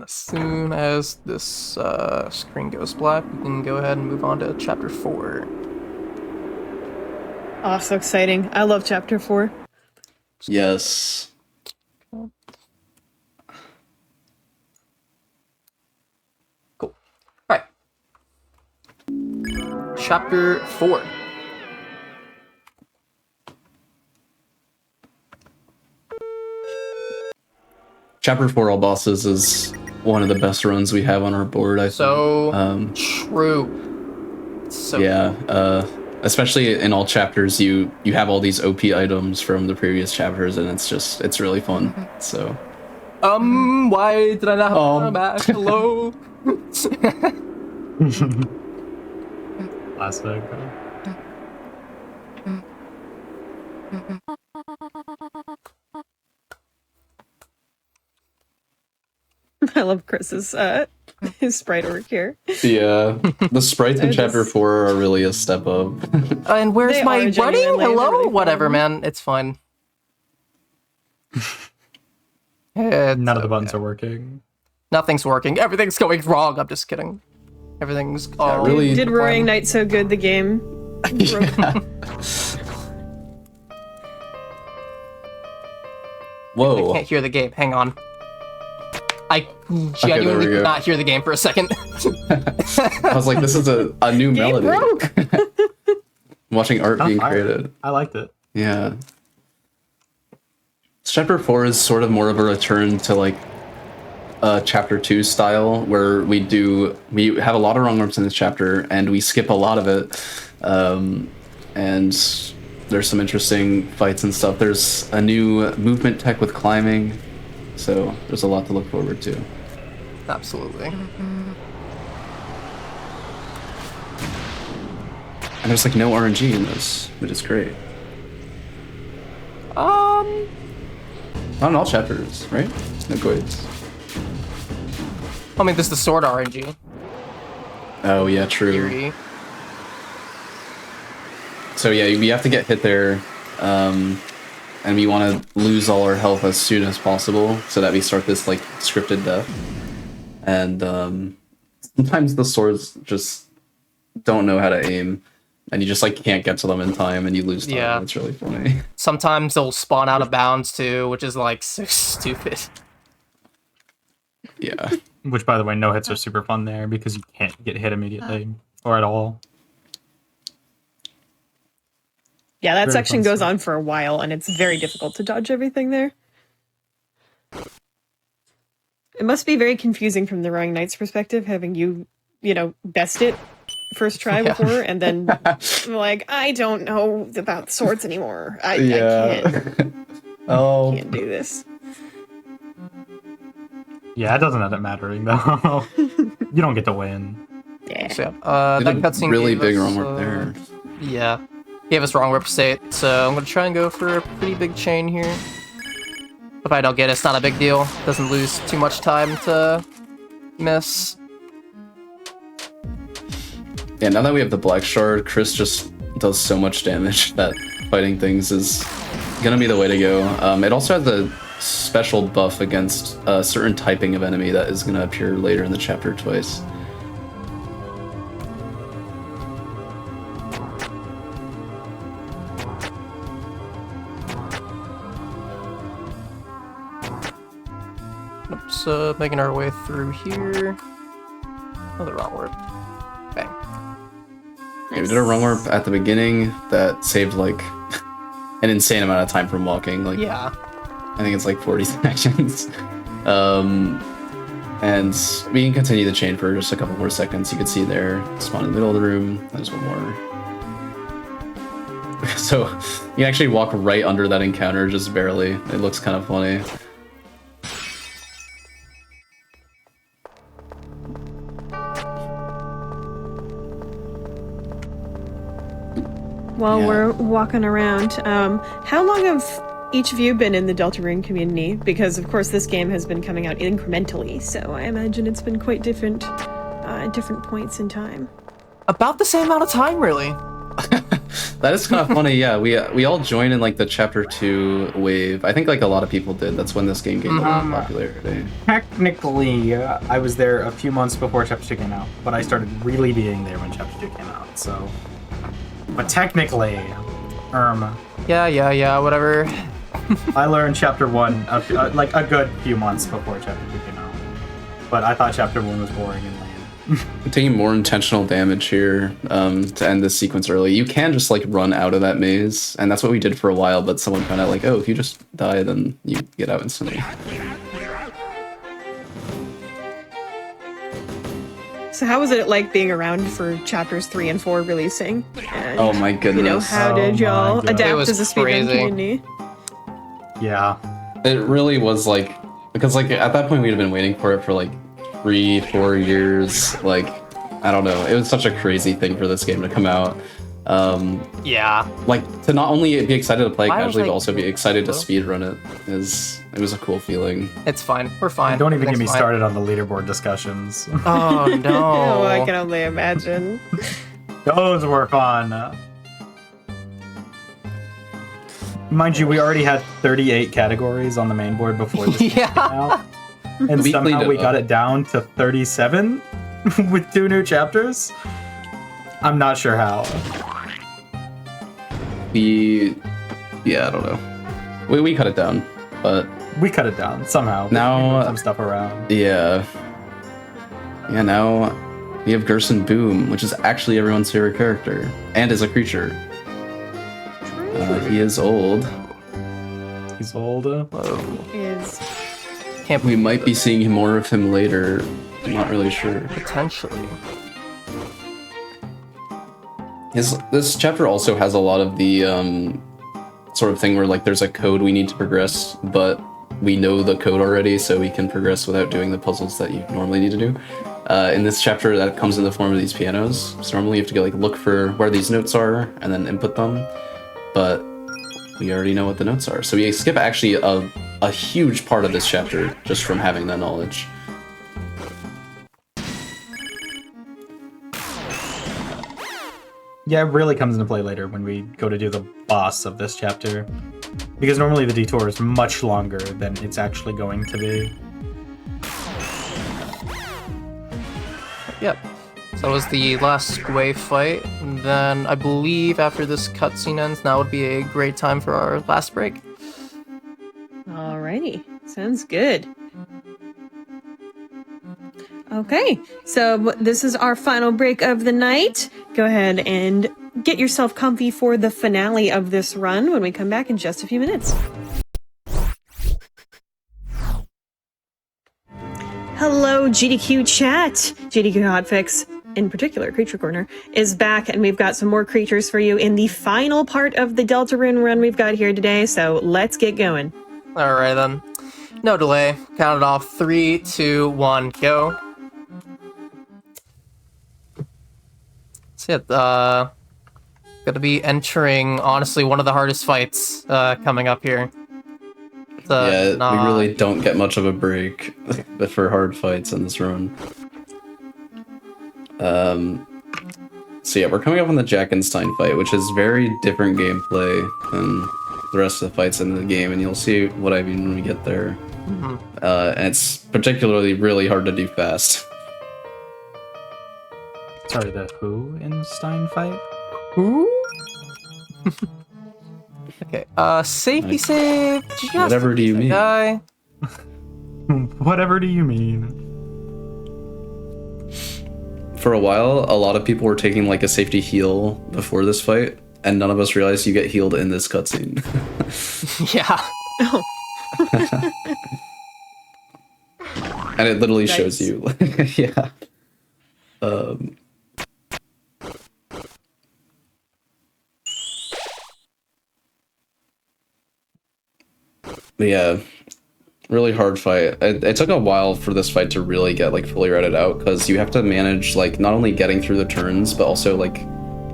As soon as this screen goes black, we can go ahead and move on to chapter 4. Oh, so exciting. I love chapter 4. Yes. Cool. Alright. Chapter 4. Chapter 4 all bosses is one of the best runs we have on our board, I think. So true. So yeah, especially in all chapters, you have all these OP items from the previous chapters, and it's really fun. So why did I not have back? Hello. Classic. I love Chris's his sprite work here. yeah, the sprites in chapter 4 are really a step up. And where's They my are running? genuinely, they're Hello? really fun. Whatever, man. It's fine. It's None of the buttons okay. are working. Nothing's working. Everything's going wrong. I'm just kidding. Everything's all really- Did Roaring Knight so good the game? Whoa. I can't hear the game. Hang on. I there genuinely we go. could not hear the game for a second. I was like, this is a new melody. broke. Watching art being Fire. created. I liked it. Yeah. Chapter 4 is sort of more of a return to like chapter 2 style, where we have a lot of wrong arms in this chapter and we skip a lot of it. And there's some interesting fights and stuff. There's a new movement tech with climbing, so there's a lot to look forward to. Absolutely. And there's like no RNG in this, which is great. Not in all chapters, right? No goids. I mean, this is the sword RNG. Oh yeah, true. Theory. So yeah, we have to get hit there, and we want to lose all our health as soon as possible, so that we start this like scripted death. And sometimes the swords just don't know how to aim, and you just like can't get to them in time, and you lose time. Yeah. It's really funny. Sometimes they'll spawn out of bounds too, which is like so stupid. Yeah. Which, by the way, no hits are super fun there because you can't get hit immediately or at all. Yeah, that Very section fun goes stuff. on for a while, and it's very difficult to dodge everything there. It must be very confusing from the Roaring Knight's perspective, having you best it first try Yeah. before, and then like, I don't know about swords anymore. I Oh. can't do this. Yeah, it doesn't end up mattering, though. You don't get to win. Yeah. So yeah, that Did a cutscene really gave big us, wrong work there. Yeah, gave us wrong rip state, so I'm gonna try and go for a pretty big chain here. If I don't get it, it's not a big deal. Doesn't lose too much time to miss. Yeah, now that we have the Black Shard, Chris just does so much damage that fighting things is gonna be the way to go. It also has a special buff against a certain typing of enemy that is gonna appear later in the chapter twice. So making our way through here. Oh, the wrong word. Bang. Yeah, we did a run warp at the beginning that saved like an insane amount of time from walking. Like, Yeah. I think it's like 40 seconds. And we can continue the chain for just a couple more seconds. You can see there, spawn in the middle of the room. There's one more. So you actually walk right under that encounter, just barely. It looks kind of funny. While Yeah. we're walking around, how long have each of you been in the Deltarune community? Because, of course, this game has been coming out incrementally, so I imagine it's been quite different at different points in time. About the same amount of time, really. That is kind of funny. Yeah, we all joined in like the chapter 2 wave. I think like a lot of people did. That's when this game gained a lot of popularity. Technically, I was there a few months before Chapter 2 came out, but I started really being there when Chapter 2 came out, so... But technically, Yeah, whatever. I learned Chapter 1 like a good few months before Chapter 2 came out. But I thought Chapter 1 was boring and lame. I'm taking more intentional damage here to end this sequence early. You can just like run out of that maze, and that's what we did for a while, but someone found out like, oh, if you just die, then you get out instantly. So how was it like being around for chapters 3 and 4 releasing? And, Oh my goodness. you know, how did Oh y'all my God. It adapt was as a speedrun crazy. community? Yeah. It really was like, because like at that point we'd have been waiting for it for like 3-4 years. Like, I don't know. It was such a crazy thing for this game to come out. Yeah. Like to not only be excited to play Why was, casually, but like, also be excited to though? speedrun it. It was a cool feeling. It's fine. We're fine. Don't even get me Everything's fine. started on the leaderboard discussions. Oh, no. Oh, I can only imagine. Those were fun. Mind you, we already had 38 categories on the main board before this game Yeah. came out. And We somehow cleaned it we got up. it down to 37 with 2 new chapters. I'm not sure how. Yeah, I don't know. We cut it down, but We cut it down somehow. Now- we moved some stuff around. yeah. Yeah, now we have Gerson Boom, which is actually everyone's favorite character, and is a creature. He is old. He's older. Is Can't We believe might be seeing more of him later. I'm not really sure. potentially. This chapter also has a lot of the sort of thing where like there's a code we need to progress, but we know the code already, so we can progress without doing the puzzles that you normally need to do. In this chapter, that comes in the form of these pianos. So normally you have to go like look for where these notes are and then input them, but we already know what the notes are. So we skip actually a huge part of this chapter just from having that knowledge. Yeah, it really comes into play later when we go to do the boss of this chapter. Because normally the detour is much longer than it's actually going to be. Yep. So that was the last squay fight. And then I believe after this cutscene ends, now would be a great time for our last break. alrighty. Sounds good. Okay, so this is our final break of the night. Go ahead and get yourself comfy for the finale of this run when we come back in just a few minutes. Hello, GDQ chat. GDQ Hotfix, in particular, Creature Corner, is back, and we've got some more creatures for you in the final part of the Deltarune run we've got here today, so let's get going. Alright then. No delay. Count it off. 3, 2, 1, go. That's it. Gonna be entering, honestly, one of the hardest fights coming up here. Yeah, we really don't get much of a break for hard fights in this run. So yeah, we're coming up on the Jackenstein fight, which is very different gameplay than the rest of the fights in the game, and you'll see what I mean when we get there. And it's particularly really hard to do fast. Sorry, the who in Stein fight? Who? Okay, safety save. Just Whatever do you mean? Guy. Whatever do you mean? For a while, a lot of people were taking like a safety heal before this fight, and none of us realized you get healed in this cutscene. Yeah. And it literally Nice. shows you. Yeah. But yeah, really hard fight. It took a while for this fight to really get like fully routed out, because you have to manage like not only getting through the turns, but also like,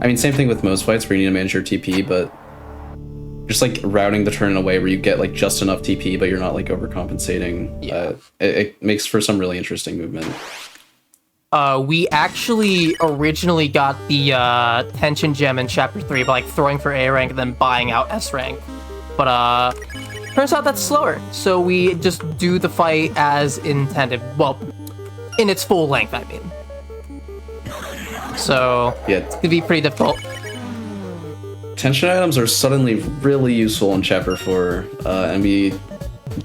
I mean, same thing with most fights where you need to manage your TP, but just like routing the turn in a way where you get like just enough TP, but you're not like overcompensating. Yeah. It makes for some really interesting movement. We actually originally got the tension gem in chapter 3 by like throwing for A rank and then buying out S rank. But turns out that's slower. So we just do the fight as intended. Well, in its full length, I mean. So Yeah, it's gonna be pretty difficult. tension items are suddenly really useful in chapter 4, and we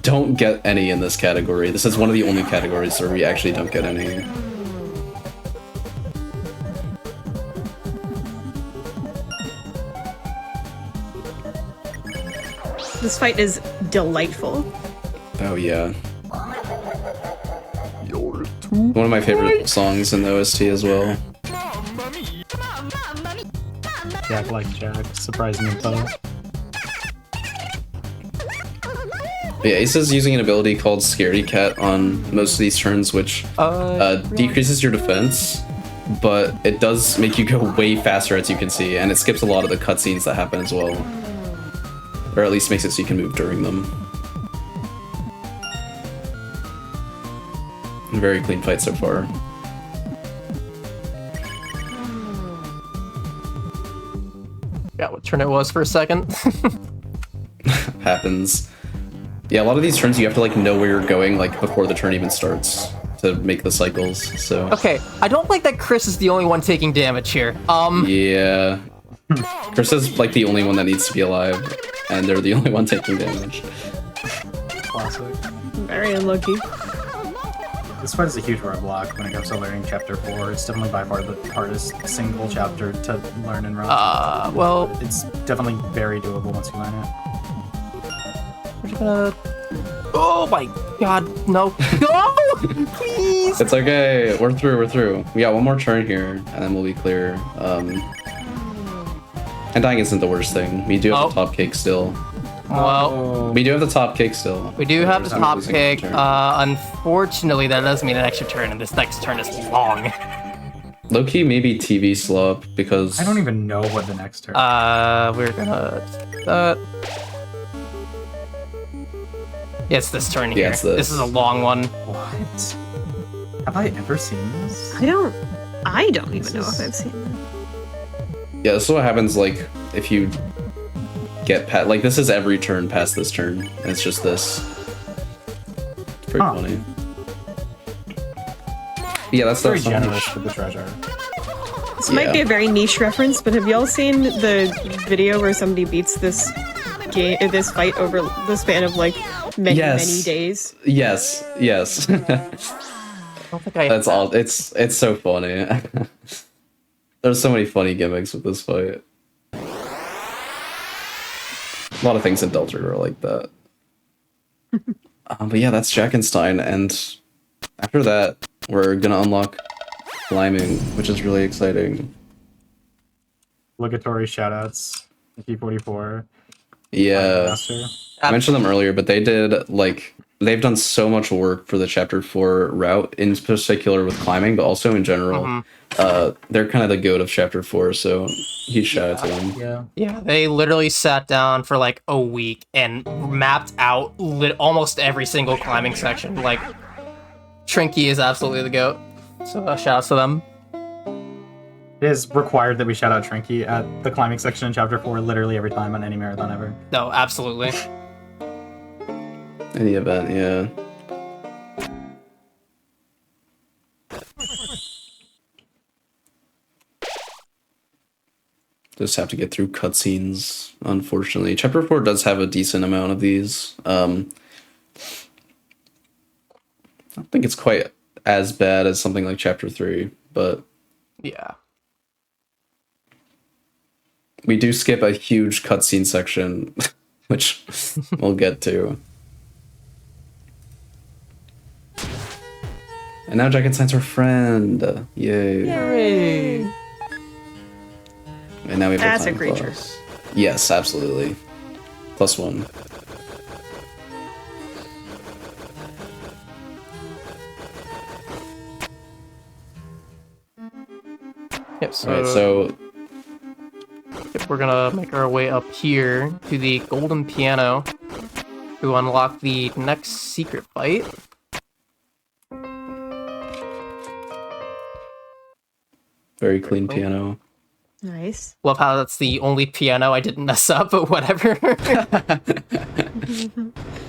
don't get any in this category. This is one of the only categories where we actually don't get any. This fight is delightful. Oh yeah. One of my favorite songs in the OST as well. Jack like Jack, surprisingly tough. But yeah, Ace is using an ability called Scaredy Cat on most of these turns, which decreases your defense, but it does make you go way faster, as you can see, and it skips a lot of the cutscenes that happen as well. Or at least makes it so you can move during them. Very clean fight so far. Forgot what turn it was for a second. Happens. Yeah, a lot of these turns you have to like know where you're going like before the turn even starts to make the cycles, so... Okay, I don't like that Chris is the only one taking damage here. Yeah. Chris is like the only one that needs to be alive, and they're the only one taking damage. Classic. Very unlucky. This fight is a huge roadblock when it comes to learning chapter 4. It's definitely by far the hardest single chapter to learn and run. Well, It's definitely very doable once you learn it. we're just gonna... Oh my god, no. No! Please! It's okay, we're through. We got one more turn here, and then we'll be clear. And dying isn't the worst thing. We do have the top cake still. Well, We do have the top cake still. we do have the There's no top losing pick. turn. Unfortunately, that does mean an extra turn, and this next turn is long. Low-key, maybe TV slow up, because... I don't even know what the next turn We're gonna... Yeah, it's this turn here. Yeah, it's this. This is a long one. What? Have I ever seen this? I don't even know if I've seen that. Yeah, this is what happens, like, if you get past... Like, this is every turn past this turn, and it's just this. It's pretty Huh. funny. Yeah, that's Very not generous for the treasure. This might be a very niche reference, but have y'all seen the video where somebody beats this fight over the span of like many Yes. days? Yes. I don't think I... That's all. It's so funny. There's so many funny gimmicks with this fight. A lot of things in Deltarune are like that. But yeah, that's Jackenstein, and after that, we're gonna unlock climbing, which is really exciting. Obligatory shoutouts. P44. Yeah, Master. I mentioned them earlier, but they did like they've done so much work for the chapter 4 route, in particular with climbing, but also in general. They're kind of the goat of chapter 4, so huge shout out to them. Yeah. Yeah, they literally sat down for like a week and mapped out almost every single climbing section. Like, Trinky is absolutely the goat. So shout outs to them. It is required that we shout out Trinky at the climbing section in Chapter 4 literally every time on any marathon ever. No, absolutely. Any event, yeah. Just have to get through cutscenes, unfortunately. Chapter 4 does have a decent amount of these. I don't think it's quite as bad as something like Chapter 3, but Yeah. we do skip a huge cutscene section, which we'll get to. And now Jack and Science are friend. Yay. Yay! And now we have As a time creature. plus. Yes, absolutely. +1. Yep, so, Alright, so we're gonna make our way up here to the golden piano to unlock the next secret fight. very clean piano. Nice. Love how that's the only piano I didn't mess up, but whatever.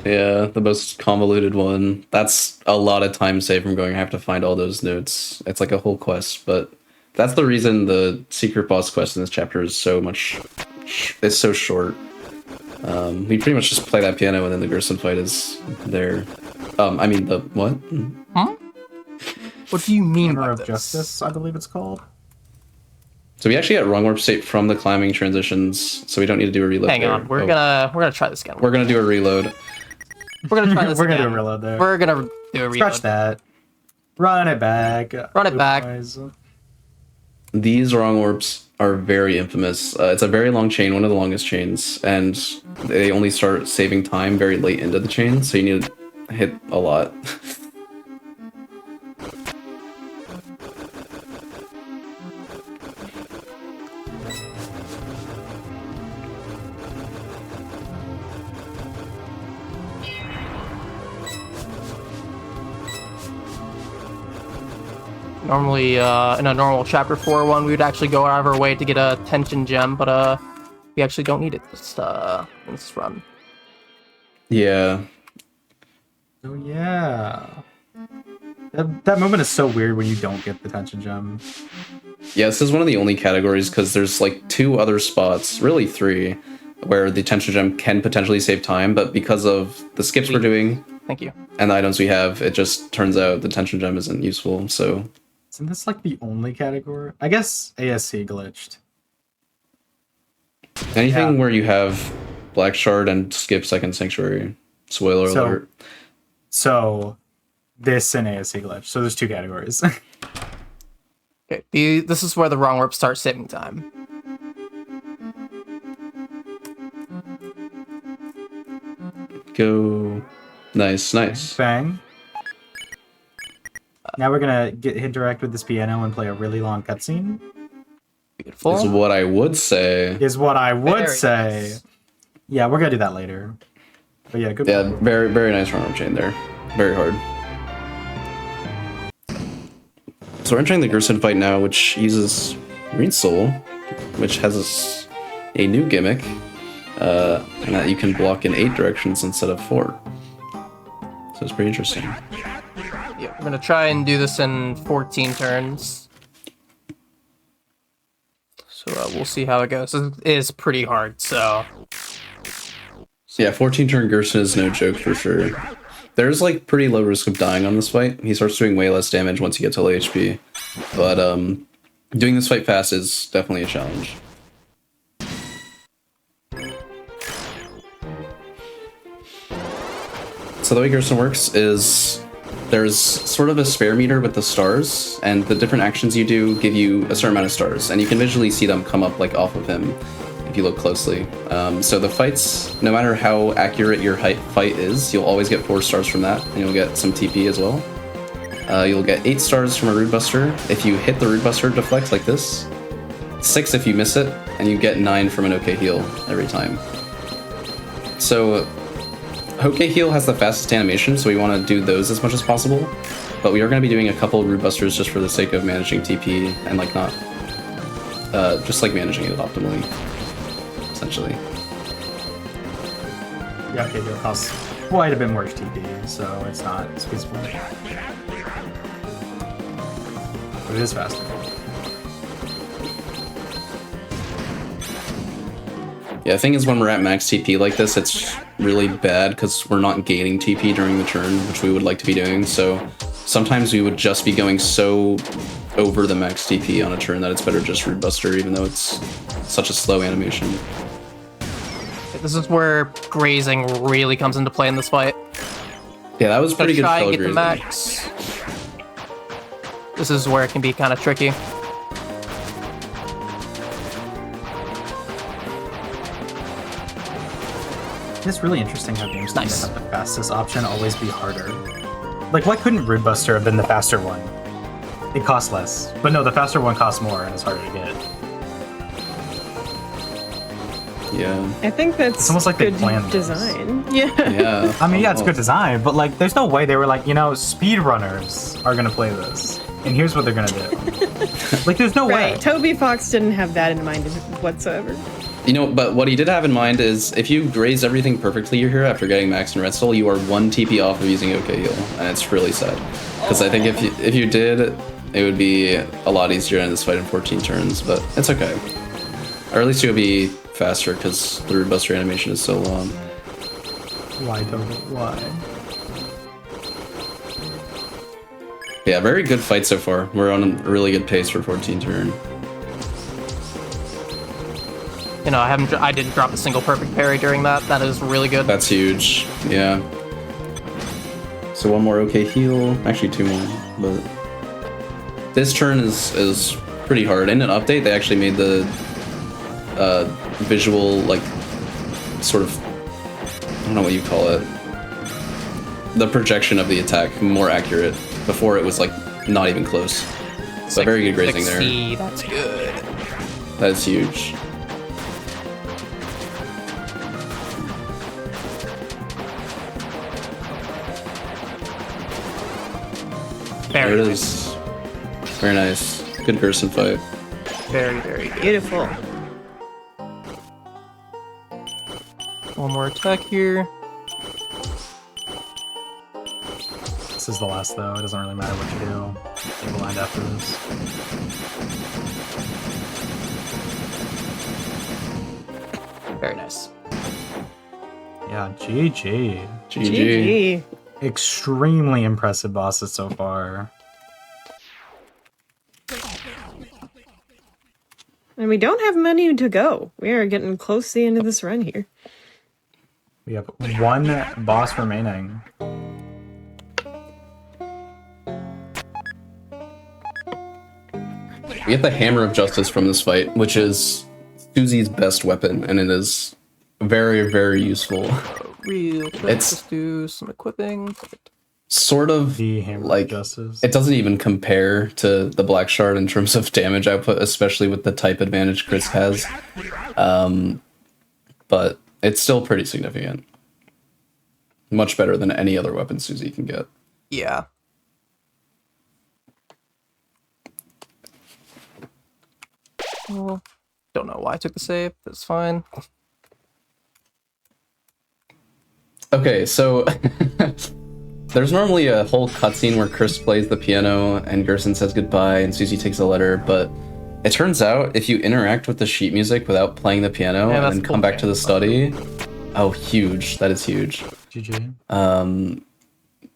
Yeah, the most convoluted one. That's a lot of time saved from going. I have to find all those notes. It's like a whole quest, but that's the reason the secret boss quest in this chapter is so much. It's so short. We pretty much just play that piano and then the Gerson fight is there. I mean the what? Huh? What do you mean Hammer by of this? Justice, I believe it's called. So we actually got wrong warp state from the climbing transitions, so we don't need to do a reload. Hang there. on, we're gonna try this again. We're gonna do a reload. We're gonna try this We're gonna do a again. reload there. We're gonna do a reload. Scratch that. Run it back. Run it back. Otherwise- These wrong warps are very infamous. It's a very long chain, one of the longest chains, and they only start saving time very late into the chain, so you need to hit a lot. Normally, in a normal chapter 4 one, we would actually go out of our way to get a tension gem, but we actually don't need it in this run. Yeah. Oh yeah. That moment is so weird when you don't get the tension gem. Yeah, this is one of the only categories because there's like 2 other spots, really 3, where the tension gem can potentially save time, but because of the skips we're doing Thank you. and the items we have, it just turns out the tension gem isn't useful, so... Isn't this like the only category? I guess ASC glitched. Anything Yeah. where you have Black Shard and skip Second Sanctuary. Spoiler So- alert. So this and ASC glitch. So there's 2 categories. Okay, this is where the wrong warp starts saving time. Go. Nice, nice. Bang. Now we're gonna interact with this piano and play a really long cutscene. Beautiful. Is what I would say. Is what I would Very say. nice. Yeah, we're gonna do that later. But yeah, good. Yeah, very, very nice run-up chain there. Very hard. So we're entering the Gerson fight now, which uses Green Soul, which has a new gimmick, and that you can block in 8 directions instead of 4. So it's pretty interesting. Yeah, we're gonna try and do this in 14 turns. So we'll see how it goes. It is pretty hard, so... So yeah, 14-turn Gerson is no joke for sure. There's like pretty low risk of dying on this fight. He starts doing way less damage once you get to low HP. But doing this fight fast is definitely a challenge. So the way Gerson works is there's sort of a spare meter with the stars, and the different actions you do give you a certain amount of stars, and you can visually see them come up like off of him if you look closely. So the fights, no matter how accurate your fight is, you'll always get 4 stars from that, and you'll get some TP as well. You'll get 8 stars from a Rude Buster if you hit the Rude Buster deflect like this, 6 if you miss it, and you get 9 from an OK Heal every time. So OK Heal has the fastest animation, so we want to do those as much as possible, but we are going to be doing a couple Rude Busters just for the sake of managing TP and like not just like managing it optimally, essentially. Yeah, okay, it costs quite a bit more TP, so it's not as feasible. But it is faster. Yeah, the thing is when we're at max TP like this, it's really bad because we're not gaining TP during the turn, which we would like to be doing. So sometimes we would just be going so over the max TP on a turn that it's better just Root Buster, even though it's such a slow animation. This is where grazing really comes into play in this fight. Yeah, that was pretty good. Try and spell get the grazing. max. This is where it can be kind of tricky. It's really interesting how games tend Nice. to have the fastest option always be harder. Like, why couldn't Root Buster have been the faster one? It costs less. But no, the faster one costs more and it's harder to get. Yeah. I think that's It's almost like they good planned this. design. Yeah. Yeah. I mean, yeah, it's good design, but like, there's no way they were like, you know, speedrunners are gonna play this, and here's what they're gonna do. Like, there's no way. Right. Toby Fox didn't have that in mind whatsoever. You know, but what he did have in mind is if you graze everything perfectly here after getting max and red soul, you are 1 TP off of using OK heal, and it's really sad. Because I think if you did, it would be a lot easier in this fight in 14 turns, but it's okay. Or at least it would be faster because the Root Buster animation is so long. Why, Toby? Why? Yeah, very good fight so far. We're on a really good pace for 14 turn. You know, I didn't drop a single perfect parry during that. That is really good. That's huge. Yeah. So one more OK heal, actually 2 more, but this turn is pretty hard. In an update, they actually made the visual, like, sort of, I don't know what you call it, the projection of the attack more accurate. Before it was like not even close. It's So very good grazing there. 60, that's good. That is huge. There it is. Very nice. Good Gerson fight. Very, very good. Beautiful. One more attack here. This is the last, though. It doesn't really matter what you do. You'll land after this. Very nice. Yeah, GG. GG. GG. Extremely impressive bosses so far. And we don't have many to go. We are getting close to the end of this run here. We have 1 boss remaining. We get the Hammer of Justice from this fight, which is Susie's best weapon, and it is very, very useful. Real quick, It's- let's do some equipping. Sort of The Hammer like of Justice. it doesn't even compare to the Black Shard in terms of damage output, especially with the type advantage Chris has. But it's still pretty significant. Much better than any other weapon Susie can get. Yeah. Well, don't know why I took the save. That's fine. Okay, so there's normally a whole cutscene where Chris plays the piano and Gerson says goodbye and Susie takes a letter, but it turns out if you interact with the sheet music without playing the piano Yeah, and that's then cool. come back to the study, oh, huge. That is huge. GG.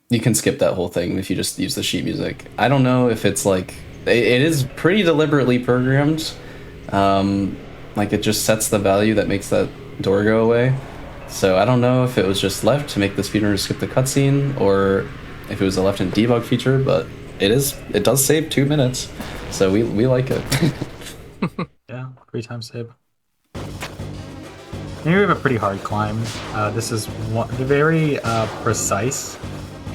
You can skip that whole thing if you just use the sheet music. I don't know if it's like... It is pretty deliberately programmed. Like, it just sets the value that makes that door go away. So I don't know if it was just left to make the speedrunner skip the cutscene, or if it was a left in debug feature, but it does save 2 minutes. So we like it. Yeah, 3 times save. Here we have a pretty hard climb. This is very precise.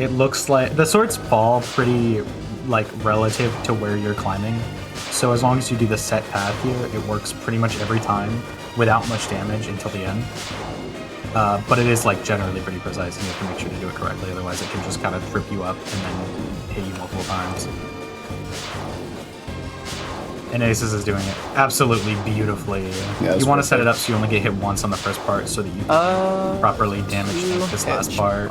It looks like the swords fall pretty like relative to where you're climbing. So as long as you do the set path here, it works pretty much every time without much damage until the end. But it is like generally pretty precise, and you have to make sure to do it correctly. Otherwise, it can just kind of trip you up and then hit you multiple times. And Aces is doing it absolutely beautifully. that's You want to set it perfect. up so you only get hit once on the first part so that you properly damage this last part.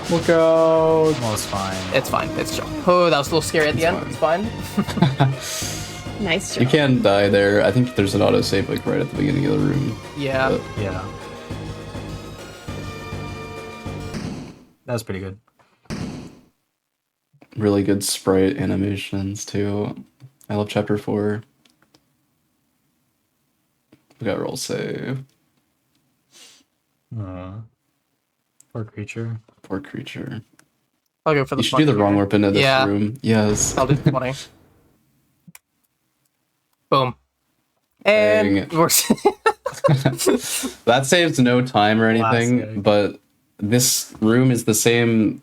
Look out! Well, it's fine. It's fine. It's chill. Oh, that was a little scary at the end. It's fine. Nice You job. can die there. I think there's an autosave like right at the beginning of the room. Yeah. But Yeah. That's pretty good. really good sprite animations too. I love chapter 4. We got roll save. Poor creature. Poor creature. I'll go for the You should do the 20 wrong here. warp into this Yeah. room. Yes. I'll do 20. Boom. And Dang. we're That saves no time or anything, Classic. but this room is the same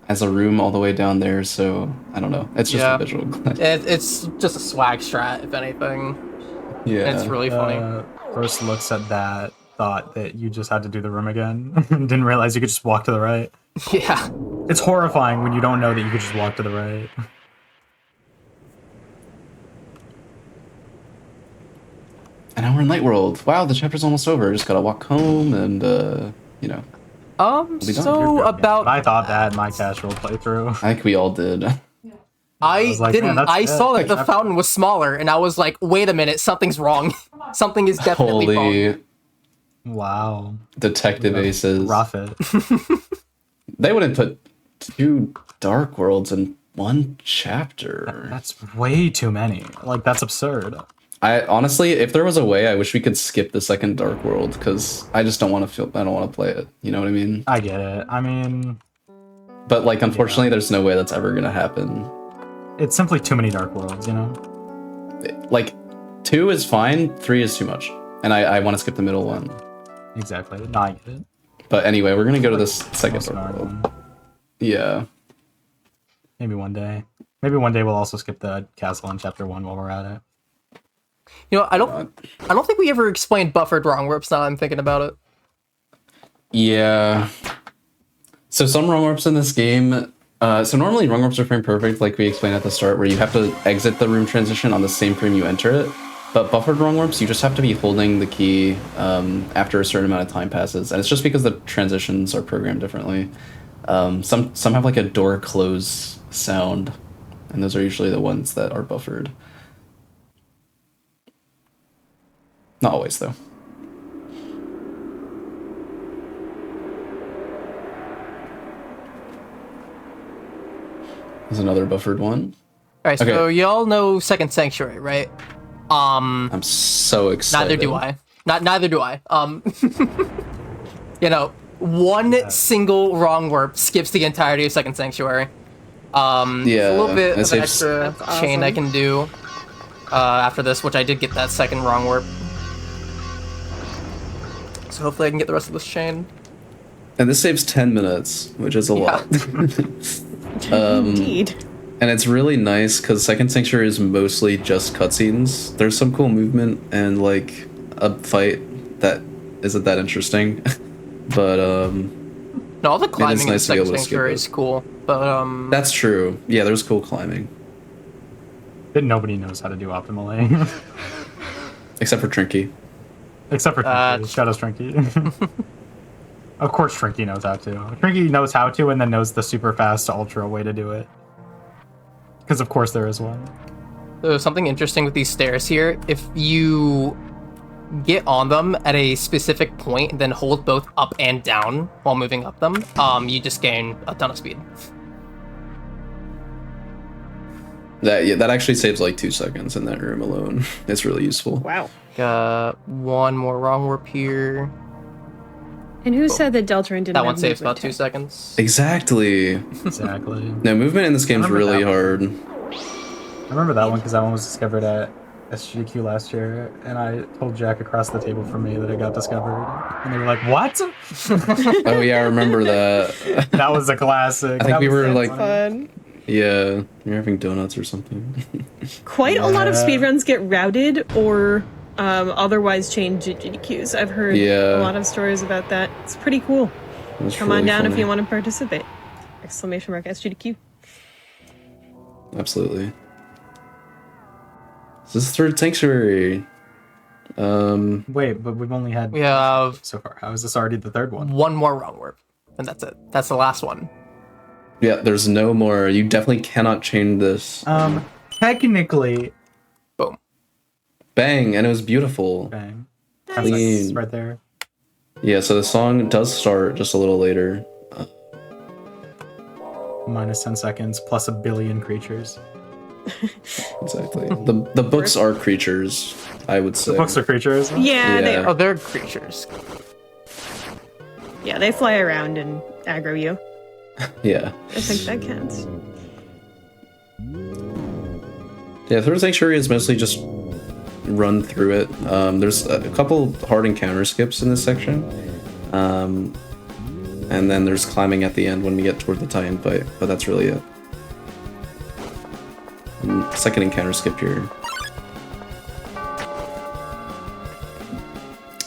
as a room all the way down there, so I don't know. It's just Yeah. a visual glitch. it's just a swag strat, if anything. Yeah. It's really funny. First looks at that, thought that you just had to do the room again. Didn't realize you could just walk to the right. Yeah. It's horrifying when you don't know that you could just walk to the right. And now we're in Light World. Wow, the chapter's almost over. Just gotta walk home and, you know. be done. So about I thought that in my casual playthrough. I think we all did. I was like, didn't. man, that's I it. saw that the Like, fountain was smaller, and I was like, "Wait a minute, something's wrong. Something is definitely wrong." Holy Wow. detective aces. Rough it. They wouldn't put 2 Dark Worlds in 1 chapter. That's way too many. Like, that's absurd. I honestly, if there was a way, I wish we could skip the second Dark World because I just don't want to feel. I don't want to play it. You know what I mean? I get it. I mean, But like, unfortunately, there's no way that's ever gonna happen. it's simply too many Dark Worlds, you know? Like, 2 is fine, 3 is too much, and I want to skip the middle one. Exactly. No, I get it. But anyway, we're gonna go to this second Most Dark annoying World. one. Yeah. Maybe one day. Maybe one day we'll also skip the castle in chapter 1 while we're at it. You know, I don't think we ever explained buffered wrong warps. Now I'm thinking about it. Yeah. So some wrong warps in this game. So normally wrong warps are frame perfect, like we explained at the start, where you have to exit the room transition on the same frame you enter it. But buffered wrong warps, you just have to be holding the key after a certain amount of time passes, and it's just because the transitions are programmed differently. Some have like a door close sound, and those are usually the ones that are buffered. Not always, though. There's another buffered one. All right, so Okay. y'all know Second Sanctuary, right? I'm so excited. Neither do I. Neither do I. You know, one single wrong warp skips the entirety of Second Sanctuary. Yeah, There's a little bit it of an saves- extra That's chain I awesome. can do after this, which I did get that second wrong warp. So hopefully I can get the rest of this chain. And this saves 10 minutes, which is a lot. Indeed. And it's really nice because Second Sanctuary is mostly just cutscenes. There's some cool movement and like a fight that isn't that interesting. But No, all the climbing in nice to be Second able to skip Sanctuary it. is cool, but that's true. Yeah, there's cool climbing. But nobody knows how to do optimally. Except for Trinky. Except for Trinky. Shadow's Trinky. Of course Trinky knows how to. Trinky knows how to and then knows the super fast ultra way to do it. Because of course there is one. there's something interesting with these stairs here. If you get on them at a specific point and then hold both up and down while moving up them, you just gain a ton of speed. That actually saves like 2 seconds in that room alone. It's really useful. Wow. Got one more wrong warp here. And who said that Deltarune didn't That have one saves movement about 2 tech? seconds. Exactly. Exactly. No, movement in this game's remember really that hard. I remember that one because that one was discovered at SGDQ last year, and I told Jack across the table from me that it got discovered, and they were like, "What?" Oh yeah, I remember that. That was a classic. I think That we was were so like- funny. Fun. Yeah, you're having donuts or something. Quite a lot of Yeah. speedruns get routed or otherwise change to GDQs. I've heard Yeah. a lot of stories about that. It's pretty cool. It was Come on really down if funny. you want to participate. ! SGDQ. absolutely. This is the third sanctuary. Wait, but we've only had We have so far. How is this already the third one? one more wrong warp, and that's it. That's the last one. Yeah, there's no more. You definitely cannot change this. Technically, Boom. Bang, and it was beautiful. bang. Clean. That's right there. Yeah, so the song does start just a little later. Minus 10 seconds plus a billion creatures. Exactly. The books are creatures, I would say. Books are creatures. Yeah, they Yeah. are. Oh, they're creatures. Yeah, they fly around and aggro you. Yeah. I think that counts. Yeah, Third Sanctuary is mostly just run through it. There's a couple hard encounter skips in this section. And then there's climbing at the end when we get toward the Titan fight, but that's really it. Second encounter skip here.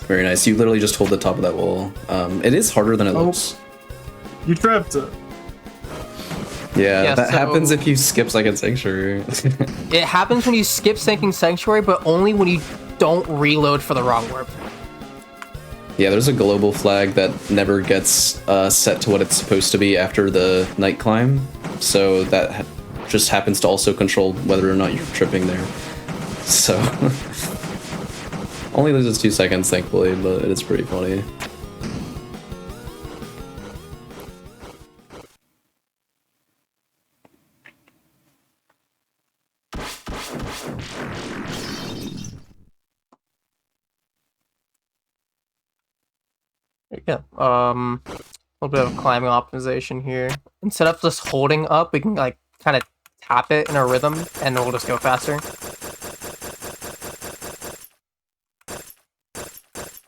Very nice. You literally just hold the top of that wall. It is harder than it looks. You tripped. Yeah, Yeah, that so- happens if you skip Second Sanctuary. It happens when you skip Sinking Sanctuary, but only when you don't reload for the wrong warp. Yeah, there's a global flag that never gets set to what it's supposed to be after the night climb, so that just happens to also control whether or not you're tripping there. So, only loses 2 seconds, thankfully, but it is pretty funny. Yeah. A little bit of climbing optimization here. Instead of just holding up, we can like kind of tap it in a rhythm, and it'll just go faster.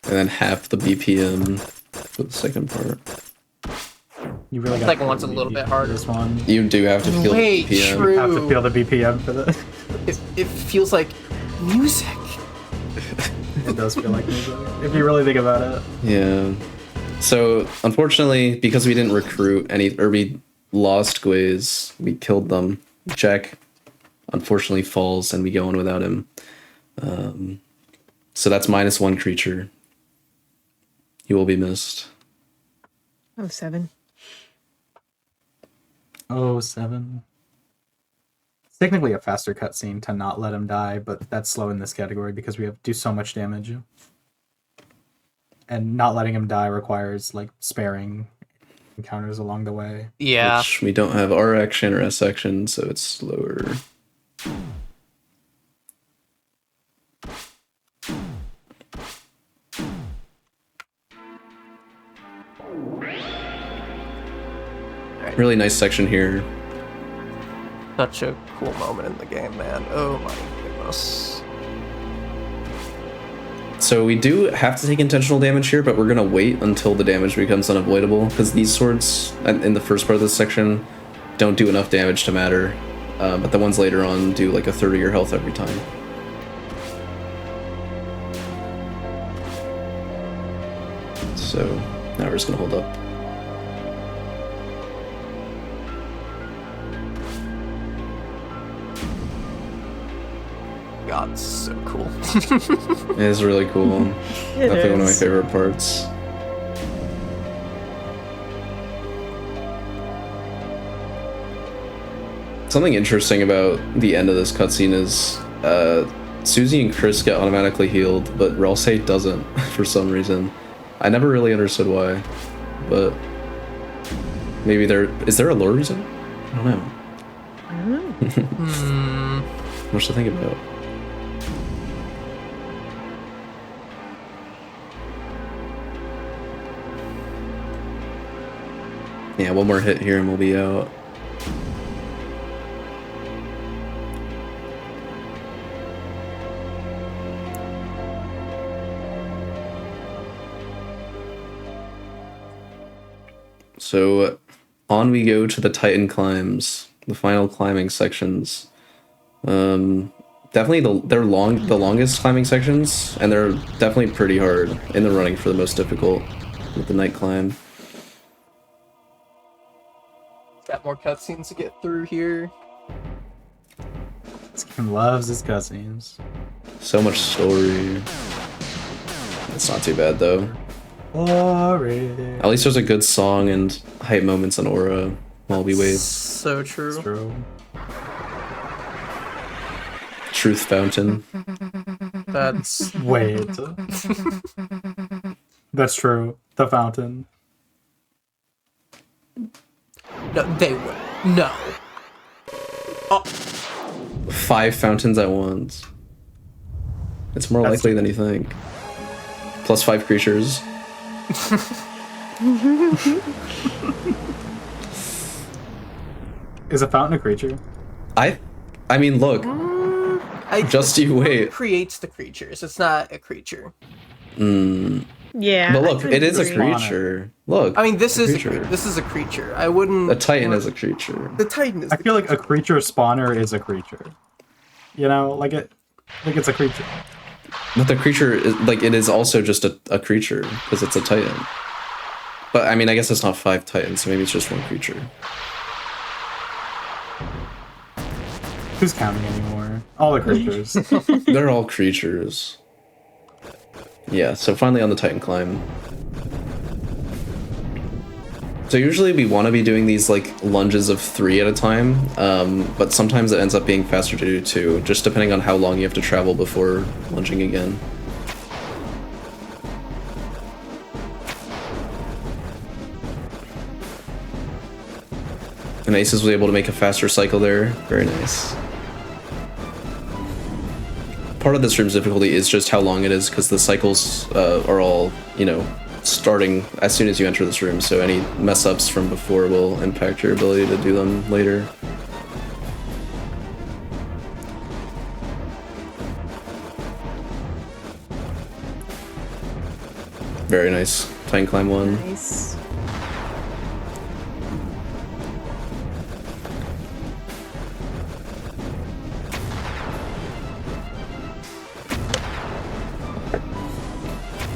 And then half the BPM for the second part. You really got Second one's a little bit harder. This one. You do have to feel Wait, the BPM. true. Have to feel the BPM for this. It feels like music. It does feel like music. If you really think about it. Yeah. So, unfortunately, because we didn't recruit any, or we lost Gwaze, we killed them. Jack, unfortunately, falls, and we go on without him. So that's -1 creature. You will be missed. Oh, 7. Oh, 7. It's technically a faster cutscene to not let him die, but that's slow in this category because we have to do so much damage. And not letting him die requires, like, sparing encounters along the way. Yeah. Which we don't have R action or S action, so it's slower. Really nice section here. Such a cool moment in the game, man. Oh my goodness. So we do have to take intentional damage here, but we're gonna wait until the damage becomes unavoidable, because these swords in the first part of this section don't do enough damage to matter, but the ones later on do like a third of your health every time. So now we're just gonna hold up. God, it's so cool. It is really cool. It Definitely one of my is. favorite parts. Something interesting about the end of this cutscene is Susie and Chris get automatically healed, but Ralsei doesn't for some reason. I never really understood why, but maybe is there a lore reason? I don't know. I don't know. Much to think about. Yeah, one more hit here and we'll be out. So on we go to the Titan climbs, the final climbing sections. Definitely the longest climbing sections, and they're definitely pretty hard in the running for the most difficult with the night climb. Got more cutscenes to get through here. This game loves its cutscenes. So much story. It's not too bad though. Glory. At least there's a good song and hype moments in Aura while we wait. So true. True. Truth Fountain. That's Wait. That's true. The fountain. no. They would no. 5 fountains at once. It's more That's- likely than you think. Plus 5 creatures. Is a fountain a creature? I mean, look. Just you wait. Creates the creatures. It's not a creature. Yeah. But I look, couldn't it is a agree. creature. Look. I mean, this is creature. this is a creature. I wouldn't. A Titan is a creature. The Titan is. I feel like a creature spawner is a creature. You know, like it's a creature. But the creature, is, like, it is also just a creature, because it's a Titan. But, I mean, I guess it's not 5 Titans, so maybe it's just one creature. Who's counting anymore? All the creatures. They're all creatures. Yeah, so finally on the Titan climb. So usually we want to be doing these like lunges of 3 at a time, but sometimes it ends up being faster to do 2, just depending on how long you have to travel before lunging again. And Aces was able to make a faster cycle there. Very nice. Part of this room's difficulty is just how long it is, because the cycles are all, you know, starting as soon as you enter this room, so any mess-ups from before will impact your ability to do them later. Very nice. Titan climb 1. Nice.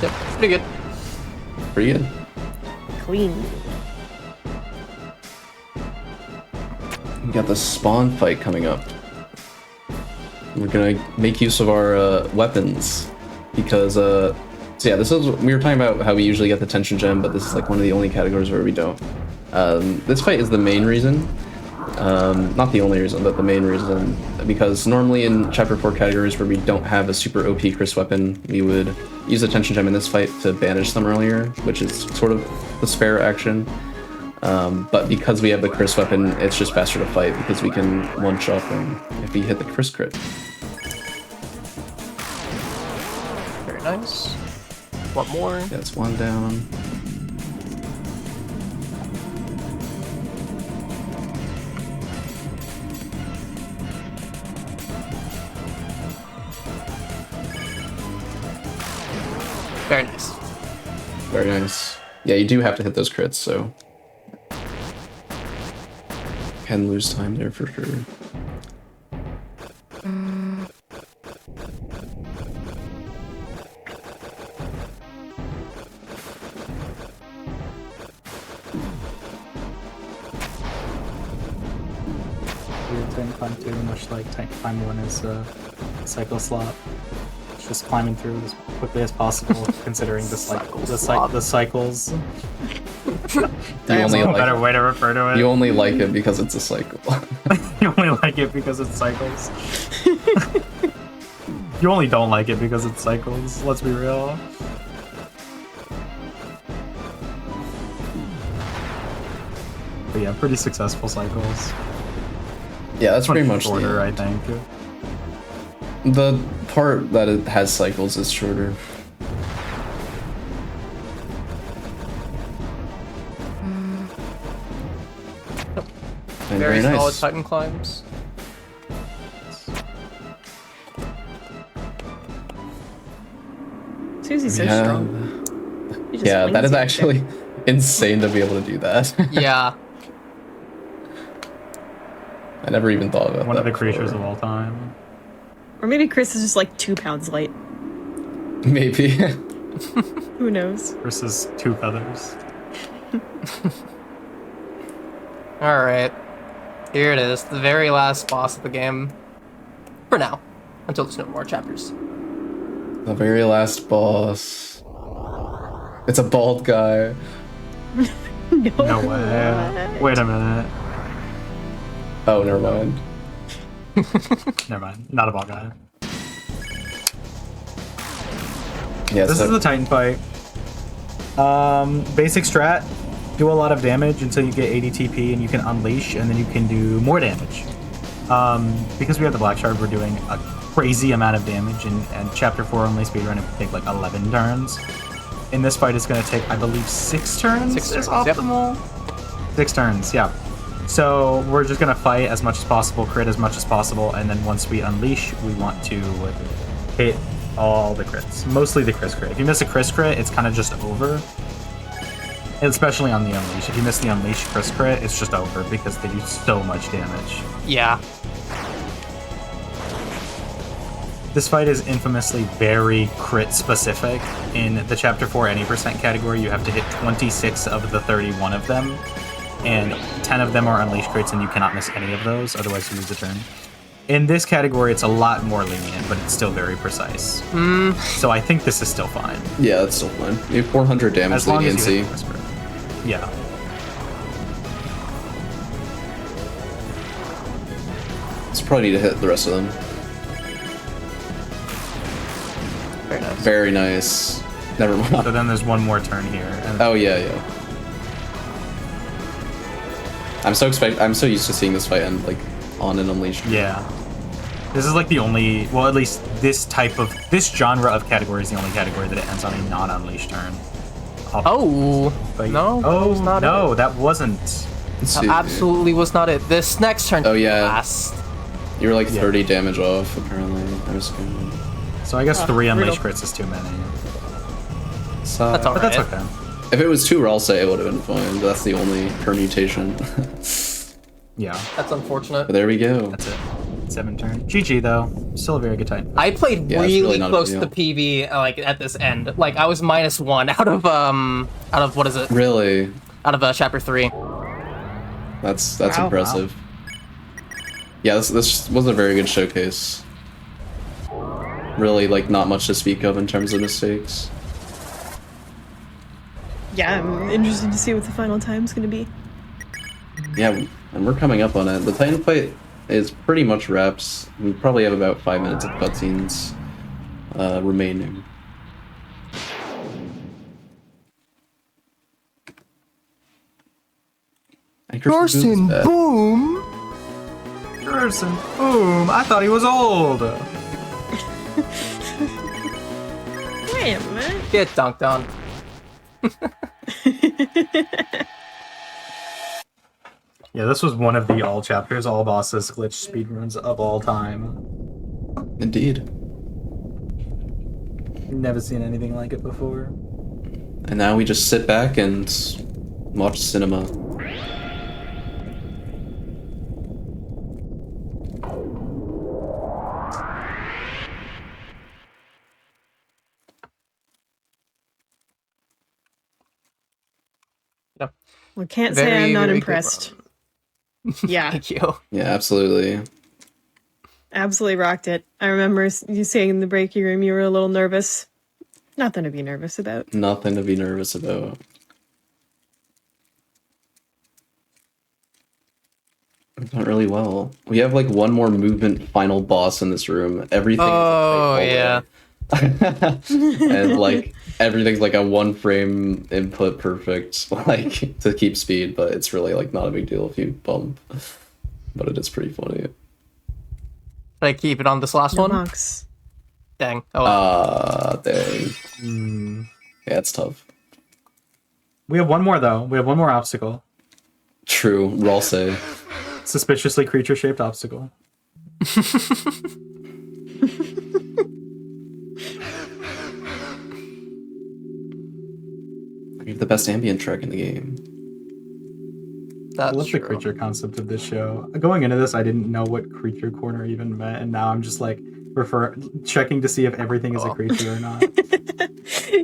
Yep, pretty good. Pretty good. Clean. We got the spawn fight coming up. We're gonna make use of our weapons, because so yeah, this is, we were talking about how we usually get the tension gem, but this is like one of the only categories where we don't. This fight is the main reason, not the only reason, but the main reason, because normally in chapter 4 categories where we don't have a super OP Chris weapon, we would use the tension gem in this fight to banish them earlier, which is sort of the spare action. But because we have the Chris weapon, it's just faster to fight because we can one-shot them if we hit the Chris crit. Very nice. One more. That's 1 down. Very nice. Very nice. Yeah, you do have to hit those crits, so can lose time there for sure. Titan climb 2, much like Titan climb 1 is cycle slot. It's just climbing through as quickly as possible, considering the cycles. You only a better like way to refer to it. you only like it because it's a cycle. You only like it because it cycles. You only don't like it because it cycles, let's be real. But yeah, pretty successful cycles. Yeah, that's pretty much shorter, the I end. think. The part that it has cycles is shorter. And Very solid nice. Titan climbs. Susie's so Yeah. strong. She just Yeah, flings that is you actually insane to be able to do that. Yeah. I never even thought about One that of the creatures before. of all time. Or maybe Chris is just like 2 pounds light. Maybe. Who knows? Versus 2 feathers. All right. Here it is, the very last boss of the game. For now. Until there's no more chapters. The very last boss. It's a bald guy. No way. Wait a minute. Oh, never mind. Never mind. Not a ball guy. Yeah, This is the Titan fight. Basic strat, do a lot of damage until you get 80 TP and you can unleash, and then you can do more damage. Because we have the Black Shard, we're doing a crazy amount of damage, and Chapter 4 only speedrun, it would take like 11 turns. In this fight, it's going to take, I believe, 6 turns. 6 turns, is optimal. Yep. 6 turns, yeah. So we're just going to fight as much as possible, crit as much as possible, and then once we unleash, we want to hit all the crits. Mostly the crit. If you miss a crit, it's kind of just over. Especially on the unleash. If you miss the unleash crit, it's just over because they do so much damage. Yeah. This fight is infamously very crit specific. In the Chapter 4 any percent category, you have to hit 26 of the 31 of them, and 10 of them are unleash crits, and you cannot miss any of those, otherwise you lose a turn. In this category, it's a lot more lenient, but it's still very precise. So I think this is still fine. Yeah, that's still fine. You have 400 damage As long as you leniency. hit the crit. Yeah. It's probably need to hit the rest of them. Very nice. Very nice. Never So mind. then there's one more turn here. And Oh yeah, yeah. I'm so used to seeing this fight end like on an unleashed. yeah. This is like the only, well, at least this genre of category is the only category that it ends on a non-unleashed turn. Oh, But- no, that Oh, was not no, it. that wasn't. Let's That see. absolutely was not it. This next turn. Oh, yeah. Last. You were like Yeah. 30 damage off apparently. I was good. So I guess 3 unleash brutal. crits is too many. That's all But right. that's okay. If it was 2 Ralsei, it would have been fine, but that's the only permutation. Yeah, That's unfortunate. But there we go. that's it. 7 turn. GG though. Still a very good Titan. I played Yeah, it's really really not a close big to PV like at this end. Like I was -1 out of what is it? Really? Out of Chapter 3. That's Wow. impressive. Yeah, this was a very good showcase. Really, like, not much to speak of in terms of mistakes. Yeah, I'm interested to see what the final time's gonna be. Yeah, and we're coming up on it. The Titan fight is pretty much wraps. We probably have about 5 minutes of cutscenes remaining. And Kirsten Boom's back. boom. Person. Boom. I thought he was old. Wait a minute. Get dunked on. Yeah, this was one of the all chapters, all bosses, glitch speedruns of all time. Indeed. Never seen anything like it before. And now we just sit back and watch cinema. Yep. Well, can't say Very, I'm not very good impressed. Yeah, Thank you. Yeah, absolutely. absolutely rocked it. I remember you saying in the breaking room you were a little nervous. Nothing to be nervous about. Nothing to be nervous about. We've done really well. We have like one more movement final boss in this room. Everything Oh, is yeah. and like everything's like a 1 frame input perfect, like to keep speed, but it's really like not a big deal if you bump. But it is pretty funny. Did I keep it on this last No one? mocks. Dang. Oh, well. Dang. Yeah, it's tough. We have one more though. We have one more obstacle. True, Ralsei. Suspiciously creature-shaped obstacle. We have the best ambient track in the game. I That's love the true. creature concept of this show. Going into this, I didn't know what creature corner even meant, and now I'm just like checking to see if everything is a creature or not.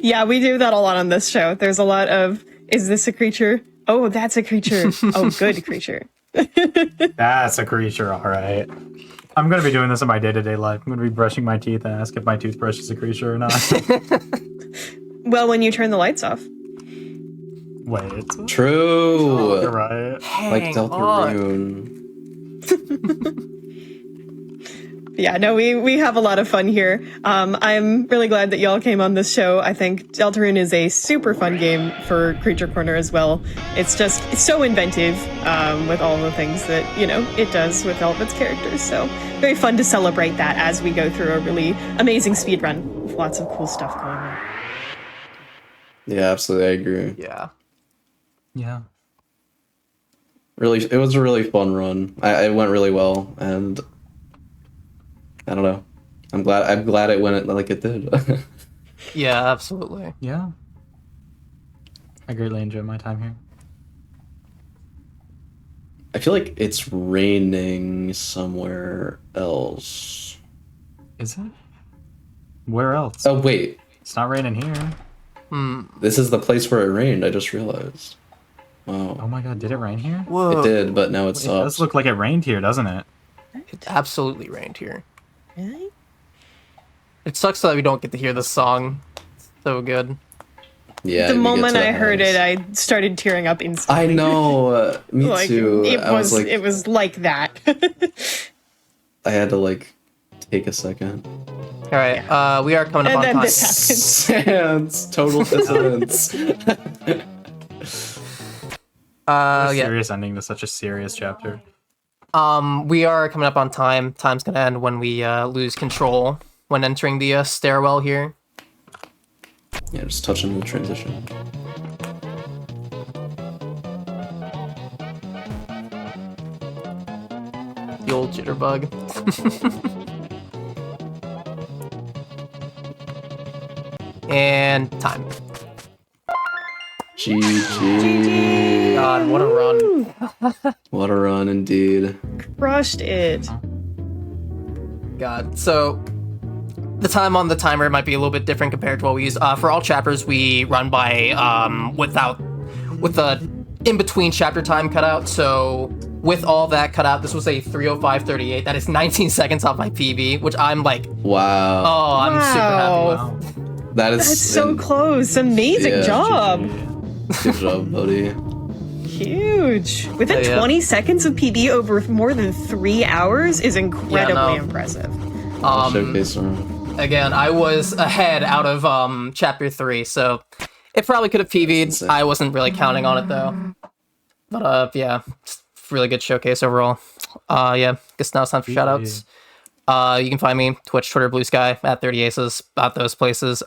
Yeah, we do that a lot on this show. There's a lot of, is this a creature? Oh, that's a creature. Oh, good creature. That's a creature, all right. I'm gonna be doing this in my day-to-day life. I'm gonna be brushing my teeth and ask if my toothbrush is a creature or not. Well, when you turn the lights off. Wait. True. You're right. Like Deltarune. Yeah, no, we have a lot of fun here. I'm really glad that y'all came on this show. I think Deltarune is a super fun game for Creature Corner as well. It's so inventive with all the things that, it does with all of its characters. So very fun to celebrate that as we go through a really amazing speedrun with lots of cool stuff going on. Yeah, absolutely, I agree. Yeah. Yeah. Really, it was a really fun run. It went really well, and I don't know. I'm glad it went like it did. Yeah, absolutely. Yeah. I greatly enjoyed my time here. I feel like it's raining somewhere else. Is it? Where else? Oh wait, It's not raining here. this is the place where it rained. I just realized. Oh Wow, my god, did it rain here? Whoa. it did, but now it It stopped. does look like it rained here, doesn't it? It absolutely rained here. Really? It sucks that we don't get to hear this song. So good. Yeah. The we get moment to the I heard house. it, I started tearing up instantly. I know. Me Like, too. It I was like, it was like that. I had to like take a second. All right, we are coming up And on then time. this happened. Sans total dissonance. Yeah. Serious ending to such a serious chapter. We are coming up on time. Time's gonna end when we lose control when entering the stairwell here. Yeah, just touching the transition. The old jitterbug. And time. GG. God, what a run. What a run indeed. Crushed it. God. So the time on the timer might be a little bit different compared to what we use. For all chapters, we run by with the in between chapter time cutout. So with all that cut out, this was a 3:05:38. That is 19 seconds off my PB, which I'm like, Wow. oh, I'm super happy with. Wow. That is That's so close. Amazing Yeah. job. Good job, buddy. Huge. Within Yeah. 20 seconds of PB over more than 3 hours is incredibly no. impressive. Showcase room. Again, I was ahead out of chapter 3, so it probably could have PB'd. insane. I wasn't really counting on it though. But yeah, just really good showcase overall. Yeah, guess now it's time for shoutouts. You can find me Twitch, Twitter, Blue Sky at 30 Aces at those places.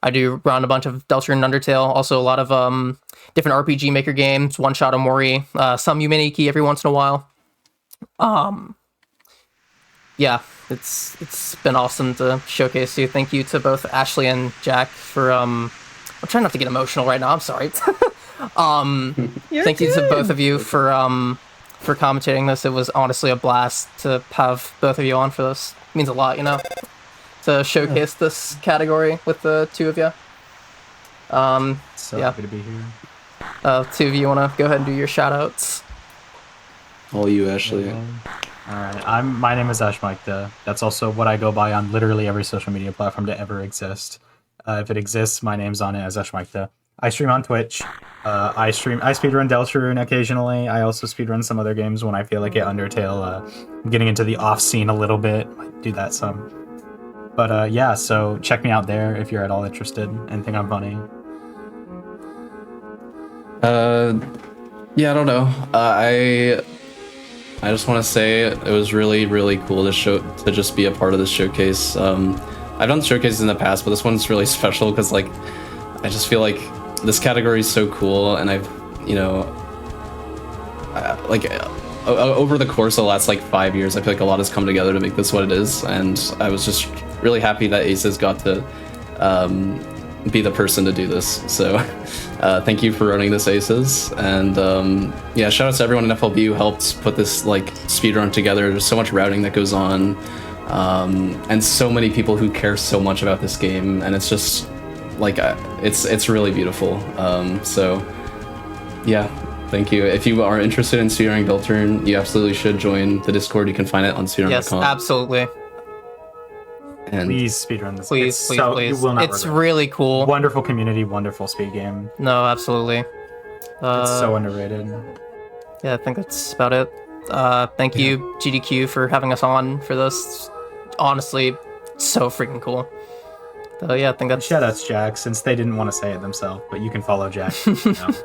I do run a bunch of Deltarune and Undertale, also a lot of different RPG Maker games, One Shot Omori, some Yumeniki every once in a while. Yeah, it's been awesome to showcase you. Thank you to both Ashley and Jack for I'm trying not to get emotional right now. I'm sorry. Thank you to both of you for commentating this. It was honestly a blast to have both of you on for this. It means a lot, to showcase this category with the two of you. So Yeah. happy to be here. Two of you want to go ahead and do your shout outs? All you, Ashley. Alright, my name is Ash Maikta. That's also what I go by on literally every social media platform to ever exist. If it exists, my name's on it as Ash Maikta. I stream on Twitch. I speedrun Deltarune occasionally. I also speedrun some other games when I feel like it. Undertale. I'm getting into the off scene a little bit. I do that some. But yeah, so check me out there if you're at all interested and think I'm funny. Yeah, I don't know. I just want to say it was really, really cool to just be a part of this showcase. I've done showcases in the past, but this one's really special because like I just feel like this category is so cool, and I've over the course of the last like 5 years, I feel like a lot has come together to make this what it is, and I was just really happy that Aces got to be the person to do this. So thank you for running this, Aces, and yeah, shout out to everyone in FLB who helped put this like speedrun together. There's so much routing that goes on, and so many people who care so much about this game, and it's just like it's really beautiful. So yeah, Thank you. If you are interested in speedrunning Deltarune, you absolutely should join the Discord. You can find it on speedrun.com. Yes, absolutely. And Please speedrun this. Please, It's please, so, please. You will not It's regret it. really cool. Wonderful community, wonderful speed game. No, absolutely. It's so underrated. Yeah, I think that's about it. Thank you, GDQ, for having us on for this. Honestly, so freaking cool. Yeah, I think that's... Shoutouts, Jack, since they didn't want to say it themselves, but you can follow Jack.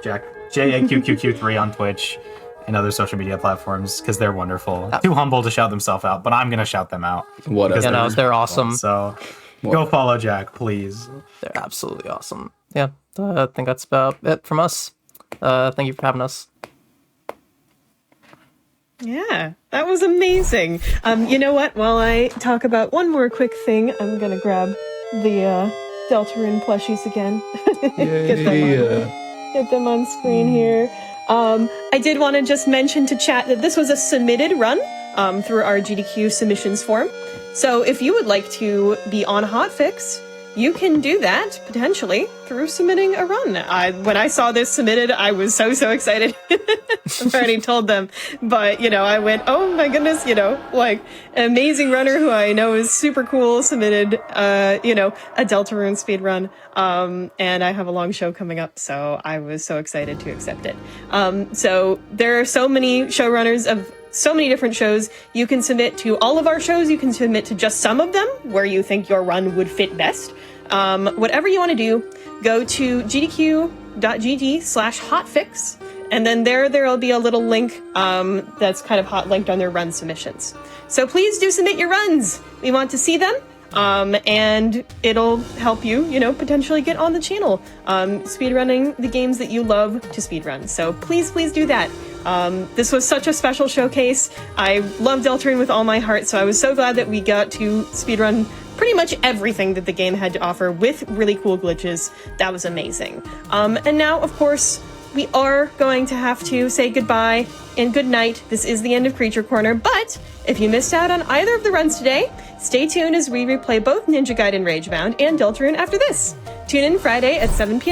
Jack, JAQQQ3 on Twitch and other social media platforms, because they're wonderful. Too humble to shout themselves out, but I'm going to shout them out. whatever. You know, they're awesome. So go follow Jack, please. They're absolutely awesome. Yeah, I think that's about it from us. Thank you for having us. Yeah, that was amazing. You know what? While I talk about one more quick thing, I'm gonna grab the Deltarune plushies again. Get them on screen here. I did want to just mention to chat that this was a submitted run through our GDQ submissions form. So if you would like to be on Hotfix, you can do that, potentially, through submitting a run. When I saw this submitted, I was so excited. I've already told them. But, I went, oh my goodness, like, an amazing runner who I know is super cool submitted, a Deltarune speedrun. And I have a long show coming up, so I was so excited to accept it. So there are so many showrunners of so many different shows. You can submit to all of our shows. You can submit to just some of them where you think your run would fit best. Whatever you want to do, go to gdq.gg/hotfix, and then there'll be a little link that's kind of hot linked on their run submissions. So please do submit your runs. We want to see them. And it'll help you, potentially get on the channel, speedrunning the games that you love to speedrun. So please do that. This was such a special showcase. I love Deltarune with all my heart, so I was so glad that we got to speedrun pretty much everything that the game had to offer with really cool glitches. That was amazing. And now, of course, we are going to have to say goodbye and good night. This is the end of Creature Corner, but if you missed out on either of the runs today, stay tuned as we replay both Ninja Gaiden Ragebound and Deltarune after this. Tune in Friday at 7 p.m.